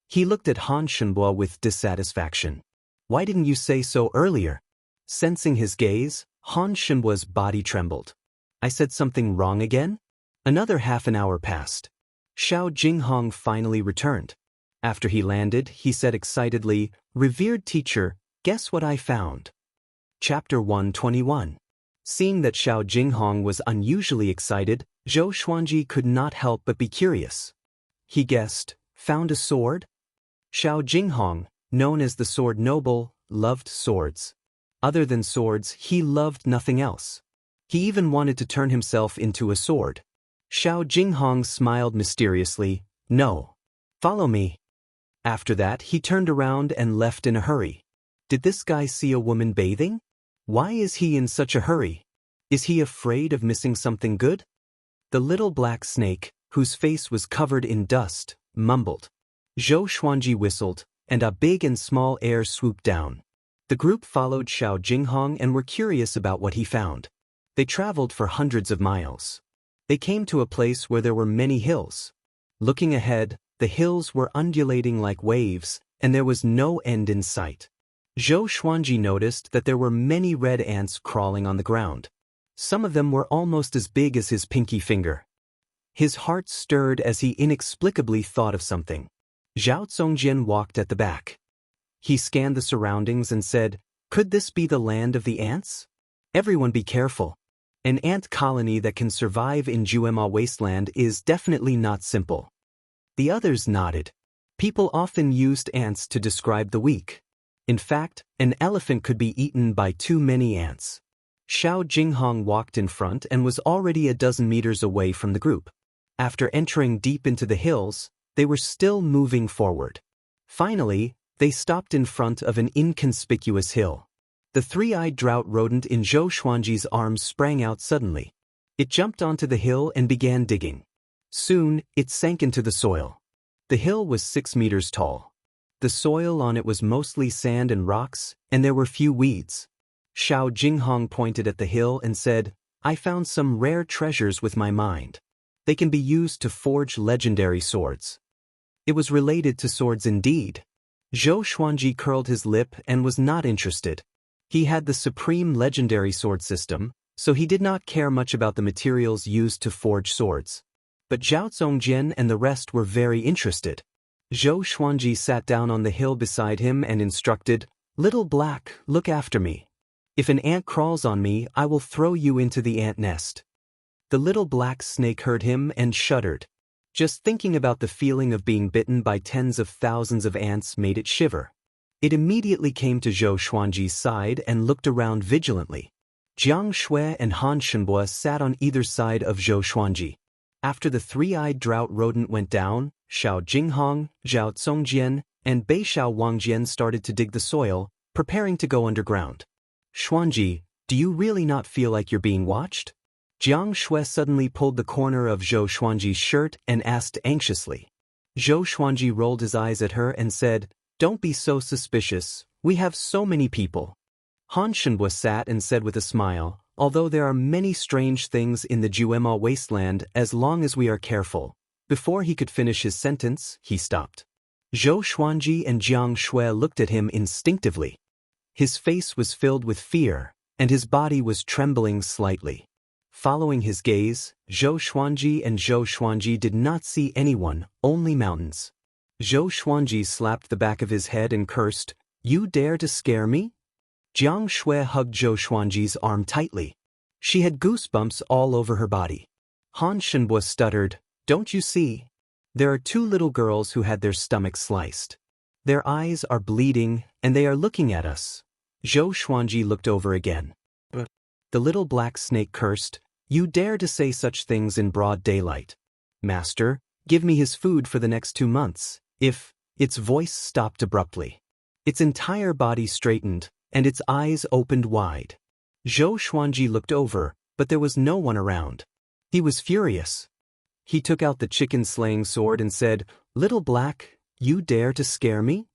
He looked at Han Shenbo with dissatisfaction. "Why didn't you say so earlier?" Sensing his gaze, Han Shenhua's body trembled. I said something wrong again? Another half an hour passed. Xiao Jinghong finally returned. After he landed, he said excitedly, "Revered teacher, guess what I found?" Chapter 121. Seeing that Xiao Jinghong was unusually excited, Zhou Xuanji could not help but be curious. He guessed, "Found a sword?" Xiao Jinghong, known as the Sword Noble, loved swords. Other than swords, he loved nothing else. He even wanted to turn himself into a sword. Xiao Jinghong smiled mysteriously, "No. Follow me." After that, he turned around and left in a hurry. Did this guy see a woman bathing? Why is he in such a hurry? Is he afraid of missing something good? The little black snake, whose face was covered in dust, mumbled. Zhou Xuanji whistled, and a big and small air swooped down. The group followed Xiao Jinghong and were curious about what he found. They traveled for hundreds of miles. They came to a place where there were many hills. Looking ahead, the hills were undulating like waves, and there was no end in sight. Zhou Xuanji noticed that there were many red ants crawling on the ground. Some of them were almost as big as his pinky finger. His heart stirred as he inexplicably thought of something. Zhao Zongjian walked at the back. He scanned the surroundings and said, "Could this be the land of the ants? Everyone be careful. An ant colony that can survive in Juema wasteland is definitely not simple." The others nodded. People often used ants to describe the weak. In fact, an elephant could be eaten by too many ants. Xiao Jinghong walked in front and was already a dozen meters away from the group. After entering deep into the hills, they were still moving forward. Finally, they stopped in front of an inconspicuous hill. The three-eyed drought rodent in Zhou Xuanji's arms sprang out suddenly. It jumped onto the hill and began digging. Soon, it sank into the soil. The hill was 6 meters tall. The soil on it was mostly sand and rocks, and there were few weeds. Xiao Jinghong pointed at the hill and said, "I found some rare treasures with my mind. They can be used to forge legendary swords." It was related to swords indeed. Zhou Xuanji curled his lip and was not interested. He had the supreme legendary sword system, so he did not care much about the materials used to forge swords. But Zhao Zongjian and the rest were very interested. Zhou Xuanji sat down on the hill beside him and instructed, "Little Black, look after me. If an ant crawls on me, I will throw you into the ant nest." The little black snake heard him and shuddered. Just thinking about the feeling of being bitten by tens of thousands of ants made it shiver. It immediately came to Zhou Xuanji's side and looked around vigilantly. Jiang Shui and Han Shenhua sat on either side of Zhou Xuanji. After the three-eyed drought rodent went down, Xiao Jinghong, Zhao Zongjian, and Beixiao Wangjian started to dig the soil, preparing to go underground. "Xuanji, do you really not feel like you're being watched?" Jiang Shui suddenly pulled the corner of Zhou Xuanji's shirt and asked anxiously. Zhou Xuanji rolled his eyes at her and said, "Don't be so suspicious, we have so many people." Han Shenhua sat and said with a smile, "Although there are many strange things in the Juema wasteland as long as we are careful." Before he could finish his sentence, he stopped. Zhou Xuanji and Jiang Shui looked at him instinctively. His face was filled with fear, and his body was trembling slightly. Following his gaze, Zhou Xuanji and Zhou Xuanji did not see anyone, only mountains. Zhou Xuanji slapped the back of his head and cursed, "You dare to scare me?" Jiang Shui hugged Zhou Xuanji's arm tightly. She had goosebumps all over her body. Han Shenhua stuttered, "Don't you see? There are 2 little girls who had their stomachs sliced. Their eyes are bleeding, and they are looking at us." Zhou Xuanji looked over again. The little black snake cursed, "You dare to say such things in broad daylight. Master, give me his food for the next 2 months, if..." Its voice stopped abruptly. Its entire body straightened, and its eyes opened wide. Zhou Xuanji looked over, but there was no one around. He was furious. He took out the chicken-slaying sword and said, "Little Black, you dare to scare me?"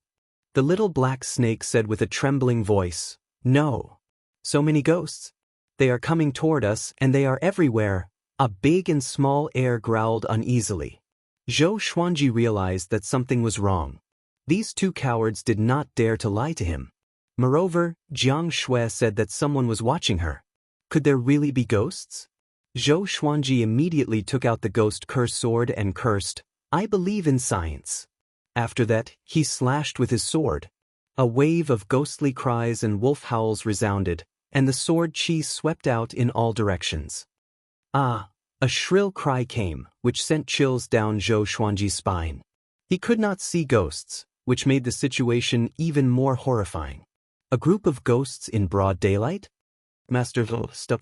The little black snake said with a trembling voice, "No. So many ghosts. They are coming toward us and they are everywhere." A big and small air growled uneasily. Zhou Xuanji realized that something was wrong. These 2 cowards did not dare to lie to him. Moreover, Jiang Shui said that someone was watching her. Could there really be ghosts? Zhou Xuanji immediately took out the ghost curse sword and cursed, "I believe in science." After that, he slashed with his sword. A wave of ghostly cries and wolf howls resounded, and the sword chi swept out in all directions. Ah! A shrill cry came, which sent chills down Zhou Xuanji's spine. He could not see ghosts, which made the situation even more horrifying. A group of ghosts in broad daylight? Master stop.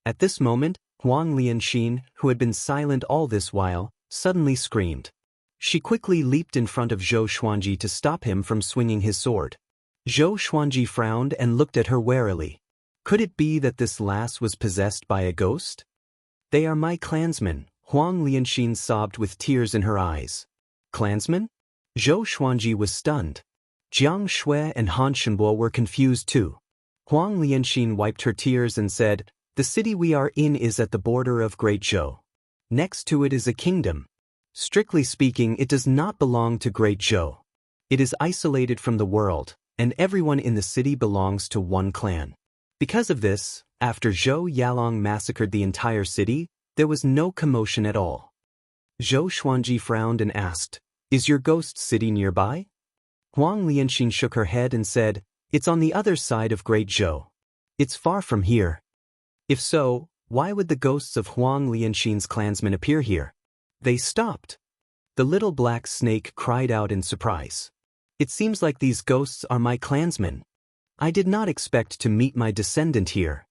At this moment, Wang Lin, who had been silent all this while, suddenly screamed. She quickly leaped in front of Zhou Xuanji to stop him from swinging his sword. Zhou Xuanji frowned and looked at her warily. Could it be that this lass was possessed by a ghost? "They are my clansmen," Wang Lin sobbed with tears in her eyes. Clansmen? Zhou Xuanji was stunned. Jiang Shui and Han Shenbo were confused too. Wang Lin wiped her tears and said, "The city we are in is at the border of Great Zhou. Next to it is a kingdom. Strictly speaking, it does not belong to Great Zhou. It is isolated from the world, and everyone in the city belongs to one clan. Because of this, after Zhou Yalong massacred the entire city, there was no commotion at all." Zhou Xuanji frowned and asked, "Is your ghost city nearby?" Wang Lin shook her head and said, "It's on the other side of Great Zhou. It's far from here." If so, why would the ghosts of Wang Linshin's clansmen appear here? They stopped. The little black snake cried out in surprise. "It seems like these ghosts are my clansmen. I did not expect to meet my descendant here."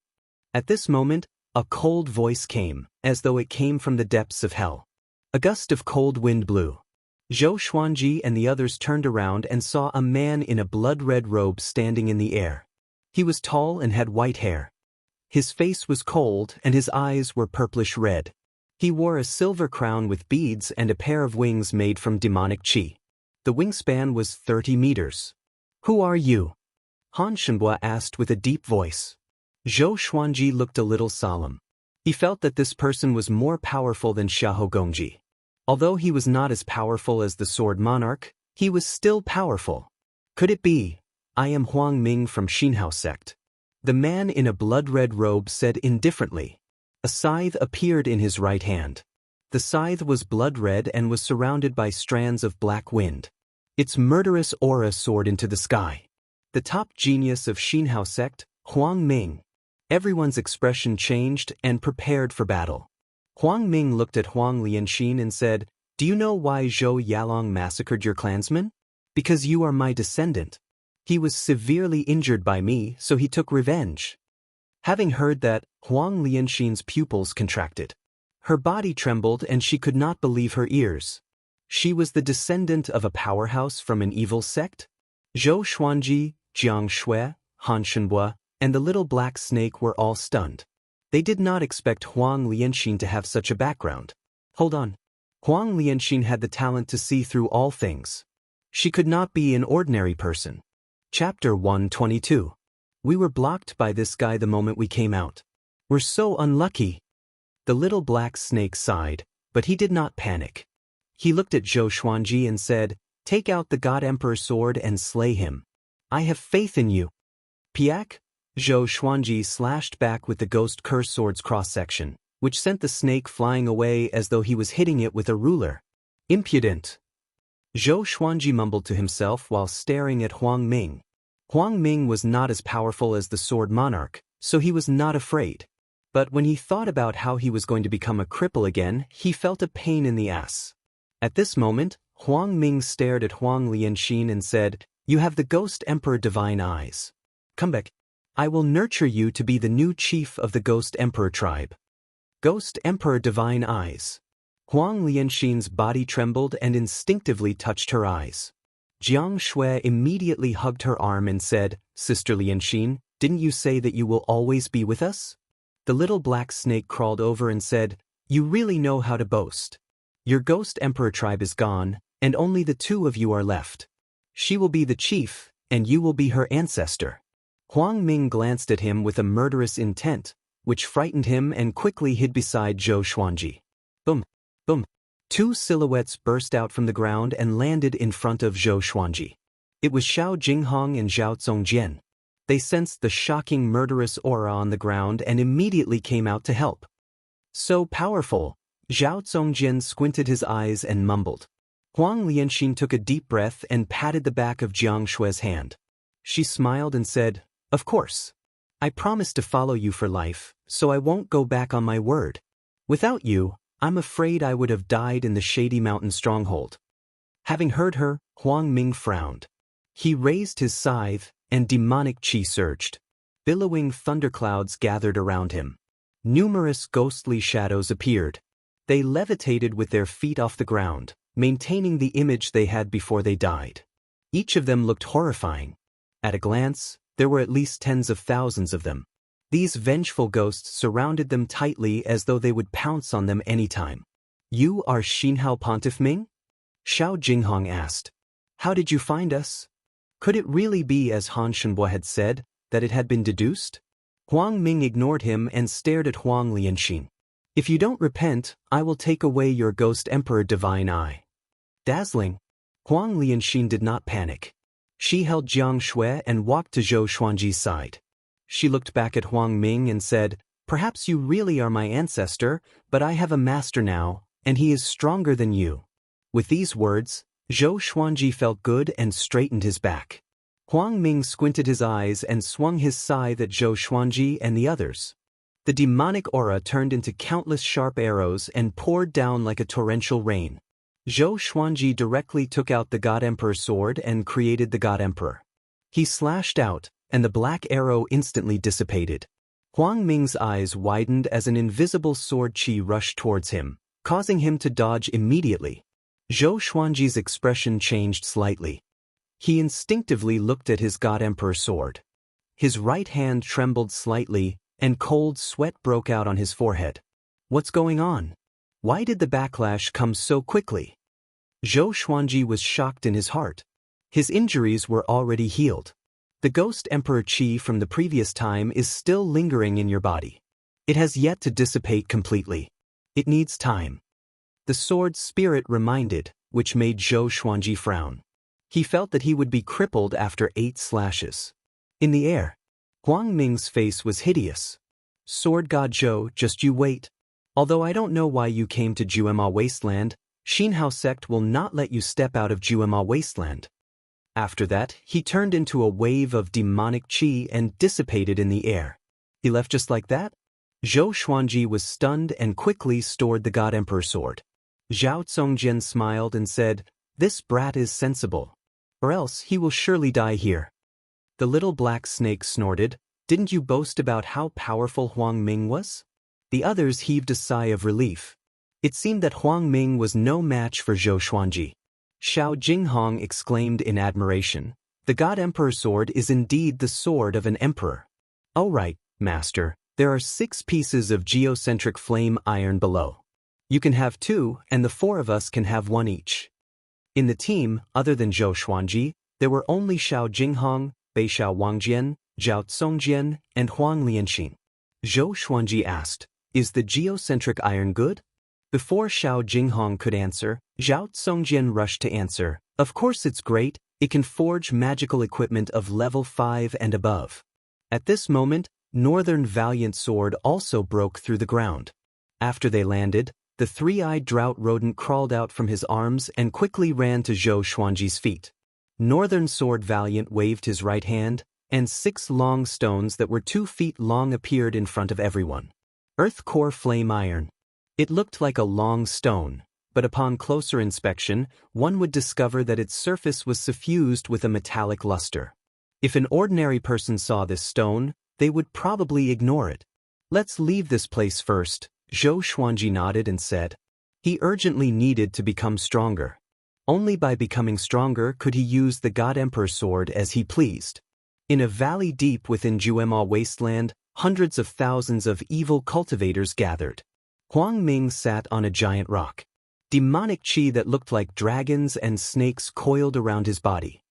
At this moment, a cold voice came, as though it came from the depths of hell. A gust of cold wind blew. Zhou Xuanji and the others turned around and saw a man in a blood-red robe standing in the air. He was tall and had white hair. His face was cold and his eyes were purplish-red. He wore a silver crown with beads and a pair of wings made from demonic qi. The wingspan was 30 meters. "Who are you?" Han Shenbo asked with a deep voice. Zhou Xuanji looked a little solemn. He felt that this person was more powerful than Xiahou Gongji. Although he was not as powerful as the Sword Monarch, he was still powerful. Could it be? "I am Huang Ming from Xinhao sect." The man in a blood-red robe said indifferently. A scythe appeared in his right hand. The scythe was blood-red and was surrounded by strands of black wind. Its murderous aura soared into the sky. The top genius of Xinhao sect, Huang Ming. Everyone's expression changed and prepared for battle. Huang Ming looked at Huang Lin and said, "Do you know why Zhou Yalong massacred your clansmen? Because you are my descendant. He was severely injured by me, so he took revenge." Having heard that, Huang Linshin's pupils contracted. Her body trembled and she could not believe her ears. She was the descendant of a powerhouse from an evil sect? Zhou Xuanji, Jiang Shui, Han Shenbo, and the little black snake were all stunned. They did not expect Huang Linshin to have such a background. Hold on. Huang Linshin had the talent to see through all things. She could not be an ordinary person. Chapter 122. We were blocked by this guy the moment we came out. We're so unlucky. The little black snake sighed, but he did not panic. He looked at Zhou Xuanji and said, "Take out the God Emperor sword and slay him. I have faith in you." Piak? Zhou Xuanji slashed back with the ghost curse sword's cross-section, which sent the snake flying away as though he was hitting it with a ruler. "Impudent." Zhou Xuanji mumbled to himself while staring at Huang Ming. Huang Ming was not as powerful as the Sword Monarch, so he was not afraid. But when he thought about how he was going to become a cripple again, he felt a pain in the ass. At this moment, Huang Ming stared at Huang Linshin and said, "You have the Ghost Emperor Divine Eyes. Come back. I will nurture you to be the new chief of the Ghost Emperor tribe." Ghost Emperor Divine Eyes. Huang Linshin's body trembled and instinctively touched her eyes. Jiang Shui immediately hugged her arm and said, "Sister Linshin, didn't you say that you will always be with us?" The little black snake crawled over and said, "You really know how to boast. Your Ghost Emperor tribe is gone, and only the two of you are left. She will be the chief, and you will be her ancestor." Huang Ming glanced at him with a murderous intent, which frightened him and quickly hid beside Zhou Xuanji. Boom! Boom! Two silhouettes burst out from the ground and landed in front of Zhou Xuanji. It was Xiao Jinghong and Zhao Zongjian. They sensed the shocking murderous aura on the ground and immediately came out to help. So powerful, Zhao Zongjian squinted his eyes and mumbled. Huang Lianxin took a deep breath and patted the back of Jiang Shui's hand. She smiled and said, "Of course. I promise to follow you for life, so I won't go back on my word. Without you, I'm afraid I would have died in the shady mountain stronghold." Having heard her, Huang Ming frowned. He raised his scythe, and demonic qi surged. Billowing thunderclouds gathered around him. Numerous ghostly shadows appeared. They levitated with their feet off the ground, maintaining the image they had before they died. Each of them looked horrifying. At a glance, there were at least tens of thousands of them. These vengeful ghosts surrounded them tightly as though they would pounce on them anytime. "You are Xinhao Pontiff Ming?" Xiao Jinghong asked. "How did you find us?" Could it really be as Han Shenbo had said, that it had been deduced? Huang Ming ignored him and stared at Huang Lianxin. "If you don't repent, I will take away your ghost emperor divine eye." Dazzling. Huang Lianxin did not panic. She held Jiang Shui and walked to Zhou Xuanji's side. She looked back at Huang Ming and said, "Perhaps you really are my ancestor, but I have a master now, and he is stronger than you." With these words, Zhou Xuanji felt good and straightened his back. Huang Ming squinted his eyes and swung his scythe at Zhou Xuanji and the others. The demonic aura turned into countless sharp arrows and poured down like a torrential rain. Zhou Xuanji directly took out the God Emperor's sword and created the God Emperor. He slashed out, and the black arrow instantly dissipated. Huang Ming's eyes widened as an invisible sword qi rushed towards him, causing him to dodge immediately. Zhou Xuanji's expression changed slightly. He instinctively looked at his God Emperor sword. His right hand trembled slightly, and cold sweat broke out on his forehead. What's going on? Why did the backlash come so quickly? Zhou Xuanji was shocked in his heart. His injuries were already healed. The Ghost Emperor Qi from the previous time is still lingering in your body. It has yet to dissipate completely. It needs time. The sword's spirit reminded, which made Zhou Xuanji frown. He felt that he would be crippled after 8 slashes. In the air, Huang Ming's face was hideous. "Sword God Zhou, just you wait. Although I don't know why you came to Juema Wasteland, Xinhao sect will not let you step out of Juema Wasteland." After that, he turned into a wave of demonic qi and dissipated in the air. He left just like that? Zhou Xuanji was stunned and quickly stored the God Emperor sword. Zhao Zongjian smiled and said, "This brat is sensible. Or else he will surely die here." The little black snake snorted, "Didn't you boast about how powerful Huang Ming was?" The others heaved a sigh of relief. It seemed that Huang Ming was no match for Zhou Xuanji. Xiao Jinghong exclaimed in admiration, "The God Emperor sword is indeed the sword of an emperor." "All right, master, there are 6 pieces of geocentric flame iron below. You can have 2, and the 4 of us can have 1 each." In the team, other than Zhou Xuanji, there were only Xiao Jinghong, Beixiao Wangjian, Zhao Zongjian, and Huang Lianxin. Zhou Xuanji asked, "Is the geocentric iron good?" Before Xiao Jinghong could answer, Zhao Zongjian rushed to answer, "Of course it's great, it can forge magical equipment of level 5 and above." At this moment, Northern Valiant Sword also broke through the ground. After they landed, the 3-eyed drought rodent crawled out from his arms and quickly ran to Zhou Xuanji's feet. Northern Sword Valiant waved his right hand, and 6 long stones that were 2 feet long appeared in front of everyone. Earth Core Flame Iron. It looked like a long stone, but upon closer inspection, one would discover that its surface was suffused with a metallic luster. If an ordinary person saw this stone, they would probably ignore it. "Let's leave this place first," Zhou Xuanji nodded and said. He urgently needed to become stronger. Only by becoming stronger could he use the God Emperor sword as he pleased. In a valley deep within Juema Wasteland, hundreds of thousands of evil cultivators gathered. Huang Ming sat on a giant rock. Demonic qi that looked like dragons and snakes coiled around his body.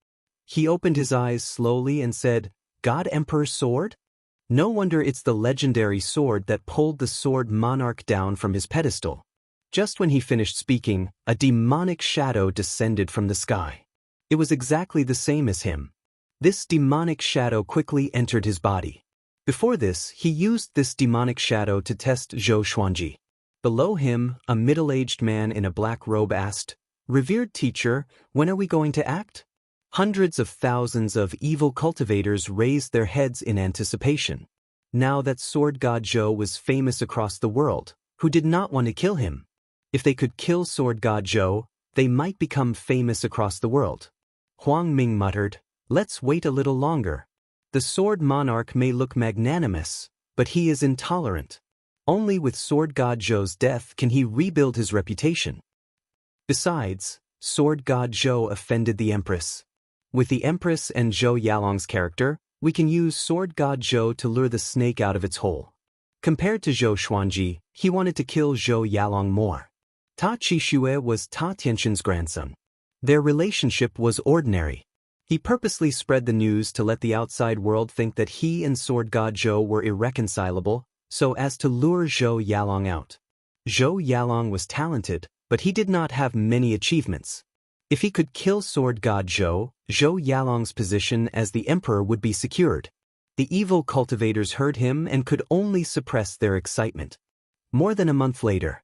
He opened his eyes slowly and said, "God Emperor sword? No wonder it's the legendary sword that pulled the sword monarch down from his pedestal." Just when he finished speaking, a demonic shadow descended from the sky. It was exactly the same as him. This demonic shadow quickly entered his body. Before this, he used this demonic shadow to test Zhou Xuanji. Below him, a middle-aged man in a black robe asked, "Revered teacher, when are we going to act?" Hundreds of thousands of evil cultivators raised their heads in anticipation. Now that sword god Zhou was famous across the world, who did not want to kill him? If they could kill sword god Zhou, they might become famous across the world. Huang Ming muttered, "Let's wait a little longer. The sword monarch may look magnanimous, but he is intolerant. Only with sword god Zhou's death can he rebuild his reputation. Besides, sword god Zhou offended the empress. With the empress and Zhou Yalong's character, we can use sword god Zhou to lure the snake out of its hole. Compared to Zhou Xuanji, he wanted to kill Zhou Yalong more. Ta Qixue was Ta Tianxin's grandson. Their relationship was ordinary. He purposely spread the news to let the outside world think that he and sword god Zhou were irreconcilable, so as to lure Zhou Yalong out. Zhou Yalong was talented, but he did not have many achievements. If he could kill sword god Zhou, Zhou Yalong's position as the emperor would be secured. The evil cultivators heard him and could only suppress their excitement. More than a month later,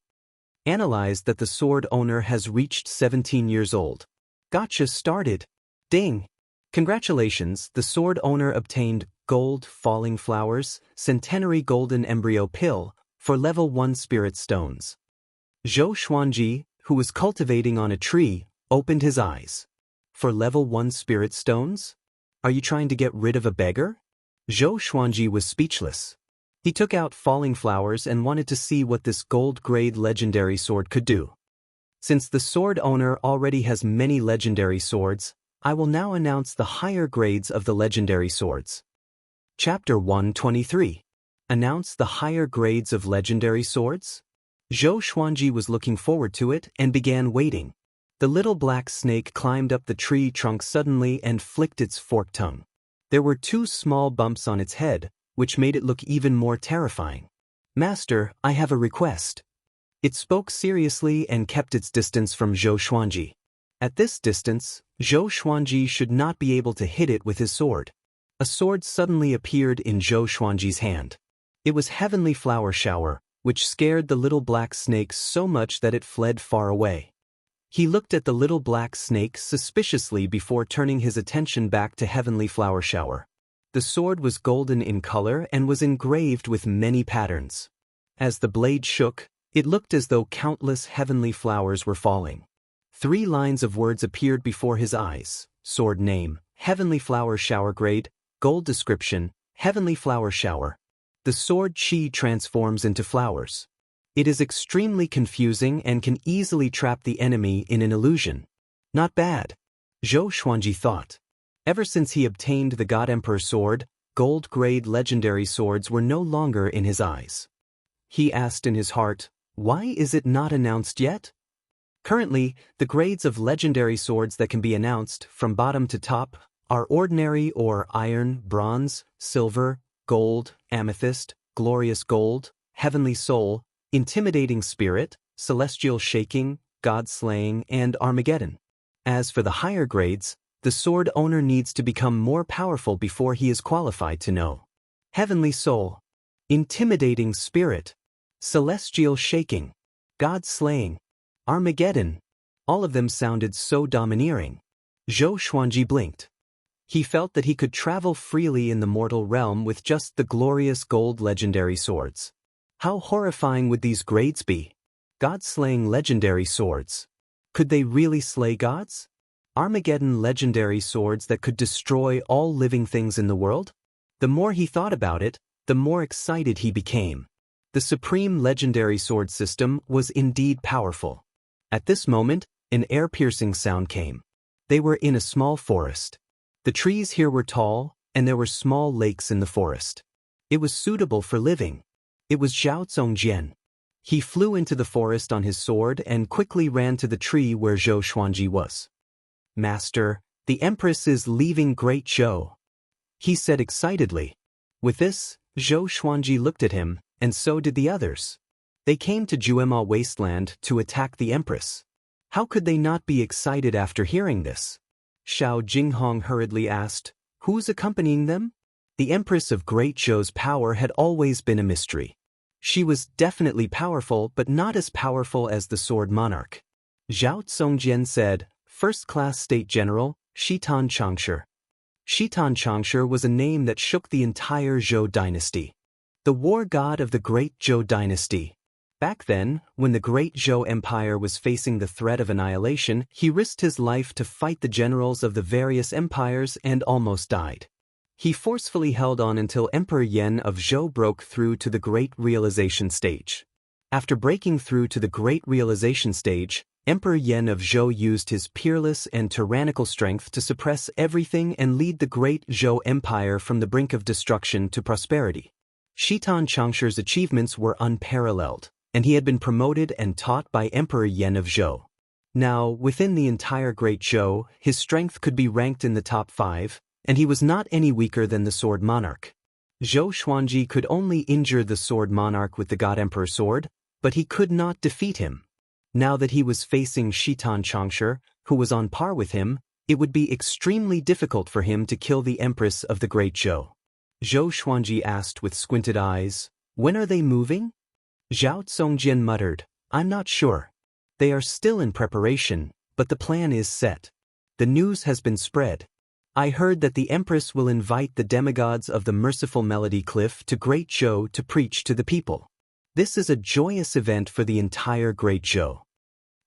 analyzed that the sword owner has reached 17 years old. Gotcha started. Ding! Congratulations, the sword owner obtained Gold Falling Flowers, Centenary Golden Embryo Pill, for level 1 Spirit Stones. Zhou Xuanji, who was cultivating on a tree, opened his eyes. For level 1 Spirit Stones? Are you trying to get rid of a beggar? Zhou Xuanji was speechless. He took out Falling Flowers and wanted to see what this gold-grade legendary sword could do. Since the sword owner already has many legendary swords, I will now announce the higher grades of the legendary swords. Chapter 123. Announce the higher grades of legendary swords? Zhou Xuanji was looking forward to it and began waiting. The little black snake climbed up the tree trunk suddenly and flicked its forked tongue. There were 2 small bumps on its head, which made it look even more terrifying. "Master, I have a request." It spoke seriously and kept its distance from Zhou Xuanji. At this distance, Zhou Xuanji should not be able to hit it with his sword. A sword suddenly appeared in Zhou Xuanji's hand. It was Heavenly Flower Shower, which scared the little black snake so much that it fled far away. He looked at the little black snake suspiciously before turning his attention back to Heavenly Flower Shower. The sword was golden in color and was engraved with many patterns. As the blade shook, it looked as though countless heavenly flowers were falling. 3 lines of words appeared before his eyes: sword name, Heavenly Flower Shower grade, gold description, Heavenly Flower Shower. The sword chi transforms into flowers. It is extremely confusing and can easily trap the enemy in an illusion. Not bad, Zhou Xuanji thought. Ever since he obtained the God Emperor sword, gold-grade legendary swords were no longer in his eyes. He asked in his heart, why is it not announced yet? Currently, the grades of legendary swords that can be announced, from bottom to top, are ordinary or iron, bronze, silver, gold, amethyst, glorious gold, heavenly soul, intimidating spirit, celestial shaking, god-slaying, and Armageddon. As for the higher grades, the sword owner needs to become more powerful before he is qualified to know. Heavenly soul, intimidating spirit, celestial shaking, god-slaying, Armageddon. All of them sounded so domineering. Zhou Xuanji blinked. He felt that he could travel freely in the mortal realm with just the glorious gold legendary swords. How horrifying would these grades be? God-slaying legendary swords. Could they really slay gods? Armageddon legendary swords that could destroy all living things in the world? The more he thought about it, the more excited he became. The supreme legendary sword system was indeed powerful. At this moment, an ear-piercing sound came. They were in a small forest. The trees here were tall, and there were small lakes in the forest. It was suitable for living. It was Zhao Zongjian. He flew into the forest on his sword and quickly ran to the tree where Zhou Xuanji was. Master, the Empress is leaving Great Zhou, he said excitedly. With this, Zhou Xuanji looked at him, and so did the others. They came to Juema Wasteland to attack the Empress. How could they not be excited after hearing this? Xiao Jinghong hurriedly asked, Who's accompanying them? The Empress of Great Zhou's power had always been a mystery. She was definitely powerful, but not as powerful as the Sword Monarch. Zhao Zongjian said, First-class State General, Shitan Changshi. Shitan Changshi was a name that shook the entire Zhou dynasty. The war god of the Great Zhou dynasty. Back then, when the Great Zhou Empire was facing the threat of annihilation, he risked his life to fight the generals of the various empires and almost died. He forcefully held on until Emperor Yan of Zhou broke through to the Great Realization stage. After breaking through to the Great Realization stage, Emperor Yan of Zhou used his peerless and tyrannical strength to suppress everything and lead the Great Zhou Empire from the brink of destruction to prosperity. Shitan Changshi's achievements were unparalleled, and he had been promoted and taught by Emperor Yan of Zhou. Now, within the entire Great Zhou, his strength could be ranked in the top 5, and he was not any weaker than the Sword Monarch. Zhou Xuanji could only injure the Sword Monarch with the God Emperor sword, but he could not defeat him. Now that he was facing Shitan Changshi, who was on par with him, it would be extremely difficult for him to kill the Empress of the Great Zhou. Zhou Xuanji asked with squinted eyes, "When are they moving?" Zhao Zongjian muttered, "I'm not sure. They are still in preparation, but the plan is set. The news has been spread. I heard that the Empress will invite the demigods of the merciful Melody Cliff to Great Zhou to preach to the people. This is a joyous event for the entire Great Zhou."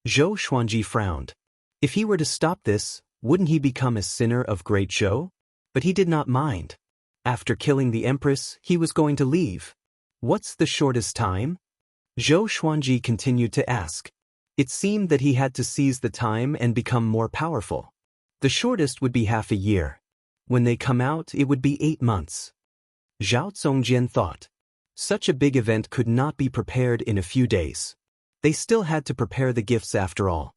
Zhou Xuanji frowned. If he were to stop this, wouldn't he become a sinner of Great Zhou? But he did not mind. After killing the Empress, he was going to leave. What's the shortest time? Zhou Xuanji continued to ask. It seemed that he had to seize the time and become more powerful. The shortest would be half a year. When they come out, it would be 8 months. Zhao Zongjian thought. Such a big event could not be prepared in a few days. They still had to prepare the gifts after all.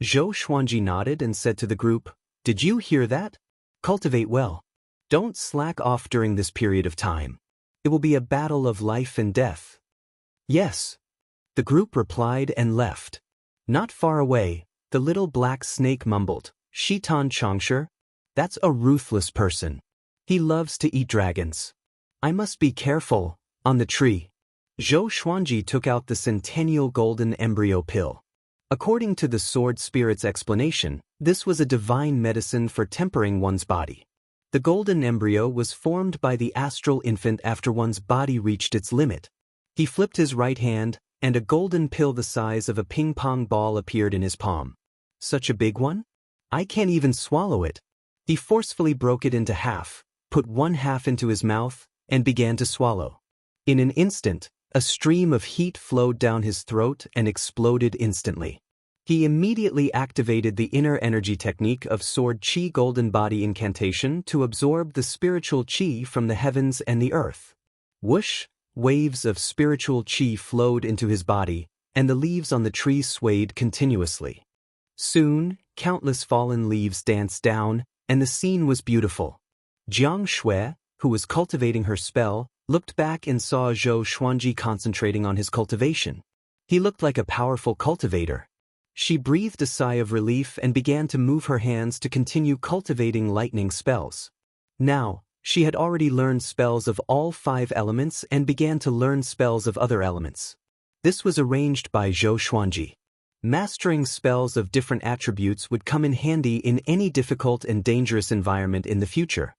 Zhou Xuanji nodded and said to the group, "Did you hear that? Cultivate well. Don't slack off during this period of time. It will be a battle of life and death." "Yes." The group replied and left. Not far away, the little black snake mumbled, "Shitan Changshi? That's a ruthless person. He loves to eat dragons. I must be careful." On the tree, Zhou Xuanji took out the centennial golden embryo pill. According to the sword spirit's explanation, this was a divine medicine for tempering one's body. The golden embryo was formed by the astral infant after one's body reached its limit. He flipped his right hand, and a golden pill the size of a ping-pong ball appeared in his palm. "Such a big one? I can't even swallow it." He forcefully broke it into half, put one half into his mouth, and began to swallow. In an instant, a stream of heat flowed down his throat and exploded instantly. He immediately activated the inner energy technique of Sword Qi Golden Body Incantation to absorb the spiritual qi from the heavens and the earth. Whoosh! Waves of spiritual qi flowed into his body, and the leaves on the tree swayed continuously. Soon, countless fallen leaves danced down, and the scene was beautiful. Jiang Shui, who was cultivating her spell, looked back and saw Zhou Xuanji concentrating on his cultivation. He looked like a powerful cultivator. She breathed a sigh of relief and began to move her hands to continue cultivating lightning spells. Now, she had already learned spells of all 5 elements and began to learn spells of other elements. This was arranged by Zhou Xuanji. Mastering spells of different attributes would come in handy in any difficult and dangerous environment in the future.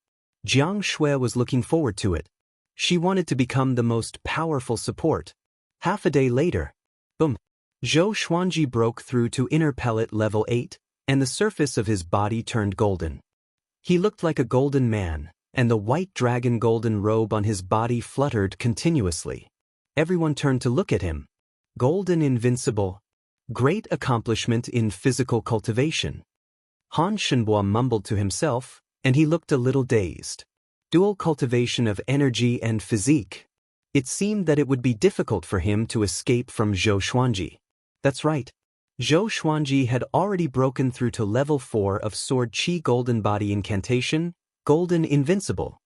Jiang Shui was looking forward to it. She wanted to become the most powerful support. Half a day later, boom! Zhou Xuanji broke through to inner pellet level 8, and the surface of his body turned golden. He looked like a golden man, and the white dragon golden robe on his body fluttered continuously. Everyone turned to look at him. Golden invincible. Great accomplishment in physical cultivation. Han Shenhua mumbled to himself, and he looked a little dazed. Dual cultivation of energy and physique. It seemed that it would be difficult for him to escape from Zhou Xuanji. That's right. Zhou Xuanji had already broken through to level 4 of Sword Qi Golden Body Incantation, Golden Invincible.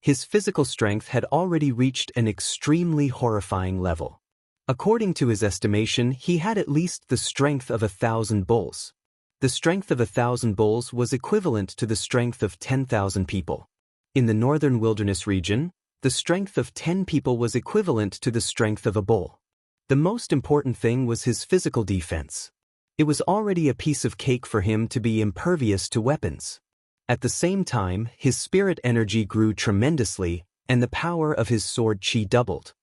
His physical strength had already reached an extremely horrifying level. According to his estimation, he had at least the strength of 1,000 bulls. The strength of 1,000 bulls was equivalent to the strength of 10,000 people. In the northern wilderness region, the strength of 10 people was equivalent to the strength of a bull. The most important thing was his physical defense. It was already a piece of cake for him to be impervious to weapons. At the same time, his spirit energy grew tremendously, and the power of his sword chi doubled.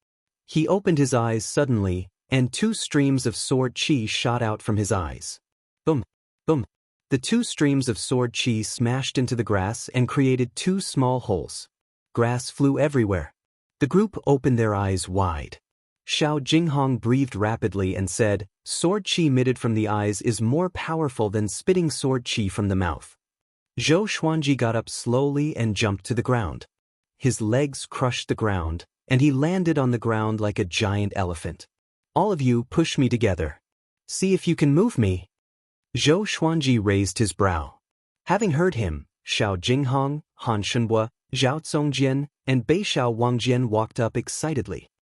He opened his eyes suddenly, and 2 streams of sword chi shot out from his eyes. Boom! Boom! The 2 streams of sword chi smashed into the grass and created 2 small holes. Grass flew everywhere. The group opened their eyes wide. Xiao Jinghong breathed rapidly and said, "Sword chi emitted from the eyes is more powerful than spitting sword chi from the mouth." Zhou Xuanji got up slowly and jumped to the ground. His legs crushed the ground, and he landed on the ground like a giant elephant. "All of you push me together. See if you can move me." Zhou Xuanji raised his brow. Having heard him, Xiao Jinghong, Han Shenhua, Zhao Zongjian, and Bei Xiao Wangjian walked up excitedly.